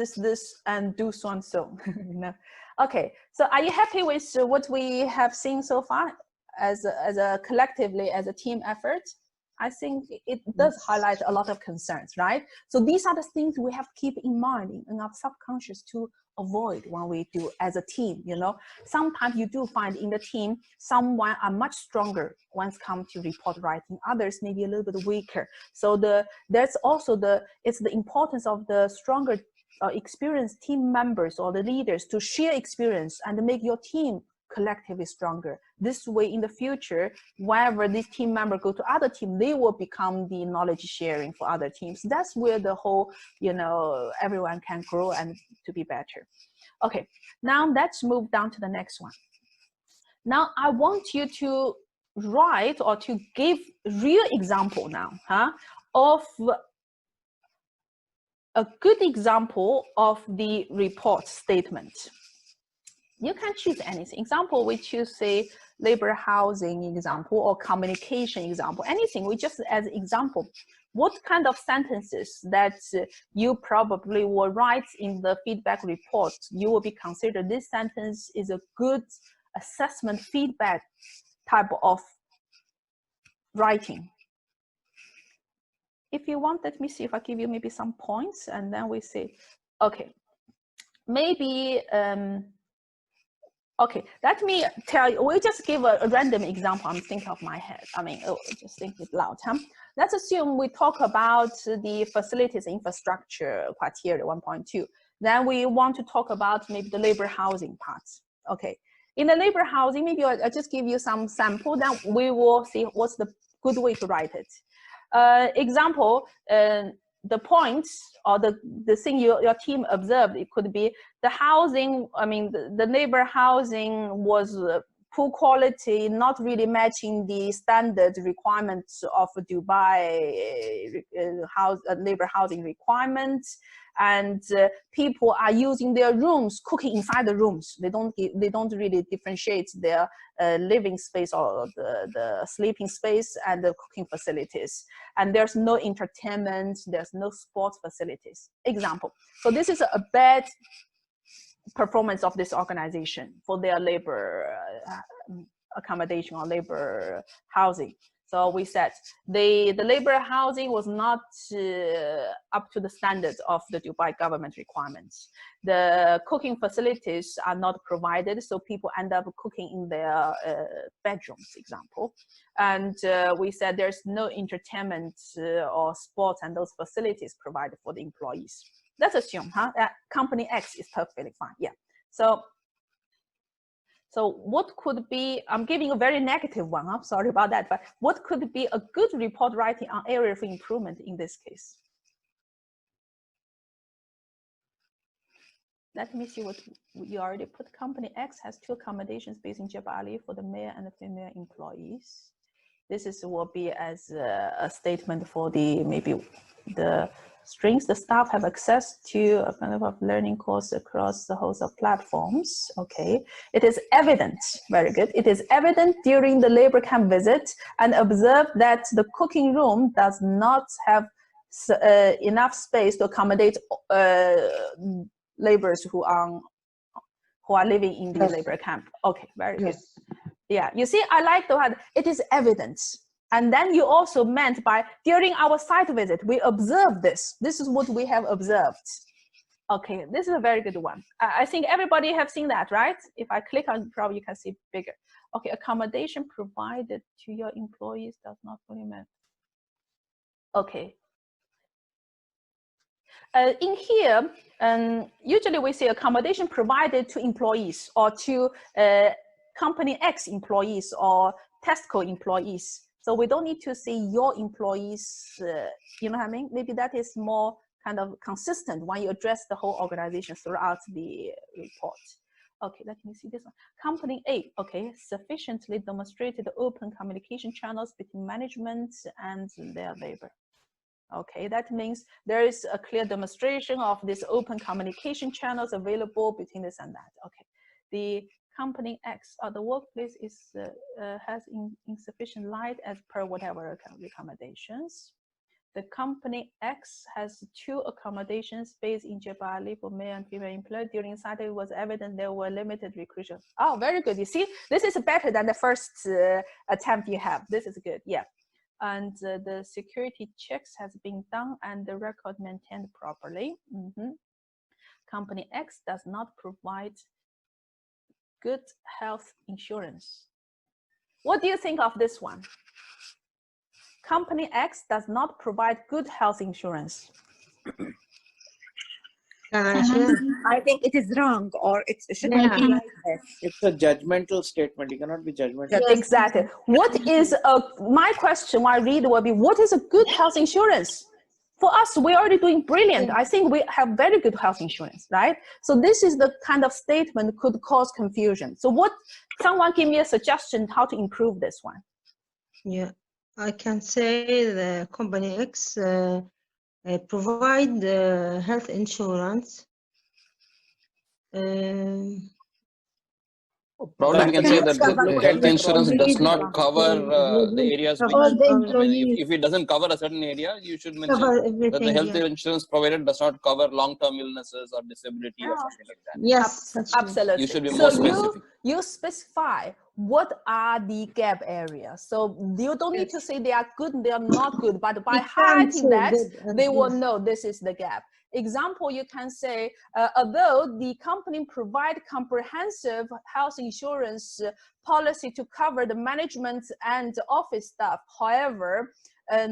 and do so and so. You know? Okay, so are you happy with what we have seen so far as a collectively, as a team effort? I think it does highlight a lot of concerns, right? So these are the things we have to keep in mind in our subconscious to avoid when we do as a team, you know. Sometimes you do find in the team, someone are much stronger when it comes to report writing, others maybe a little bit weaker. So that's also it's the importance of the stronger experienced team members or the leaders to share experience and make your team collectively stronger. This way in the future, whenever this team member go to other team, they will become the knowledge sharing for other teams. That's where the whole, you know, everyone can grow and to be better. Okay, now let's move down to the next one. Now I want you to write or to give real example now, of a good example of the report statement. You can choose anything. Example, we choose say labor housing example or communication example, anything. We just as example. What kind of sentences that you probably will write in the feedback report, you will be considered this sentence is a good assessment feedback type of writing. If you want, let me see if I give you maybe some points and then we say, okay, maybe, okay, let me tell you, we'll just give a random example. I'm thinking of my head. I mean, just think it loud. Let's assume we talk about the facilities infrastructure criteria 1.2. Then we want to talk about maybe the labor housing parts. Okay, in the labor housing, maybe I'll just give you some sample, then we will see what's the good way to write it. Example, the points or the thing your team observed, it could be the housing, I mean, the labor housing was poor quality, not really matching the standard requirements of Dubai labor housing requirements. And people are using their rooms, cooking inside the rooms. They don't really differentiate their living space or the sleeping space and the cooking facilities. And there's no entertainment, there's no sports facilities. Example. So this is a bad performance of this organization for their labor accommodation or labor housing. So we said the labor housing was not up to the standards of the Dubai government requirements. The cooking facilities are not provided, so people end up cooking in their bedrooms, example. And we said there's no entertainment or sports and those facilities provided for the employees. Let's assume that company X is perfectly fine. Yeah. So what could be, I'm giving a very negative one, I'm sorry about that, but what could be a good report writing on area for improvement in this case? Let me see what you already put. Company X has 2 accommodations based in Jebel Ali for the male and the female employees. This will be as a statement for maybe the strengths. The staff have access to a kind of learning course across the host of platforms. Okay, it is evident, very good. It is evident during the labor camp visit and observed that the cooking room does not have enough space to accommodate laborers who are living in the labor camp. Okay, very good. Yeah, you see, I like the one, it is evidence. And then you also meant by during our site visit, we observed this. This is what we have observed. Okay, this is a very good one. I think everybody have seen that, right? If I click on, probably you can see bigger. Okay, accommodation provided to your employees does not fully match. Okay. In here, usually we say accommodation provided to employees or to company X employees or Tesco employees. So we don't need to say your employees, you know what I mean? Maybe that is more kind of consistent when you address the whole organization throughout the report. Okay, let me see this one. Company A, okay, sufficiently demonstrated open communication channels between management and their labor. Okay, that means there is a clear demonstration of these open communication channels available between this and that. Okay, the company X, the workplace is has insufficient light as per whatever recommendations. The company X has 2 accommodation space in Jebali for male and female employees. During Saturday, it was evident there were limited recruitment. Oh, very good. You see, this is better than the first attempt you have. This is good, yeah. And the security checks has been done and the record maintained properly. Company X does not provide good health insurance. What do you think of this one? Company X does not provide good health insurance. I think it is wrong, or it should not be like this. It's a judgmental statement. You cannot be judgmental. Yes. Exactly. What is my question when I read will be, what is a good health insurance? For us, we're already doing brilliant. I think we have very good health insurance, right? So this is the kind of statement could cause confusion. So what, someone give me a suggestion how to improve this one. Yeah, I can say the company X provide health insurance. Probably we can say that the health insurance does not cover the areas which, if it doesn't cover a certain area, you should mention that the health insurance provided does not cover long-term illnesses or disability or something like that. Yes, absolutely. You should be more specific. You specify what are the gap areas. So you don't need to say they are good and they are not good, but by highlighting that, they will know this is the gap. Example, you can say, although the company provide comprehensive health insurance policy to cover the management and office staff, however,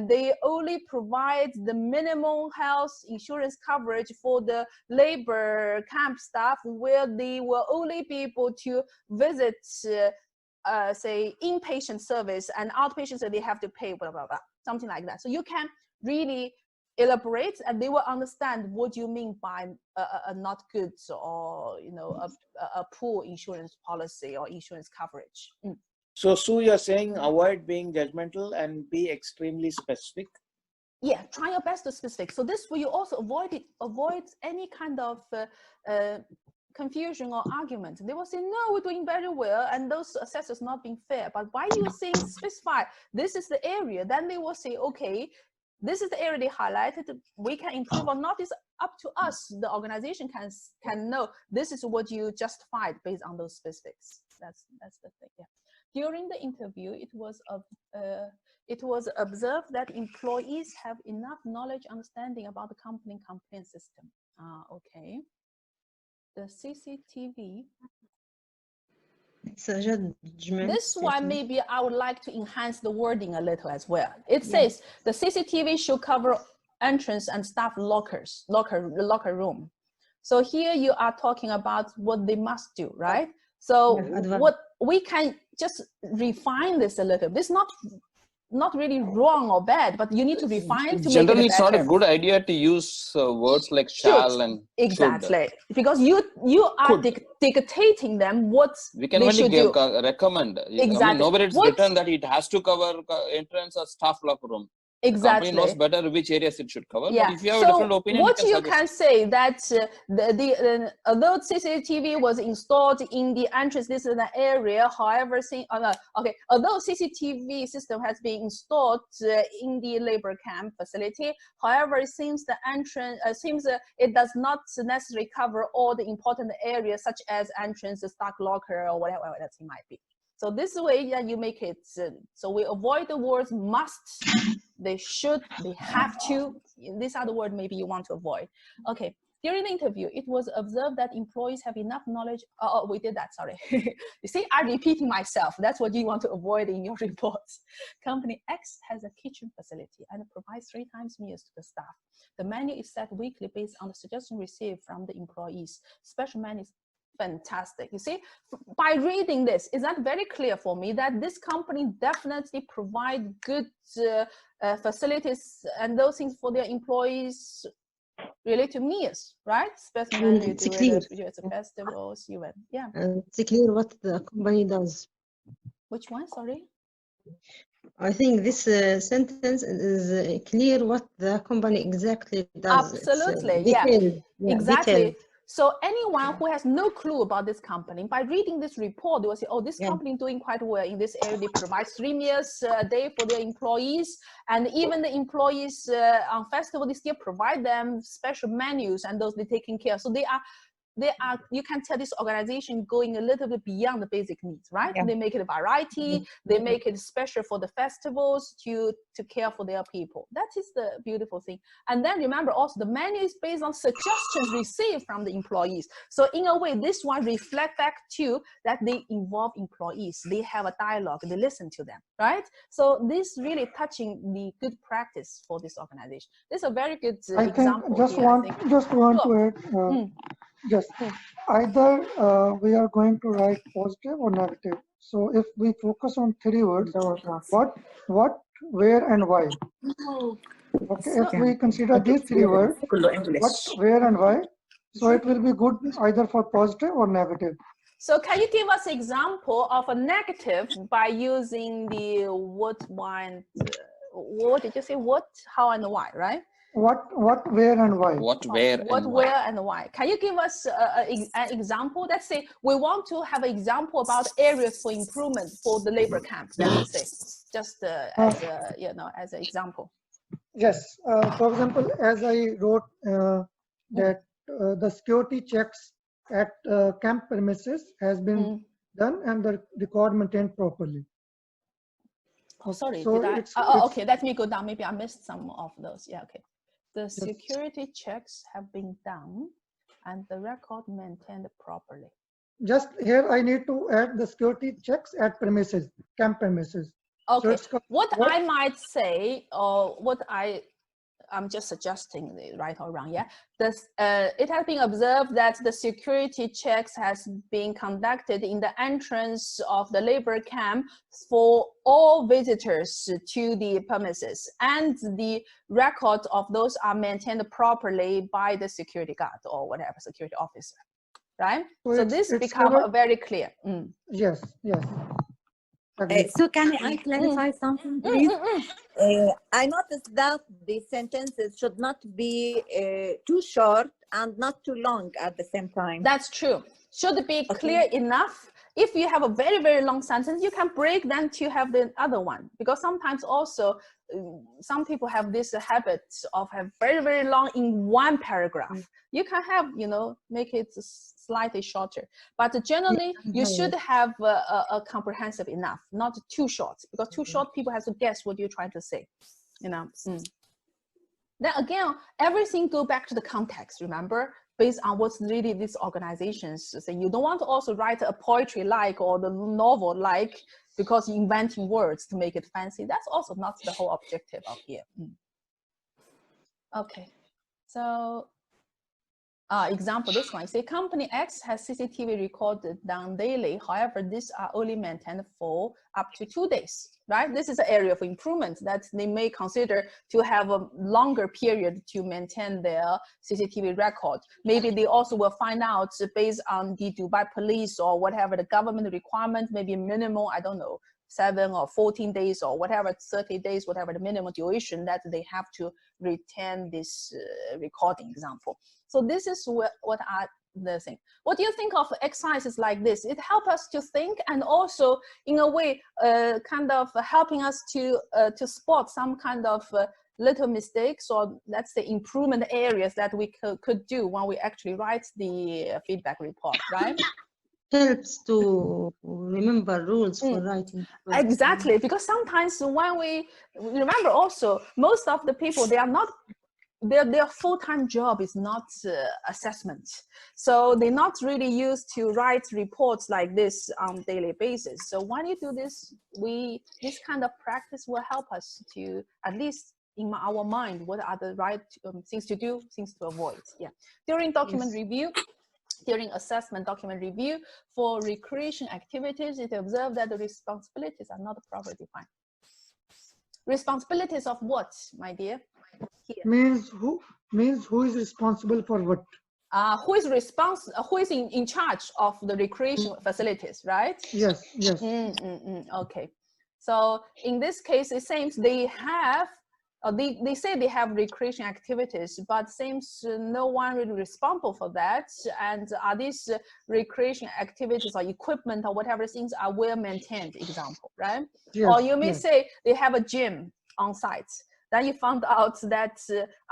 they only provide the minimum health insurance coverage for the labor camp staff, where they will only be able to visit, say, inpatient service and outpatient, so they have to pay, blah, blah, blah, something like that. So you can really elaborate and they will understand what you mean by a not good or, you know, a poor insurance policy or insurance coverage. So Sue, you're saying avoid being judgmental and be extremely specific? Yeah, try your best to specific. So this way you also avoid any kind of confusion or argument. They will say, no, we're doing very well, and those assessors not being fair. But by you saying specify, this is the area, then they will say, okay, this is the area they highlighted, we can improve or not, is up to us. The organization can know this is what you justified based on those specifics. That's the thing, yeah. During the interview, it was observed that employees have enough knowledge, understanding about the company complaint system. Okay. The CCTV. This one, maybe I would like to enhance the wording a little as well. It says the CCTV should cover entrance and staff locker room. So here you are talking about what they must do, right? So what we can just refine this a little. This is not really wrong or bad, but you need to refine to generally make it it's not a good idea to use words like shall and exactly should. Because you are dictating them what we can they only should do. Recommend. Exactly. I mean, nobody it's written that it has to cover entrance or staff locker room. Exactly. The company knows better which areas it should cover. Yeah. But if you have a different opinion, what you can say that although CCTV was installed in the entrance, this is an area. However, although CCTV system has been installed in the labor camp facility, however, it seems the entrance it does not necessarily cover all the important areas such as entrance, the stock locker, or whatever that it might be. So this way, yeah, you make it so we avoid the words must, they should, they have to. These are the words maybe you want to avoid. Okay. During the interview, it was observed that employees have enough knowledge. Oh, we did that, sorry. You see, I'm repeating myself. That's what you want to avoid in your reports. Company X has a kitchen facility and provides 3 times meals to the staff. The menu is set weekly based on the suggestion received from the employees. Special menu is fantastic. You see, by reading this, is that very clear for me that this company definitely provide good facilities and those things for their employees related to meals, right? Specimen And it's clear. festivals, even. Yeah. And it's clear what the company does. Which one? Sorry. I think this sentence is clear what the company exactly does. Absolutely, It's, yeah, detailed. exactly. Detailed. So anyone who has no clue about this company, by reading this report, they will say, oh, this Yeah. company doing quite well in this area. They provide 3 meals a day for their employees. And even the employees on festival, they still provide them special menus and those they're taking care of. So they are, you can tell this organization going a little bit beyond the basic needs, right? Yeah. They make it a variety, they make it special for the festivals to care for their people. That is the beautiful thing. And then remember also the menu is based on suggestions received from the employees. So in a way, this one reflect back to that they involve employees, they have a dialogue, they listen to them, right? So this really touching the good practice for this organization. This is a very good example. Just here, want sure. to add, yes, either we are going to write positive or negative. So if we focus on 3 words, what, where, and why. Okay, if we consider these 3 words, what, where, and why, so it will be good either for positive or negative. So can you give us an example of a negative by using the what, why, and what did you say? What, how, and why, right? What, where, and why. What, where, what, and where, why. and why. Can you give us an example? Let's say we want to have an example about areas for improvement for the labor camp. Let's say, just as a, you know, as an example. Yes, for example, as I wrote that the security checks at camp premises has been done and the record maintained properly. Oh, sorry, So did I? Okay, let me go down. Maybe I missed some of those. Yeah, okay. The security checks have been done and the record maintained properly. Just here, I need to add the security checks at premises, camp premises. Okay, So what I might say, or what I'm just suggesting, right or wrong, yeah. This, it has been observed that the security checks has been conducted in the entrance of the labor camp for all visitors to the premises, and the records of those are maintained properly by the security guard or whatever security officer, right? So this becomes very clear. Yes, yes. So can I clarify something, please? I noticed that the sentences should not be too short and not too long at the same time. That's true. Should be clear enough. If you have a very, very long sentence, you can break them to have the other one. Because sometimes also, some people have this habit of have very, very long in one paragraph. You can have, you know, make it slightly shorter. But generally, you should have a comprehensive enough, not too short. Because too short, people have to guess what you're trying to say, you know. Then again, everything go back to the context, remember? Based on what's really these organizations say. You don't want to also write a poetry like or the novel like because you're inventing words to make it fancy. That's also not the whole objective of here. Okay, so example, this one, say company X has CCTV recorded done daily. However, these are only maintained for up to 2 days, right? This is an area of improvement that they may consider to have a longer period to maintain their CCTV record. Maybe they also will find out based on the Dubai police or whatever the government requirement, maybe minimal, I don't know, 7 or 14 days or whatever, 30 days, whatever the minimum duration that they have to retain this recording example. So this is what are the thing. What do you think of exercises like this? It helps us to think and also in a way kind of helping us to spot some kind of little mistakes or let's say improvement areas that we could do when we actually write the feedback report, right? Helps to remember rules for writing. Exactly, because sometimes when we remember also, most of the people, they are not, their full-time job is not assessment. So they're not really used to write reports like this on daily basis. So when you do this, this kind of practice will help us to, at least in our mind, what are the right things to do, things to avoid. Yeah. During document review, during assessment document review for recreation activities, it observed that the responsibilities are not properly defined. Responsibilities of what, my dear? Here. Means who is responsible for what? Who is in charge of the recreation facilities, right? Yes, yes. Okay. So in this case, it seems they have, they say they have recreation activities, but seems no one really responsible for that. And are these recreation activities or equipment or whatever things are well maintained, example, right? Yes, or you may yes. say they have a gym on site. Then you found out that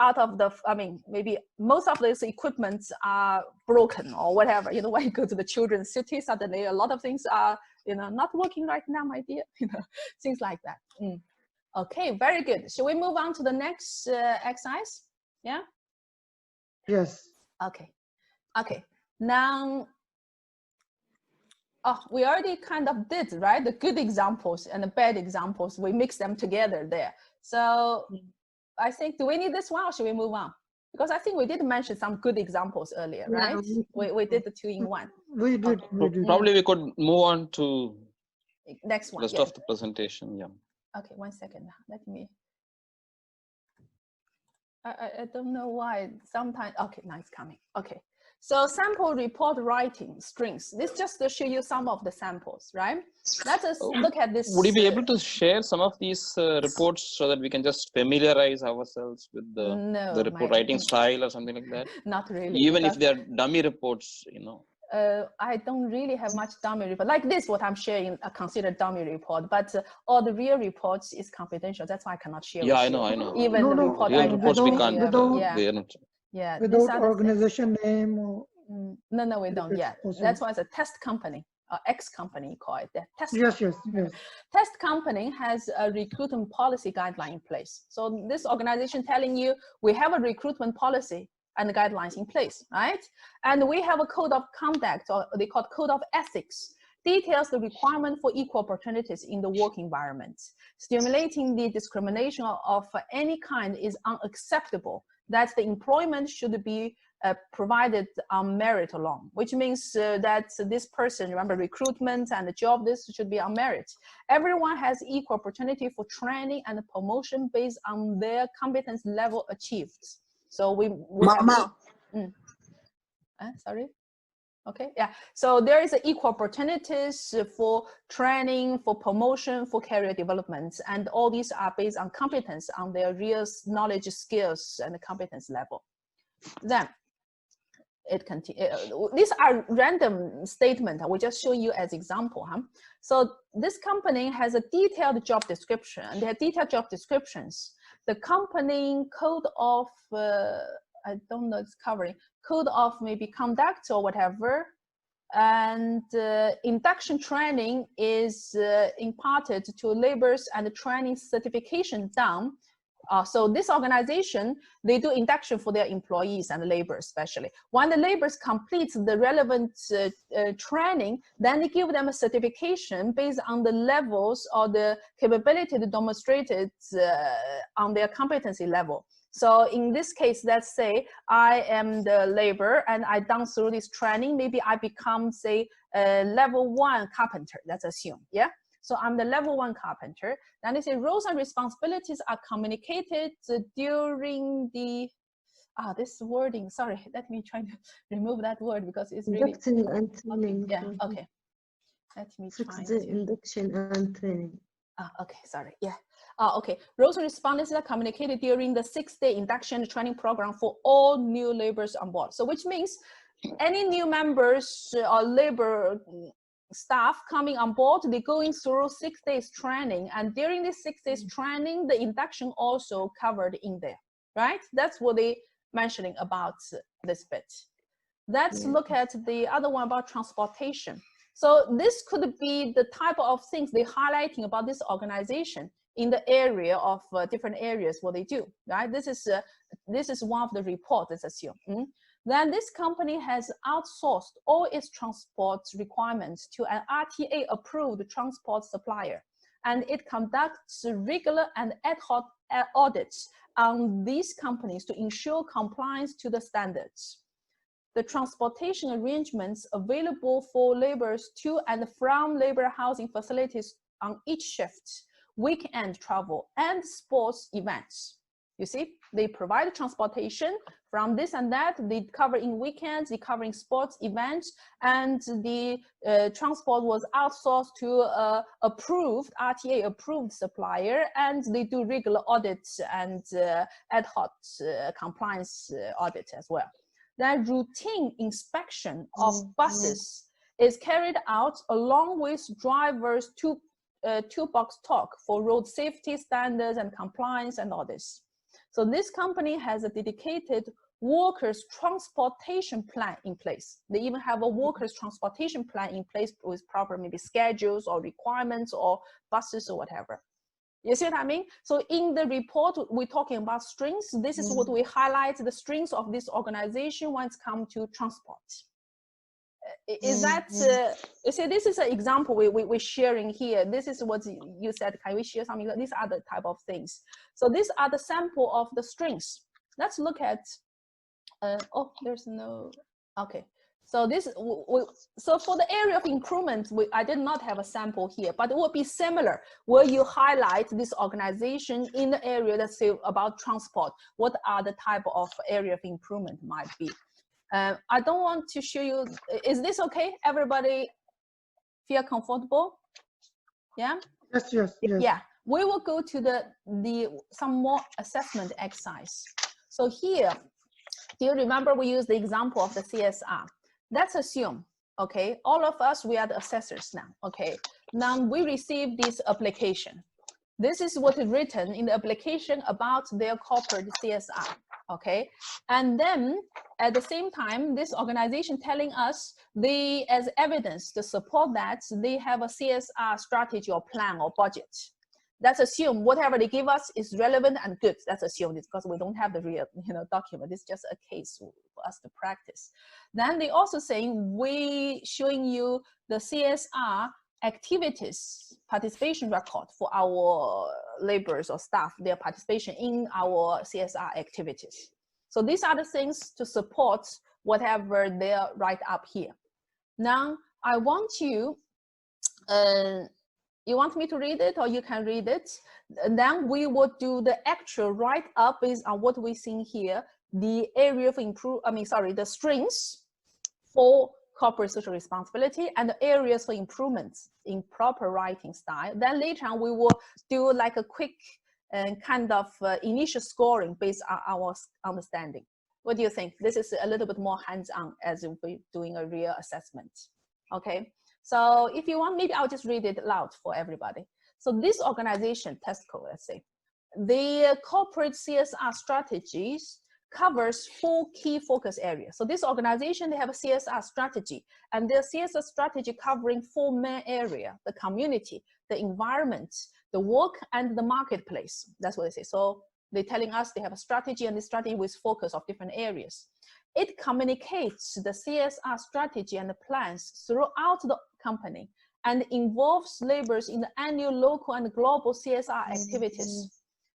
out of the, I mean, maybe most of these equipments are broken or whatever. You know, when you go to the children's city, suddenly a lot of things are, you know, not working right now, my dear. You know, things like that. Okay, very good. Shall we move on to the next exercise? Yeah. Yes. Okay. Okay. Now, oh, we already kind of did, right? The good examples and the bad examples, we mix them together there. So I think, do we need this one or should we move on? Because I think we did mention some good examples earlier, right? We did the 2-in-1. We did. Probably we could move on to next one. Rest of the presentation. Yeah. Okay, 1 second. Let me. I don't know why. Sometimes. Okay, now it's coming. Okay. So sample report writing strings. This just to show you some of the samples, right? Let us look at this. Would you be able to share some of these reports so that we can just familiarize ourselves with the report writing style or something like that? Not really. Even if they're dummy reports, you know. I don't really have much dummy report. Like this, what I'm sharing, considered dummy report, but all the real reports is confidential. That's why I cannot share with you. I know. Even the report real reports we can't. Yeah, without organization name or no, we don't. Yeah, that's why it's a test company, X company, call it the test. Yes. Test company has a recruitment policy guideline in place. So this organization telling you we have a recruitment policy and guidelines in place, right? And we have a code of conduct, or they call it code of ethics, details the requirement for equal opportunities in the work environment. Stimulating the discrimination of any kind is unacceptable. That the employment should be provided on merit alone, which means that this person, remember, recruitment and the job, this should be on merit. Everyone has equal opportunity for training and promotion based on their competence level achieved. So we Mama. Sorry. Okay, yeah. So there is equal opportunities for training, for promotion, for career development, and all these are based on competence, on their real knowledge, skills, and competence level. Then it continues. These are random statements. We just show you as example. So this company has a detailed job description, and they have detailed job descriptions. The company code of I don't know, it's covering code of maybe conduct or whatever, and induction training is imparted to laborers and training certification done. So this organization, they do induction for their employees and laborers especially. When the laborers complete the relevant training, then they give them a certification based on the levels or the capability demonstrated on their competency level. So in this case, let's say I am the laborer and I done through this training, maybe I become, say, a level 1 carpenter, let's assume, yeah? So I'm the level 1 carpenter. Then they say roles and responsibilities are communicated during the, this wording, sorry, let me try to remove that word because it's really. Induction and training. Okay, yeah, okay. Let me try to. Induction and training. Okay, sorry, yeah. Okay, roles and responsibilities are communicated during the 6-day induction training program for all new laborers on board. So which means any new members or labor staff coming on board, they're going through 6 days training, and during this 6 days training, the induction also covered in there, right? That's what they mentioning about this bit. Let's look at the other one about transportation. So this could be the type of things they're highlighting about this organization in the area of different areas what they do, right? This is one of the reports, let's assume. Then this company has outsourced all its transport requirements to an RTA-approved transport supplier, and it conducts regular and ad hoc audits on these companies to ensure compliance to the standards. The transportation arrangements available for laborers to and from labor housing facilities on each shift, weekend travel, and sports events. You see, they provide transportation from this and that. They cover in weekends, they cover in sports events, and the transport was outsourced to approved, RTA approved supplier, and they do regular audits and ad hoc compliance audit as well. Then routine inspection of buses is carried out along with drivers' toolbox talk for road safety standards and compliance and all this. So this company has a dedicated workers' transportation plan in place. They even have a workers' transportation plan in place with proper maybe schedules or requirements or buses or whatever. You see what I mean? So in the report, we're talking about strengths. This is what we highlight, the strengths of this organization when it's come to transport. Is that, you see, this is an example we're sharing here. This is what you said, can we share something? These are the type of things. So these are the sample of the strengths. Let's look at, oh, there's no, okay. So this, so for the area of improvement, I did not have a sample here, but it would be similar where you highlight this organization in the area that's about transport. What are the type of area of improvement might be? I don't want to show you, is this okay? Everybody feel comfortable? Yeah? Yes, yes, yes. Yeah, we will go to some more assessment exercise. So here, do you remember we used the example of the CSR? Let's assume, okay, all of us, we are the assessors now, okay? Now we receive this application. This is what is written in the application about their corporate CSR, okay? And then at the same time, this organization telling us they, as evidence to support that, they have a CSR strategy or plan or budget. Let's assume whatever they give us is relevant and good. Let's assume this because we don't have the real, document. It's just a case for us to practice. Then they also saying we showing you the CSR activities participation record for our laborers or staff, their participation in our CSR activities. So these are the things to support whatever they write up here. Now I want you, you want me to read it or you can read it? And then we will do the actual write-up based on what we've seen here, the area of the strengths for corporate social responsibility and the areas for improvements in proper writing style. Then later on, we will do like a quick kind of initial scoring based on our understanding. What do you think? This is a little bit more hands-on as if we're doing a real assessment. Okay, so if you want, maybe I'll just read it loud for everybody. So this organization, Tesco, let's say, the corporate CSR strategies covers 4 key focus areas. So this organization, they have a CSR strategy, and their CSR strategy covering 4 main areas: the community, the environment, the work, and the marketplace. That's what they say. So they're telling us they have a strategy, and the strategy with focus of different areas. It communicates the CSR strategy and the plans throughout the company and involves laborers in the annual local and global CSR activities.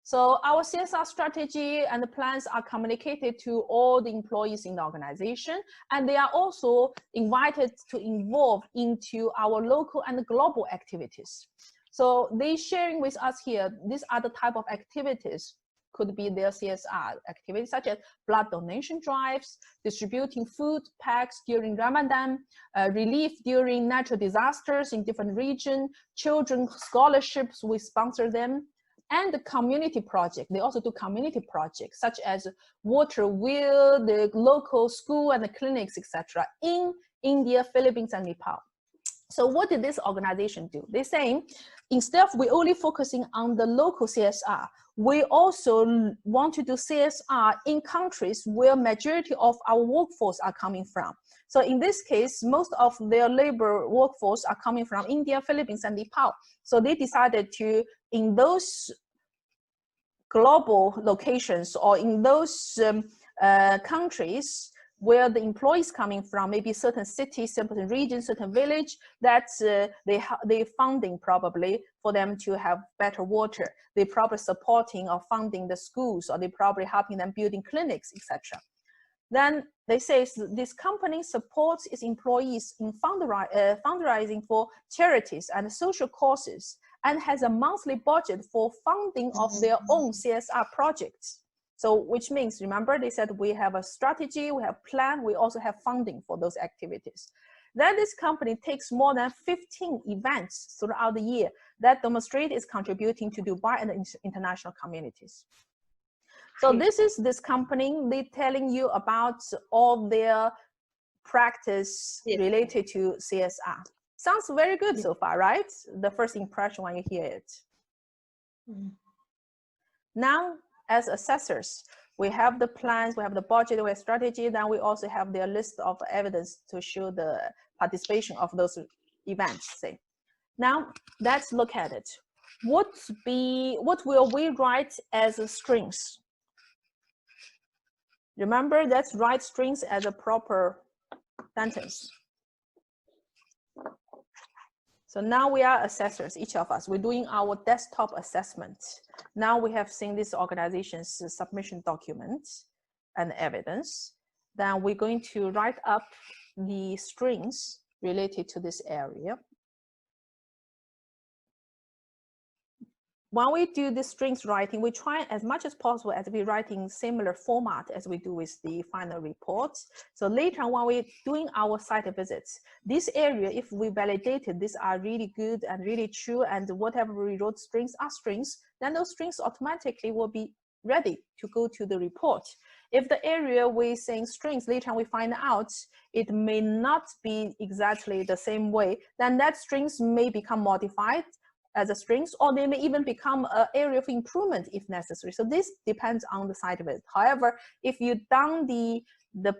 So our CSR strategy and the plans are communicated to all the employees in the organization, and they are also invited to involve into our local and global activities. So they sharing with us here, these are the type of activities could be their CSR activities, such as blood donation drives, distributing food packs during Ramadan, relief during natural disasters in different regions, children scholarships, we sponsor them, and the community project. They also do community projects such as water wheel, the local school and the clinics, etc. in India, Philippines, and Nepal. So what did this organization do? They're saying, instead of we only focusing on the local CSR, we also want to do CSR in countries where majority of our workforce are coming from. So in this case, most of their labor workforce are coming from India, Philippines, and Nepal. So they decided to, in those global locations or in those countries where the employees coming from, maybe certain cities, certain regions, certain village, that's they funding probably for them to have better water. They probably supporting or funding the schools, or they probably helping them building clinics, etc. Then they say this company supports its employees in fundraising for charities and social causes, and has a monthly budget for funding of their own CSR projects. So which means, remember, they said we have a strategy, we have plan, we also have funding for those activities. Then this company takes more than 15 events throughout the year that demonstrate its contributing to Dubai and the international communities. So this is this company, they telling you about all their practice related to CSR. Sounds very good so far, right? The first impression when you hear it. Now, as assessors, we have the plans, we have the budget, we have strategy, then we also have their list of evidence to show the participation of those events, say. Now, let's look at it. What will we write as strings? Remember, let's write strings as a proper sentence. So now we are assessors, each of us. We're doing our desktop assessment. Now we have seen this organization's submission documents and evidence. Then we're going to write up the strings related to this area. When we do the strings writing, we try as much as possible as we write in similar format as we do with the final reports. So later when we're doing our site visits, this area, if we validated these are really good and really true, and whatever we wrote strings are strings, then those strings automatically will be ready to go to the report. If the area we're saying strings, later we find out it may not be exactly the same way, then that strings may become modified as a strings, or they may even become an area of improvement if necessary. So this depends on the site visit. However, if you've done the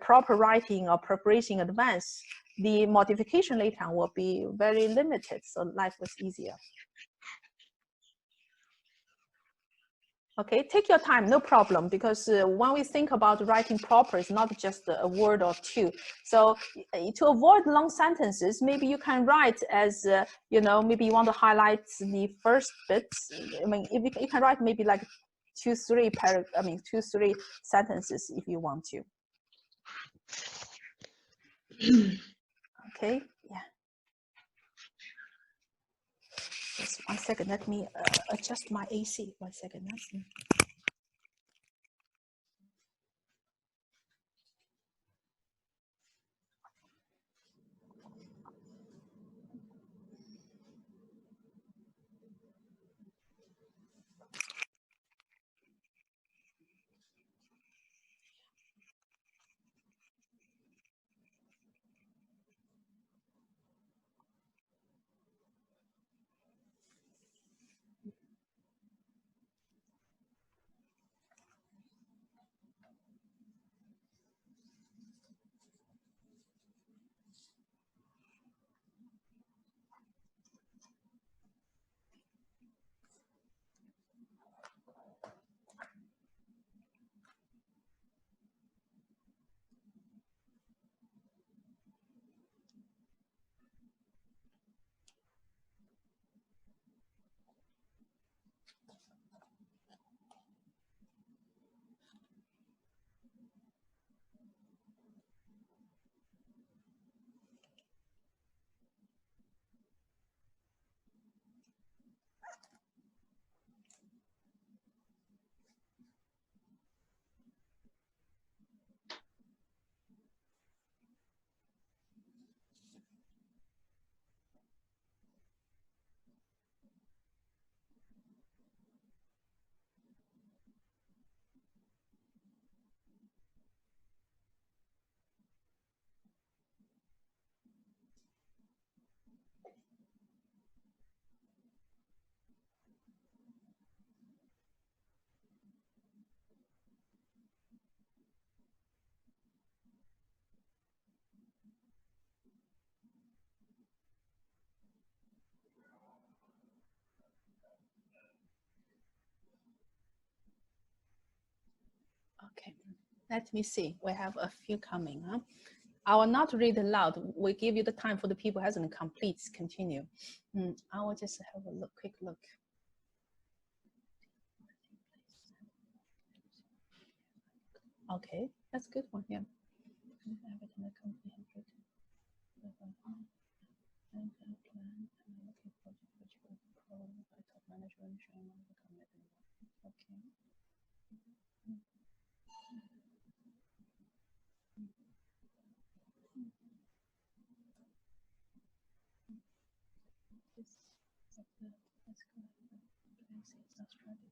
proper writing or preparation in advance, the modification later will be very limited, so life was easier. Okay, take your time, no problem, because when we think about writing proper, it's not just a word or two. So to avoid long sentences, maybe you can write as, you know, maybe you want to highlight the first bits. I mean, if you can write maybe like 2-3 sentences if you want to. Okay, yeah. Just 1 second, let me adjust my AC. 1 second. Okay, let me see. We have a few coming. Huh? I will not read aloud. We give you the time for the people who hasn't complete. Continue. I will just have a look, quick look. Okay, that's a good one. Yeah. Okay. strategy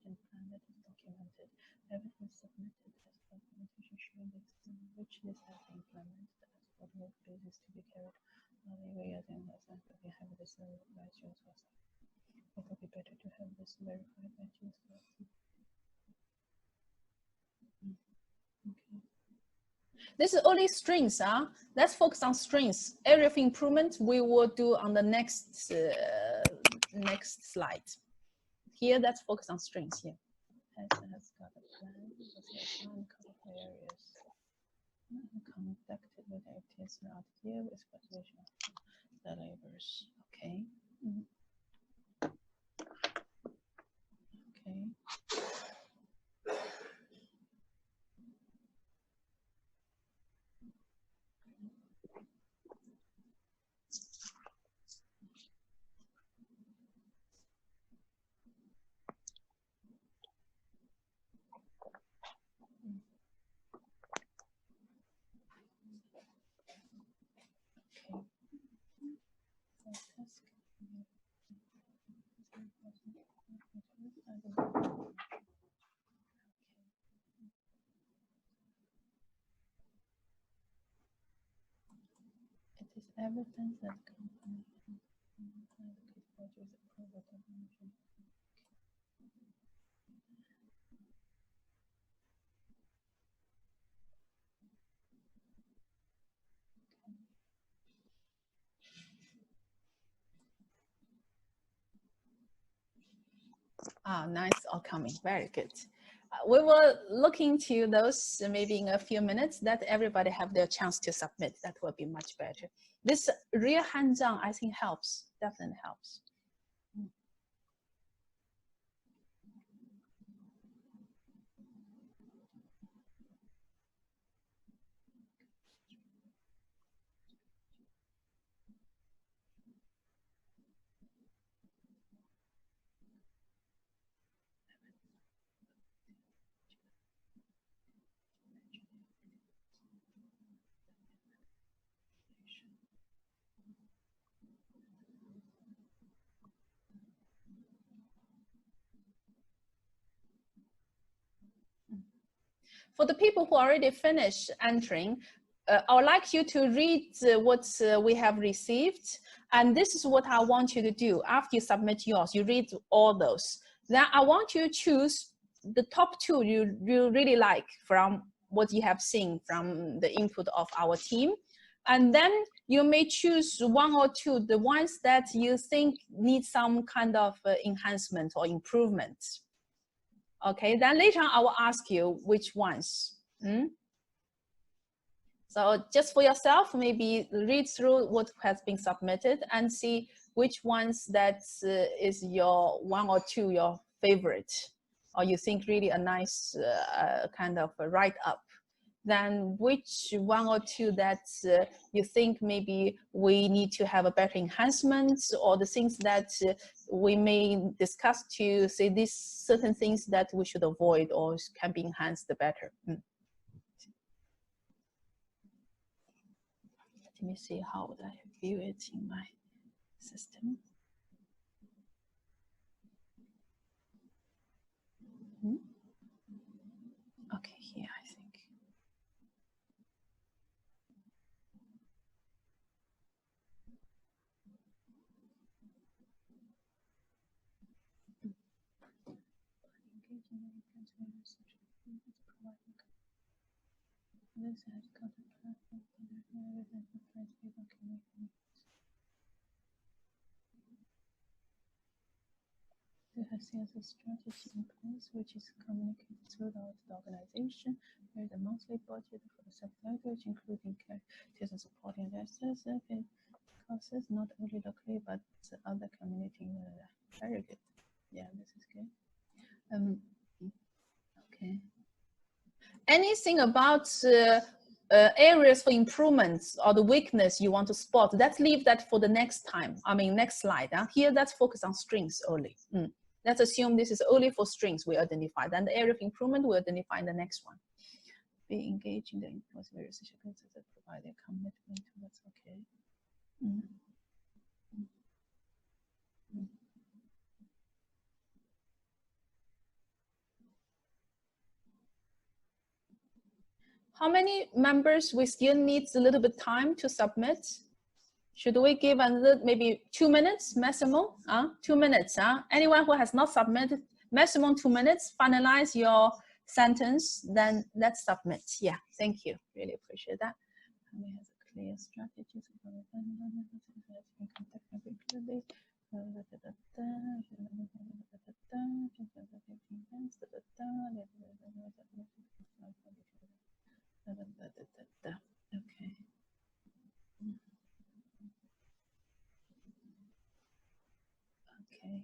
and plan that is documented. Evidence submitted as documentation showing the extent to which this has been implemented as what work basis to be carried on the areas and lessons that we have this verified use was. It would be better to have this verified by use was. Okay. This is only strings, huh? Let's focus on strings. Area of improvement we will do on the next next slide. Here, let's focus on strings here. Has got a plan, areas. Conducted with activities not here with population the labors. Okay. Okay. It is evidence that company nice, all coming, very good. We will look into those maybe in a few minutes, that everybody have their chance to submit. That will be much better. This real hands-on, I think helps, definitely helps. For the people who already finished entering, I would like you to read what we have received. And this is what I want you to do. After you submit yours, you read all those. Then I want you to choose the top two you really like from what you have seen from the input of our team. And then you may choose one or two, the ones that you think need some kind of enhancement or improvement. Okay, then later I will ask you which ones. So just for yourself, maybe read through what has been submitted and see which ones that is your one or two your favorite, or you think really a nice kind of a write-up. Then which one or two that you think maybe we need to have a better enhancement, or the things that we may discuss to say these certain things that we should avoid or can be enhanced better. Let me see how would I view it in my system. Okay, here I think. You have sales strategy in place, which is communicated throughout the organization. There is a monthly budget for the sub-language, including care and supporting investors, costs, not only locally, but other community. Very good. Yeah, this is good. Okay. Anything about areas for improvements or the weakness you want to spot, let's leave that for the next time. I mean, next slide. Here, let's focus on strings only. Let's assume this is only for strings we identified, and the area of improvement we identify in the next one. Be engaged in the influence various issues that provide a commitment to what's okay. How many members we still need a little bit time to submit? Should we give another maybe 2 minutes maximum? 2 minutes. Anyone who has not submitted, maximum 2 minutes, finalize your sentence, then let's submit. Yeah, thank you. Really appreciate that. We have a clear strategy. Okay. Okay.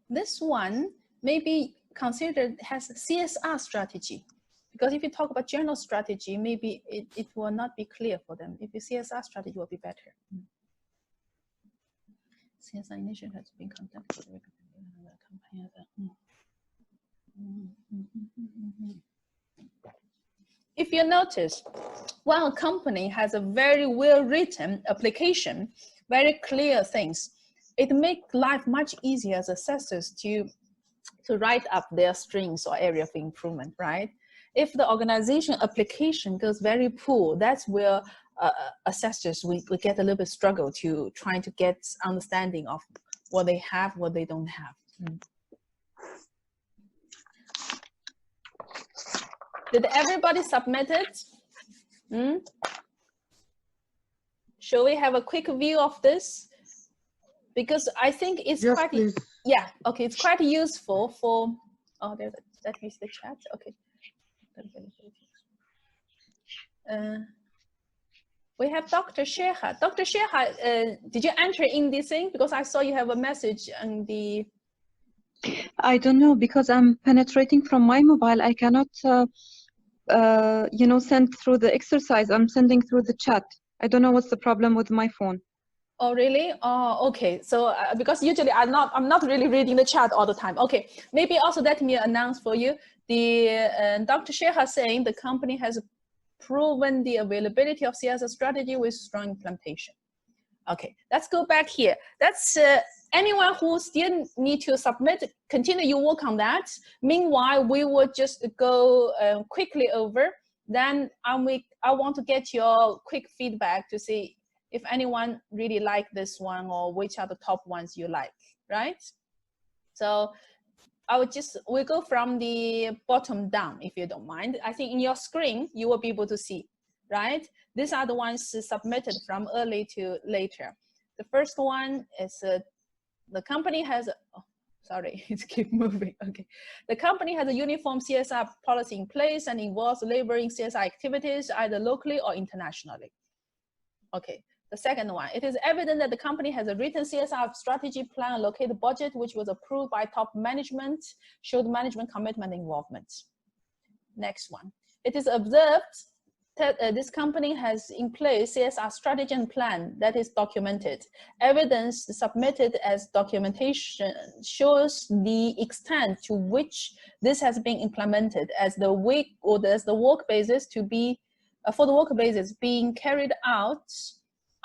This one maybe considered has a CSR strategy, because if you talk about general strategy, maybe it will not be clear for them. If your CSR strategy will be better. CSR initiative has been conducted. If you notice, while a company has a very well-written application, very clear things, it makes life much easier as assessors to write up their strengths or area of improvement, right? If the organization application goes very poor, that's where assessors, we get a little bit struggle to trying to get understanding of what they have, what they don't have. Did everybody submit it? Shall we have a quick view of this? Because I think it's yes, quite, please. yeah, okay, it's quite useful for, oh, there, that is the chat, okay. We have Dr. Sheha. Dr. Sheha, did you enter in this thing? Because I saw you have a message on the... I don't know, because I'm penetrating from my mobile. I cannot, you know, send through the exercise. I'm sending through the chat. I don't know what's the problem with my phone. Oh, really? Oh, okay. So because usually I'm not really reading the chat all the time. Okay, maybe also let me announce for you. The Dr. Sheha saying the company has proven the availability of CSR strategy with strong implementation. Okay, let's go back here. That's anyone who still need to submit, continue your work on that. Meanwhile, we will just go quickly over. Then I want to get your quick feedback to see if anyone really like this one or which are the top ones you like, right? So we'll go from the bottom down, if you don't mind. I think in your screen, you will be able to see, right? These are the ones submitted from early to later. The first one is the company has, oh, sorry, it keeps moving, okay. The company has a uniform CSR policy in place and involves laboring CSR activities either locally or internationally. Okay. The second one, it is evident that the company has a written CSR strategy plan, allocated budget, which was approved by top management, showed management commitment and involvement. Next one, it is observed that this company has in place CSR strategy and plan that is documented. Evidence submitted as documentation shows the extent to which this has been implemented as the week or as the work basis to be, for the work basis being carried out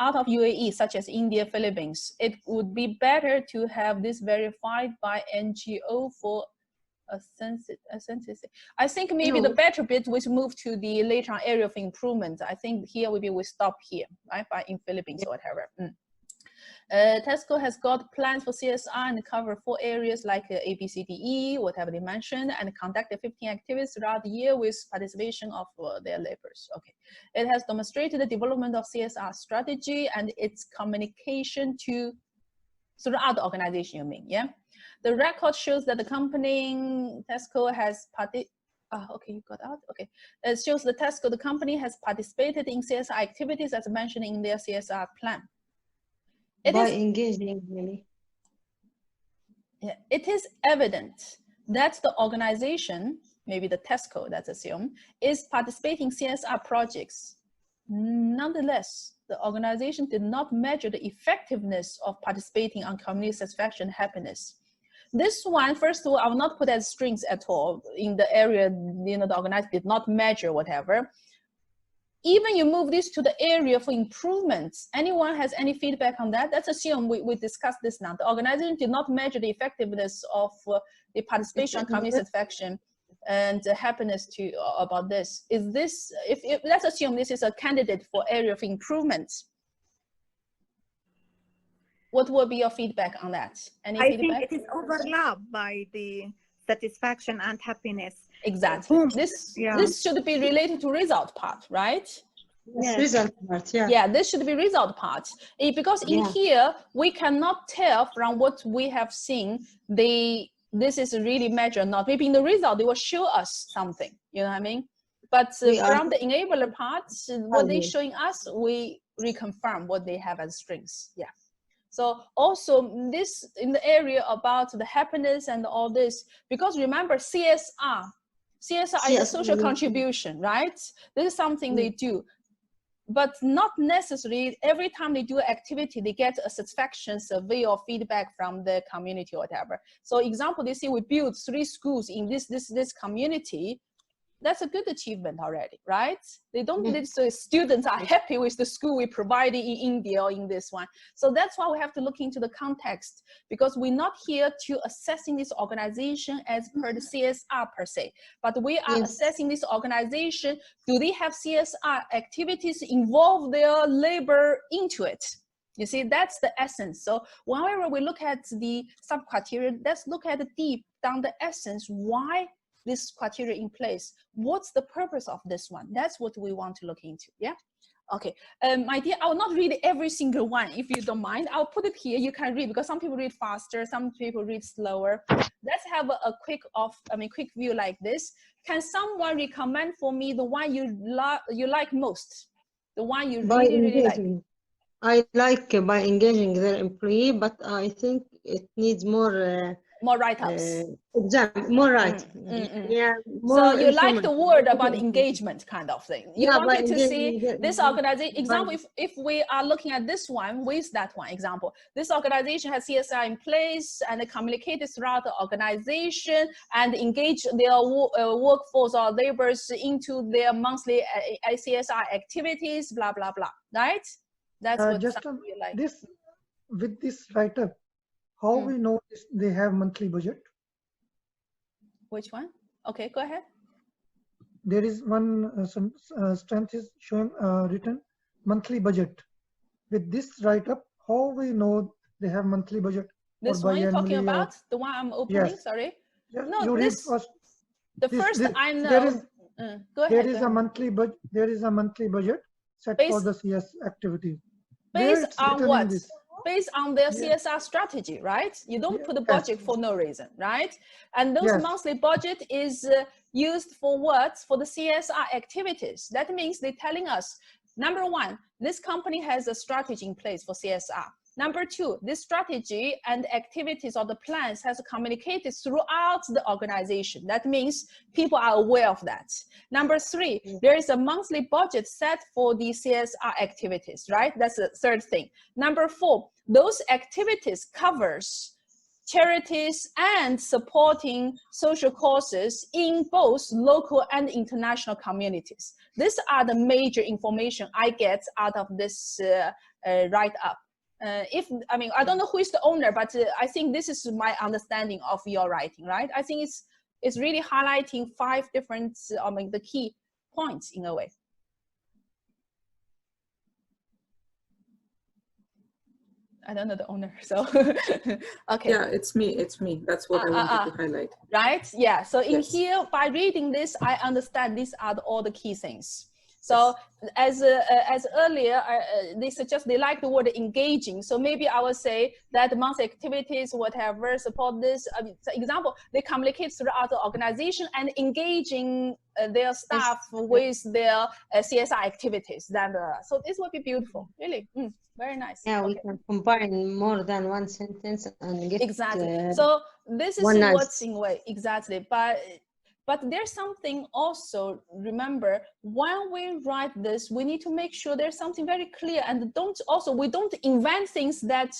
of UAE, such as India, Philippines. It would be better to have this verified by NGO for a census. I think maybe the better bit was move to the later on area of improvement. I think here maybe we stop here, right? By in Philippines or whatever. Tesco has got plans for CSR and cover 4 areas like A, B, C, D, E, whatever they mentioned, and conducted 15 activities throughout the year with participation of their laborers. Okay, it has demonstrated the development of CSR strategy and its communication to throughout the organization. You mean, yeah? The record shows that the company Tesco has Okay, you got out. Okay, it shows the task of the company has participated in CSR activities as mentioned in their CSR plan. By engaging, really. Yeah, it is evident that the organization, maybe the Tesco, let's assume, is participating in CSR projects. Nonetheless, the organization did not measure the effectiveness of participating on community satisfaction and happiness. This one, first of all, I will not put as strings at all in the area, the organization did not measure whatever. Even you move this to the area for improvements, anyone has any feedback on that? Let's assume we discussed this now. The organization did not measure the effectiveness of the participation on community satisfaction and happiness to about this. Is this, if let's assume this is a candidate for area of improvement, what will be your feedback on that? Any I feedback? think it is overlapped by the satisfaction and happiness. Exactly. This should be related to result part, right? Yes. Result part, yeah. Yeah, this should be result part. Because in here, we cannot tell from what we have seen, this is really measured or not. Maybe in the result, they will show us something, you know what I mean? But from the enabler part, what they're showing us, we reconfirm what they have as strengths, yeah. So also this in the area about the happiness and all this, because remember CSR is a social contribution, right? This is something they do, but not necessarily every time they do activity, they get a satisfaction survey or feedback from the community or whatever. So example, they say we built 3 schools in this community. That's a good achievement already, right? They don't, so students are happy with the school we provided in India or in this one. So that's why we have to look into the context, because we're not here to assessing this organization as per the CSR per se, but we are assessing this organization. Do they have CSR activities involve their labor into it? You see, that's the essence. So whenever we look at the sub-criteria, let's look at the deep down the essence. Why this criteria in place? What's the purpose of this one? That's what we want to look into. Yeah. Okay. My dear, I will not read every single one if you don't mind. I'll put it here. You can read because some people read faster, some people read slower. Let's have a quick view like this. Can someone recommend for me the one you like most? The one you really like? I like by engaging their employee, but I think it needs more write-ups. More write. Yeah. So you like the word about engagement kind of thing. You wanted to see this organization. Example, if we are looking at this one with that one example, this organization has CSR in place and communicated throughout the organization and engage their workforce or laborers into their monthly CSR activities, blah, blah, blah, right? That's what you like. With this write-up, how we know they have monthly budget? Which one? Okay, go ahead. There is one, some strength is showing written monthly budget. With this write-up, how we know they have monthly budget? This one you're talking about? The one I'm opening, sorry? No, this, the first I know. Go ahead. There is a monthly budget. There is a monthly budget set for the CS activity. Based on what? Based on their CSR strategy, right? You don't put a budget for no reason, right? And those monthly budget is used for what? For the CSR activities. That means they're telling us, number one, this company has a strategy in place for CSR. Number two, this strategy and activities or the plans has communicated throughout the organization. That means people are aware of that. Number three, there is a monthly budget set for the CSR activities, right? That's the third thing. Number four, those activities covers charities and supporting social causes in both local and international communities. These are the major information I get out of this write-up. I don't know who is the owner, but I think this is my understanding of your writing, right? I think it's really highlighting 5 different, the key points in a way. I don't know the owner, so okay. Yeah, it's me. That's what I wanted to highlight. Right? Yeah. So in here, by reading this, I understand these are all the key things. So as earlier, they suggest they like the word engaging. So maybe I would say that monthly activities, whatever, support this. For example, they communicate throughout the organization and engaging their staff with their CSR activities. So this would be beautiful, really. Very nice. Yeah, we can combine more than one sentence and get exactly. So this is what's in way exactly, but there's something also, remember, when we write this, we need to make sure there's something very clear, and we don't invent things that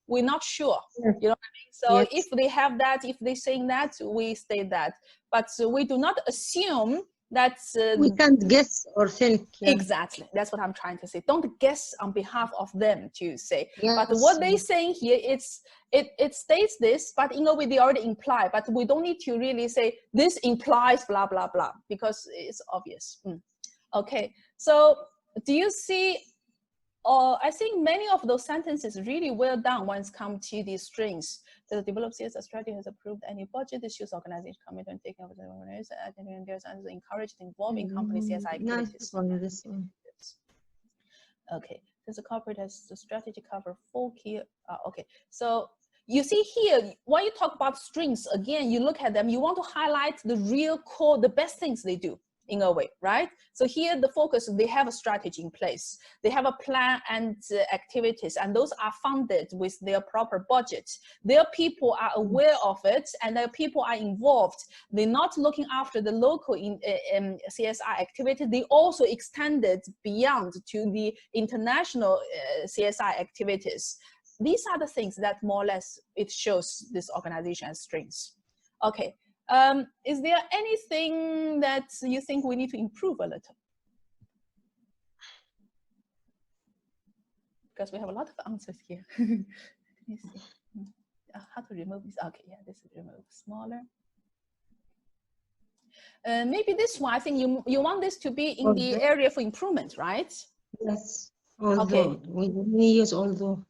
we're not sure. You know what I mean? So if they have that, if they're saying that, we state that. But we do not assume that we can't guess or think. Exactly, that's what I'm trying to say. Don't guess on behalf of them to say. Yes. But what they saying here, it states this, but in a way they already imply. But we don't need to really say this implies blah blah blah, because it's obvious. Okay, so do you see? I think many of those sentences really well done when it's come to these strings. The developed CSR strategy has approved any budget issues, organization commitment taking over the organization, and there's encouraged involving company CSR activities. Nice one, this one. Okay, does the corporate has the strategy cover 4 key? Okay, so you see here, when you talk about strings, again, you look at them, you want to highlight the real core, the best things they do in a way, right? So here the focus, they have a strategy in place. They have a plan and activities, and those are funded with their proper budget. Their people are aware of it, and their people are involved. They're not looking after the local CSR activity. They also extended beyond to the international CSR activities. These are the things that more or less it shows this organization as strengths. Okay. Is there anything that you think we need to improve a little? Because we have a lot of answers here. Let me see. How to remove this? Okay, yeah, this is remove smaller. Maybe this one, I think you want this to be in the area for improvement, right? Yes, although, we use although.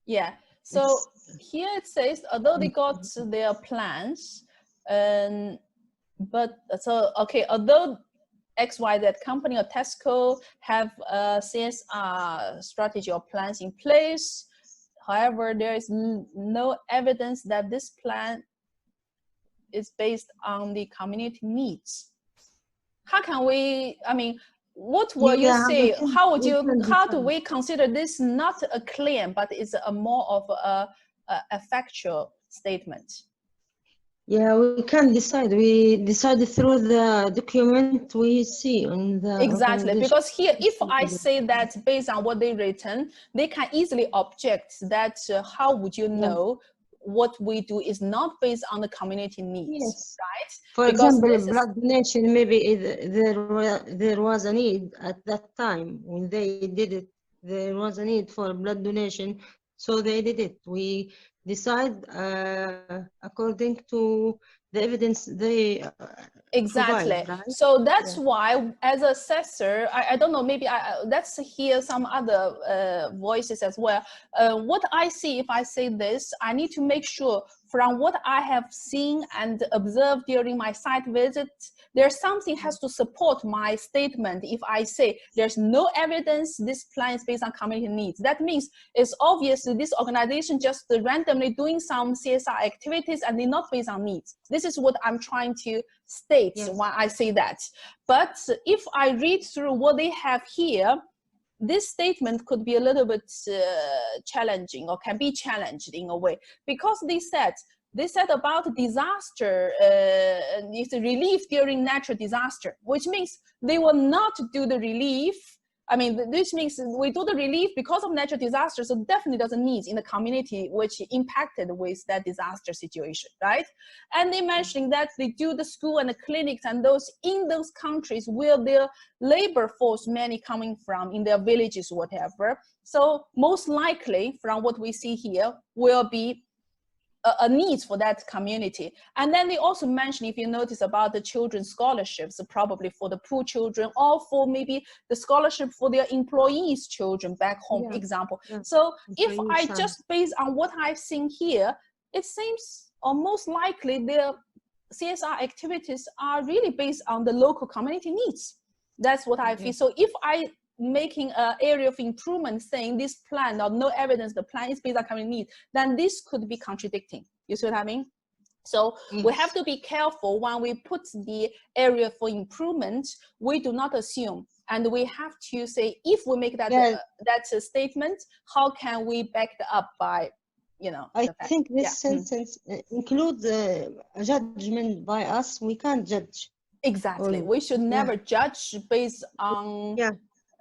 Yeah, so here it says, although they got their plans, but so okay, although XYZ company or Tesco have a CSR strategy or plans in place, however, there is no evidence that this plan is based on the community needs. How can we, I mean, what will you say? How do we consider this not a claim, but it's a more of a factual statement? Yeah, we can decide. We decide through the document we see on the exactly, because here, if I say that based on what they written, they can easily object that how would you know what we do is not based on the community needs, right? For example, blood donation, maybe there was a need at that time when they did it. There was a need for blood donation, so they did it. We decide according to the evidence they exactly provide, right? So that's why, as an assessor, I don't know, maybe let's hear some other voices as well. What I see, if I say this, I need to make sure from what I have seen and observed during my site visit, there's something has to support my statement. If I say there's no evidence this plan is based on community needs, that means it's obviously this organization just randomly doing some CSR activities and they're not based on needs. This is what I'm trying to state when I say that. But if I read through what they have here, this statement could be a little bit challenging, or can be challenged in a way, because they said about disaster, it's a relief during natural disaster, which means they will not do the relief. I mean, this means we do the relief because of natural disaster, so definitely there's a need in the community which impacted with that disaster situation, right? And they mentioning that they do the school and the clinics and those in those countries where their labor force many coming from, in their villages, whatever. So most likely, from what we see here, will be a need for that community. And then they also mention, if you notice, about the children's scholarships, probably for the poor children, or for maybe the scholarship for their employees' children back home, example. So if I just based on what I've seen here, it seems, or most likely, their CSR activities are really based on the local community needs. That's what I feel. So if I making an area of improvement saying this plan or no evidence the plan is based on current need, then this could be contradicting. You see what I mean? So we have to be careful when we put the area for improvement, we do not assume. And we have to say, if we make that, that's a statement, how can we back it up by, you know? I think this sentence includes a judgment by us. We can't judge. Exactly. We should never judge based on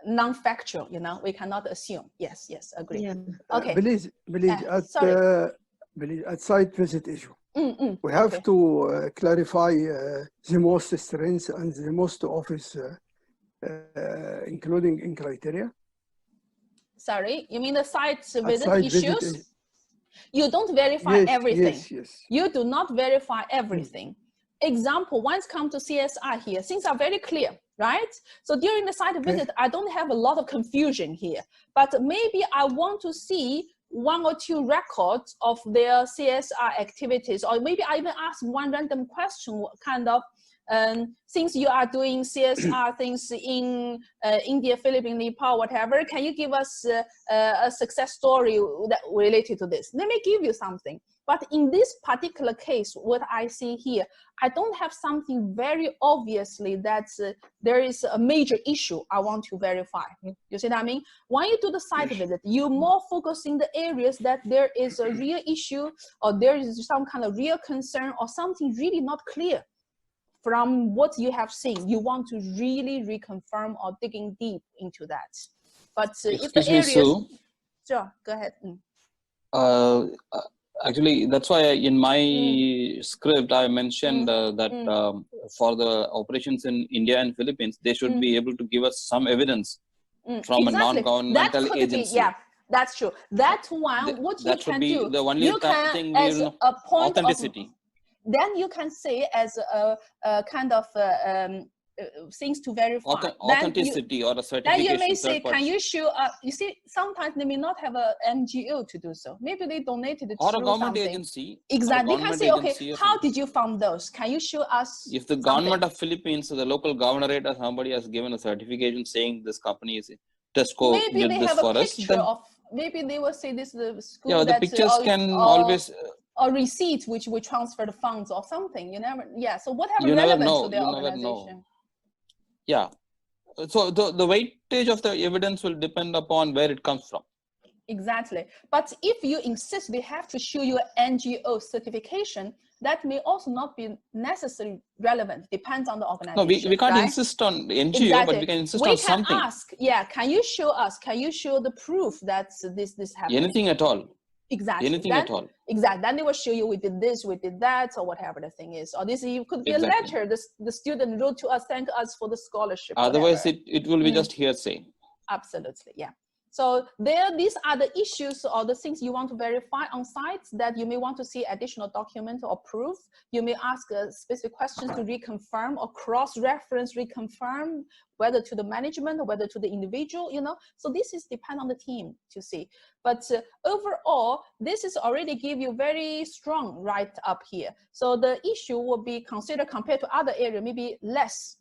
non-factual, you know, we cannot assume. Yes, yes, agree. Okay. Please, at site visit issue. We have to clarify the most strengths and the most office, including in criteria. Sorry, you mean the site visit issues? You don't verify everything. Yes. You do not verify everything. Example, once come to CSR here, things are very clear, right? So during the site visit, I don't have a lot of confusion here, but maybe I want to see 1 or 2 records of their CSR activities, or maybe I even ask one random question, what kind of things you are doing CSR things in India, Philippines, Nepal, whatever. Can you give us a success story that related to this? Let me give you something. But in this particular case, what I see here, I don't have something very obviously that there is a major issue I want to verify. You see what I mean? When you do the site visit, you more focus in the areas that there is a real issue, or there is some kind of real concern, or something really not clear from what you have seen. You want to really reconfirm or digging deep into that. But if the areas... Sure, go ahead. Actually, that's why in my script, I mentioned that for the operations in India and Philippines, they should be able to give us some evidence from a non-governmental agency. That's true. That one, what you can do, the only you can, thing as a point authenticity. Then you can say as a kind of things to verify. Authenticity or a certification. Then you may say, can you show you see, sometimes they may not have a NGO to do so. Maybe they donated it or a government something. Agency. Exactly. They can say, okay, how did you found those? Can you show us if the government of Philippines, the local governorate or somebody has given a certification saying this company is Tesco maybe did they this have for a us, picture then, of, maybe they will say this is the school. Yeah, the pictures can always... or receipt which we transfer the funds or something. You never, so whatever you relevant never know. to their You organization. never know. Yeah. So the weightage of the evidence will depend upon where it comes from. Exactly. But if you insist they have to show you an NGO certification, that may also not be necessarily relevant. Depends on the organization. No, we can't insist on the NGO, but we can insist on something. We can ask, can you show us? Can you show the proof that this happened? Anything at all. Exactly. Anything at all. Exactly. Then they will show you we did this, we did that, or whatever the thing is. Or this could be a letter the student wrote to us, thank us for the scholarship. Otherwise, it will be just hearsay. Absolutely, yeah. So these are the issues or the things you want to verify on sites that you may want to see additional document or proof. You may ask specific questions to reconfirm or cross-reference, reconfirm whether to the management or whether to the individual, So this is depend on the team to see. But overall, this is already give you very strong right up here. So the issue will be considered compared to other area, maybe less.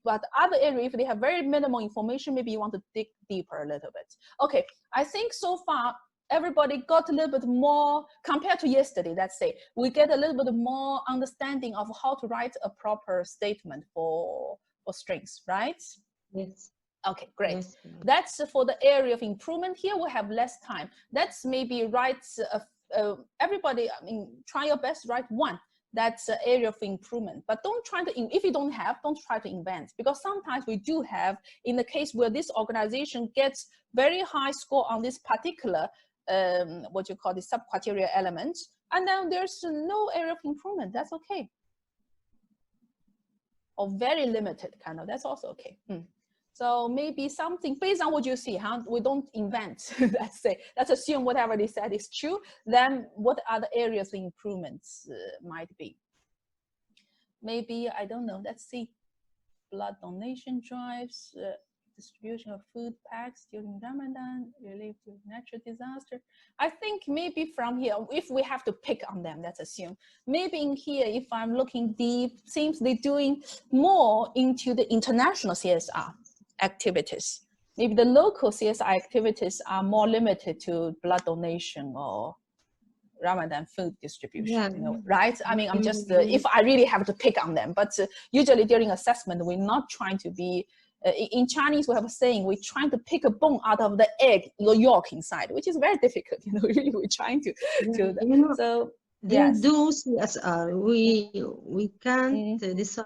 But other area, if they have very minimal information, maybe you want to dig deeper a little bit. Okay, I think so far, everybody got a little bit more, compared to yesterday, let's say, we get a little bit more understanding of how to write a proper statement for strings, right? Yes. Okay, great. Yes. That's for the area of improvement. Here we have less time. That's maybe write, everybody, try your best, write one. That's an area of improvement, but don't try to, if you don't have, don't try to invent, because sometimes we do have, in the case where this organization gets very high score on this particular, what you call the sub-criteria element, and then there's no area of improvement, that's okay. Or very limited kind of, that's also okay. So maybe something based on what you see, we don't invent, let's say, let's assume whatever they said is true, then what other areas of improvements might be? Maybe, I don't know, let's see, blood donation drives, distribution of food packs during Ramadan, relief to natural disaster. I think maybe from here, if we have to pick on them, let's assume, maybe in here, if I'm looking deep, seems they're doing more into the international CSR activities. Maybe the local CSR activities are more limited to blood donation or Ramadan food distribution, Yeah. you know, right? I mean, I'm just, if I really have to pick on them, but usually during assessment, we're not trying to be, in Chinese, we have a saying, we're trying to pick a bone out of the egg, your yolk inside, which is very difficult, you know, really we're trying to do that. You know, So, they yes. do CSR. We can't decide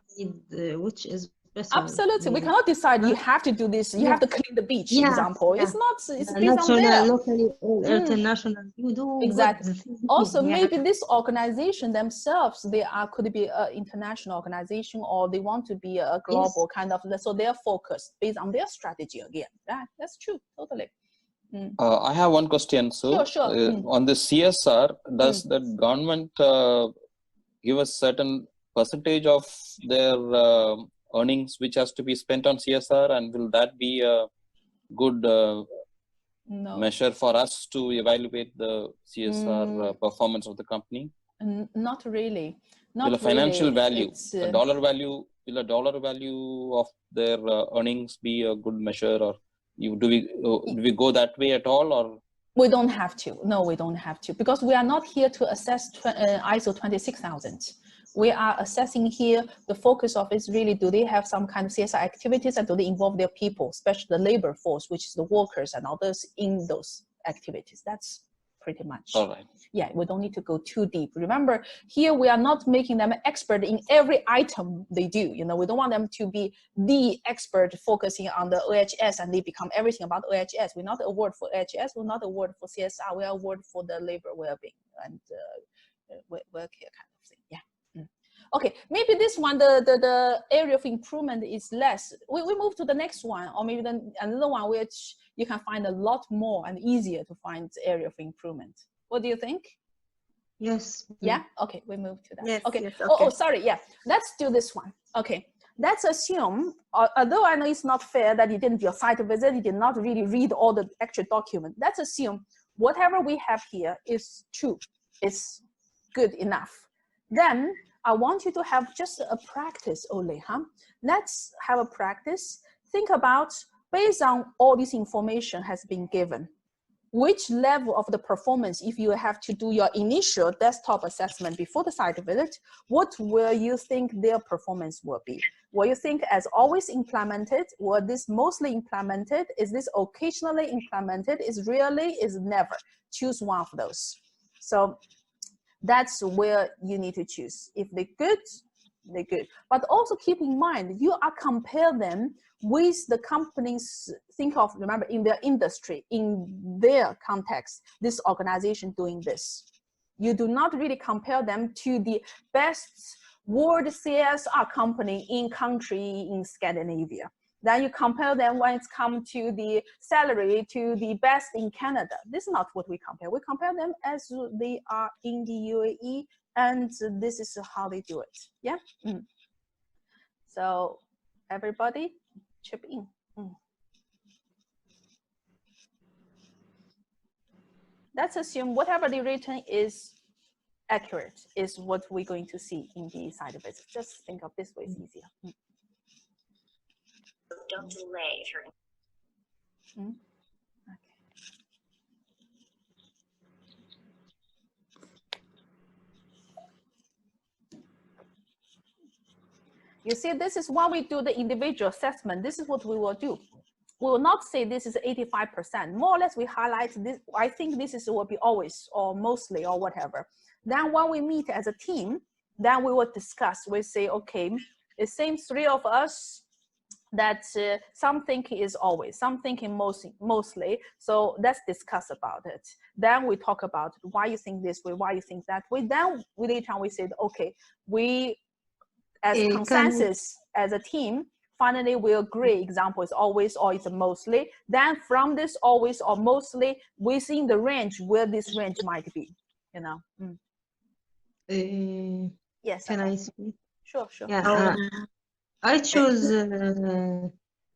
which is better. Absolutely, we cannot decide you have to do this, you have to clean the beach, example. It's not, it's based on them. Locally, or international, you do exactly. Also, yeah. maybe this organization themselves, they are, could be an international organization, or they want to be a global kind of, so they're focused based on their strategy again. Right? That's true, totally. I have one question. So, sure. On the CSR, does the government give a certain percentage of their earnings which has to be spent on CSR, and will that be a good measure for us to evaluate the CSR performance of the company? Not really. Will a financial value, It's, dollar value, will a dollar value of their earnings be a good measure, or do we go that way at all, or? We don't have to. No, we don't have to, because we are not here to assess ISO 26000. We are assessing here, the focus of is really, do they have some kind of CSR activities, and do they involve their people, especially the labor force, which is the workers and others in those activities. That's pretty much. All right. Yeah, we don't need to go too deep. Remember, here we are not making them an expert in every item they do. You know, we don't want them to be the expert focusing on the OHS and they become everything about OHS. We're not award for OHS, we're not award for CSR, we are award for the labor well-being and work care kind of thing. Yeah. Okay, maybe this one, the area of improvement is less. We move to the next one, or maybe then another one which you can find a lot more and easier to find area of improvement. What do you think? Yes. Yeah, okay, we move to that. Yes, okay. yes, Oh, sorry, yeah, let's do this one. Okay, let's assume, although I know it's not fair that you didn't do a site visit, you did not really read all the actual document. Let's assume whatever we have here is true, is good enough. Then I want you to have just a practice only, huh? Let's have a practice. Think about, based on all this information has been given, which level of the performance, if you have to do your initial desktop assessment before the site visit, what will you think their performance will be? Will you think as always implemented? Will this mostly implemented? Is this occasionally implemented? Is really, is never? Choose one of those. So that's where you need to choose. If they're good, they're good. But also keep in mind, you are compare them with the companies, think of, remember, in their industry, in their context, this organization doing this. You do not really compare them to the best world CSR company in country in Scandinavia. Then you compare them when it's come to the salary to the best in Canada. This is not what we compare. We compare them as they are in the UAE, and this is how they do it. Yeah. So everybody chip in. Let's assume whatever they written is accurate, is what we're going to see in the site visit. Just think of this way, it's easier. Don't delay if you're Okay. You see, this is why we do the individual assessment. This is what we will do. We will not say this is 85%. More or less we highlight this. I think this is will be always or mostly or whatever. Then when we meet as a team, then we will discuss. We say, okay, it seems three of us that some thinking is always, some thinking mostly. So let's discuss about it. Then we talk about why you think this way, why you think that way. Then later on we said, okay, we as consensus as a team, finally we agree example is always or it's mostly. Then from this always or mostly, within the range where this range might be, you know. Yes. Can I speak? Sure. Yeah. I choose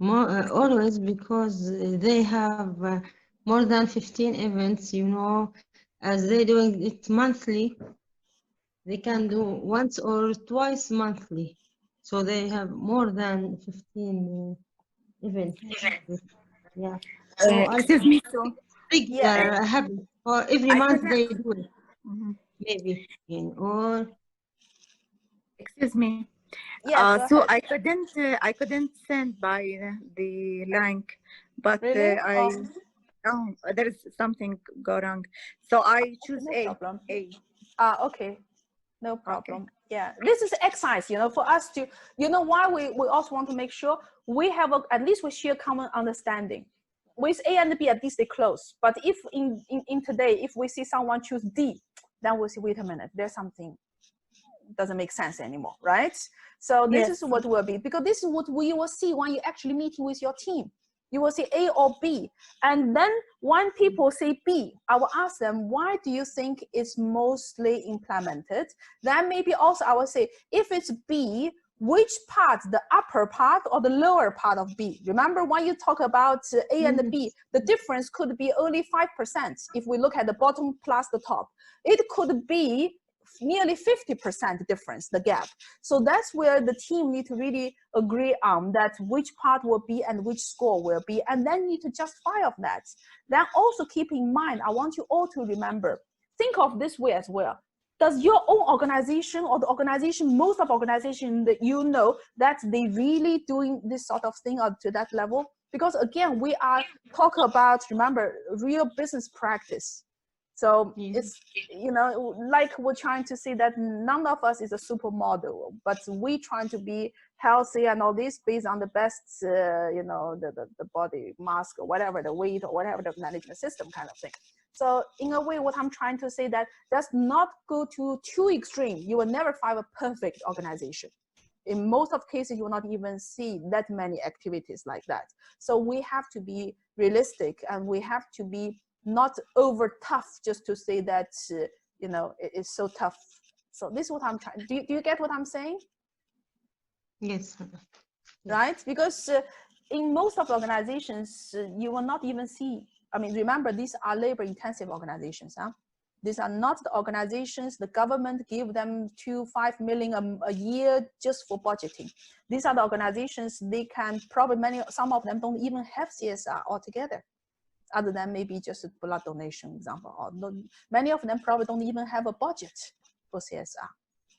always, because they have more than 15 events, you know, as they're doing it monthly, they can do once or twice monthly. So they have more than 15 events. Yeah. So I Excuse me, so big yeah, habit for every I month couldn't. they do it, Mhm. maybe. Or Excuse me. Yeah, go So ahead. I couldn't send by the link, but Really? there is something go wrong. So I choose No A. problem. A. Okay. No problem. Yeah, this is exercise, you know, for us to, you know, why we also want to make sure we have at least we share common understanding. With A and B, at least they close. But if in today, if we see someone choose D, then we'll say, wait a minute, there's something doesn't make sense anymore, right? So this is what will be, because this is what we will see when you actually meeting with your team. You will see A or B. And then when people say B, I will ask them, why do you think it's mostly implemented? Then maybe also I will say, if it's B, which part, the upper part or the lower part of B? Remember when you talk about A and B, the difference could be only 5%. If we look at the bottom plus the top, it could be nearly 50% difference, the gap. So that's where the team need to really agree on that which part will be and which score will be, and then need to justify of that. Then also keep in mind, I want you all to remember, think of this way as well. Does your own organization or the organization, most of organization that you know, that they really doing this sort of thing up to that level? Because again, we are talking about, remember, real business practice. So it's, you know, like we're trying to say that none of us is a supermodel, but we trying to be healthy and all this based on the best, you know, the body mass or whatever, the weight or whatever the management system kind of thing. So in a way, what I'm trying to say that does not go to too extreme. You will never find a perfect organization. In most of cases, you will not even see that many activities like that. So we have to be realistic, and we have to be not over tough just to say that, you know, it's so tough. So this is what I'm trying. Do you get what I'm saying? yes. Right? Because in most of the organizations, you will not even see, I mean, remember, these are labor intensive organizations. Huh? These are not the organizations the government give them 2-5 million a year just for budgeting. These are the organizations, they can probably, some of them don't even have CSR altogether, other than maybe just a blood donation example. Or many of them probably don't even have a budget for CSR,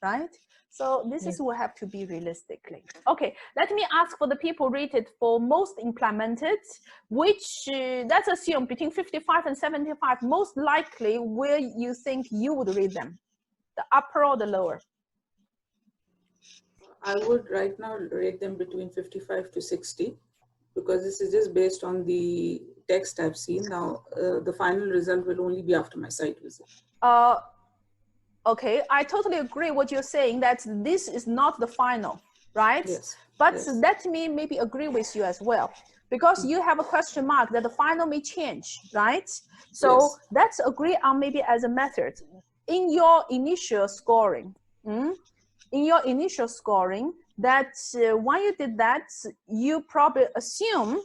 right? So this is what have to be realistically. Okay, let me ask for the people rated for most implemented, which let's assume between 55 and 75, most likely where you think you would rate them, the upper or the lower? I would right now rate them between 55 to 60, because this is just based on the text I've seen. Now, the final result will only be after my site visit. Okay, I totally agree what you're saying, that this is not the final, right? Yes. But yes. let me maybe agree with you as well, because you have a question mark that the final may change, right? So Yes. let's agree on maybe as a method. In your initial scoring, that when you did that, you probably assume,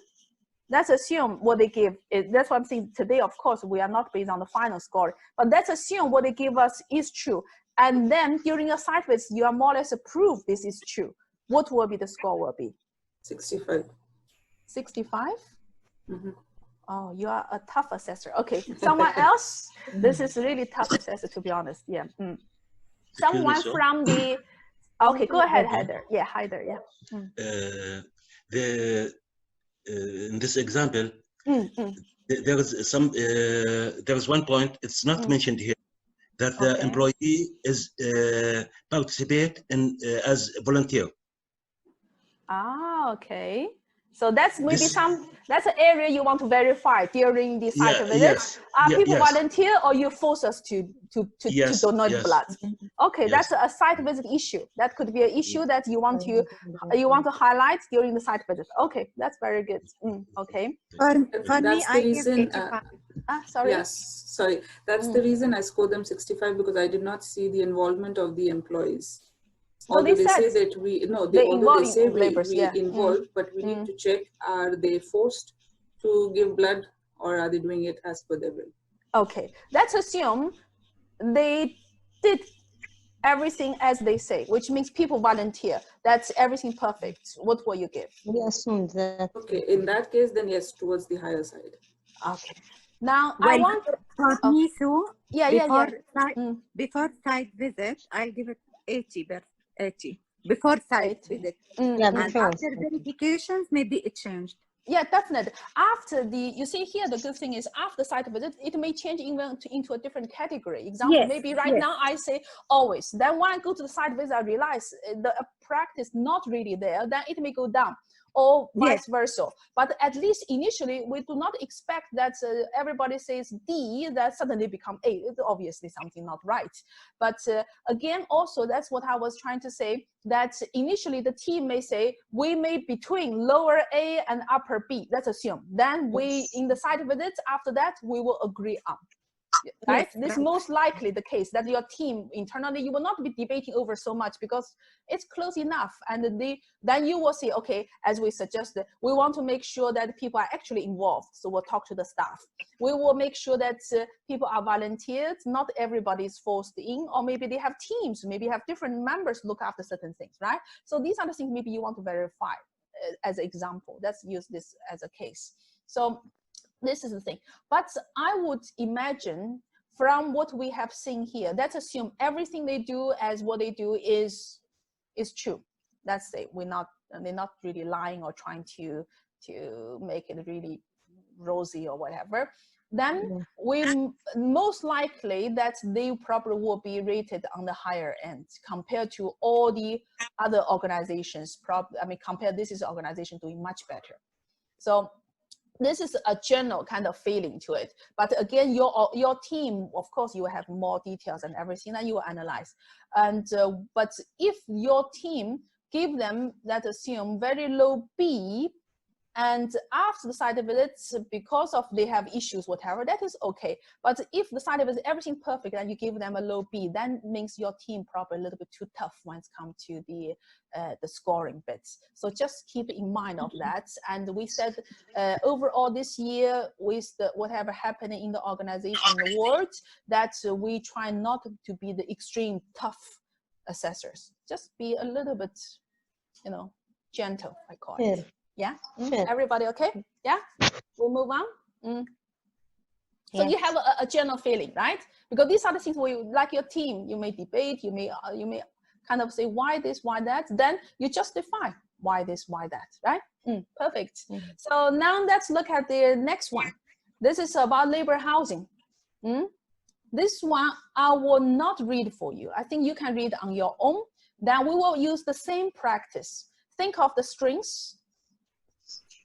let's assume what they give. That's what I'm saying today, of course, we are not based on the final score, but let's assume what they give us is true. And then during a site visit, you are more or less proof this is true. What will be the score will be? 65. 65? Mm-hmm. Oh, you are a tough assessor. Okay, someone else? This is really tough assessor, to be honest. Yeah. Someone from the, okay, go ahead, Heather. Yeah, Heather, yeah. In this example, there is one point, it's not mentioned here, that the employee is participate in as volunteer. Ah, okay. So that's maybe that's an area you want to verify during the site visit. Yes. Are people volunteer, or you force us to donate blood? Okay, that's a site visit issue. That could be an issue that you want to highlight during the site visit. Okay, that's very good. Okay. For me, I give 85. Sorry. Yes, sorry. That's the reason I scored them 65, because I did not see the involvement of the employees. Although they say said that we no, they although they involve say laborers, we yeah. involve, but we need to check: are they forced to give blood, or are they doing it as per their will? Okay, let's assume they did everything as they say, which means people volunteer. That's everything perfect. What will you give? We assume that. Okay, in that case, then yes, towards the higher side. Okay. Now well, I want. For me, so before site visit, I'll give it 80. Before site visit, Yeah, and before. after verifications, maybe it changed. Yeah, definitely. After you see here, the good thing is after site visit, it may change even into a different category. Example, Yes, maybe right now I say always. Then when I go to the site visit, I realize the practice not really there. Then it may go down, or vice versa. But at least initially, we do not expect that everybody says D, that suddenly become A. It's obviously something not right. But again, also that's what I was trying to say. That initially the team may say we may between lower A and upper B. Let's assume. Then we in the site visits after that we will agree on. Right? Yes, this is right. most likely the case that your team internally, you will not be debating over so much because it's close enough. And then you will see, okay, as we suggested, we want to make sure that people are actually involved. So we'll talk to the staff. We will make sure that people are volunteers. Not everybody is forced in, or maybe they have teams, maybe have different members look after certain things, right? So these are the things maybe you want to verify as an example. Let's use this as a case. So this is the thing. But I would imagine from what we have seen here, let's assume everything they do as what they do is true. Let's say they're not really lying or trying to make it really rosy or whatever. Then we most likely that they probably will be rated on the higher end compared to all the other organizations. This is an organization doing much better. So this is a general kind of feeling to it. But again, your team, of course, you will have more details and everything that you will analyze. And but if your team give them, let's assume, very low B, and after the site visits, because of they have issues, whatever, that is okay. But if the site visit everything perfect and you give them a low B, then means your team probably a little bit too tough when it comes to the scoring bits. So just keep in mind of that. And we said overall this year, with whatever happening in the organization, in the world, that we try not to be the extreme tough assessors. Just be a little bit, gentle, I call it. Yeah. Everybody okay? Yeah. We'll move on. So you have a general feeling, right? Because these are the things where you, like your team, you may debate, you may kind of say why this, why that. Then you justify why this, why that, right? Perfect. So now let's look at the next one. This is about labor housing. This one I will not read for you. I think you can read on your own. Then we will use the same practice. Think of the strings,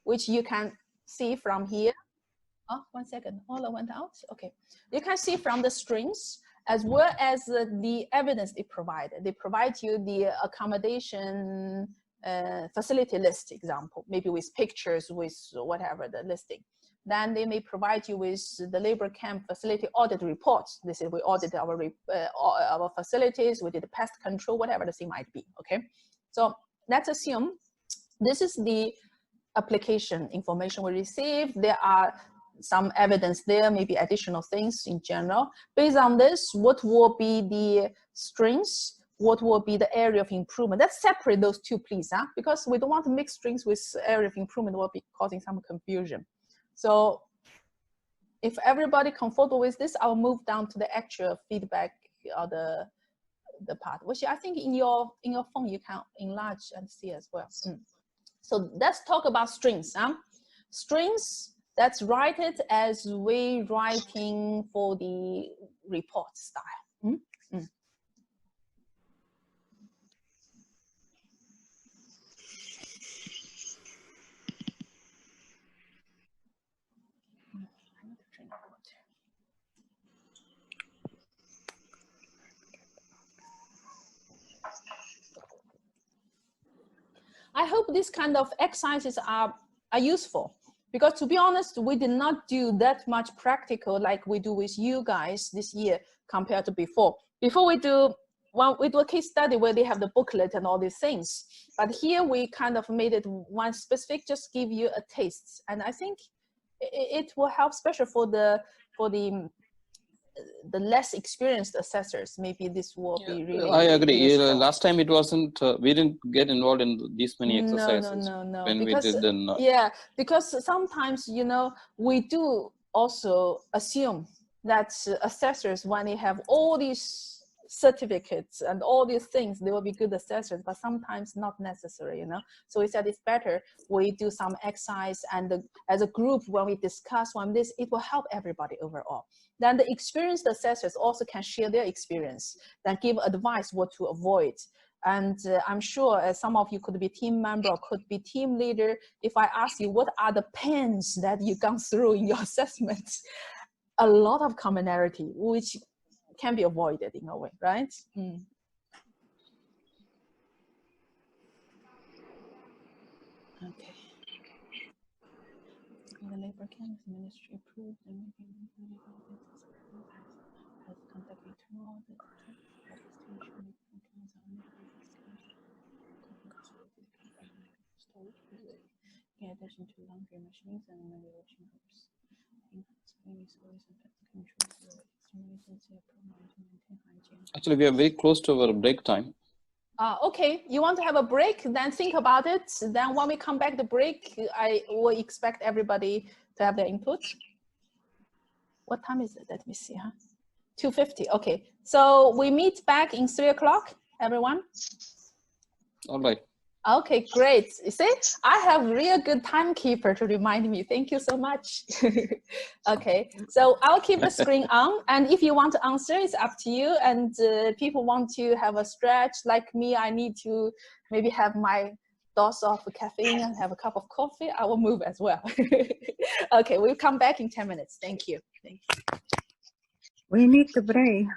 which you can see from here. Oh, 1 second, all went out. Okay, you can see from the strings as well as the evidence they provided. They provide you the accommodation facility list example, maybe with pictures, with whatever the listing. Then they may provide you with the labor camp facility audit reports. This is we audited our facilities, we did pest control, whatever the thing might be. Okay, so let's assume this is the application information we received. There are some evidence there, maybe additional things in general. Based on this, what will be the strings? What will be the area of improvement? Let's separate those two, please, because we don't want to mix strings with area of improvement. Will be causing some confusion. So if everybody comfortable with this, I'll move down to the actual feedback or the part, which I think in your phone you can enlarge and see as well. So let's talk about strings. Strings, let's write it as we writing for the report style. I hope these kind of exercises are useful, because to be honest, we did not do that much practical like we do with you guys this year compared to before. Before we do one, we do a case study where they have the booklet and all these things. But here we kind of made it one specific, just give you a taste. And I think it will help, especially for the less experienced assessors. Maybe this will be really. I agree. useful. Last time it wasn't. We didn't get involved in these many exercises. No. When Because, we did then. Yeah, because sometimes, you know, we do also assume that assessors, when they have all these certificates and all these things, they will be good assessors, but sometimes not necessary, you know. So we said it's better we do some exercise, and as a group, when we discuss on this, it will help everybody overall. Then the experienced assessors also can share their experience, then give advice what to avoid. And I'm sure some of you could be team member or could be team leader. If I ask you what are the pains that you've gone through in your assessments, a lot of commonality, which can be avoided in a way, right? Okay. The labor camps ministry approved and has conducted internal audit. In addition to laundry machines and many washing groups. Actually, we are very close to our break time. Okay, you want to have a break? Then think about it. Then when we come back the break, I will expect everybody to have their input. What time is it? Let me see, 2:50. Okay, so we meet back in 3 o'clock, everyone. All right. Okay, great. You see, I have real good timekeeper to remind me. Thank you so much. Okay, so I'll keep the screen on, and if you want to answer, it's up to you. And people want to have a stretch, like me, I need to maybe have my dose of caffeine and have a cup of coffee. I will move as well. Okay, we'll come back in 10 minutes. Thank you. Thank you. We need to break.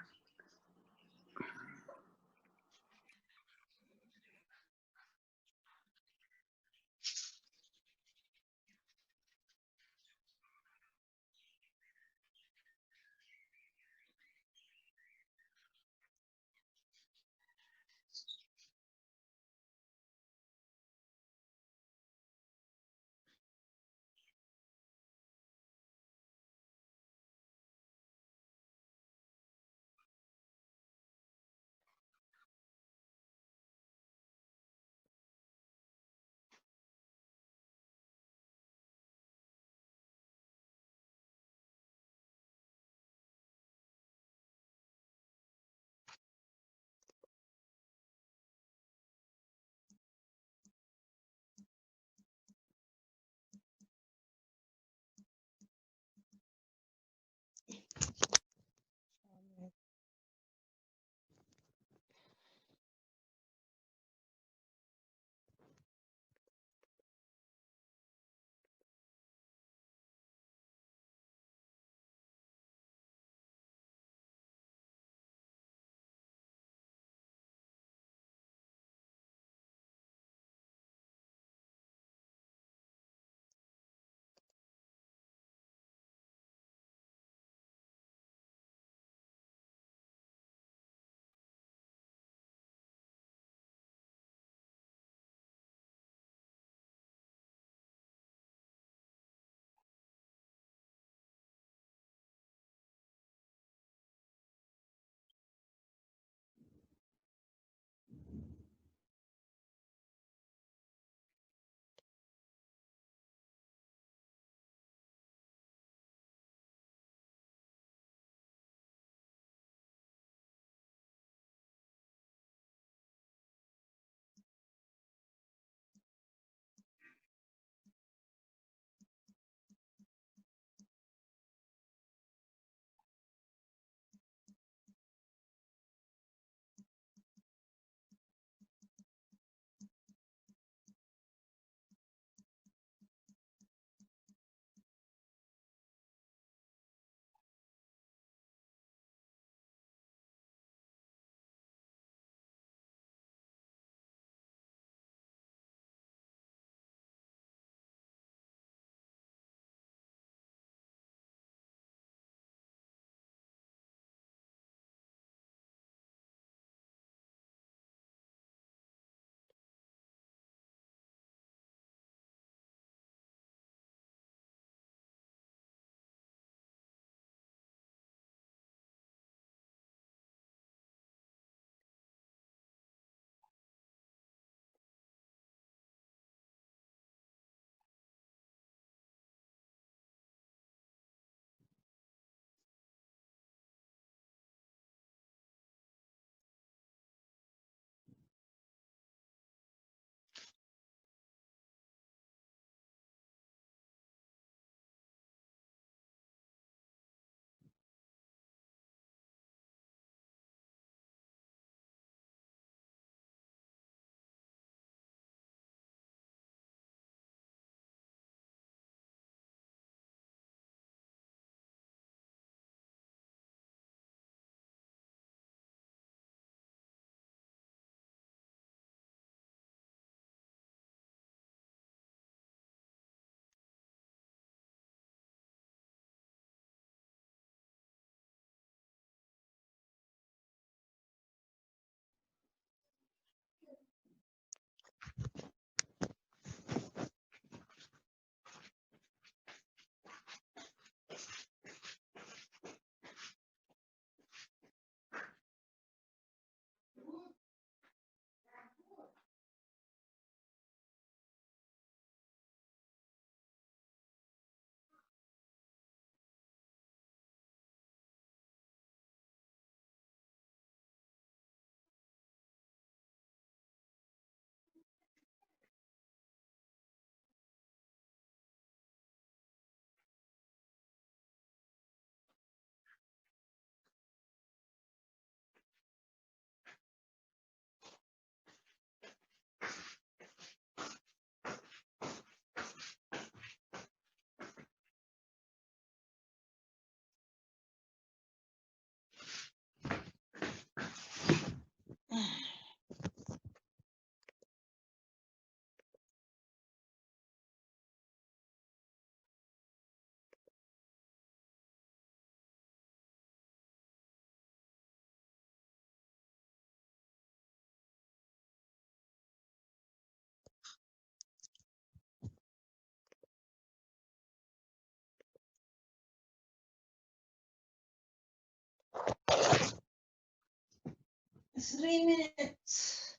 3 minutes.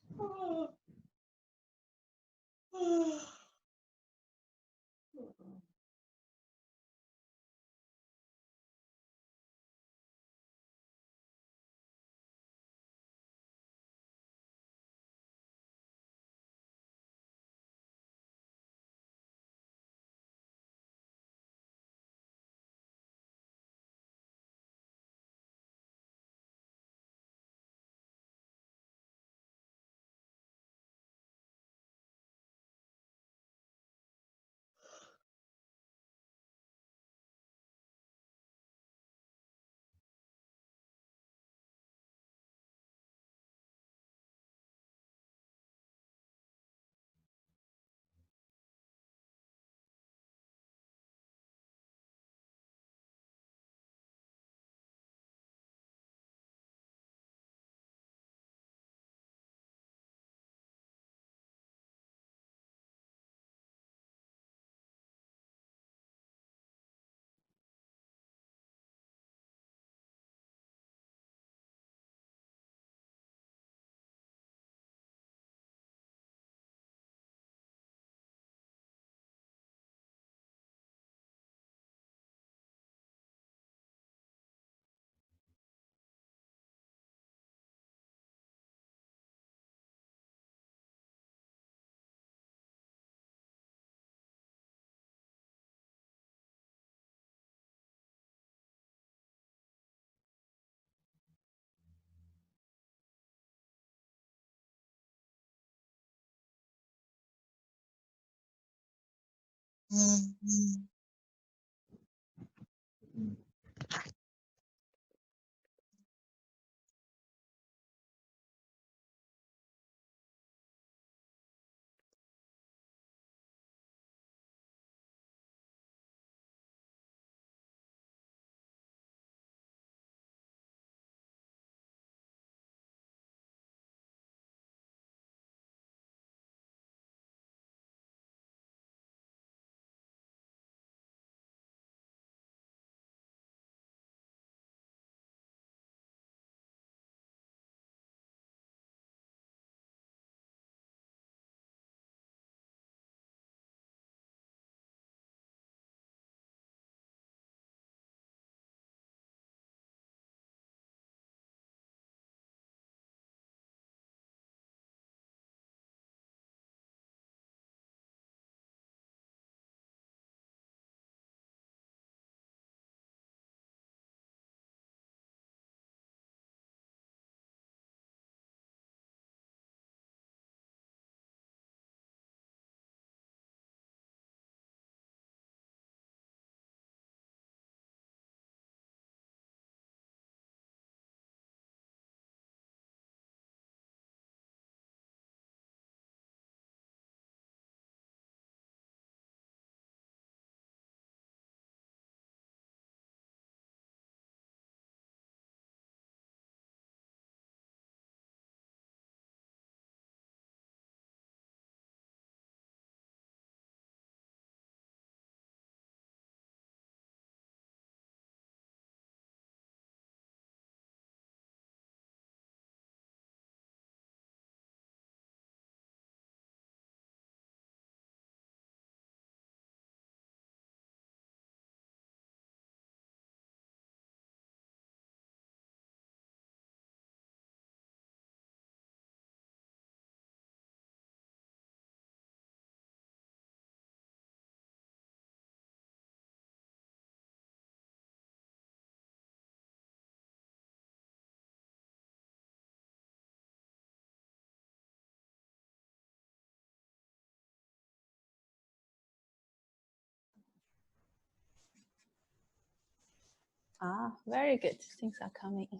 Ah, very good. Things are coming in.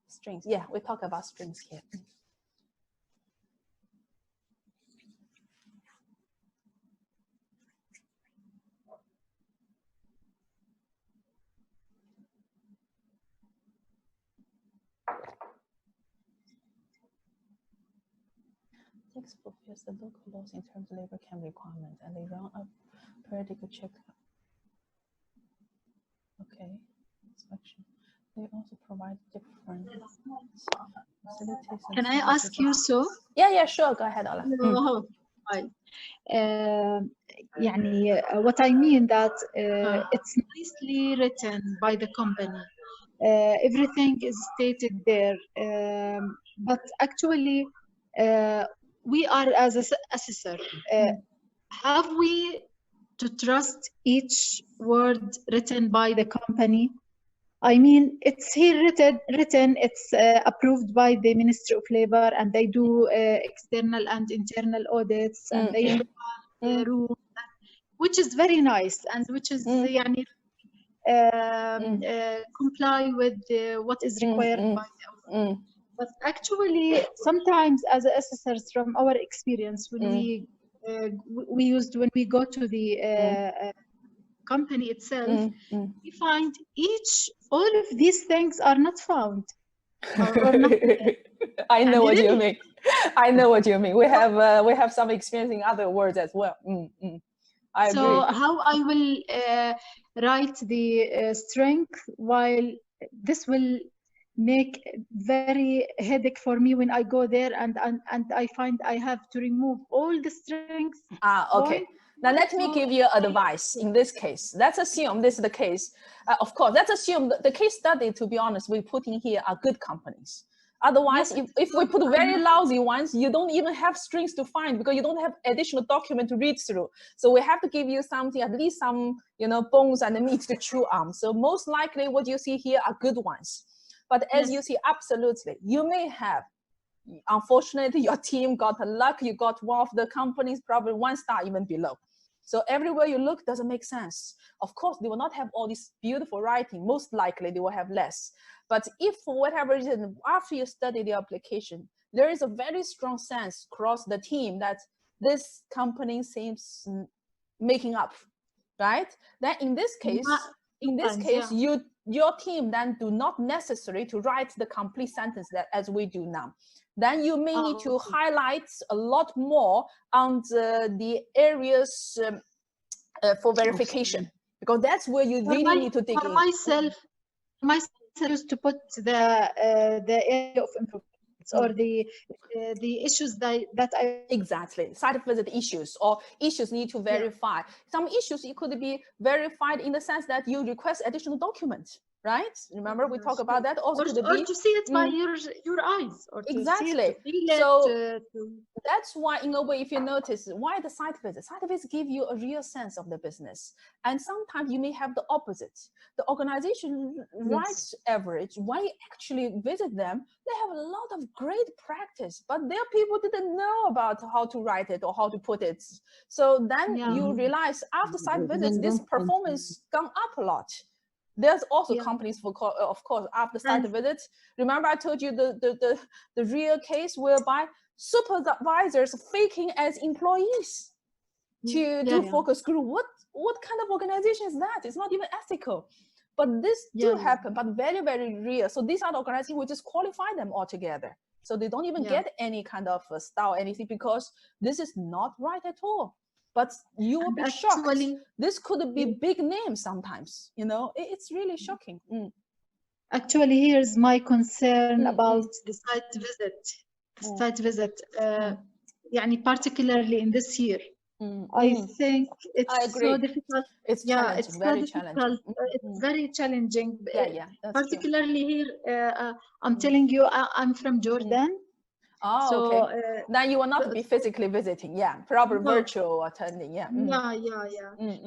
Strings. Yeah, we talk about strings here. Text fulfills the local laws in terms of labor camp requirements, and they run a periodical check. Okay, inspection. They also provide different facilities. Can I ask you so? Yeah, sure. Go ahead, Ola. No. يعني what I mean that it's nicely written by the company. Everything is stated there, but actually we are as an assessor. Have we to trust each word written by the company? I mean, it's here written, it's approved by the Ministry of Labor, and they do external and internal audits, and they have rules, which is very nice, and which is يعني, comply with what is required by the But actually, sometimes as assessors, from our experience, when when we go to the company itself, we find all of these things are not found. Or not I know what you mean. I know what you mean. We have some experience in other words as well. I agree. So how I will write the strength, while this will make very headache for me when I go there and I find I have to remove all the strengths. Okay. Now let me give you advice in this case. Let's assume this is the case. Of course, let's assume the case study, to be honest, we put in here are good companies. Otherwise, if we put very lousy ones, you don't even have strings to find because you don't have additional document to read through. So we have to give you something, at least some, bones and meat to chew on. So most likely what you see here are good ones. But as you see, absolutely, you may have, unfortunately, your team got luck. You got one of the companies, probably 1 star even below. So everywhere you look doesn't make sense. Of course, they will not have all this beautiful writing. Most likely they will have less. But if for whatever reason, after you study the application, there is a very strong sense across the team that this company seems making up, right? Then in this case, your team then do not necessary to write the complete sentence that as we do now. Then you may need to highlight a lot more on the areas for verification, because that's where you really need to dig in. Myself used to put the area of improvement or the issues that I exactly site visit issues or issues need to verify. Some issues it could be verified in the sense that you request additional documents. Right? Remember we talk about that also to see it by your eyes, or to exactly. See it, to feel so it, that's why, in a way, if you notice, why the site visits give you a real sense of the business, and sometimes you may have the opposite. The organization writes average. When you actually visit them, they have a lot of great practice, but their people didn't know about how to write it or how to put it. So then you realize after site visits, this performance gone up a lot. There's also companies, of course, after site visits. Remember I told you the real case whereby supervisors faking as employees to do focus group. What kind of organization is that? It's not even ethical. But this do happen, but very, very real. So these are the organizations, we just qualify them altogether. So they don't even get any kind of style, anything, because this is not right at all. But you will be shocked. This could be big names sometimes, it's really shocking. Actually, here's my concern about the site visit. يعني particularly in this year. I think it's so difficult. It's challenging, very challenging. It's very challenging. Particularly here, I'm telling you, I'm from Jordan. Oh, so, okay. Then you will not be physically visiting, probably virtual attending,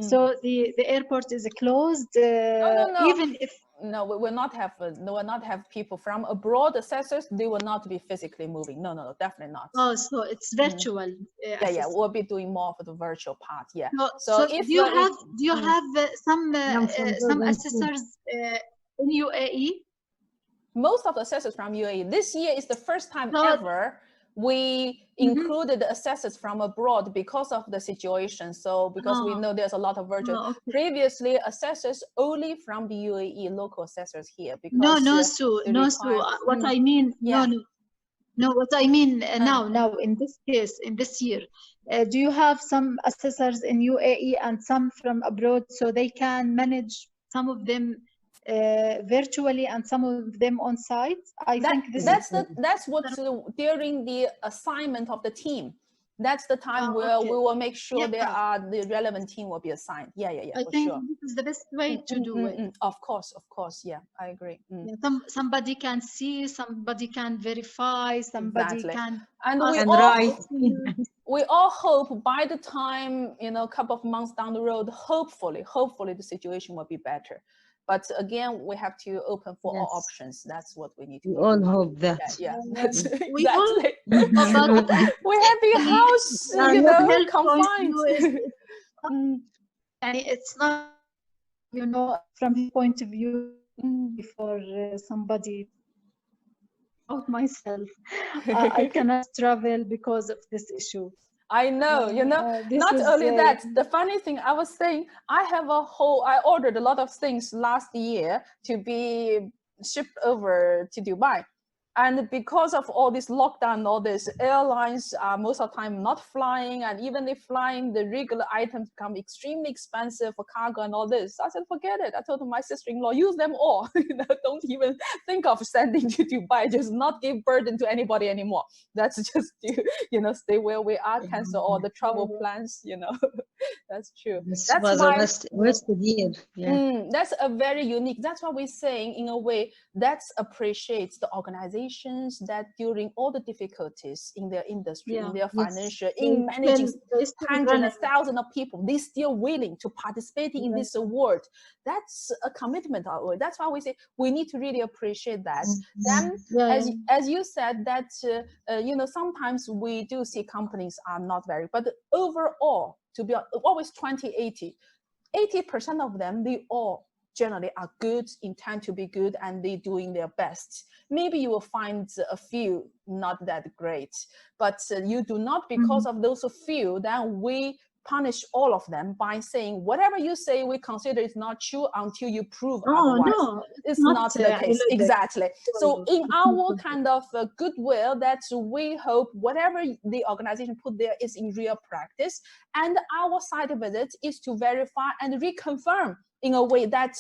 So the airport is closed. No. Even if we will not have people from abroad assessors. They will not be physically moving. No, definitely not. Oh, so it's virtual. We'll be doing more for the virtual part. So if do you have some assessors in UAE? Most of the assessors from UAE. This year is the first time ever we included the assessors from abroad because of the situation. So because we know there's a lot of virtual. Previously, assessors only from the UAE, local assessors here. Because no, Sue. What I mean, no. What I mean now in this case, in this year, do you have some assessors in UAE and some from abroad, so they can manage some of them virtually and some of them on site. I think that's what during the assignment of the team. That's the time where we will make sure the relevant team will be assigned. Yeah, I think this is the best way to do it. Of course, yeah, I agree. Yeah, somebody can see, somebody can verify, somebody can and we all hope by the time, you know, a couple of months down the road, hopefully the situation will be better. But again, we have to open for all options. That's what we need to do. We all hope that. Yeah, that's we exactly. We have the house, you know, confined. And it's not, you know, from his point of view, for somebody about myself, I cannot travel because of this issue. I know, you know, not only that, the funny thing I was saying, I ordered a lot of things last year to be shipped over to Dubai. And because of all this lockdown, all this, airlines are most of the time not flying, and even if flying, the regular items become extremely expensive for cargo and all this. I said, forget it. I told my sister-in-law, use them all. You know, don't even think of sending to Dubai. Just not give burden to anybody anymore. That's just to, you know, stay where we are, cancel all the travel plans. You know, that's true. That was a wasted year. Yeah. That's a very unique. That's what we're saying in a way. That appreciates the organization that during all the difficulties in their industry, in their financial, in managing hundreds and thousands of people, they're still willing to participate in this award. That's a commitment. That's why we say we need to really appreciate that. Then, as you said, that you know, sometimes we do see companies are not very, but overall, to be always 20-80, 80% of them, they all generally are good, intend to be good, and they're doing their best. Maybe you will find a few not that great, but you do not, because of those few, then we punish all of them by saying whatever you say we consider is not true until you prove otherwise. No, it's not the case. Exactly. So in our kind of goodwill, that we hope whatever the organization put there is in real practice, and our site visit is to verify and reconfirm in a way that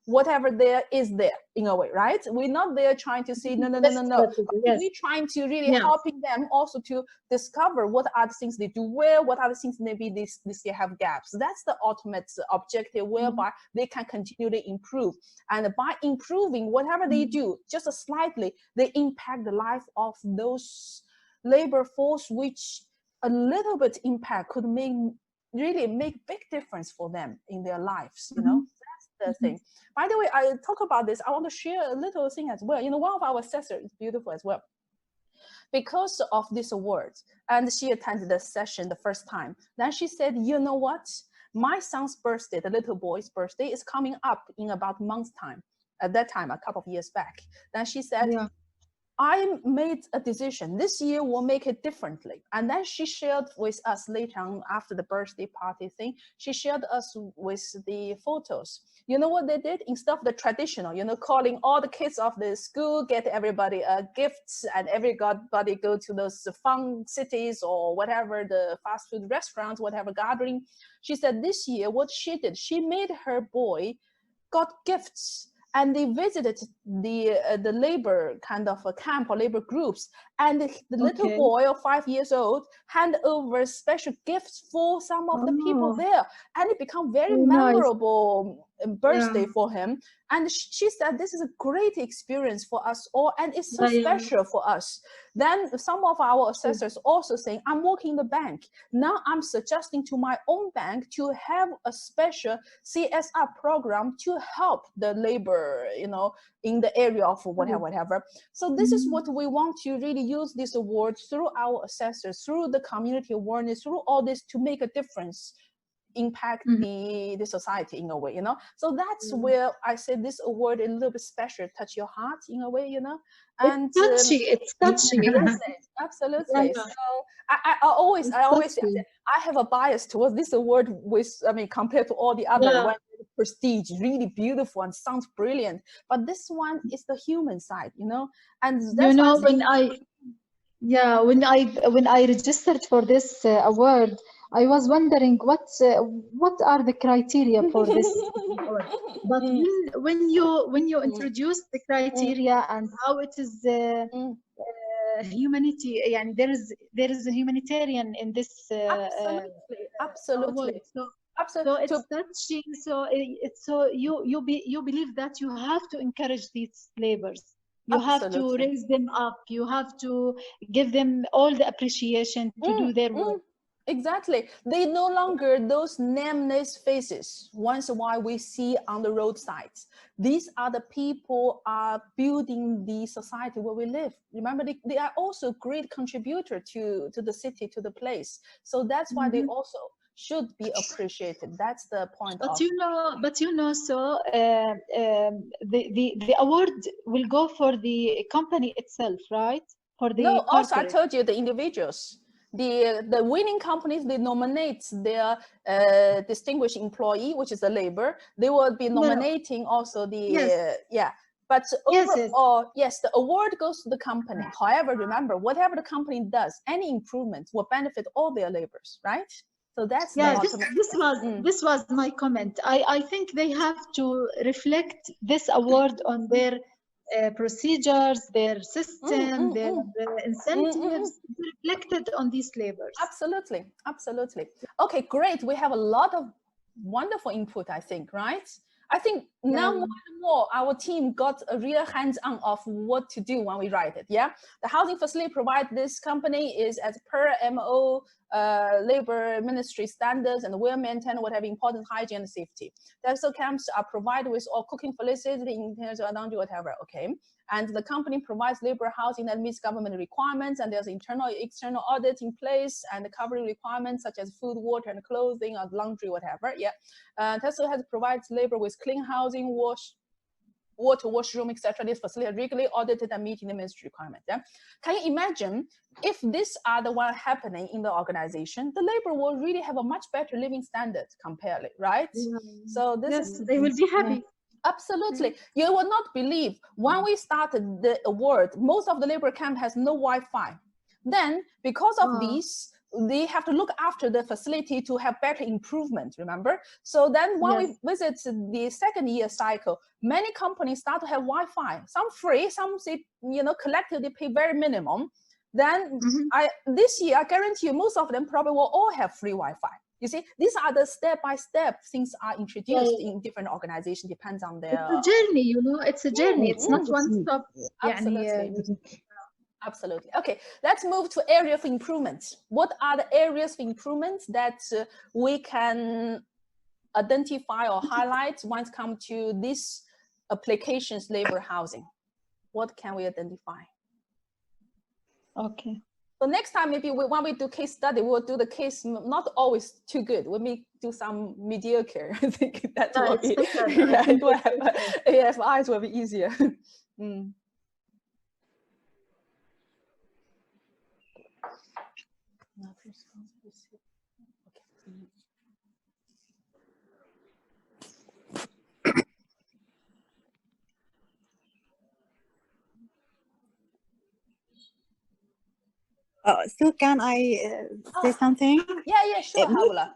whatever there is there, in a way, right? We're not there trying to say no. We're trying to really helping them also to discover what are the things they do well, what are the things maybe they still have gaps. That's the ultimate objective, whereby they can continually improve. And by improving whatever they do, just slightly, they impact the life of those labor force, which a little bit impact could really make big difference for them in their lives, you know. That's the thing. By the way, I talk about this, I want to share a little thing as well. You know, one of our assessors is beautiful as well. Because of this award, and she attended the session the first time, then she said, you know what? My son's birthday, the little boy's birthday, is coming up in about a month's time. At that time, a couple of years back. Then she said, I made a decision. This year we'll make it differently. And then she shared with us later on after the birthday party thing, she shared us with the photos. You know what they did? Instead of the traditional, you know, calling all the kids of the school, get everybody gifts, and everybody go to those fun cities or whatever, the fast food restaurants, whatever gathering. She said this year what she did, she made her boy got gifts. And they visited the labor kind of a camp or labor groups, and the little boy of 5 years old hand over special gifts for some of the people there, and it became very memorable birthday for him. And she said this is a great experience for us all, and it's so special for us. Then some of our assessors also saying, I'm working in the bank now, I'm suggesting to my own bank to have a special CSR program to help the labor, you know, in the area of whatever. So this is what we want to really use this award through our assessors, through the community awareness, through all this to make a difference, impact the society in a way, you know. So that's where I say this award is a little bit special, touch your heart in a way, you know. And it's touchy. Yes, absolutely. So I always say, I have a bias towards this award with, I mean, compared to all the other ones, prestige, really beautiful and sounds brilliant. But this one is the human side, you know. And that's, you know, when I registered for this award, I was wondering what are the criteria for this award. But when you introduce the criteria and how it is humanity, and there is a humanitarian in this absolutely. award. So it's touching. So you believe that you have to encourage these laborers. You have to raise them up. You have to give them all the appreciation to do their work. Exactly. They no longer those nameless faces once in a while we see on the roadsides. These are the people are building the society where we live. Remember, they are also great contributor to the city, to the place. So that's why they also should be appreciated. That's the point. But so the award will go for the company itself, right? For the no, also I corporate. told you the individuals. The winning companies, they nominate their distinguished employee, which is the labor. They will be nominating also the But overall, yes, the award goes to the company. However, remember, whatever the company does, any improvement will benefit all their laborers, right? So that's this was my comment. I think they have to reflect this award on their procedures, their system, their incentives reflected on these labors. Absolutely, absolutely. Okay, great. We have a lot of wonderful input, I think, right? I think now more and more our team got a real hands-on of what to do when we write it. Yeah, the housing facility provided this company is as per MO labor ministry standards and will maintain whatever important hygiene and safety. The Assessor camps are provided with all cooking facilities, laundry, whatever. Okay, and the company provides labor housing that meets government requirements, and there's internal, external audit in place, and the covering requirements such as food, water, and clothing, or laundry, whatever. Yeah, Assessor has provides labor with clean housing, water, washroom, etc. This facility are regularly audited and meeting the ministry requirements. Yeah? Can you imagine if this are the one happening in the organization, the labor will really have a much better living standard compared, right? So this is, they will be happy. Absolutely. You will not believe when we started the award, most of the labor camp has no Wi-Fi. Then because of these, they have to look after the facility to have better improvement, remember? So then when we visit the second year cycle, many companies start to have Wi-Fi, some free, some say, collectively pay very minimum. Then this year, I guarantee you, most of them probably will all have free Wi-Fi. You see, these are the step-by-step things are introduced in different organizations, depends on their... It's a journey, it's a journey. It's not one stop. Absolutely. Absolutely. Okay, let's move to area for improvement. What are the areas for improvement that we can identify or highlight once it comes to these applications, labor housing? What can we identify? Okay. So next time, maybe when we do case study, we'll do the case not always too good. We may do some mediocre. I think that will be, it will have, AFIs will be easier. So can I say something? Yeah, sure, Hawla.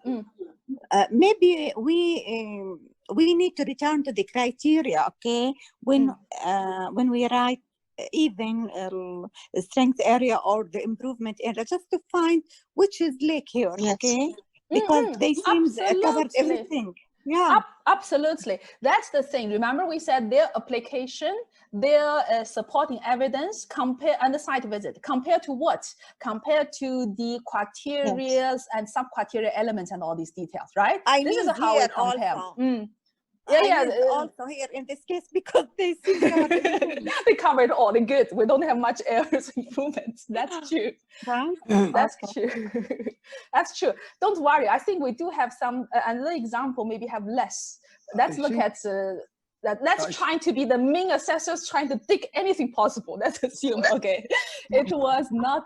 Maybe we need to return to the criteria, okay? When we write even strength area or the improvement area, just to find which is lake here, okay? Because they seem covered everything. Yeah, absolutely. That's the thing. Remember, we said their application, their supporting evidence and the site visit compared to what? Compared to the criteria and sub-criteria elements and all these details, right? This is how we compare. Also here in this case because they see they covered all the good. We don't have much errors improvements. That's true. That's true. That's true. Don't worry. I think we do have some another example. Maybe have less. Let's look at that. Let's try to be the main assessors trying to dig anything possible. Let's assume. Okay, it was not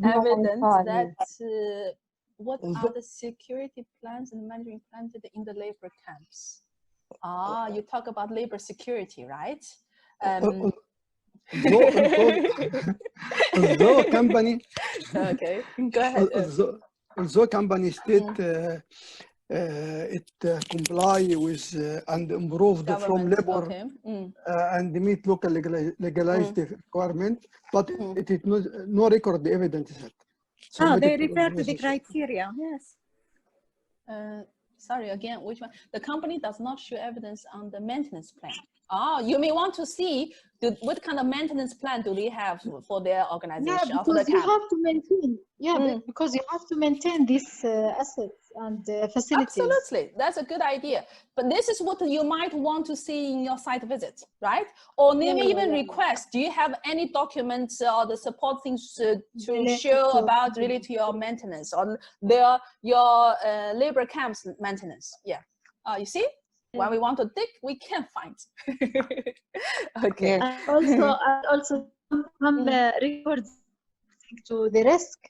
evident that. What are the security plans and management plans in the labor camps? You talk about labor security, right? The company. Okay, go ahead. although company state it comply with and improved from Government, labor okay. and meet local legalized requirement, but it is no record evidence that. Oh, they submitted to refer to the organization. criteria, yes. Sorry, again, which one? The company does not show evidence on the maintenance plan. Oh, you may want to see what kind of maintenance plan do they have for their organization? Yeah, or for the because you camp? have to maintain. Yeah, because you have to maintain these assets and facilities. Absolutely, that's a good idea. But this is what you might want to see in your site visit, right? Or they may even request, do you have any documents or the support things to show about related to your maintenance or your labor camps maintenance? Yeah, you see? When we want to dig, we can't find. Okay. And also some records to the risk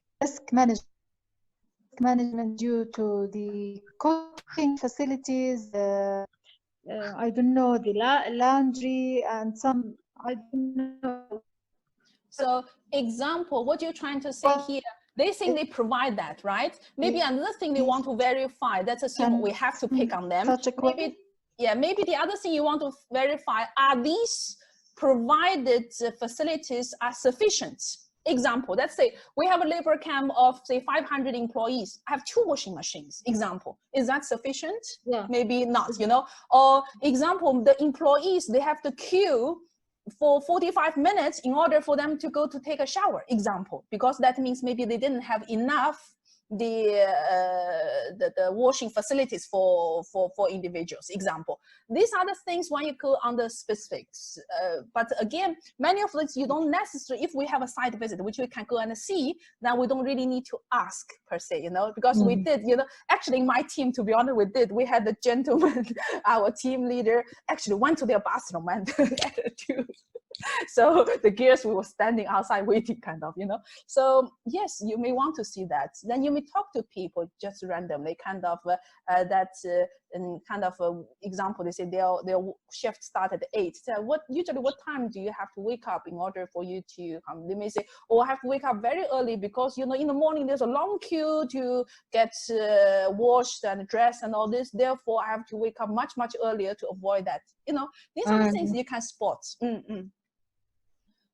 management due to the cooking facilities. I don't know, the laundry and some, I don't know. So example, what you're trying to say here, they think they provide that, right? Maybe another thing they want to verify, that's assuming we have to pick on them. Maybe the other thing you want to verify, are these provided facilities are sufficient? Example, let's say we have a labor camp of say 500 employees. I have 2 washing machines, example. Is that sufficient? Yeah. Maybe not, you know? Or example, the employees, they have to queue for 45 minutes in order for them to go to take a shower, example, because that means maybe they didn't have enough the washing facilities for individuals, example. These are the things when you go on the specifics. But again, many of these you don't necessarily, if we have a site visit, which we can go and see, then we don't really need to ask per se, you know, because we did, you know, actually my team, to be honest, we had the gentleman, our team leader, actually went to their bathroom and so the gears, we were standing outside waiting, kind of, you know. So yes, you may want to see that. Then you may talk to people just randomly, kind of example. They say their shift started at 8. So usually what time do you have to wake up in order for you to come? They may say, oh, I have to wake up very early because, you know, in the morning there's a long queue to get washed and dressed and all this. Therefore, I have to wake up much earlier to avoid that. You know, these are the things you can spot.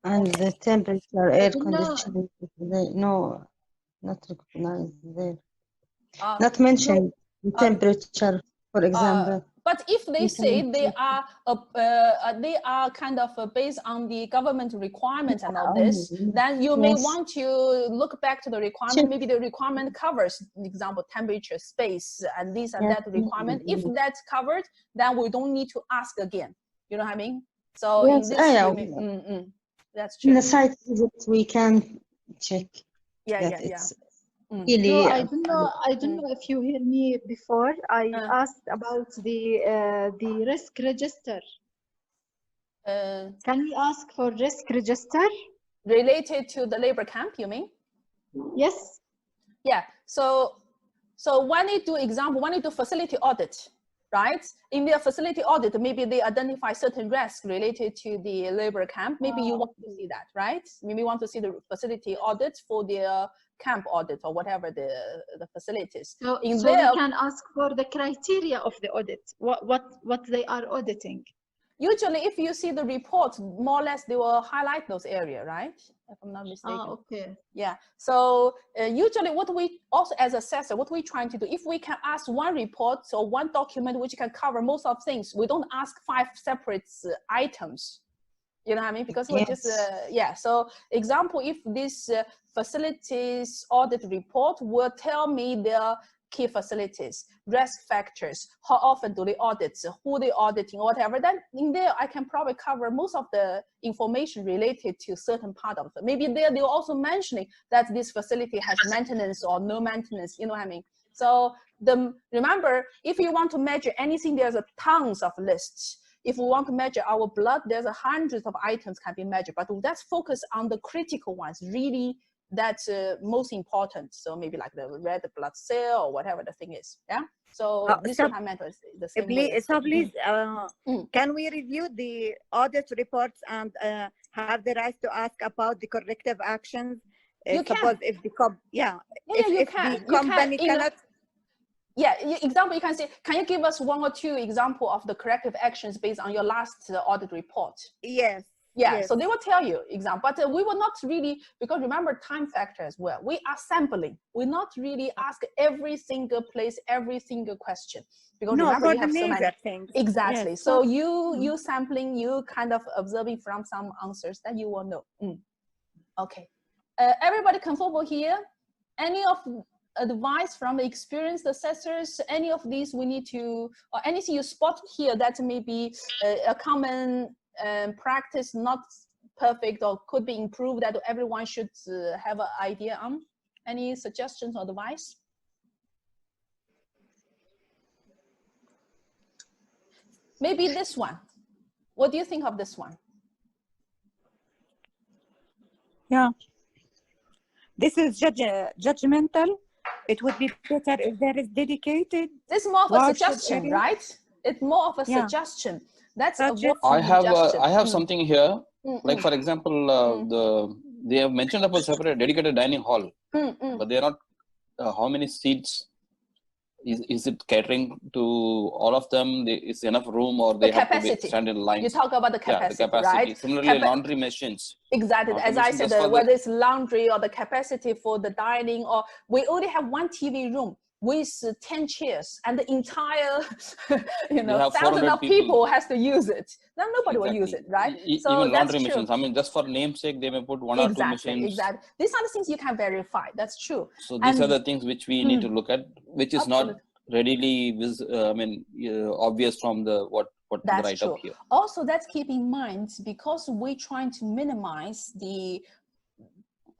And the temperature, air conditioning, no, not recognized there. Not mentioned the temperature, for example. But if they say they are kind of based on the government requirements and all this, then you may want to look back to the requirement. Maybe the requirement covers, for example, temperature, space, and this and that requirement. If that's covered, then we don't need to ask again. You know what I mean? So in this, that's true. In the site visit, we can check. So I don't know if you hear me before. I asked about the risk register. Can we ask for risk register? Related to the labor camp, you mean? Yes. Yeah. So when they do example, when they do facility audit, right? In their facility audit, maybe they identify certain risks related to the labor camp. Maybe you want to see that, right? Maybe you want to see the facility audit for their camp audit or whatever the facilities. So we can ask for the criteria of the audit, what they are auditing. Usually, if you see the report, more or less they will highlight those areas, right? If I'm not mistaken. Okay. Yeah. So usually, what we also as assessor, what we're trying to do, if we can ask one report or one document which can cover most of things, we don't ask 5 separate items. You know what I mean? Because we're just So example, if this facilities audit report will tell me their key facilities, risk factors, how often do they audit, who they auditing, whatever, then in there I can probably cover most of the information related to certain part of it. Maybe there they're also mentioning that this facility has maintenance or no maintenance, you know what I mean? So remember, if you want to measure anything, there's a tons of lists. If we want to measure our blood, there's hundreds of items can be measured, but let's focus on the critical ones, really that's most important. So maybe like the red blood cell or whatever the thing is. Yeah. So this is what I meant was the same way. So please, can we review the audit reports and have the right to ask about the corrective actions You suppose can. if the the You company cannot. Example, you can say, can you give us 1 or 2 example of the corrective actions based on your last audit report? Yes. Yeah, yes. so they will tell you example, but we will not really, because remember time factor as well. We are sampling. We not really ask every single place, every single question. Because No, remember for you have the so many. major things. Exactly. Yes, So you sampling, you kind of observing from some answers that you will know. Okay. Everybody comfortable here? Any of advice from the experienced assessors, any of these we need to, or anything you spot here that may be a common practice, not perfect or could be improved, that everyone should have an idea on? Any suggestions or advice? Maybe this one. What do you think of this one? Yeah. This is judgmental. It would be better if there is dedicated. This is more of a suggestion, right? It's more of a suggestion. That's I have something here. Like for example, they have mentioned about separate dedicated dining hall, but they are not. How many seats? Is it catering to all of them? Is enough room, or they have to be stand in lines? You talk about the capacity, right? Similarly, laundry machines. Exactly. As I said, whether it's laundry or the capacity for the dining, or we only have 1 TV room with 10 chairs, and the entire, thousands of people has to use it. Then nobody will use it, right? So even laundry machines. I mean, just for namesake, they may put 1 or 2 machines. Exactly. These are the things you can verify. That's true. So these are the things which we need to look at, which is not readily obvious from the what the write up here. Also, let's keep in mind, because we're trying to minimize the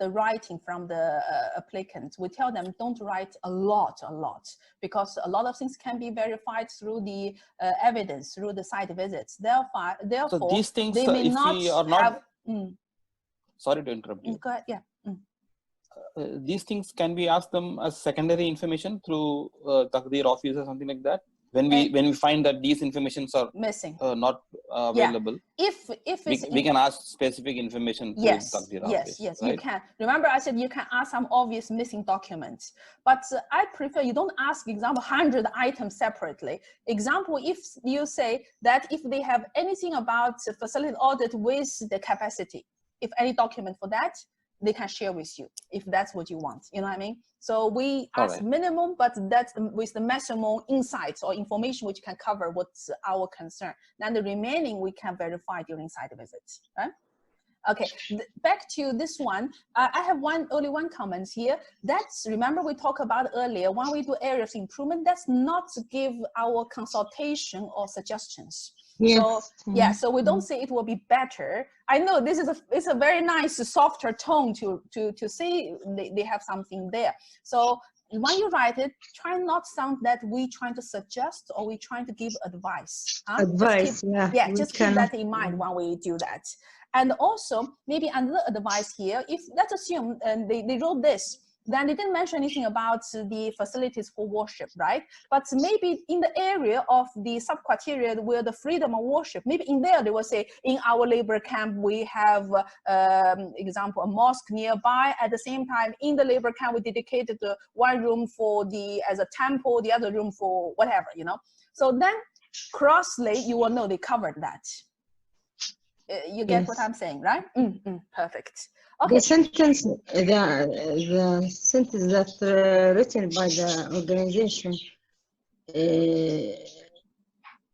writing from the applicant, we tell them don't write a lot, because a lot of things can be verified through the evidence, through the site visits. Therefore, so these things, they may if not we are not, have. Sorry to interrupt you. Go ahead. Yeah. These things, can we ask them as secondary information through Taqdeer office or something like that? When we find that these informations are missing, not available, if we can ask specific information through Taqdeer office. Yes, right? you can. Remember, I said you can ask some obvious missing documents, but I prefer you don't ask, example, 100 items separately. Example, if you say that if they have anything about facility audit with the capacity, if any document for that, they can share with you if that's what you want. You know what I mean? So we ask minimum, but that's with the maximum insights or information which can cover what's our concern. Then the remaining we can verify during site visits, right? Okay, back to this one. I have only one comment here. That's, remember we talked about earlier, when we do areas of improvement, that's not to give our consultation or suggestions. Yes. So so we don't say it will be better. I know this is it's a very nice, softer tone to say they have something there. So when you write it, try not sound that we trying to suggest or we trying to give advice. Advice, just keep that in mind when we do that. And also, maybe another advice here, if let's assume they wrote this, then they didn't mention anything about the facilities for worship, right? But maybe in the area of the sub-criteria where the freedom of worship, maybe in there they will say, in our labor camp, we have, example, a mosque nearby. At the same time, in the labor camp, we dedicated one room for as a temple, the other room for whatever, So then, crossly, you will know they covered that. You get what I'm saying, right? Perfect. Okay. The sentence that written by the organization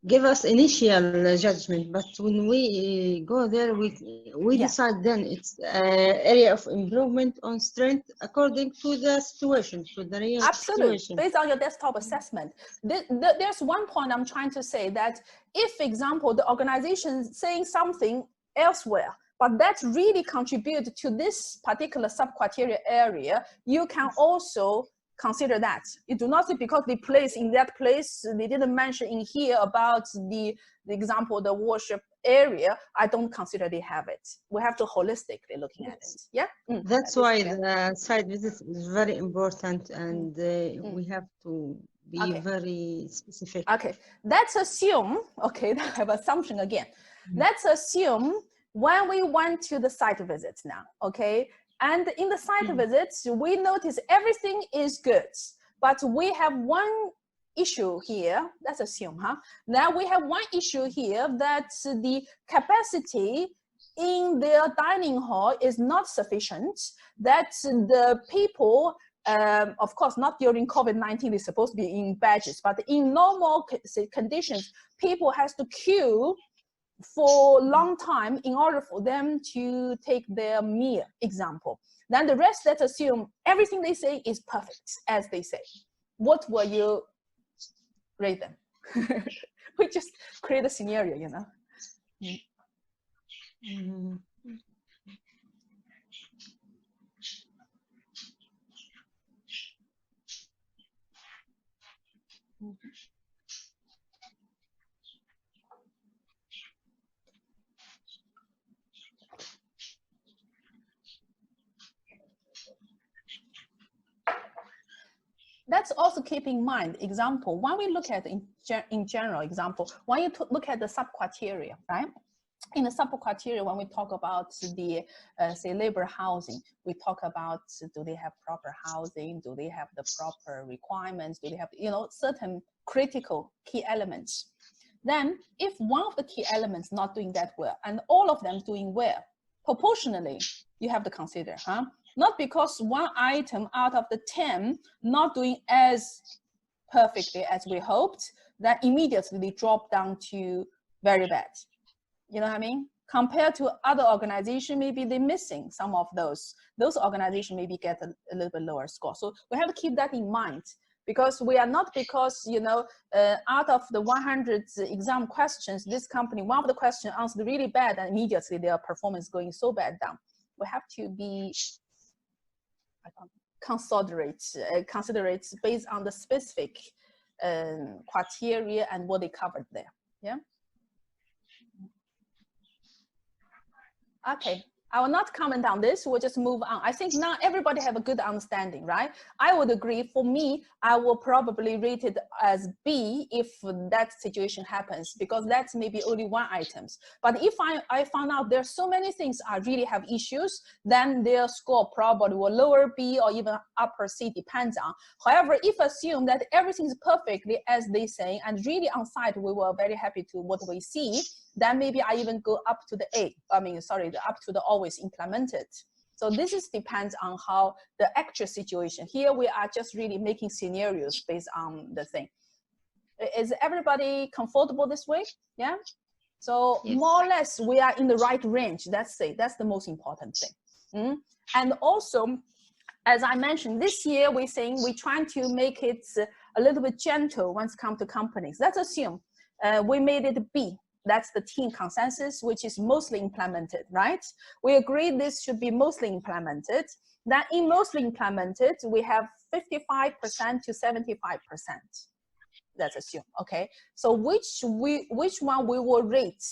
give us initial judgment, but when we go there, we decide then it's area of improvement on strength according to the situation, to the real situation. Based on your desktop assessment. There's one point I'm trying to say, that if, example, the organization is saying something elsewhere, but that really contribute to this particular sub-criteria area, you can also consider that. You do not say because they place in that place, they didn't mention in here about the example, the worship area, I don't consider they have it. We have to holistically looking at it. Yeah. That's why the site visit is very important, and we have to be very specific. Okay, let's assume, I have assumption again. Let's assume when we went to the site visits now, And in the site visits, we notice everything is good, but we have one issue here. Let's assume, Now we have one issue here that the capacity in their dining hall is not sufficient, that the people, of course, not during COVID-19, they're supposed to be in batches, but in normal conditions, people has to queue for a long time in order for them to take their meal, example. Then the rest, let's assume everything they say is perfect, as they say. What will you rate them? We just create a scenario, you know. Let's also keep in mind, example, when we look at in general example, when you look at the sub-criteria, right? In the sub-criteria, when we talk about the, say, labor housing, we talk about, do they have proper housing? Do they have the proper requirements? Do they have, you know, certain critical key elements? Then if one of the key elements not doing that well, and all of them doing well, proportionally, you have to consider, Not because one item out of the 10 not doing as perfectly as we hoped, that immediately they drop down to very bad. You know what I mean? Compared to other organizations, maybe they're missing some of those. Those organizations maybe get a little bit lower score. So we have to keep that in mind, because we are not, because, you know, out of the 100 exam questions, this company, one of the questions answered really bad and immediately their performance going so bad down. We have to be considerate based on the specific criteria and what they covered there. Yeah. Okay, I will not comment on this. We'll just move on. I think now everybody have a good understanding, right? I would agree. For me, I will probably rate it as B if that situation happens, because that's maybe only one items. But if I found out there's so many things I really have issues, then their score probably will lower B or even upper C, depends on. However, if assume that everything is perfectly as they say, and really on site we were very happy to what we see, then maybe I even go up to the A, up to the always implemented. So this is depends on how the actual situation. Here we are just really making scenarios based on the thing. Is everybody comfortable this way? Yeah? So yes. More or less we are in the right range, let's say. That's the most important thing. And also, as I mentioned, this year we're saying we're trying to make it a little bit gentle once it comes to companies. Let's assume we made it B. That's the team consensus, which is mostly implemented, right? We agree this should be mostly implemented. Then in mostly implemented, we have 55% to 75%. Let's assume, okay? So which one we will rate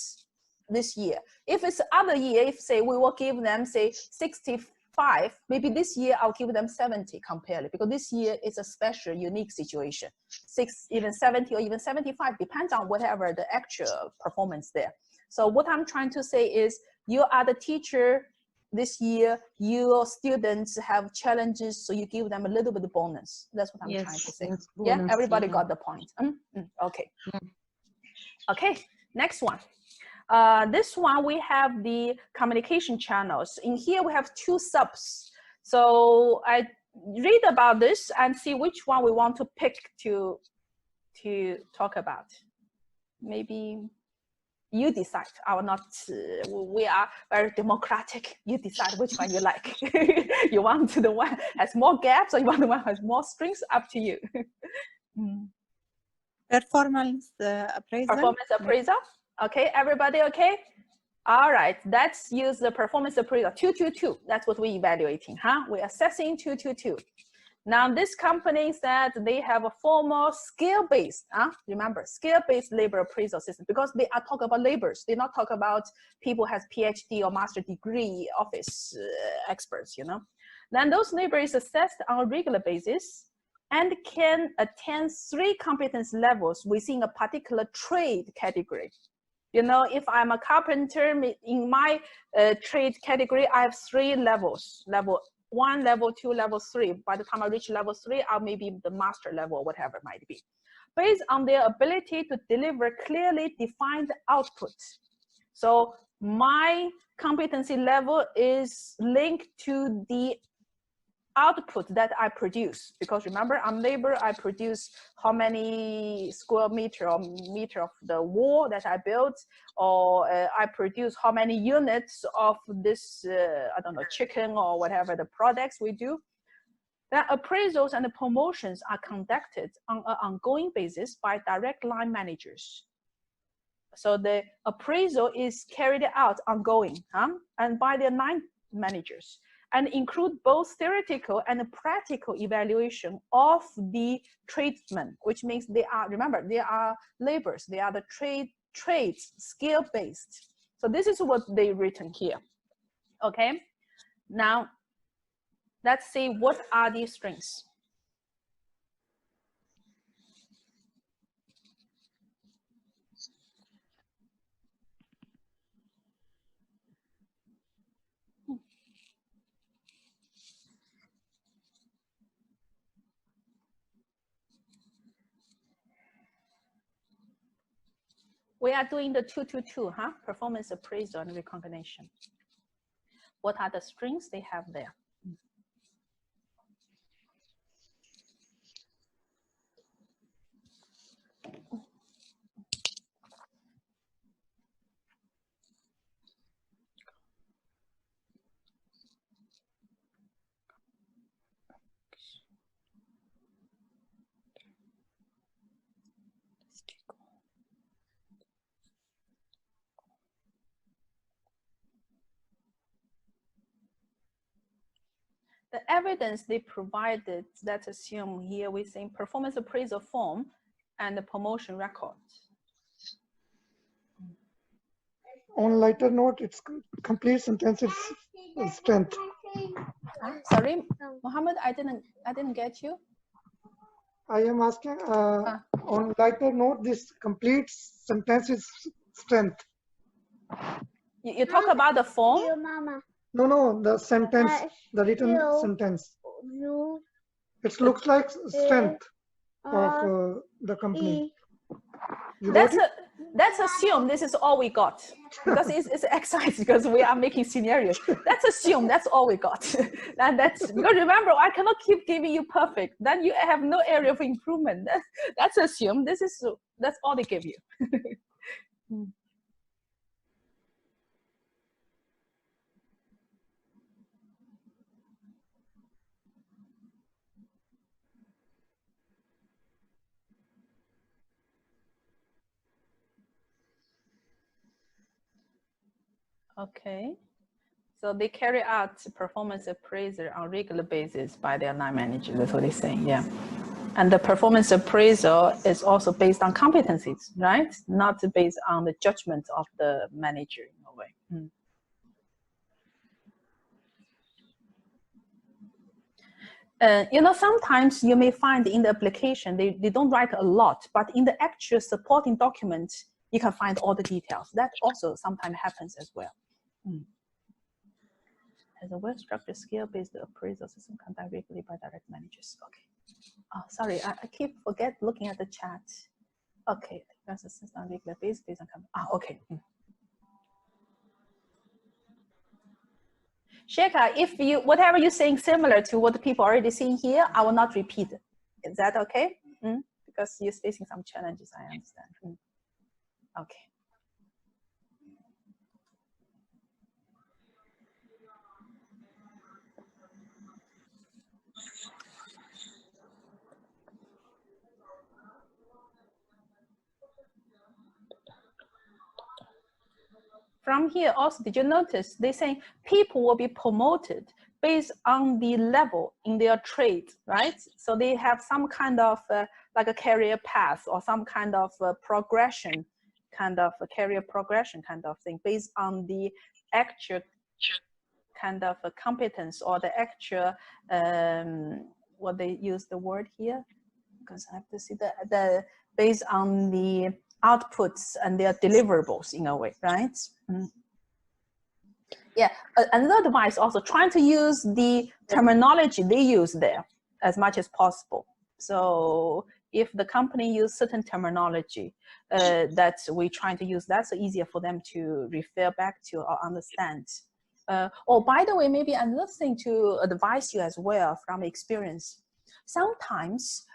this year? If it's other year, if say we will give them say 65, maybe this year I'll give them 70 comparatively, because this year is a special, unique situation. 70 or even 75, depends on whatever the actual performance there. So what I'm trying to say is, you are the teacher this year, your students have challenges, so you give them a little bit of bonus. That's what I'm trying to say. Yeah, everybody got the point. Okay. Okay, next one. This one, we have the communication channels. In here, we have 2 subs. So I read about this and see which one we want to pick to talk about. Maybe you decide. I will not, we are very democratic. You decide which one you like. You want the one has more gaps, or you want the one has more strings? Up to you. Performance appraisal. Performance appraisal. Okay, everybody okay? All right, let's use the performance appraisal 222. That's what we're evaluating, We're assessing 222. Now, this company said they have a formal scale-based, remember, scale-based labor appraisal system, because they are talking about laborers. They're not talking about people who has PhD or master degree office experts, you know. Then those laborers assessed on a regular basis and can attain 3 competence levels within a particular trade category. You know, if I'm a carpenter, in my trade category, I have 3 levels: level 1, level 2, level 3. By the time I reach level 3, I'll maybe the master level or whatever it might be, based on their ability to deliver clearly defined output. So my competency level is linked to the output that I produce, because remember, I'm labor, I produce how many square meter or meter of the wall that I built, or I produce how many units of this, I don't know, chicken or whatever the products we do. Then appraisals and the promotions are conducted on an ongoing basis by direct line managers. So the appraisal is carried out ongoing, and by the line managers, and include both theoretical and practical evaluation of the tradesmen, which means they are, remember, they are laborers, they are the trades, skill-based. So this is what they written here. Okay, now let's see what are these strengths. We are doing the 222, performance appraisal and recognition. What are the strengths they have there? The evidence they provided, let's assume here we're saying performance appraisal form and the promotion record. On lighter note, it's complete sentences strength. Sorry, Mohammed, I didn't get you. I am asking on lighter note, this complete sentences strength. You talk about the form? No, the sentence, the written sentence. It looks like strength of the company. Let's assume this is all we got, because it's exercise, because we are making scenarios. Let's assume that's all we got. And that's because remember, I cannot keep giving you perfect. Then you have no area for improvement. Let's assume that's all they give you. Okay, so they carry out performance appraisal on regular basis by their line manager. That's what they're saying, yeah. And the performance appraisal is also based on competencies, right? Not based on the judgment of the manager in a way. You know, sometimes you may find in the application, they don't write a lot, but in the actual supporting document, you can find all the details. That also sometimes happens as well. As a well-structured skill-based appraisal system conducted regularly by direct managers. Okay. Oh, sorry, I keep looking at the chat. Okay, that's a system on regular basis based on okay. Sheka, if you whatever you're saying similar to what the people already seeing here, I will not repeat it. Is that okay? Because you're facing some challenges, I understand. Okay. From here also, did you notice they say people will be promoted based on the level in their trade, right? So they have some kind of like a career path or some kind of progression, kind of a career progression kind of thing based on the actual kind of a competence or the actual, what they use the word here, because I have to see the based on the outputs and their deliverables in a way, right? Yeah, another advice also, trying to use the terminology they use there as much as possible. So if the company use certain terminology that we're trying to use, that's easier for them to refer back to or understand. Oh, by the way, maybe another thing to advise you as well from experience. Sometimes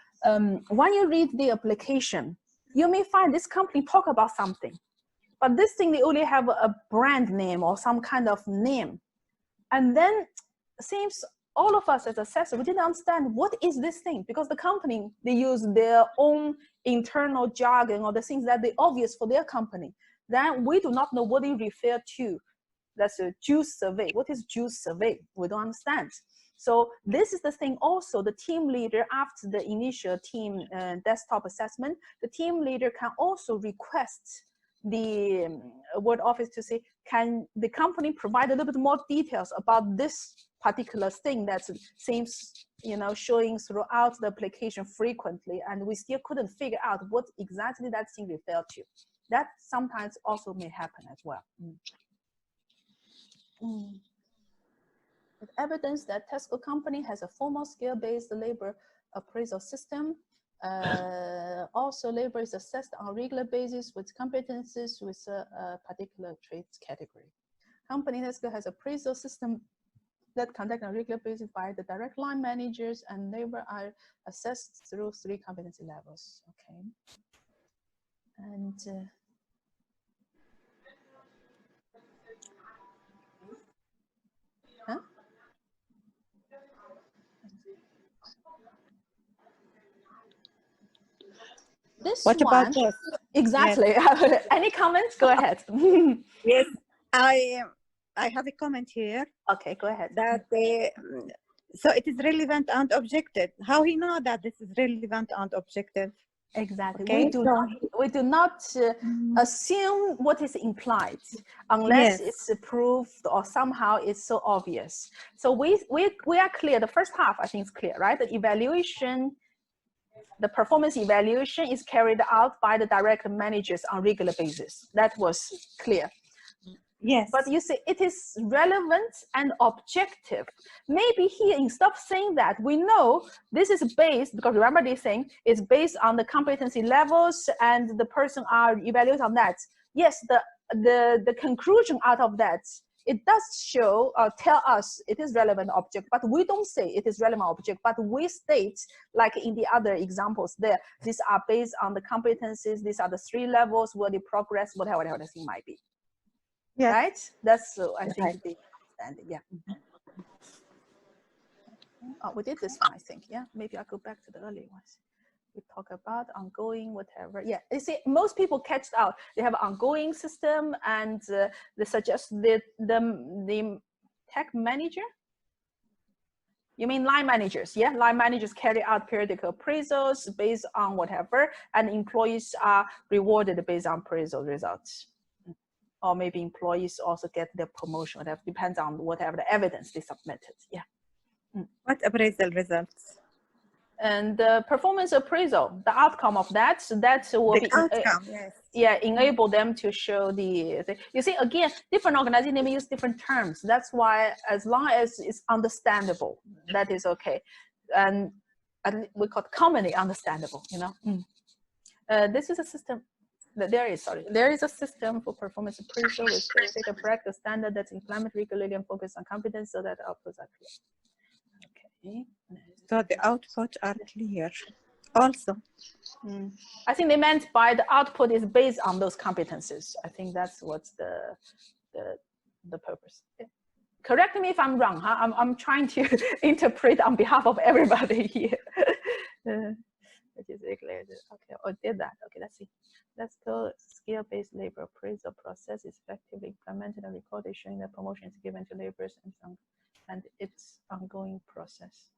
when you read the application, you may find this company talk about something, but this thing, they only have a brand name or some kind of name. And then it seems all of us as assessors, we didn't understand what is this thing, because the company, they use their own internal jargon or the things that they obvious for their company. Then we do not know what they refer to. That's a juice survey. What is juice survey? We don't understand. So this is the thing also, the team leader, after the initial team desktop assessment, the team leader can also request the word office to say, can the company provide a little bit more details about this particular thing that seems, you know, showing throughout the application frequently, and we still couldn't figure out what exactly that thing referred to. That sometimes also may happen as well. With evidence that Tesco company has a formal scale-based labor appraisal system. Also, labor is assessed on a regular basis with competencies with a particular traits category. Company Tesco has appraisal system that conduct on a regular basis by the direct line managers, and labor are assessed through 3 competency levels. Okay. And this what one, about this? Exactly. Yes. Any comments? Go ahead. Yes, I have a comment here. Okay, go ahead. That so it is relevant and objective. How he know that this is relevant and objective? Exactly. Okay. We do not assume what is implied unless it's proved or somehow it's so obvious. So we are clear. The first half, I think, is clear, right? The evaluation, the performance evaluation is carried out by the direct managers on a regular basis. That was clear. Yes. But you see, it is relevant and objective. Maybe here, instead of saying that, we know this is based, because remember this thing is based on the competency levels and the person are evaluated on that. Yes, the conclusion out of that, it does show or tell us it is relevant object, but we don't say it is relevant object, but we state, like in the other examples there, these are based on the competencies, these are the 3 levels where they progress, whatever the thing might be. Yes. Right? That's I think the understanding. Yeah. Oh, we did this one, I think. Yeah. Maybe I'll go back to the earlier ones. We talk about ongoing, whatever. Yeah. You see, most people catch out. They have an ongoing system, and they suggest the tech manager. You mean line managers? Yeah. Line managers carry out periodic appraisals based on whatever, and employees are rewarded based on appraisal results. Or maybe employees also get their promotion. That depends on whatever the evidence they submitted. Yeah. What appraisal results? And the performance appraisal, the outcome of that, so that will the outcome, yes. Yeah, enable them to show the. You see, again, different organizations may use different terms. That's why, as long as it's understandable, that is okay, and we call it commonly understandable. You know, this is a system. There is a system for performance appraisal with specific practice standard that's implemented regularly and focused on competence so that outputs are clear. Okay. So the outputs are clear also. I think they meant by the output is based on those competencies. I think that's what's the purpose. Yeah. Correct me if I'm wrong. Huh? I'm trying to interpret on behalf of everybody here. Which is clear. Okay, or did that. Okay, let's see. Let's go. Skill-based labor appraisal process is effectively implemented and recorded, showing that promotion is given to laborers and its ongoing process.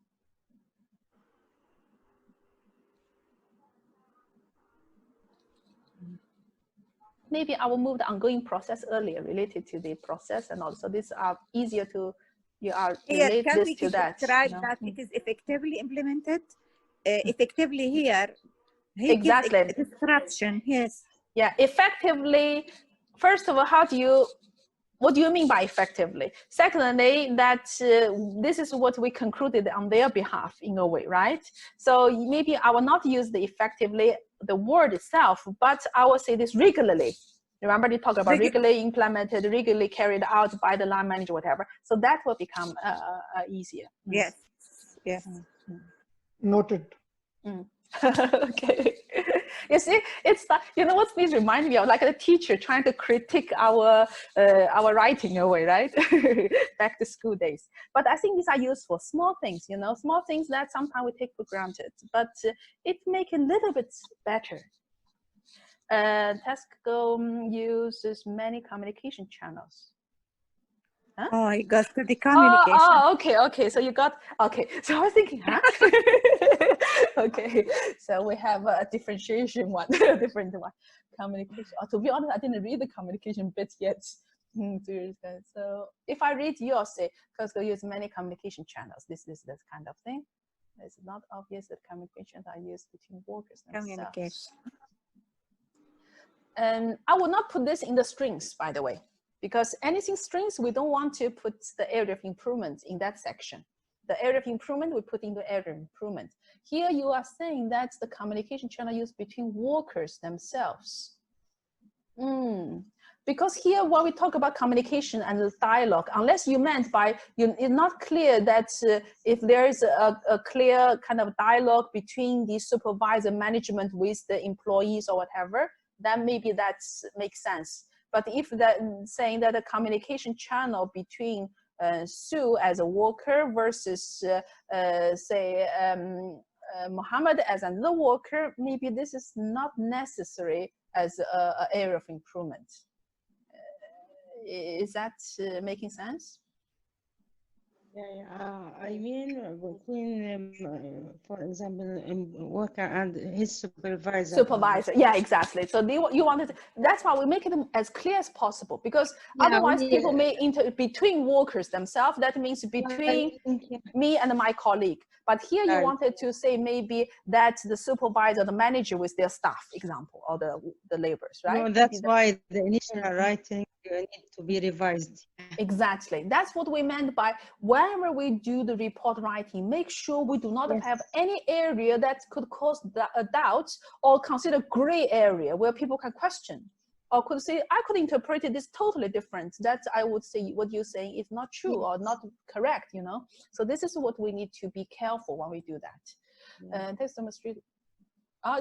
Maybe I will move the ongoing process earlier related to the process, and also these are easier to relate can this we to that. Describe that it is effectively implemented. Effectively here. Exactly. Description, yes. Yeah, effectively. First of all, what do you mean by effectively? Secondly, that this is what we concluded on their behalf in a way, right? So maybe I will not use the effectively, the word itself, but I will say this regularly. Remember, they talk about regularly implemented, regularly carried out by the line manager, whatever. So that will become easier. Yes, yes. Noted. Okay. You see, it's you know what this reminds me of, like a teacher trying to critique our writing away, right? Back to school days. But I think these are useful, small things, you know, small things that sometimes we take for granted, but it make it a little bit better. Tasco uses many communication channels. Huh? Oh, it goes to the communication. Okay. So you got, okay. So I was thinking, huh? Okay. So we have a differentiation one, different one. Communication. To be honest, I didn't read the communication bit yet. So if I read yours, say, Costco uses many communication channels. This is that kind of thing. It's not obvious that communications are used between workers themselves. And I will not put this in the strings, by the way. Because anything strings, we don't want to put the area of improvement in that section. The area of improvement, we put in the area of improvement. Here you are saying that's the communication channel used between workers themselves. Because here when we talk about communication and the dialogue, unless you meant by, it's not clear that if there is a clear kind of dialogue between the supervisor management with the employees or whatever, then maybe that makes sense. But if that saying that a communication channel between Sue as a worker versus say Mohammed as another worker, maybe this is not necessary as an area of improvement. Is that making sense? I mean, between, for example, worker and his supervisor. Supervisor, yeah, exactly. So you wanted, that's why we make it as clear as possible, because otherwise people may enter between workers themselves. That means between me and my colleague. But here you wanted to say maybe that the supervisor, the manager with their staff, example, or the laborers, right? No, that's why the initial writing need to be revised. Exactly. That's what we meant by whenever we do the report writing, make sure we do not have any area that could cause doubts or consider gray area where people can question or could say, I could interpret this totally different. That I would say what you're saying is not true or not correct, you know? So this is what we need to be careful when we do that. Text demonstrate.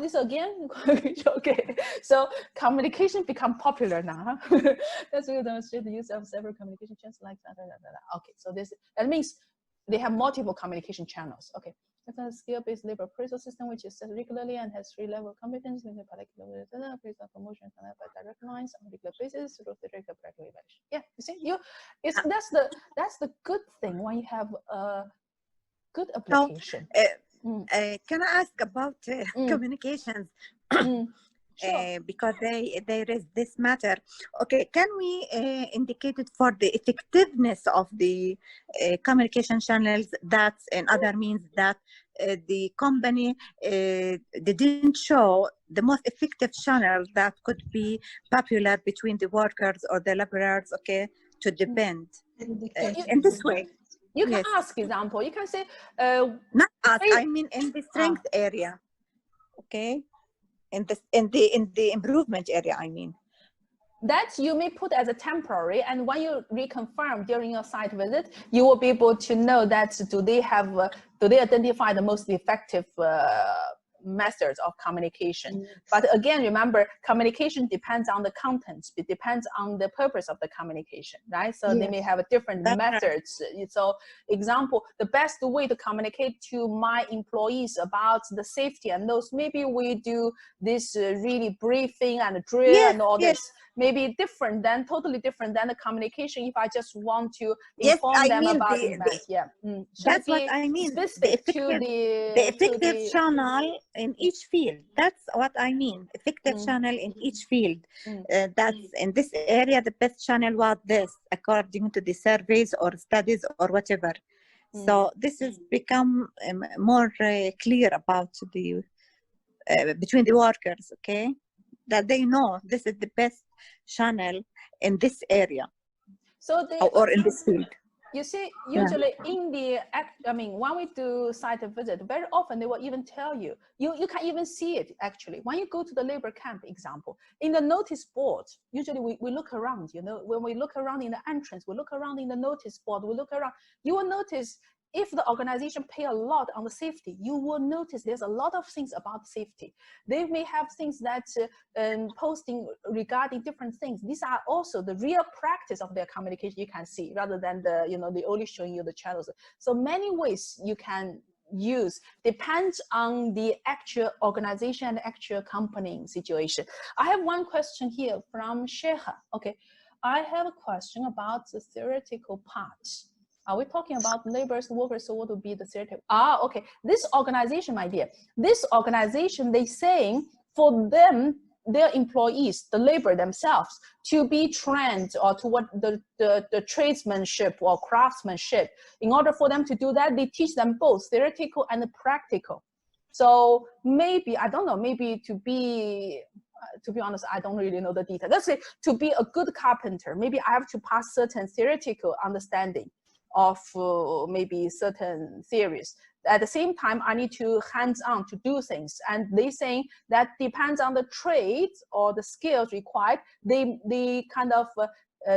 This again? Okay, so communication become popular now. That's will demonstrate the use of several communication channels like that. Okay, so that means they have multiple communication channels. Okay, that's a skill-based labor appraisal system which is set regularly and has 3 level competence with a particular appraisal promotion by direct lines on a regular basis through the regular practical evaluation. Yeah, you see, that's the good thing when you have a good application. Can I ask about communications? Sure. Because they raise this matter. Okay, can we indicate it for the effectiveness of the communication channels? That's in other means that the company didn't show the most effective channel that could be popular between the workers or the laborers, okay, to depend in this way. You can ask example. You can say, not ask. I mean, in the strength area, okay, in the improvement area. I mean, that you may put as a temporary, and when you reconfirm during your site visit, you will be able to know that do they identify the most effective methods of communication. But again, remember, communication depends on the content. It depends on the purpose of the communication, right? So they may have a different methods. So example, the best way to communicate to my employees about the safety and those, maybe we do this really briefing and drill and all this. Maybe different than, totally different than the communication if I just want to inform them about the event. That's what I mean. The effective channel in each field. That's what I mean. Effective channel in each field. That's in this area, the best channel was this, according to the surveys or studies or whatever. So this has become more clear about the between the workers, okay? that they know this is the best channel in this area So they, or in this field. You see, Yeah. usually in the, I mean, when we do site visit, very often they will even tell you, you can even see it actually. When you go to the labor camp example, in the notice board, usually we look around, you know, when we look around in the entrance, we look around in the notice board, we look around, you will notice if the organization pay a lot on the safety, you will notice there's a lot of things about safety. They may have things that posting regarding different things. These are also the real practice of their communication you can see, rather than the, you know, they only showing you the channels. So many ways you can use, depends on the actual organization and actual company situation. I have one question here from Sheha. Okay, I have a question about the theoretical part. Are we talking about laborers, workers? So what would be the theoretical? Okay. This organization, my dear, this organization, they saying for them, their employees, the labor themselves, to be trained or to what the tradesmanship or craftsmanship. In order for them to do that, they teach them both theoretical and practical. So maybe, I don't know, maybe to be honest, I don't really know the detail. Let's say to be a good carpenter, maybe I have to pass certain theoretical understanding of maybe certain theories. At the same time, I need to hands-on to do things. And they saying that depends on the trade or the skills required. They kind of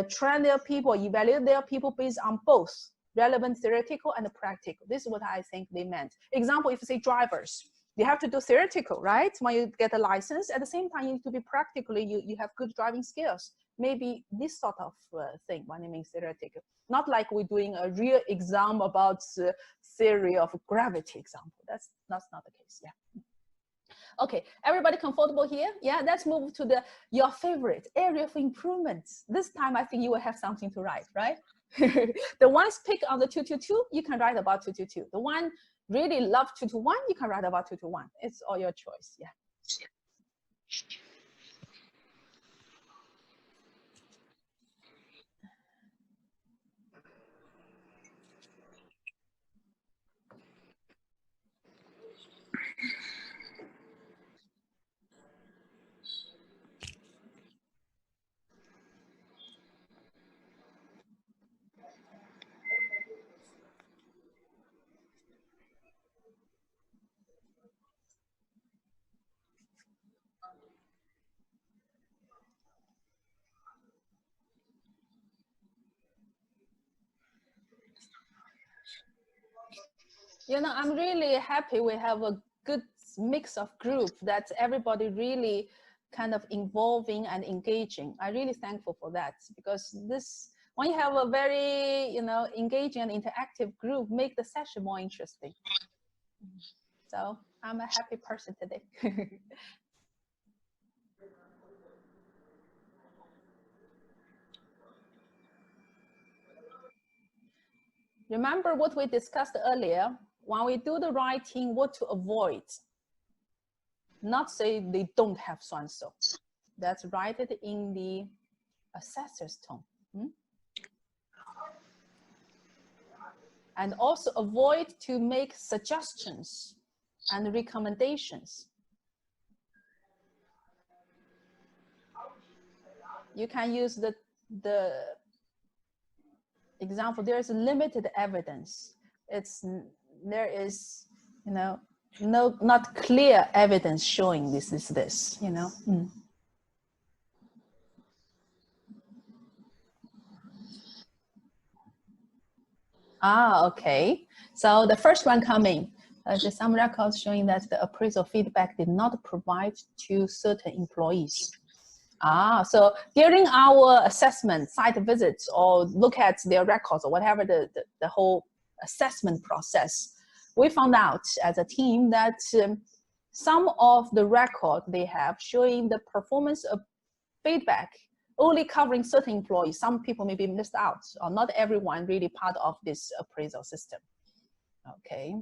train their people, evaluate their people based on both relevant theoretical and practical. This is what I think they meant. Example, if you say drivers, you have to do theoretical, right? When you get a license, at the same time, you need to be practically, you have good driving skills. Maybe this sort of thing when it means theoretical. Not like we're doing a real exam about theory of gravity example. That's not the case, yeah. Okay, everybody comfortable here? Yeah, let's move to your favorite area for improvement. This time, I think you will have something to write, right? The ones pick on the 222, you can write about 222. The one really love 221, you can write about 221. It's all your choice, yeah. You know, I'm really happy we have a good mix of group that everybody really kind of involving and engaging. I'm really thankful for that, because this, when you have a very, you know, engaging and interactive group, make the session more interesting. So I'm a happy person today. Remember what we discussed earlier, when we do the writing, what to avoid. Not say they don't have so-and-so. That's write it in the assessor's tone. And also avoid to make suggestions and recommendations. You can use the example, there's limited evidence. There is, you know, not clear evidence showing this is this, you know. Okay. So the first one coming, there's some records showing that the appraisal feedback did not provide to certain employees. So during our assessment, site visits, or look at their records or whatever the whole assessment process, we found out as a team that some of the record they have showing the performance of feedback only covering certain employees. Some people may be missed out, or not everyone really part of this appraisal system. Okay.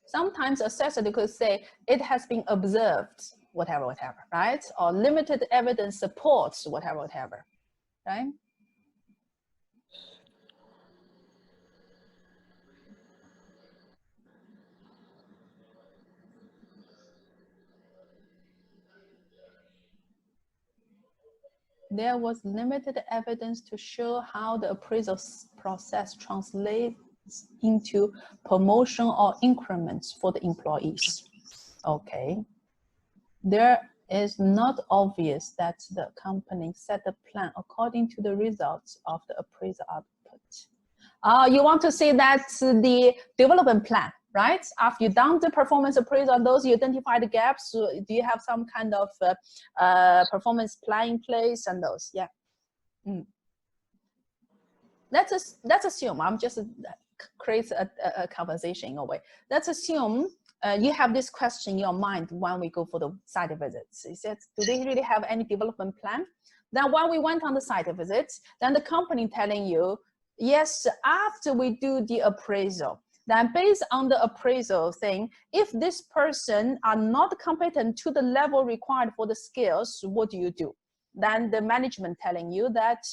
Sometimes assessor, they could say it has been observed, whatever, right? Or limited evidence supports, whatever, right? there was limited evidence to show how the appraisal process translates into promotion or increments for the employees. Okay. There is not obvious that the company set a plan according to the results of the appraisal output. You want to say that's the development plan, right? After you've done the performance appraisal on those, you identify the gaps. So do you have some kind of performance plan in place and those? Yeah. Let's assume, I'm just create a conversation in a way. Let's assume you have this question in your mind when we go for the site visits. You said, do they really have any development plan? Then when we went on the site visits, then the company telling you, yes, after we do the appraisal, then based on the appraisal thing, if this person are not competent to the level required for the skills, what do you do? Then the management telling you that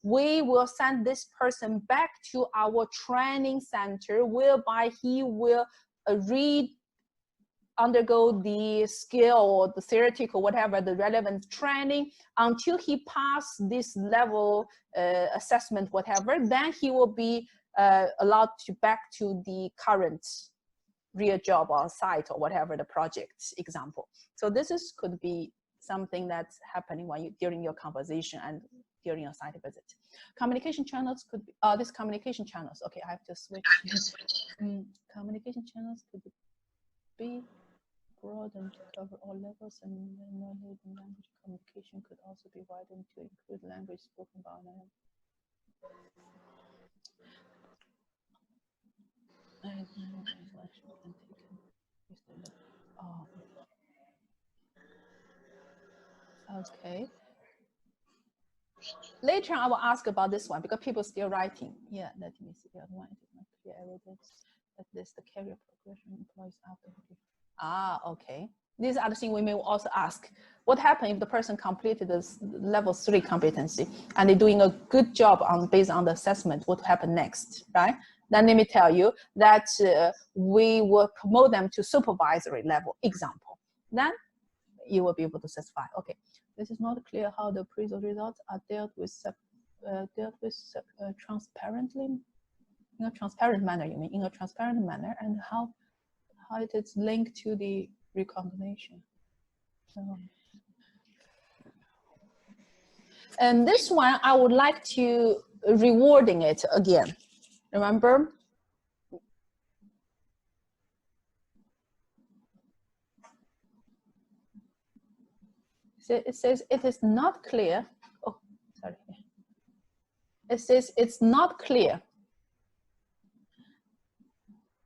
we will send this person back to our training center, whereby he will undergo the skill or the theoretical, whatever, the relevant training until he pass this level assessment, whatever, then he will be allowed to back to the current real job or site or whatever the project example. So this is could be something that's happening when you during your conversation and during your site visit. Communication channels could be this communication channels. Okay, I have to switch. Communication channels could be broadened to cover all levels, and knowledge and language communication could also be widened to include language spoken by them. Okay. Later I will ask about this one because people still writing. Yeah, let me see the other one. It is not clear evidence that this the career progression employees after. Okay. These are the things we may also ask. What happens if the person completed this level 3 competency and they're doing a good job based on the assessment? What happen next, right? Then let me tell you that we will promote them to supervisory level example. Then you will be able to satisfy. Okay, this is not clear how the appraisal results are dealt with transparently, in a transparent manner. You mean in a transparent manner, and how it is linked to the recognition. And this one, I would like to rewarding it again. Remember? It says it is not clear. Oh, sorry. It says it's not clear.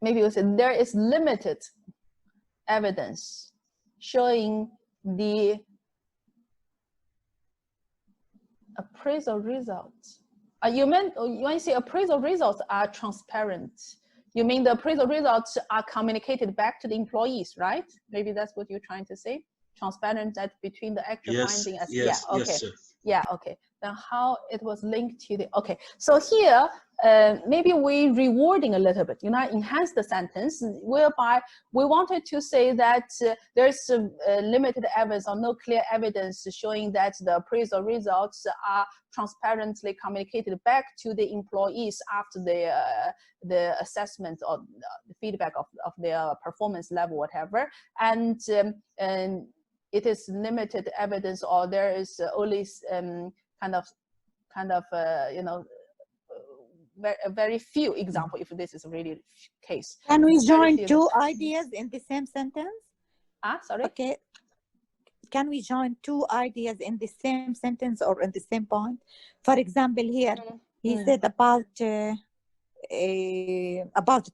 Maybe we said there is limited evidence showing the appraisal results. You meant when you say appraisal results are transparent, you mean the appraisal results are communicated back to the employees, right? Maybe that's what you're trying to say. Transparent that between the actual finding as yeah, okay. Yes, sir. Yeah, okay. Then how it was linked to the okay. So here maybe we rewarding a little bit, you know, enhance the sentence whereby we wanted to say that there's limited evidence or no clear evidence showing that the appraisal results are transparently communicated back to the employees after the assessment or the feedback of their performance level, whatever, and it is limited evidence, or there is only kind of you know, very few example if this is really case. Can we join two ideas in the same sentence? Sorry. Okay. Can we join two ideas in the same sentence or in the same point? For example, here he said about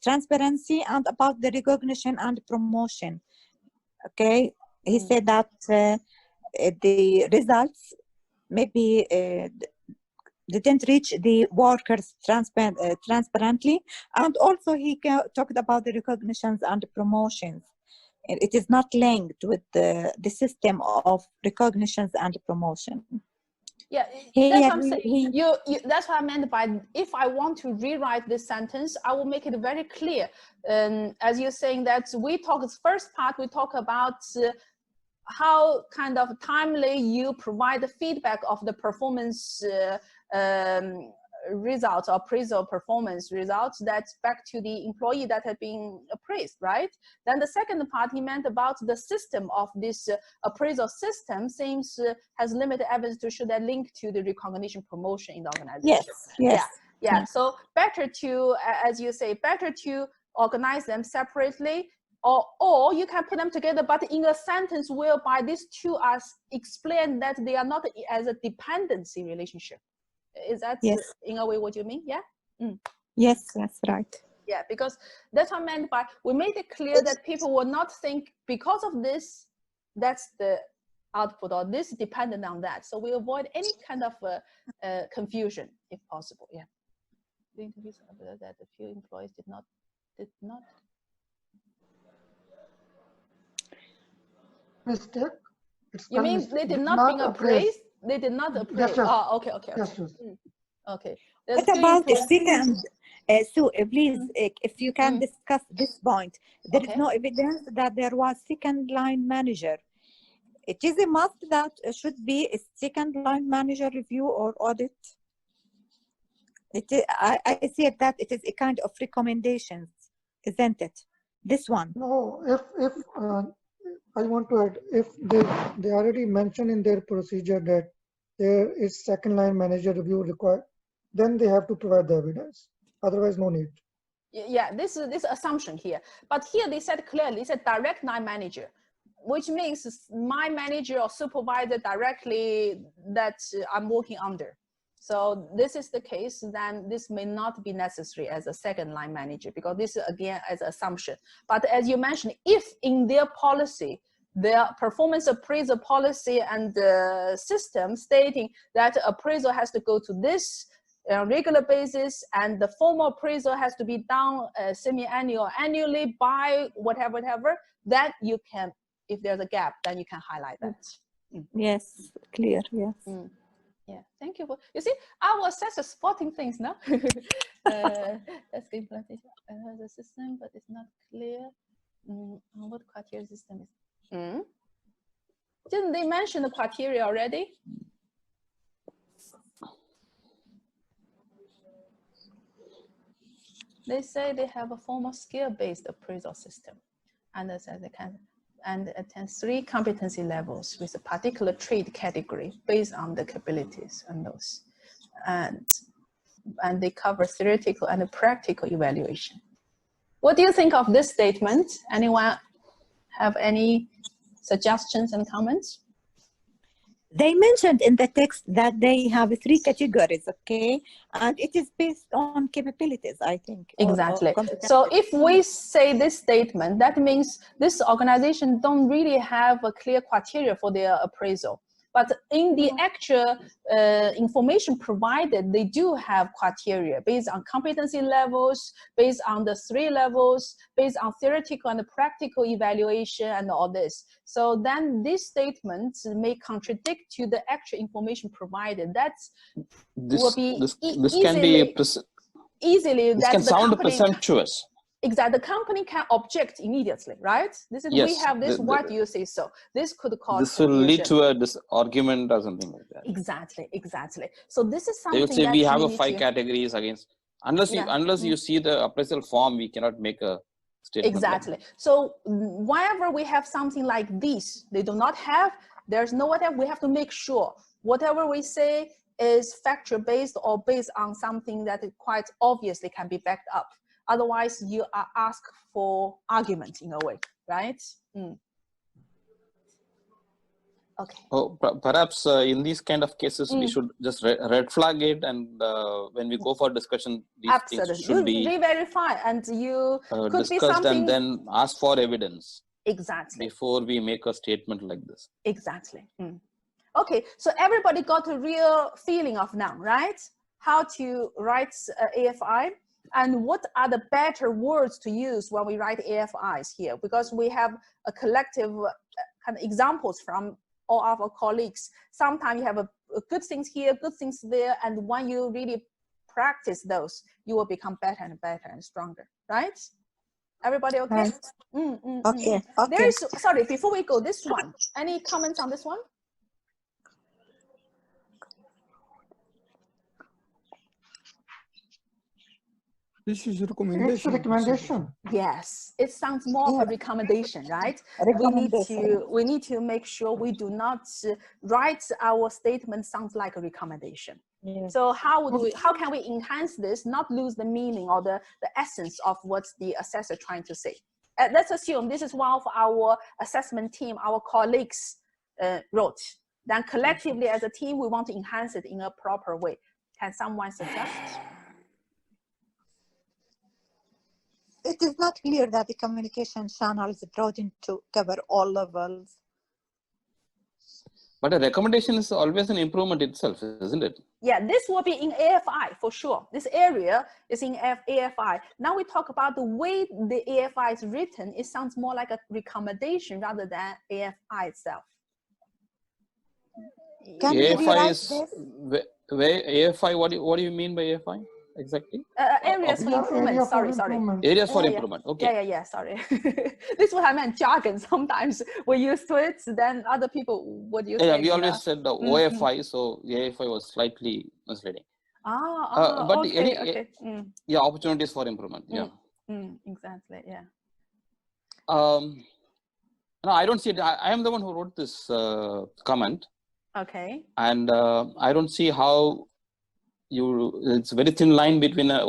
transparency and about the recognition and promotion. Okay, he said that the results maybe didn't reach the workers transparently, and also he talked about the recognitions and promotions. It is not linked with the system of recognitions and promotion. Yeah, that's what I'm saying. That's what I meant by if I want to rewrite this sentence, I will make it very clear. As you're saying that we talk first part, we talk about how kind of timely you provide the feedback of the performance results or appraisal performance results that's back to the employee that had been appraised, right? Then the second part he meant about the system of this appraisal system seems has limited evidence to show that link to the recognition promotion in the organization. Yes. Yeah. So better to, as you say, better to organize them separately, or you can put them together, but in a sentence whereby these two are explained that they are not as a dependency relationship. Is that in a way what you mean? Yeah. Yes, that's right. Yeah, because that's what I meant by we made it clear that people will not think because of this, that's the output, or this is dependent on that. So we avoid any kind of confusion if possible. Yeah. The interviews that a few employees did not. Mistake. You mean they did not being appraised? They did not appraise. Yes. Oh, okay. Yes. Okay. What about the second? So please, if you can discuss this point, there is no evidence that there was second line manager. It is a must that should be a second line manager review or audit. I see that it is a kind of recommendations, isn't it? This one. No, if I want to add, if they already mentioned in their procedure that there is second line manager review required, then they have to provide the evidence. Otherwise, no need. Yeah, this is this assumption here. But here they said clearly, it's a direct line manager, which means my manager or supervisor directly that I'm working under. So this is the case, then this may not be necessary as a second line manager, because this is again as an assumption. But as you mentioned, if in their policy, their performance appraisal policy and the system stating that appraisal has to go to this regular basis, and the formal appraisal has to be done semi-annual, annually by whatever, then you can, if there's a gap, then you can highlight that. Yes, clear, yes. Yeah, thank you. You see, our assessor spotting things now. That's the implementation of the system, but it's not clear what criteria system is. Didn't they mention the criteria already? They say they have a formal skill-based appraisal system, and it attends 3 competency levels with a particular trait category based on the capabilities and those, and they cover theoretical and practical evaluation. What do you think of this statement? Anyone have any suggestions and comments? They mentioned in the text that they have 3 categories, okay? And it is based on capabilities, I think. Exactly. So if we say this statement, that means this organization don't really have a clear criteria for their appraisal. But in the actual information provided, they do have criteria based on competency levels, based on the 3 levels, based on theoretical and practical evaluation and all this. So then these statements may contradict to the actual information provided. That's will be easily this can sound presumptuous. Exactly, the company can object immediately, right? This is we have this. What do you say? So this could cause this will lead to a argument or something like that. Exactly. So this is something they will say we have 5 categories against. Unless you see the appraisal form, we cannot make a statement. Exactly. Like so whenever we have something like this, they do not have. There's no whatever. We have to make sure whatever we say is factual based or based on something that quite obviously can be backed up. Otherwise, you are asked for argument in a way, right? Okay. Oh, perhaps in these kind of cases, we should just red flag it, and when we go for discussion, these things should be re-verify, and you could discussed be something, and then ask for evidence. Exactly. Before we make a statement like this. Exactly. Okay, so everybody got a real feeling of now, right? How to write AFI. And what are the better words to use when we write AFIs here? Because we have a collective kind of examples from all of our colleagues. Sometimes you have a good things here, good things there, and when you really practice those, you will become better and better and stronger, right? Everybody okay? Okay. There is, sorry, before we go, this one. Any comments on this one? This is recommendation. It's a recommendation. Yes, it sounds more of a recommendation, right? We need to make sure we do not write our statement sounds like a recommendation. Yeah. So how can we enhance this, not lose the meaning or the essence of what the assessor trying to say? Let's assume this is one of our assessment team, our colleagues wrote. Then collectively as a team, we want to enhance it in a proper way. Can someone suggest? It is not clear that the communication channel is broadened to cover all levels. But a recommendation is always an improvement itself, isn't it? Yeah, this will be in AFI for sure. This area is in AFI. Now we talk about the way the AFI is written. It sounds more like a recommendation rather than AFI itself. Can we rewrite this? AFI, what do you mean by AFI exactly? Areas for improvement. Sorry. Areas for improvement. Okay. Yeah. Sorry. This is what I meant. Jargon. Sometimes we're used to it. Then other people, what do you think? Yeah, we always said the OFI, so AFI was slightly misleading. But okay. Yeah, opportunities for improvement. Yeah. Exactly. Yeah. No, I don't see it. I am the one who wrote this comment. Okay. And I don't see how it's a very thin line between it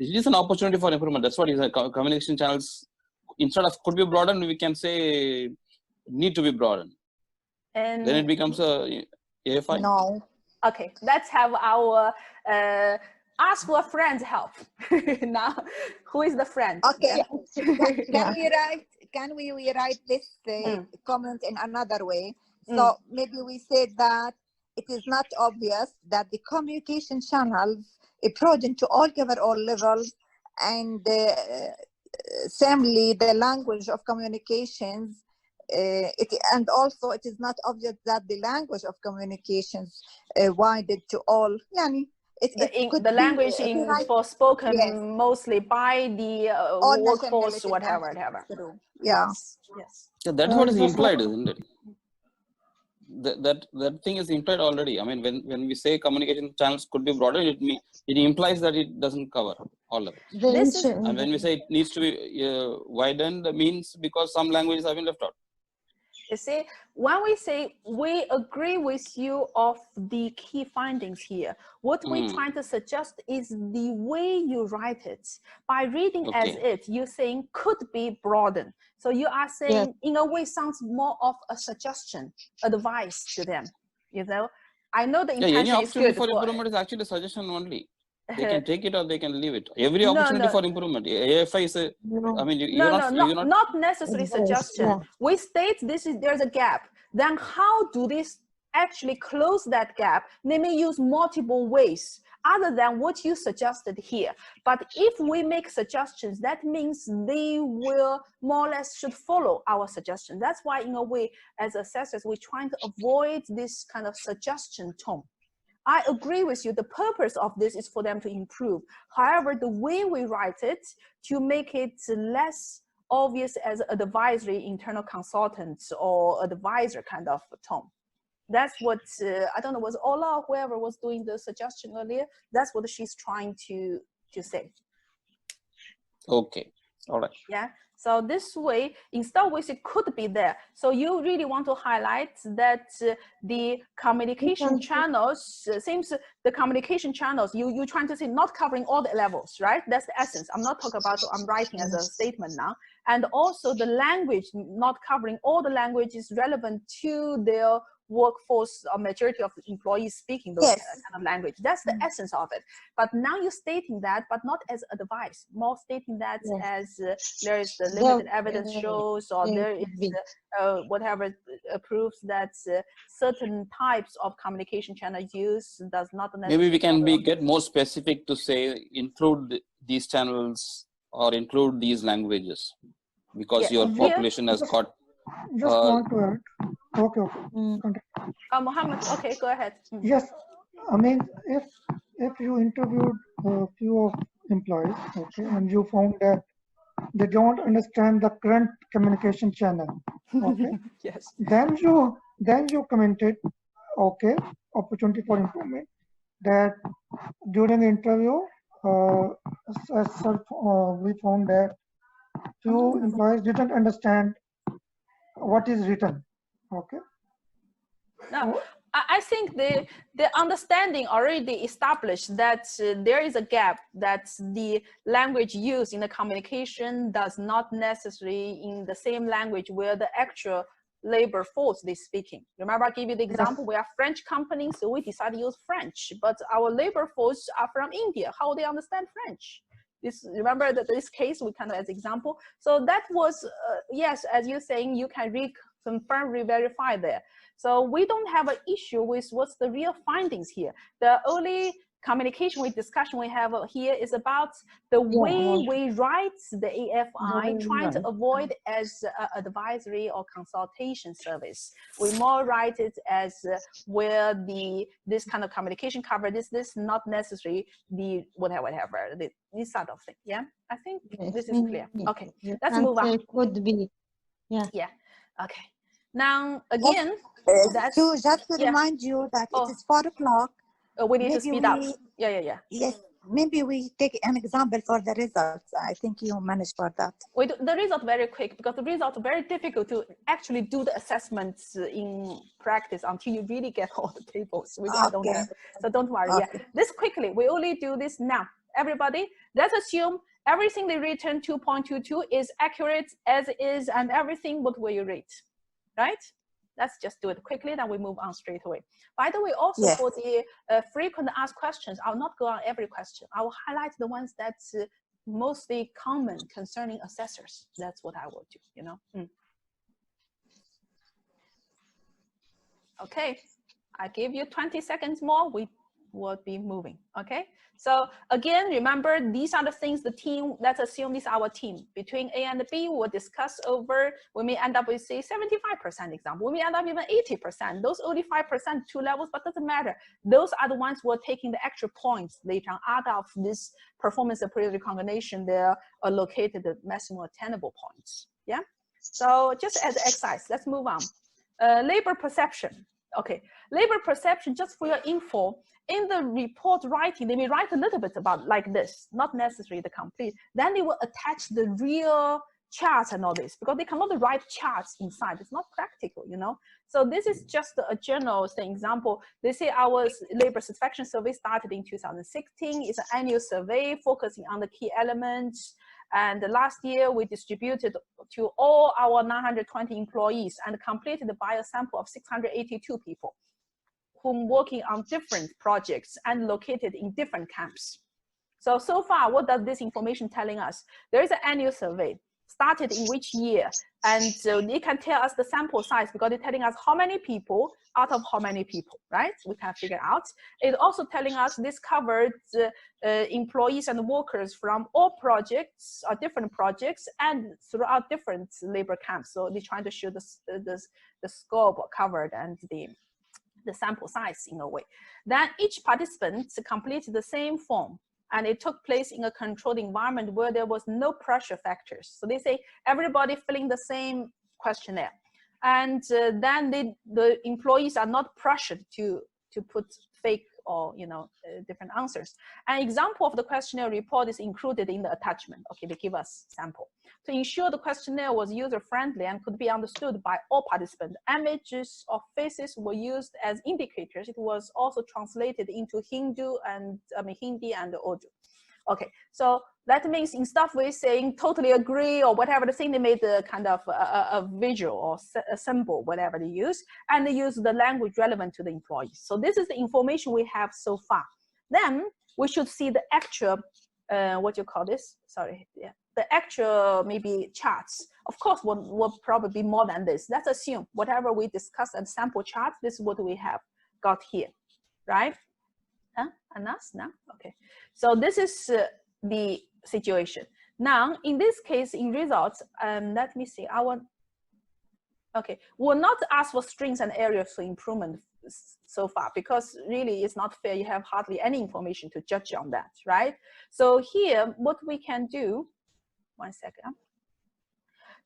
is an opportunity for improvement. That's what is communication channels. Instead of could be broadened, we can say need to be broadened. And then it becomes a AFI. No. Okay, let's have our ask for a friend's help. Now, who is the friend? Okay. Can we rewrite this comment in another way? So maybe we said that it is not obvious that the communication channels broaden to all cover all levels, and samely the language of communications. And also it is not obvious that the language of communications widened to all. The language for spoken mostly by the workforce, whatever. Yeah. Yes. So that's what is implied, isn't it? That thing is implied already. I mean, when we say communication channels could be broader, it implies that it doesn't cover all of it. And when we say it needs to be widened, means because some languages have been left out. You see, when we say we agree with you of the key findings here, what we're trying to suggest is the way you write it. By reading as it, you're saying could be broadened. So you are saying, in a way, sounds more of a suggestion, advice to them. You know, I know the intention any opportunity is good for improvement is actually a suggestion only. They can take it or they can leave it. Every opportunity for improvement. AFI is a, I mean, you're not necessarily suggestion. Yeah. We state there's a gap. Then how do they actually close that gap? They may use multiple ways other than what you suggested here. But if we make suggestions, that means they will more or less should follow our suggestion. That's why in a way, as assessors, we're trying to avoid this kind of suggestion tone. I agree with you. The purpose of this is for them to improve. However, the way we write it to make it less obvious as advisory internal consultants or advisor kind of tone. That's what, I don't know, was Ola or whoever was doing the suggestion earlier. That's what she's trying to say. Okay, all right. Yeah. So this way, instead we say could be there. So you really want to highlight that the communication channels, seems the communication channels, you're trying to say not covering all the levels, right? That's the essence. I'm not talking about, I'm writing as a statement now. And also the language, not covering all the languages relevant to their workforce or majority of employees speaking those kind of language. That's the essence of it. But now you're stating that, but not as advice, more stating that as there is the limited evidence shows, or there is whatever proves that certain types of communication channel use does not necessarily. Maybe we can get more specific to say include these channels or include these languages because your population has got. Just want to add. Okay. Mohammed, okay, go ahead. Yes, I mean, if you interviewed a few of employees, okay, and you found that they don't understand the current communication channel. Okay. Yes. Then you commented, okay, opportunity for improvement. That during the interview, we found that few employees didn't understand what is written. Okay. No, I think the understanding already established that there is a gap, that the language used in the communication does not necessarily in the same language where the actual labor force is speaking. Remember, I gave you the example, we are French companies, so we decided to use French, but our labor force are from India. How they understand French? Remember that this case we kind of as example. So that was, yes, as you're saying, you can reconfirm, re-verify there. So we don't have an issue with what's the real findings here. The only communication discussion we have here is about the way we write the AFI, trying to avoid as advisory or consultation service. We more write it as where this kind of communication cover this not necessarily the whatever this sort of thing. Yeah, I think this is clear. Okay, let's move on. It could be, yeah. Okay. Now again, so just to remind you that it is 4 o'clock. We need to speed up. Yeah. Yes, maybe we take an example for the results. I think you manage for that. We do the result very quick, because the result is very difficult to actually do the assessments in practice until you really get all the tables. We don't have, so don't worry. Okay. Yeah, this quickly. We only do this now. Everybody, let's assume everything they return 2.22 is accurate as is, and everything what will you rate, right? Let's just do it quickly, then we move on straight away. By the way, also for the frequent asked questions, I'll not go on every question. I will highlight the ones that's mostly common concerning assessors. That's what I will do, you know. Okay, I give you 20 seconds more, we will be moving, okay? So again, remember, these are the things the team, let's assume this is our team. Between A and B, we'll discuss over, we may end up with say 75% example, we may end up even 80%. Those only 5%, 2 levels, but doesn't matter. Those are the ones who are taking the extra points later on out of this performance appraisal combination. They're allocated the maximum attainable points, yeah? So just as an exercise, let's move on. Labor perception. Okay, labor perception, just for your info, in the report writing, they may write a little bit about like this, not necessarily the complete. Then they will attach the real charts and all this, because they cannot write charts inside. It's not practical, you know. So this is just a general thing. Example, they say our labor satisfaction survey started in 2016. It's an annual survey focusing on the key elements. And last year, we distributed to all our 920 employees and completed by a sample of 682 people whom working on different projects and located in different camps. So far, what does this information telling us? There is an annual survey, started in which year, and so they can tell us the sample size because they're telling us how many people out of how many people, right? We can figure out. It's also telling us this covered employees and workers from all projects, or different projects, and throughout different labor camps. So they're trying to show the scope covered and the sample size in a way. Then each participant completed the same form, and it took place in a controlled environment where there was no pressure factors. So they say everybody filling the same questionnaire. And then the employees are not pressured to put fake or different answers. An example of the questionnaire report is included in the attachment. Okay, they give us sample. To ensure the questionnaire was user-friendly and could be understood by all participants, images of faces were used as indicators. It was also translated into Hindi and Urdu. Okay, so that means instead of saying totally agree or whatever the thing, they made the kind of a visual or a symbol, whatever they use, and they use the language relevant to the employees. So this is the information we have so far. Then we should see the actual, what you call this? Sorry, yeah, the actual maybe charts. Of course, will probably be more than this. Let's assume whatever we discussed and sample chart, this is what we have got here, right? Anas now, okay. So this is the situation. Now, in this case, in results, let me see. Okay, we'll not ask for strengths and areas for improvement so far, because really it's not fair. You have hardly any information to judge on that, right? So here, what we can do, one second.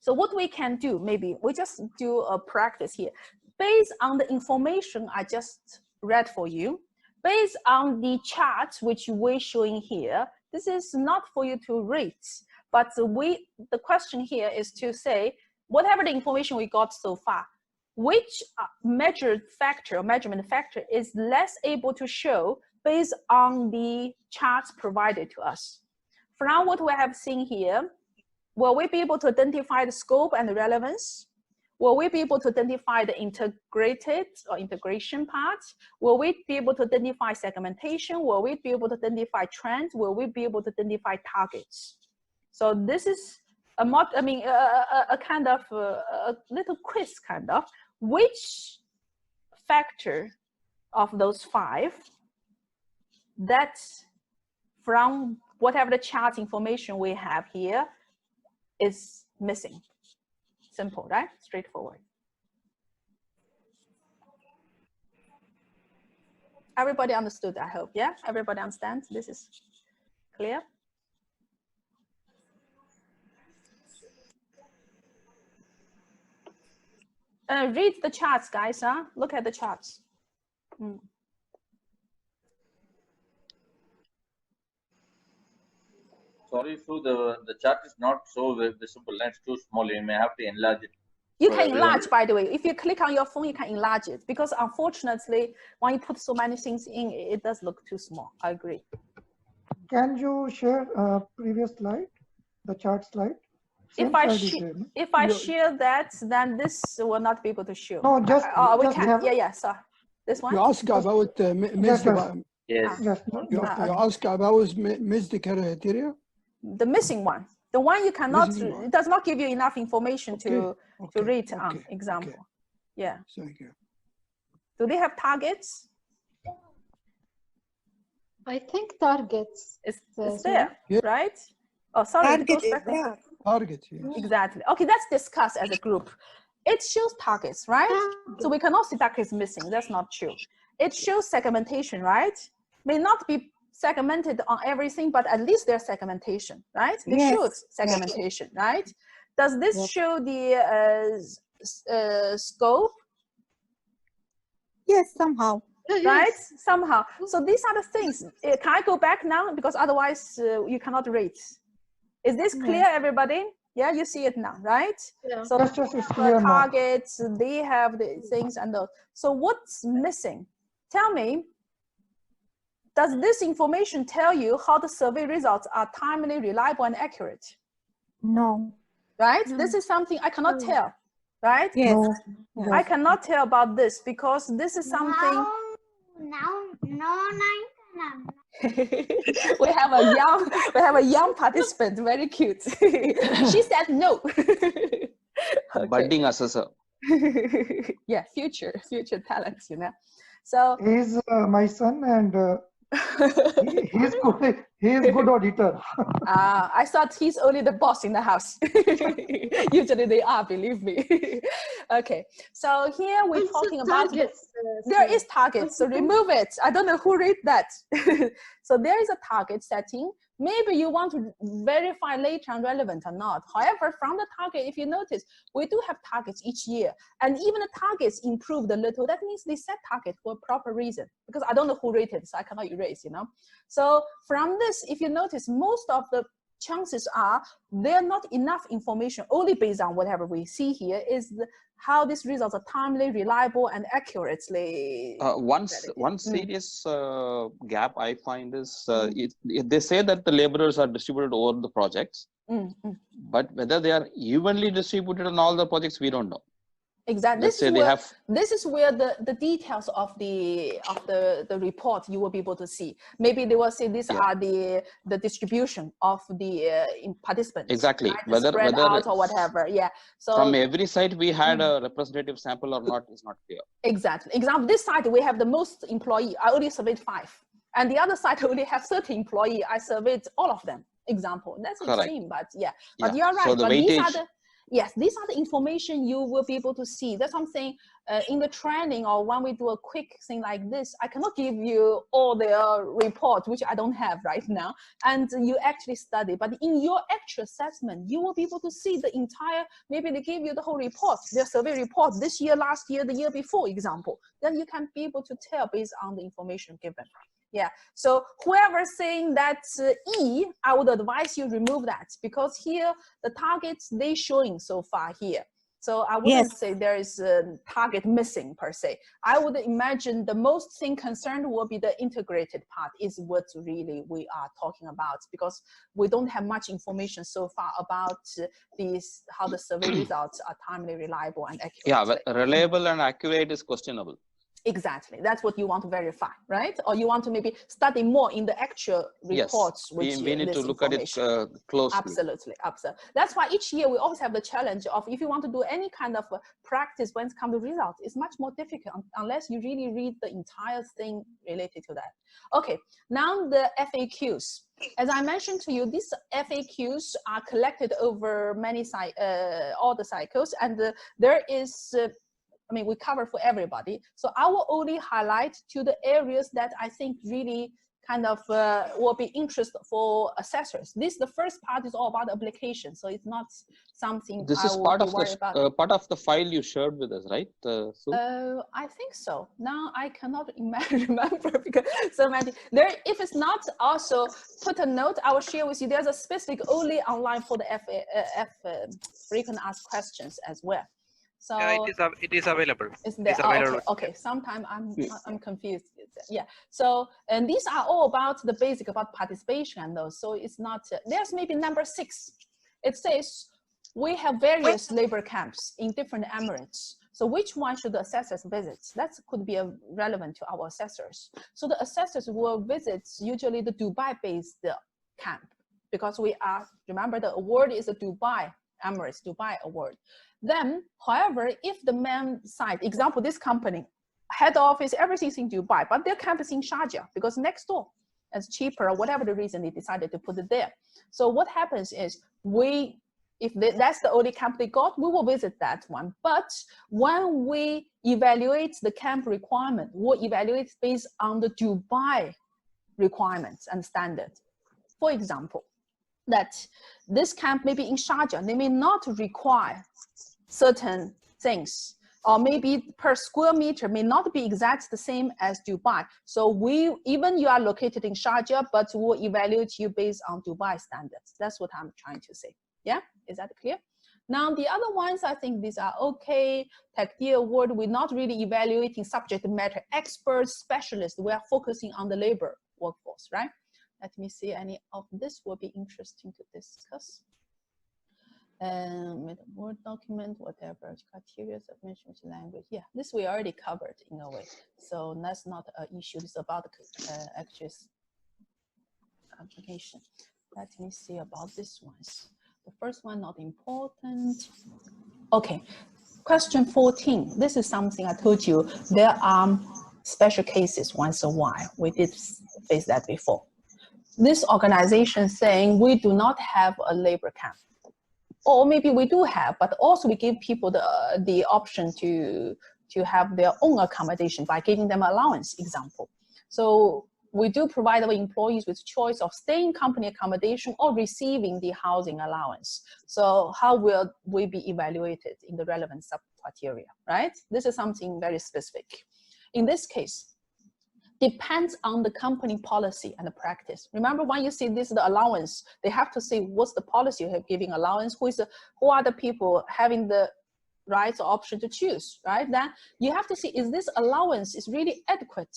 So what we can do, maybe we just do a practice here. Based on the information I just read for you, based on the chart which we're showing here, this is not for you to rate, but the question here is to say, whatever the information we got so far, which measured factor or measurement factor is less able to show based on the charts provided to us. From what we have seen here, will we be able to identify the scope and the relevance? Will we be able to identify the integrated or integration parts? Will we be able to identify segmentation? Will we be able to identify trends? Will we be able to identify targets? So this is a kind of a little quiz kind of, which factor of those 5 that from whatever the chart information we have here is missing. Simple, right? Straightforward. Everybody understood, I hope, yeah? Everybody understands? This is clear? Read the charts, guys, huh? Look at the charts. Sorry, Sue, the chart is not so visible. It's too small. You may have to enlarge it. You can enlarge, by the way. If you click on your phone, you can enlarge it. Because unfortunately, when you put so many things in, it does look too small. I agree. Can you share previous slide, the chart slide? If I share that, then this will not be able to show. No, just, we can. Yeah, sorry. This one? You ask about missed. Yes. You ask about missed criteria. The missing one. The one you cannot, it does not give you enough information to read on example. Yeah. Thank you. Do they have targets? I think targets. It's there, right? Oh, sorry. Target is there. Target, yes. Exactly. Okay, let's discuss as a group. It shows targets, right? So we cannot see targets missing. That's not true. It shows segmentation, right? May not be segmented on everything, but at least there's segmentation, right? It shows segmentation, right? Does this show the scope? Yes, somehow. Right? Somehow. So these are the things. Can I go back now? Because otherwise you cannot rate. Is this clear, everybody? Yeah, you see it now, right? Yeah. So the targets, they have the things and those. So what's missing? Tell me, does this information tell you how the survey results are timely, reliable, and accurate? No. Right? This is something I cannot tell, right? Yes. No. I cannot tell about this because this is something. we have a young participant, very cute. She said no. Okay. Budding assessor. Yeah, future talents, you know. So he's my son, and he's good. He is good auditor. I thought he's only the boss in the house. Usually they are, believe me. Okay, so here we're talking about targets. There is targets, so remove it. I don't know who read that. So there is a target setting. Maybe you want to verify later on relevant or not. However, from the target, if you notice, we do have targets each year. And even the targets improved a little. That means they set target for a proper reason. Because I don't know who rated, so I cannot erase, you know. So from this, if you notice, most of the chances are there are not enough information, only based on whatever we see here, is how these results are timely, reliable, and accurately. One serious gap I find is they say that the laborers are distributed over the projects, but whether they are evenly distributed on all the projects, we don't know. Exactly. This is where the details of the report you will be able to see. Maybe they will say these are the distribution of the participants. Exactly. Right? Whether out or whatever. Yeah. So from every site we had a representative sample or not is not clear. Exactly. Example, this site we have the most employee. I only surveyed 5, and the other site only have 30 employee. I surveyed all of them. Example. That's extreme, but yeah. But you're right. So the but weightage, these are the Yes, these are the information you will be able to see. That's something in the training, or when we do a quick thing like this, I cannot give you all the report, which I don't have right now, and you actually study. But in your actual assessment, you will be able to see the entire, maybe they give you the whole report, their survey report, this year, last year, the year before, example. Then you can be able to tell based on the information given. Yeah, so whoever's saying that's E, I would advise you remove that, because here the targets they showing so far here. So I wouldn't say there is a target missing per se. I would imagine the most thing concerned will be the integrated part is what really we are talking about, because we don't have much information so far about these, how the survey results are timely, reliable, and accurate. Yeah, but reliable and accurate is questionable. Exactly, that's what you want to verify, right? Or you want to maybe study more in the actual reports. Yes, which we need to look at it closely. Absolutely, absolutely. That's why each year we always have the challenge of, if you want to do any kind of practice when it comes to results, it's much more difficult unless you really read the entire thing related to that. Okay, now the FAQs. As I mentioned to you, these FAQs are collected over many all the cycles, and there is I mean, we cover for everybody. So I will only highlight to the areas that I think really kind of will be interest for assessors. This, the first part is all about application. So it's not something this I is will part be of worried the about. part of the file you shared with us, right? I think so. Now I cannot remember because so many. There, if it's not, also put a note. I will share with you. There's a specific only online for the frequent asked questions as well. So yeah, it is available. It's there. Available. Okay. Sometimes I'm confused. Yeah. So, and these are all about the basic about participation and those. So it's not. There's maybe number 6. It says we have various labor camps in different emirates. So which one should the assessors visit? That could be relevant to our assessors. So the assessors will visit usually the Dubai-based camp, because we are, remember the award is a Dubai Emirates Dubai award. Then, however, if the main site, example, this company, head office, everything's in Dubai, but their campus in Sharjah because next door, it's cheaper or whatever the reason they decided to put it there. So what happens is if that's the only camp they got, we will visit that one. But when we evaluate the camp requirement, we'll evaluate based on the Dubai requirements and standards. For example, that this camp may be in Sharjah, they may not require certain things, or maybe per square meter may not be exact the same as Dubai. So even you are located in Sharjah, but we'll evaluate you based on Dubai standards. That's what I'm trying to say. Yeah, is that clear? Now the other ones, I think these are okay. Taqdeer award, we're not really evaluating subject matter experts, specialists. We are focusing on the labor workforce, right? Let me see, any of this will be interesting to discuss. With a Word document, whatever, criteria, submission to language. Yeah, this we already covered in a way. So that's not an issue. It's about actual application. Let me see about this ones. The first one, not important. Okay, question 14. This is something I told you. There are special cases once in a while. We did face that before. This organization saying we do not have a labor camp, or maybe we do have, but also we give people the option to have their own accommodation by giving them allowance, example. So we do provide our employees with choice of staying company accommodation or receiving the housing allowance. So how will we be evaluated in the relevant sub-criteria, right? This is something very specific. In this case, depends on the company policy and the practice. Remember, when you see this is the allowance, they have to say what's the policy of giving allowance, who are the people having the rights or option to choose, right? Then you have to see, is this allowance is really adequate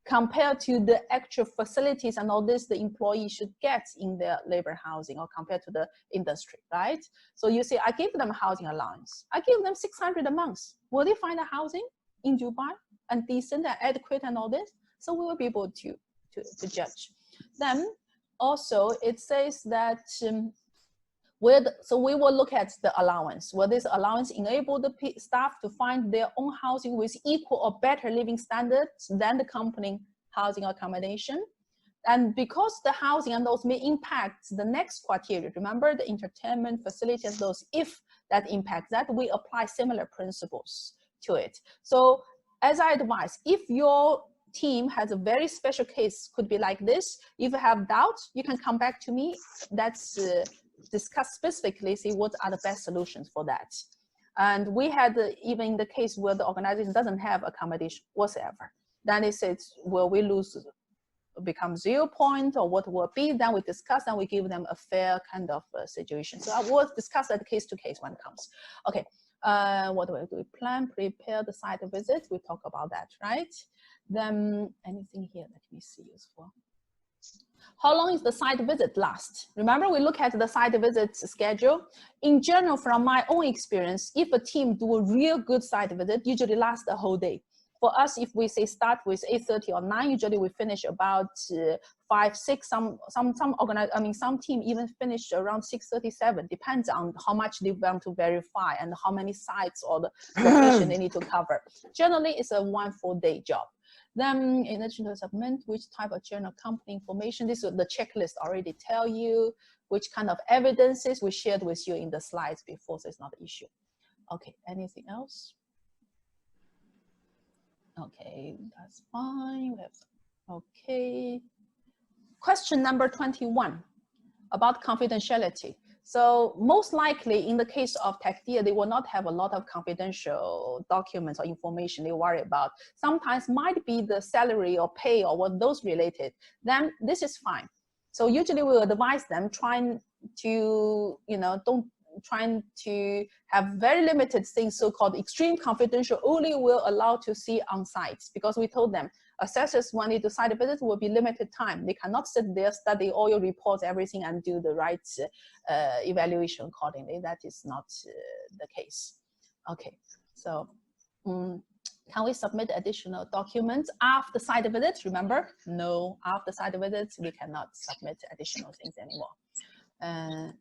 compared to the actual facilities and all this the employee should get in their labor housing, or compared to the industry, right? So you say, I give them housing allowance. I give them 600 a month. Will they find a housing in Dubai and decent and adequate and all this? So we will be able to judge. Then also it says that so we will look at the allowance. Will this allowance enable the staff to find their own housing with equal or better living standards than the company housing accommodation? And because the housing and those may impact the next criteria, remember the entertainment facilities, those, if that impact that, we apply similar principles to it. So as I advise, if your team has a very special case, could be like this, if you have doubts, you can come back to me. That's discuss specifically, see what are the best solutions for that. And we had even the case where the organization doesn't have accommodation whatsoever. Then they said, will we lose, become 0 point, or what will be? Then we discuss and we give them a fair kind of situation. So I will discuss that case to case when it comes. Okay, what do we do? We plan, prepare the site visit. We talk about that, right? Then anything here, let me see useful. How long is the site visit last? Remember, we look at the site visit schedule. In general, from my own experience, if a team do a real good site visit, usually lasts the whole day. For us, if we say start with 8:30 or 9, usually we finish about 5, 6. Some team even finish around 6:37. Depends on how much they want to verify and how many sites or the location they need to cover. Generally, it's a 1 full day job. Then in addition to submit, which type of journal company information, this is the checklist already tell you which kind of evidences we shared with you in the slides before, so it's not an issue. Okay, anything else? Okay, that's fine. We have, okay. Question number 21 about confidentiality. So most likely in the case of Taqdeer, they will not have a lot of confidential documents or information they worry about. Sometimes might be the salary or pay or what those related. Then this is fine. So usually we will advise them trying to, trying to have very limited things, so-called extreme confidential, only will allow to see on site, because we told them assessors when they do site visits will be limited time. They cannot sit there, study all your reports, everything, and do the right evaluation accordingly. That is not the case. Okay, so can we submit additional documents after site visits? Remember, no, after site visits, we cannot submit additional things anymore.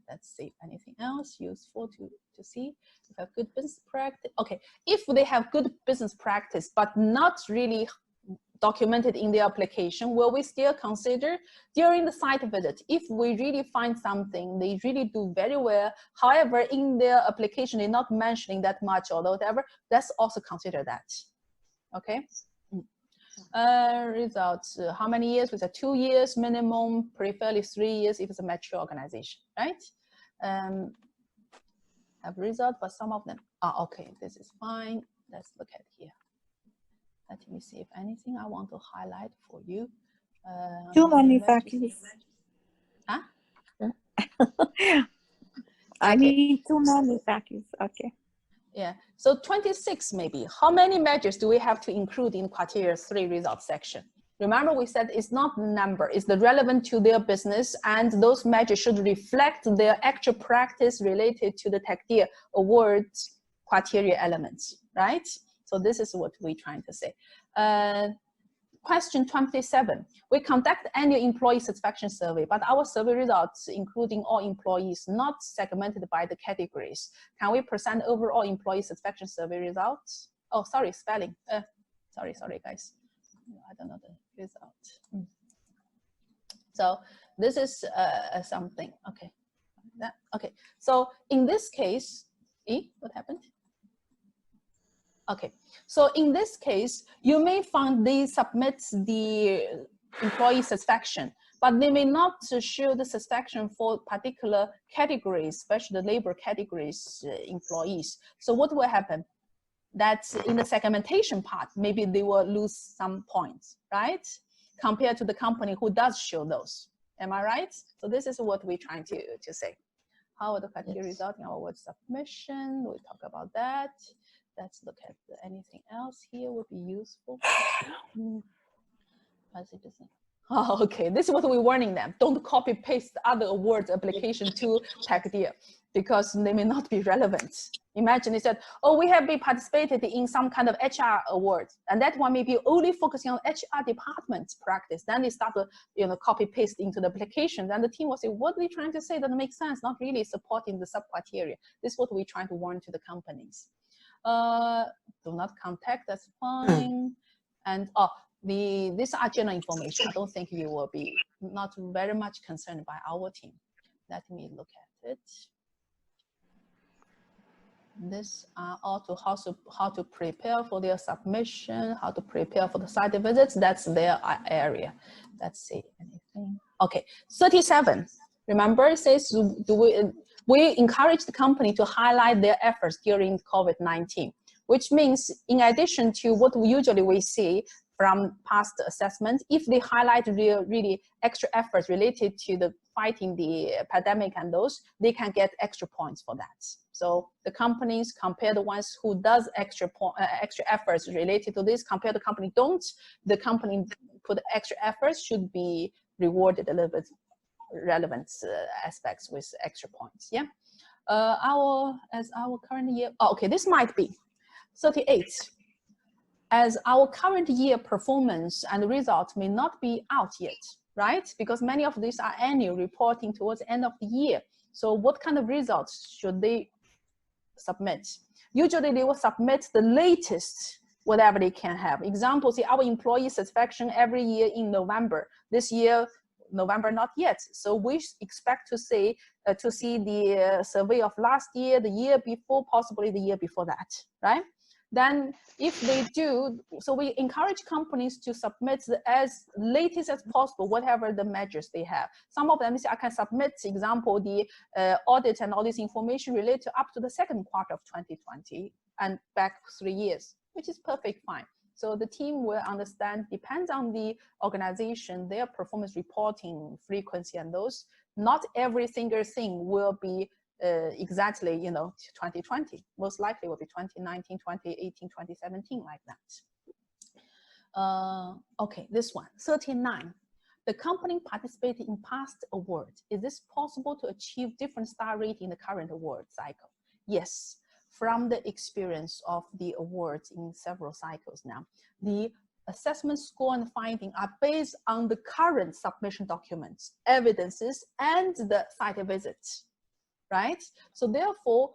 Let's see, anything else useful to see? If have good business practice. Okay, if they have good business practice, but not really documented in the application, will we still consider during the site visit, if we really find something they really do very well, however, in their application, they're not mentioning that much or whatever, let's also consider that, okay? Results, how many years? With a 2 years minimum, preferably 3 years if it's a mature organization, right? Have result, but some of them, okay, this is fine. Let's look at here. Let me see if anything I want to highlight for you. Too many factors. Huh? I mean, too many factors, okay. Yeah, so 26 maybe. How many measures do we have to include in criteria 3 results section? Remember we said it's not the number, it's the relevant to their business, and those measures should reflect their actual practice related to the Taqdeer awards criteria elements, right? So this is what we're trying to say. Question 27. We conduct annual employee satisfaction survey, but our survey results, including all employees, not segmented by the categories. Can we present overall employee satisfaction survey results? Oh, sorry, spelling. Sorry, guys. I don't know the result. So this is something. Okay. Okay. So in this case, what happened? Okay, so in this case, you may find they submit the employee satisfaction, but they may not show the satisfaction for particular categories, especially the labor categories employees. So what will happen? That in the segmentation part, maybe they will lose some points, right? Compared to the company who does show those. Am I right? So this is what we're trying to say. How are the criteria result in our award submission? We'll talk about that. Let's look at anything else here would be useful. Oh, okay, this is what we're warning them. Don't copy paste other awards application to Taqdeer because they may not be relevant. Imagine they said, oh, we have been participated in some kind of HR award, and that one may be only focusing on HR department practice. Then they start to copy paste into the application. Then the team will say, what are they trying to say? Doesn't make sense, not really supporting the sub-criteria. This is what we're trying to warn to the companies. Do not contact, that's fine. And these are general information. I don't think you will be not very much concerned by our team. Let me look at it. This also how to prepare for their submission, how to prepare for the site visits. That's their area. Let's see anything. Okay, 37. Remember, it says we encourage the company to highlight their efforts during COVID-19, which means in addition to what we see from past assessment, if they highlight really extra efforts related to the fighting the pandemic and those, they can get extra points for that. So the companies compare the ones who does extra efforts related to this, compare the company don't, the company put extra efforts should be rewarded a little bit relevant aspects with extra points. Yeah. As our current year, okay, this might be 38. As our current year performance and results may not be out yet, right? Because many of these are annual reporting towards the end of the year. So what kind of results should they submit? Usually they will submit the latest, whatever they can have. Example, see our employee satisfaction every year in November. This year, November not yet. So we expect to see the survey of last year, the year before, possibly the year before that, right? Then if they do, so we encourage companies to submit as latest as possible, whatever the measures they have. Some of them say I can submit, example, the audit and all this information related to up to the second quarter of 2020 and back 3 years, which is perfect fine. So the team will understand, depends on the organization, their performance reporting frequency and those. Not every single thing will be exactly, 2020. Most likely will be 2019, 2018, 2017, like that. Okay, this one, 39. The company participated in past awards. Is this possible to achieve different star rating in the current award cycle? Yes. From the experience of the awards in several cycles now, the assessment score and finding are based on the current submission documents, evidences, and the site visits, right? So therefore,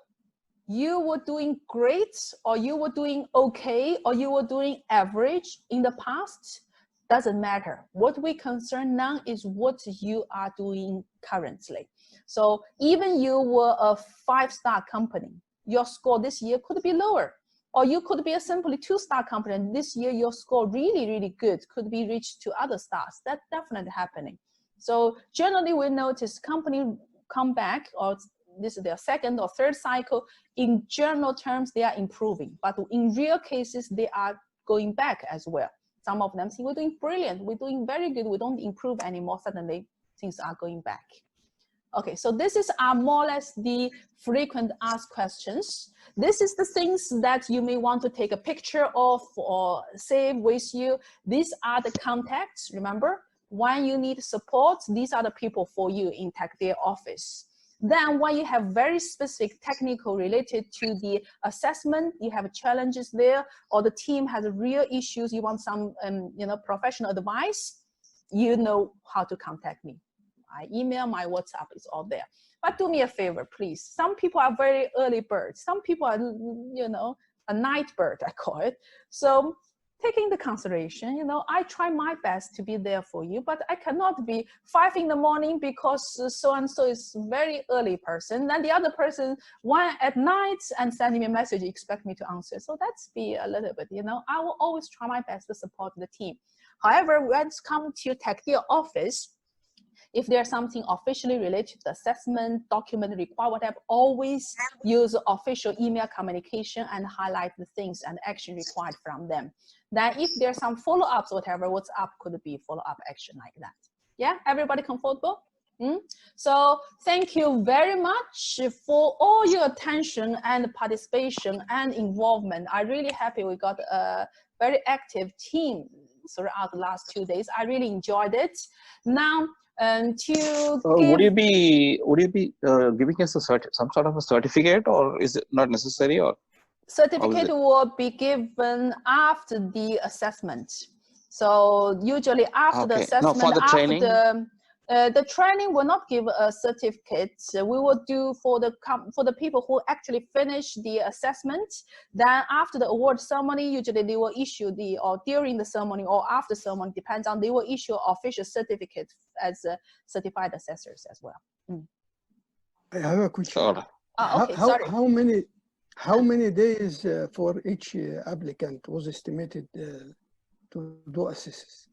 you were doing great, or you were doing okay, or you were doing average in the past, doesn't matter. What we concern now is what you are doing currently. So even you were a 5-star company, your score this year could be lower, or you could be a simply 2-star company, and this year your score really, really good, could be reached to other stars. That's definitely happening. So generally we notice company come back, or this is their second or third cycle, in general terms, they are improving, but in real cases, they are going back as well. Some of them say, we're doing brilliant, we're doing very good, we don't improve anymore, suddenly things are going back. Okay, so this is more or less the frequent asked questions. This is the things that you may want to take a picture of or save with you. These are the contacts, remember? When you need support, these are the people for you in Taqdeer office. Then when you have very specific technical related to the assessment, you have challenges there, or the team has real issues, you want some professional advice, you know how to contact me. My email, my WhatsApp is all there. But do me a favor, please. Some people are very early birds. Some people are, a night bird, I call it. So taking the consideration, I try my best to be there for you, but I cannot be 5 in the morning because so-and-so is very early person. Then the other person, 1 at night and sending me a message, expect me to answer. So that's be a little bit, I will always try my best to support the team. However, when it comes to Taqdeer office, if there's something officially related to the assessment, document required, whatever, always use official email communication and highlight the things and action required from them. Then if there's some follow-ups, whatever, what's up could be follow-up action like that. Yeah, everybody comfortable? So thank you very much for all your attention and participation and involvement. I'm really happy we got a very active team throughout the last 2 days. I really enjoyed it. Now, would you be giving us some sort of a certificate, or is it not necessary? Or certificate will be given after the assessment. So usually after the assessment, for the training. The training will not give a certificate. We will do for the people who actually finish the assessment. Then after the award ceremony, usually they will issue or during the ceremony or after ceremony, depends on, they will issue official certificate as certified assessors as well. I have a question. Okay, sorry. How many How many days for each applicant was estimated to do assessments?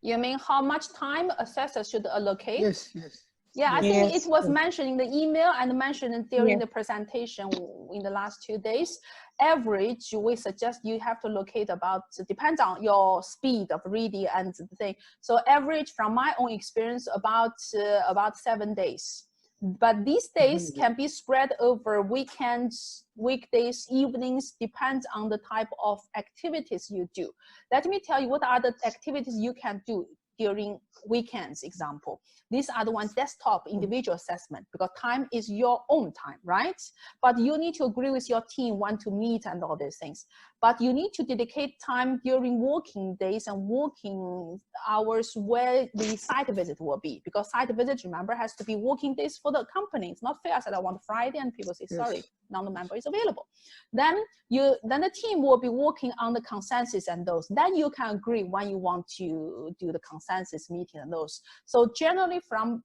You mean how much time assessors should allocate? Yes, yes. Yeah, I yes. think it was mentioned in the email and mentioned during Yes. the presentation in the last 2 days. Average, we suggest you have to locate about, depends on your speed of reading and the thing. So average from my own experience, about 7 days. But these days can be spread over weekends, weekdays, evenings, depends on the type of activities you do. Let me tell you what are the activities you can do during weekends, example. These are the ones desktop individual assessment, because time is your own time, right? But you need to agree with your team when to meet and all these things. But you need to dedicate time during working days and working hours where the site visit will be, because site visit, remember, has to be working days for the company. It's not fair. I said I want Friday and people say, sorry, none of the member is available. Then the team will be working on the consensus and those. Then you can agree when you want to do the consensus meeting and those. So generally from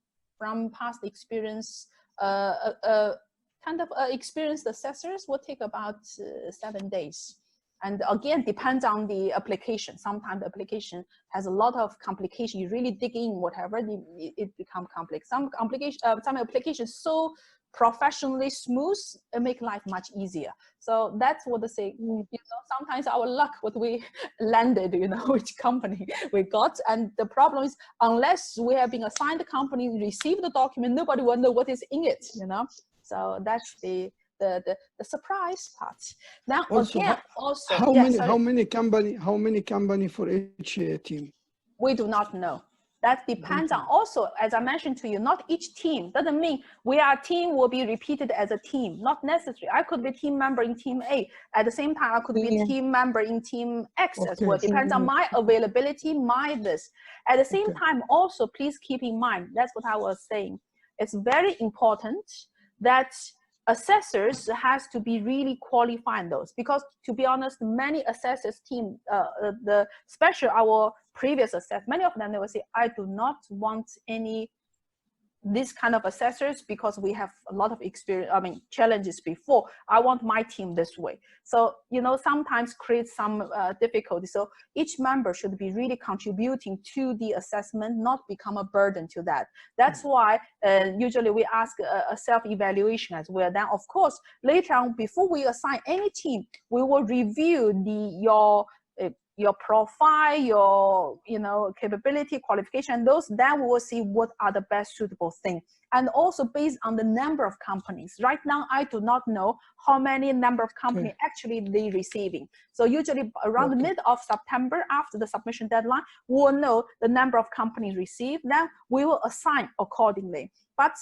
past experience, experienced assessors will take about 7 days. And again, depends on the application. Sometimes the application has a lot of complication. You really dig in, whatever, it becomes complex. Some applications so professionally smooth, it make life much easier. So that's what they say. You know, sometimes our luck, what we landed, you know, which company we got. And the problem is, unless we have been assigned the company, receive the document, nobody will know what is in it, you know. So that's the surprise part. Now Also, again, how many company for each team? We do not know. That depends on also, as I mentioned to you, not each team. Doesn't mean we are team will be repeated as a team. Not necessary. I could be team member in team A. At the same time, I could be team member in team X as well. Depends on my availability, my this. At the same time, also, please keep in mind, that's what I was saying. It's very important that assessors has to be really qualified those, because to be honest, many assessors team, especially our previous assessors, many of them, they will say, I do not want any this kind of assessors because we have a lot of experience, I mean, challenges before. I want my team this way. So, you know, sometimes creates some difficulty. So each member should be really contributing to the assessment, not become a burden to that. That's why usually we ask a self-evaluation as well. Then, of course, later on, before we assign any team, we will review your profile, your capability, qualification, those, then we will see what are the best suitable things. And also based on the number of companies. Right now, I do not know how many number of companies actually they receiving. So usually around the mid of September, after the submission deadline, we'll know the number of companies received. Then we will assign accordingly. But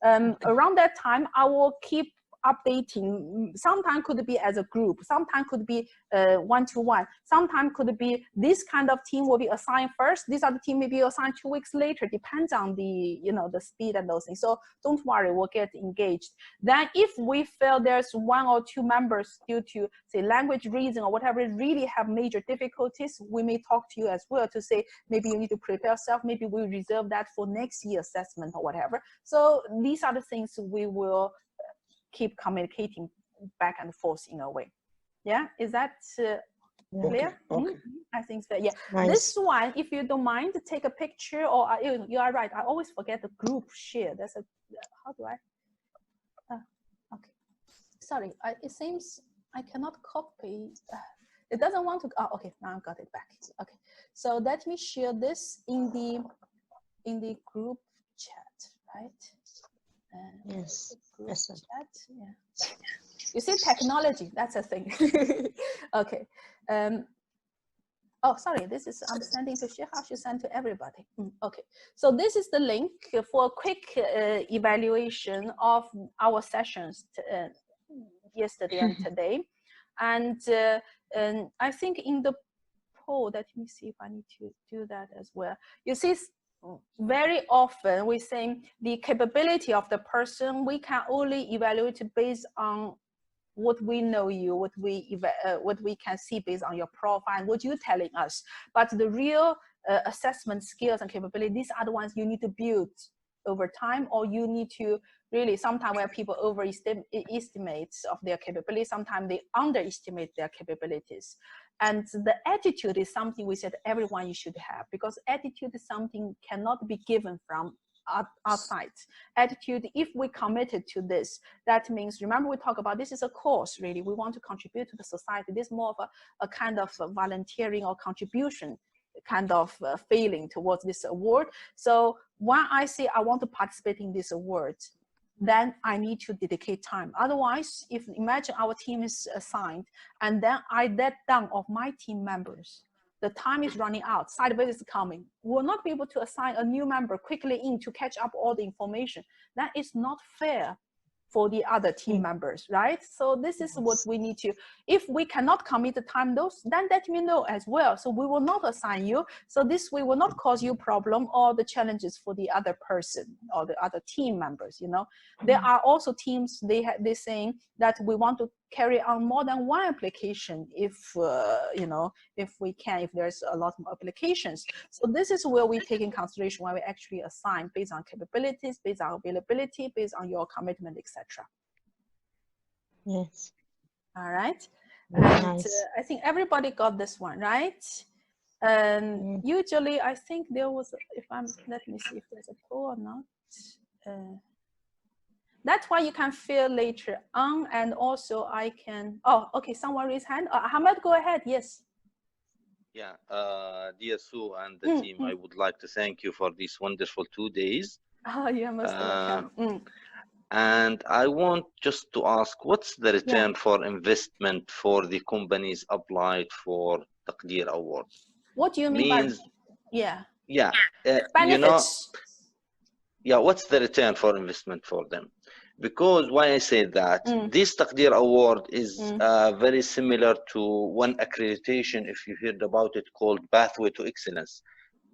around that time, I will keep updating. Sometimes could be as a group, sometimes could be one-to-one, sometimes could be this kind of team will be assigned first, this other team may be assigned 2 weeks later, depends on the the speed and those things. So don't worry, we'll get engaged. Then if we feel there's 1 or 2 members due to say language reason or whatever really have major difficulties, we may talk to you as well to say maybe you need to prepare yourself, maybe we reserve that for next year assessment or whatever. So these are the things we will keep communicating back and forth in a way. Yeah, is that clear? Okay. I think so. Yeah. Nice. This one, if you don't mind, take a picture, or you are right. I always forget the group share. That's a, how do I? Okay. Sorry, it seems I cannot copy. It doesn't want to. Oh, okay. Now I got it back. Okay. So let me share this in the group chat, right? Yes. Yes. Chat, yeah. You see, technology, that's a thing. Okay. Oh, sorry, this is, I'm sending to Sheikh, I should send to everybody. Okay, so this is the link for a quick evaluation of our sessions yesterday and today. And I think in the poll, let me see if I need to do that as well. You see, very often we say the capability of the person, we can only evaluate based on what we know you, what we can see based on your profile and what you're telling us. But the real assessment skills and capability, these are the ones you need to build over time, or you need to really sometimes where people overestimate of their capabilities, sometimes they underestimate their capabilities. And the attitude is something we said everyone you should have, because attitude is something cannot be given from outside. Attitude, if we committed to this, that means, remember we talk about this is a cause, really, we want to contribute to the society. This is more of a kind of volunteering or contribution kind of feeling towards this award. So when I say I want to participate in this award, then I need to dedicate time. Otherwise, if imagine our team is assigned and then I let down of my team members, the time is running out, side visit is coming. We will not be able to assign a new member quickly in to catch up all the information. That is not fair for the other team members, right? So this is what we need to, if we cannot commit the time, then let me know as well. So we will not assign you. So this way will not cause you problem or the challenges for the other person or the other team members, you know. There are also teams, they're saying that we want to carry on more than one application if, you know, if we can, if there's a lot more applications. So this is where we take in consideration when we actually assign based on capabilities, based on availability, based on your commitment, etc. Yes. All right. Very And nice. I think everybody got this one, right? Usually I think there was, let me see if there's a poll or not. That's why you can fill later on, and also I can, oh, okay, someone raised hand. Ahmed, go ahead, yes. Yeah, dear Sue and the team, I would like to thank you for these wonderful 2 days. Oh, you're most welcome. And I want just to ask, what's the return for investment for the companies applied for Taqdeer Award? What do you mean by, Yeah, benefits? you know, yeah, what's the return for investment for them? Because why I say that, this Taqdeer Award is very similar to one accreditation, if you heard about it, called Pathway to Excellence,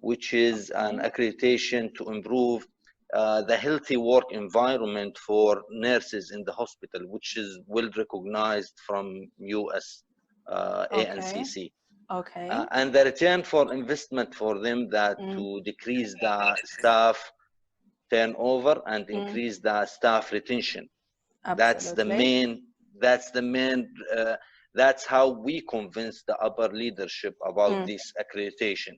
which is an accreditation to improve the healthy work environment for nurses in the hospital, which is well recognized from US ANCC. Okay. And the return for investment for them that to decrease the staff turnover and increase the staff retention. Absolutely. That's the main, that's how we convince the upper leadership about this accreditation.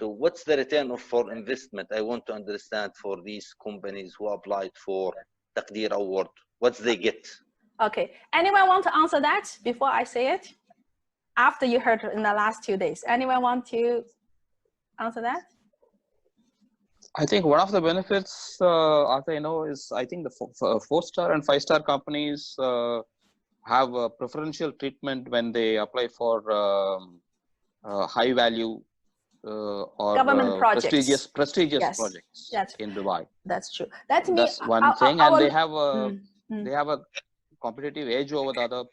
So what's the return for investment? I want to understand for these companies who applied for Taqdeer Award, what's they get? Okay, anyone want to answer that before I say it? After you heard in the last 2 days, anyone want to answer that? I think one of the benefits, as I know, is I think the 4-star and 5-star companies have a preferential treatment when they apply for high value or government projects. prestigious projects in Dubai. That's true. That's one thing, and they have a competitive edge over the other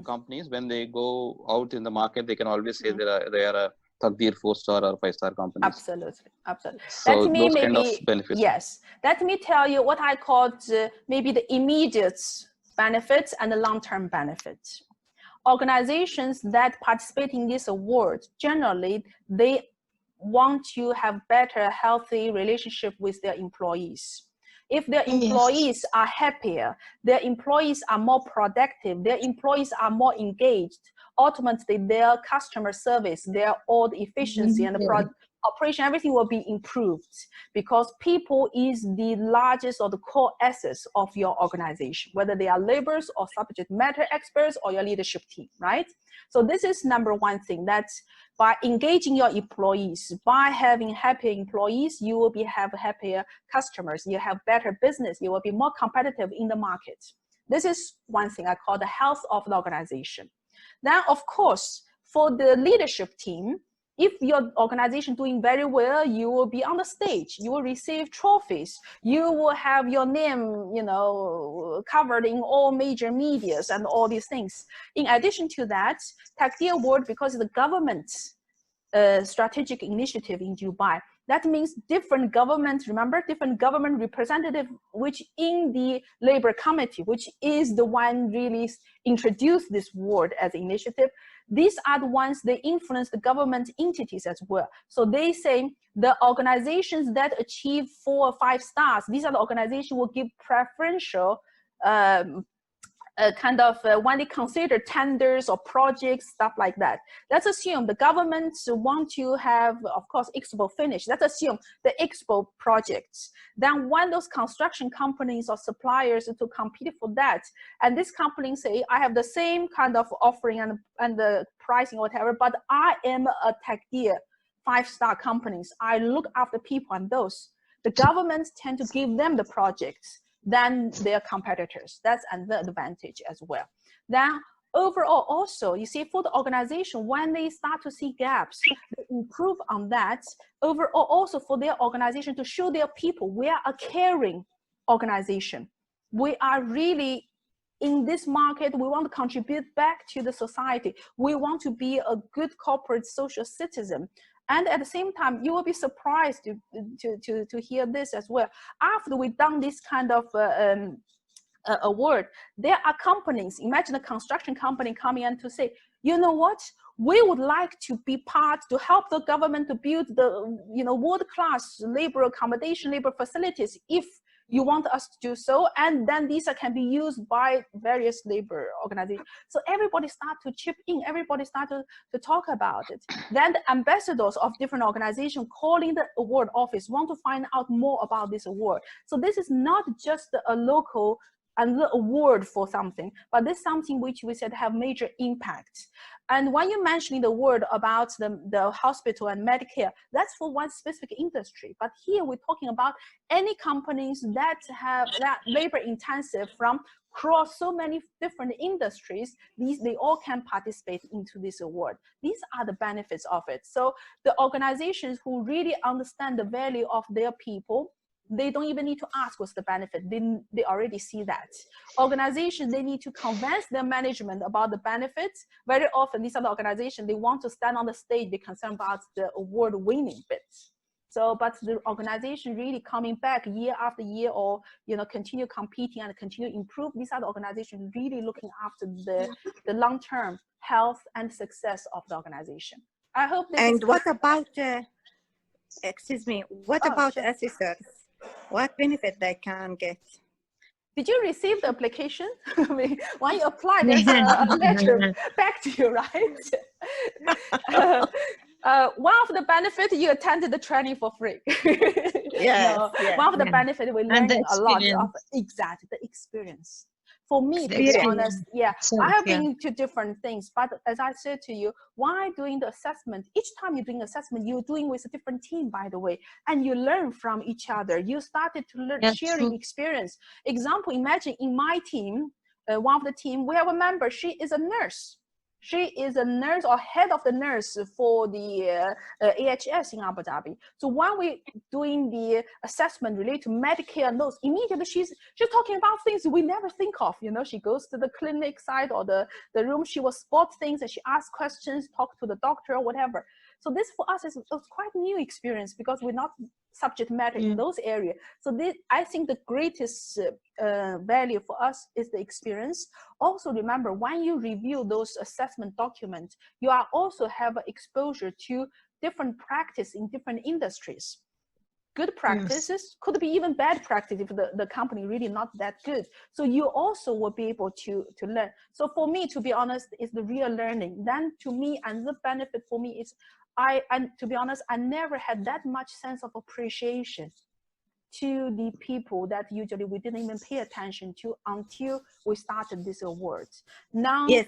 companies. When they go out in the market, they can always say they are a Taqdeer 4-star or 5-star companies. Absolutely, absolutely. So let me those maybe, kind of benefits. Yes, let me tell you what I called maybe the immediate benefits and the long-term benefits. Organizations that participate in this award, generally, they want to have better, healthy relationship with their employees. If their employees are happier, their employees are more productive, their employees are more engaged, ultimately their customer service, their all the efficiency and the operation, everything will be improved, because people is the largest or the core assets of your organization, whether they are laborers or subject matter experts or your leadership team, right? So this is number one thing, that by engaging your employees, by having happier employees, you will have happier customers, you have better business, you will be more competitive in the market. This is one thing I call the health of the organization. Then, of course, for the leadership team, if your organization doing very well, you will be on the stage, you will receive trophies, you will have your name, you know, covered in all major medias and all these things. In addition to that, Taqdeer Award, because it's the government strategic initiative in Dubai, that means different government, remember, different government representative, which in the labor committee, which is the one really introduced this award as an initiative, These are the ones they influence the government entities as well. So they say the organizations that achieve 4 or 5 stars, these are the organizations will give preferential kind of when they consider tenders or projects, stuff like that. Let's assume the governments want to have, of course, Expo finish. Let's assume the Expo projects. Then when those construction companies or suppliers to compete for that, and this company say, I have the same kind of offering and the pricing or whatever, but I am a Taqdeer 5-star companies. I look after people and those. The governments tend to give them the projects than their competitors. That's another advantage as well. Then overall also, you see for the organization, when they start to see gaps, they improve on that. Overall also for their organization to show their people, we are a caring organization. We are really in this market, we want to contribute back to the society. We want to be a good corporate social citizen. And at the same time, you will be surprised to hear this as well. After we've done this kind of award, there are companies, imagine a construction company coming in to say, you know what, we would like to be part to help the government to build the world-class labor accommodation, labor facilities if you want us to do so, and then these can be used by various labor organizations. So everybody start to chip in, everybody start to talk about it. Then the ambassadors of different organizations calling the award office want to find out more about this award. So this is not just a local award for something, but this is something which we said have major impact. And when you mentioning the word about the hospital and Medicare, that's for one specific industry. But here we're talking about any companies that have that labor intensive from across so many different industries, they all can participate into this award. These are the benefits of it. So the organizations who really understand the value of their people, they don't even need to ask what's the benefit. They already see that. Organizations, they need to convince their management about the benefits. Very often, these are the organizations, they want to stand on the stage, they're concerned about the award-winning bits. So, but the organization really coming back year after year or, continue competing and continue improve. These are the organizations really looking after the long-term health and success of the organization. I hope this And what about, excuse me, what about assessors? What benefit they can get? Did you receive the application? I mean, when you apply, there's a letter back to you, right? One of the benefits, you attended the training for free. Yes, one of the benefits, we're learning a lot of the experience. For me, to be honest, I have been to different things, but as I said to you, while doing the assessment, each time you're doing assessment, you're doing with a different team, by the way, and you learn from each other. You started to learn, sharing experience. Example, imagine in my team, one of the team, we have a member, she is a nurse. She is a nurse or head of the nurse for the AHS in Abu Dhabi. So when we're doing the assessment related to Medicare and those, immediately she's talking about things we never think of. She goes to the clinic side or the room, she will spot things and she asks questions, talk to the doctor or whatever. So this for us is quite new experience because we're not subject matter in those areas. So I think the greatest value for us is the experience. Also remember, when you review those assessment documents, you are also have exposure to different practice in different industries. Good practices could be even bad practice if the company really not that good. So you also will be able to learn. So for me, to be honest, is the real learning. Then to me, and the benefit for me is, and to be honest, I never had that much sense of appreciation to the people that usually we didn't even pay attention to until we started this awards. Now, yes,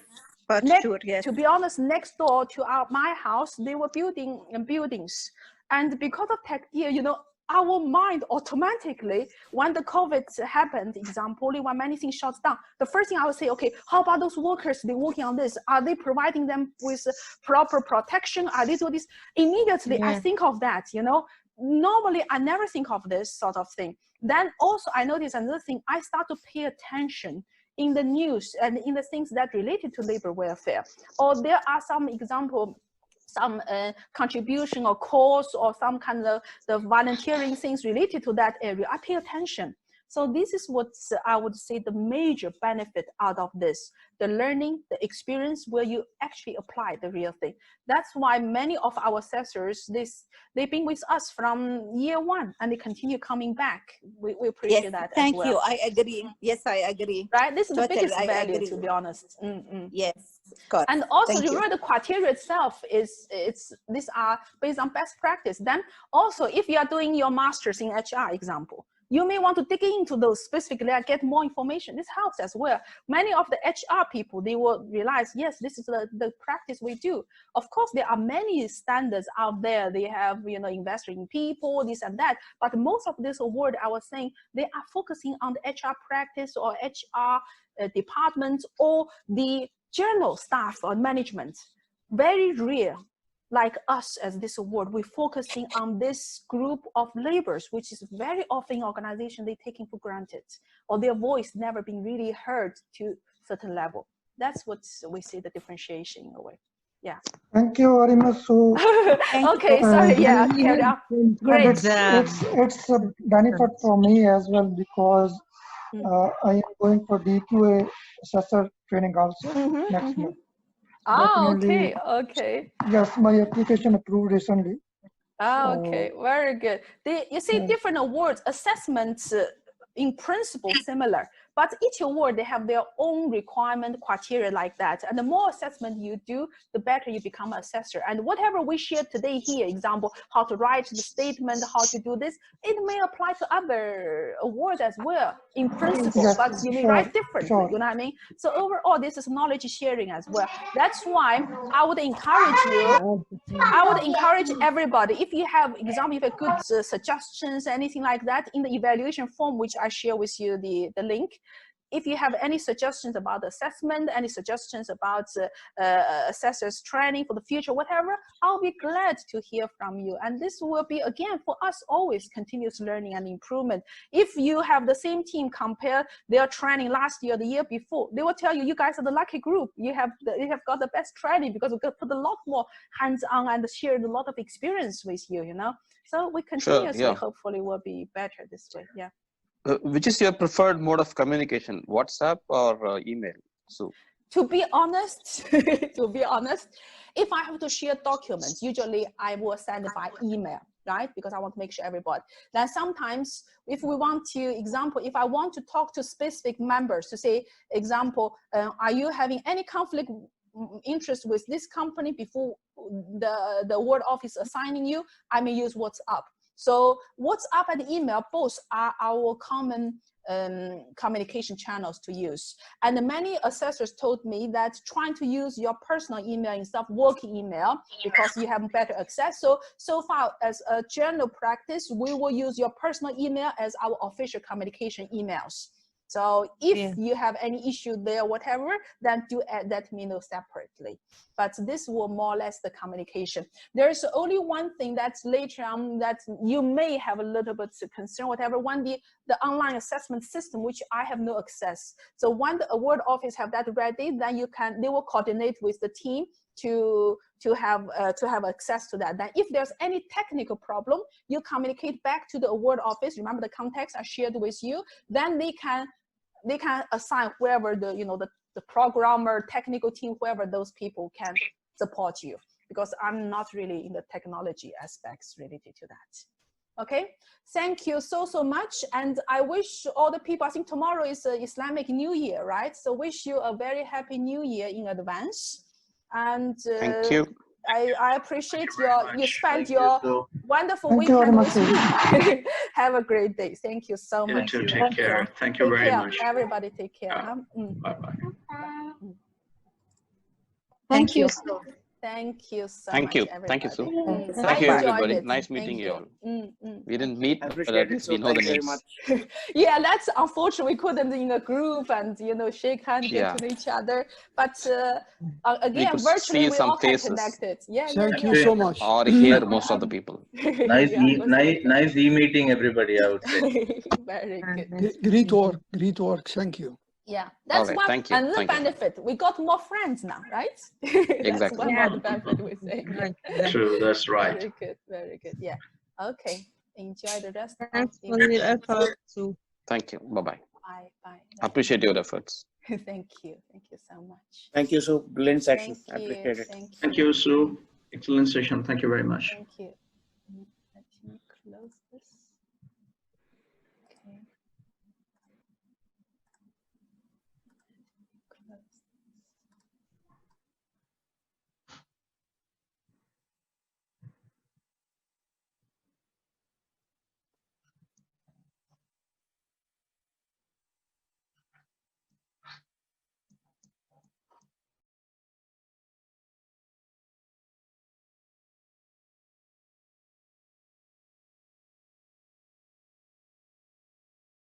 but sure, yes. To be honest, next door to my house, they were building buildings. And because of Taqdeer, our mind automatically, when the COVID happened, example, when many things shut down, the first thing I would say, okay, how about those workers, they're working on this? Are they providing them with proper protection? Are they doing this? Immediately, I think of that, Normally, I never think of this sort of thing. Then also, I notice another thing, I start to pay attention in the news and in the things that related to labor welfare. Or there are some example, some contribution or cause or some kind of the volunteering things related to that area. I pay attention. So this is what I would say the major benefit out of this, the learning, the experience where you actually apply the real thing. That's why many of our assessors, they've been with us from year one and they continue coming back. We appreciate Yes, that thank as well. you. I agree. Yes, I agree. Right? This is the Totally, biggest I value, agree to with be you. honest. Yes, of course. And also Thank you. remember the criteria itself these are based on best practice. Then also if you are doing your master's in HR example, you may want to dig into those specifically and get more information. This helps as well. Many of the HR people, they will realize, yes, this is the practice we do. Of course, there are many standards out there. They have, you know, investing in people, this and that. But most of this award, I was saying, they are focusing on the HR practice or HR department or the general staff or management. Very rare. Like us as this award, we're focusing on this group of laborers, which is very often organization they taking for granted, or their voice never been really heard to certain level. That's what we see the differentiation in a way. Yeah. Thank you very much. So, okay, sorry. Yeah, carry on. Great. It's a benefit for me as well because I am going for DQA assessor training also next month. Oh, Definitely, okay. yes, my application approved recently. Oh, So, okay, very good. You see different awards, assessments in principle similar, but each award, they have their own requirement criteria like that. And the more assessment you do, the better you become an assessor. And whatever we shared today here, example, how to write the statement, how to do this, it may apply to other awards as well in principle, yes, but you may write differently, you know what I mean? So overall, this is knowledge sharing as well. That's why I would encourage you, I would encourage everybody, if you have example, if you have good suggestions, anything like that in the evaluation form, which I share with you the link. If you have any suggestions about assessment, any suggestions about assessors training for the future, whatever, I'll be glad to hear from you. And this will be, again, for us, always continuous learning and improvement. If you have the same team compare their training last year, the year before, they will tell you, you guys are the lucky group. You have got the best training because we put a lot more hands-on and shared a lot of experience with you, you know? So we continuously, hopefully, will be better this way, yeah. Which is your preferred mode of communication, WhatsApp or email? So, to be honest, if I have to share documents, usually I will send it by email, right? Because I want to make sure everybody. Then sometimes, if we want to, example, if I want to talk to specific members to say, example, are you having any conflict interest with this company before the award office assigning you? I may use WhatsApp. So WhatsApp and email, both are our common communication channels to use. And many assessors told me that trying to use your personal email instead of work email because you have better access. So far as a general practice, we will use your personal email as our official communication emails. So if you have any issue there, whatever, then do let me know separately. But this will more or less the communication. There's only one thing that's later on that you may have a little bit of concern, whatever, when the online assessment system, which I have no access. So when the award office have that ready, then they will coordinate with the team to have access to that. Then if there's any technical problem, you communicate back to the award office. Remember the context I shared with you. Then they can assign whoever the programmer, technical team, whoever those people can support you, because I'm not really in the technology aspects related to that. Okay, thank you so much, and I wish all the people, I think tomorrow is Islamic New Year, right? So wish you a very happy New Year in advance. And thank you. I appreciate you spent your wonderful thank weekend you with me. Have a great day. Thank you so much. You too. Take care. Thank you very much. Everybody take care. Bye-bye. Thank you. So. Thank you so much, everybody. Thank you, Sue. So Thank you, I enjoyed everybody. it. Nice meeting you all. We didn't meet, but at least we know the names. Yeah, that's unfortunate. We couldn't in a group and shake hands, get to know each other. But again, virtually we all get connected. Yeah. Thank you so much. Or hear most of the people. Nice e-meeting, everybody. I would say. Very good. Great work. Thank you. Yeah, that's one another benefit. We got more friends now, right? Exactly. That's one more benefit we say. True, that's right. Very good. Yeah. Okay. Enjoy the rest. Thanks for your effort too. Thank you. Bye-bye. Bye. Bye. Appreciate your efforts. Thank you. Thank you so much. Thank you, Sue. Brilliant session. Thank you. Appreciate it. Thank you. Thank you, Sue. Excellent session. Thank you very much. Thank you.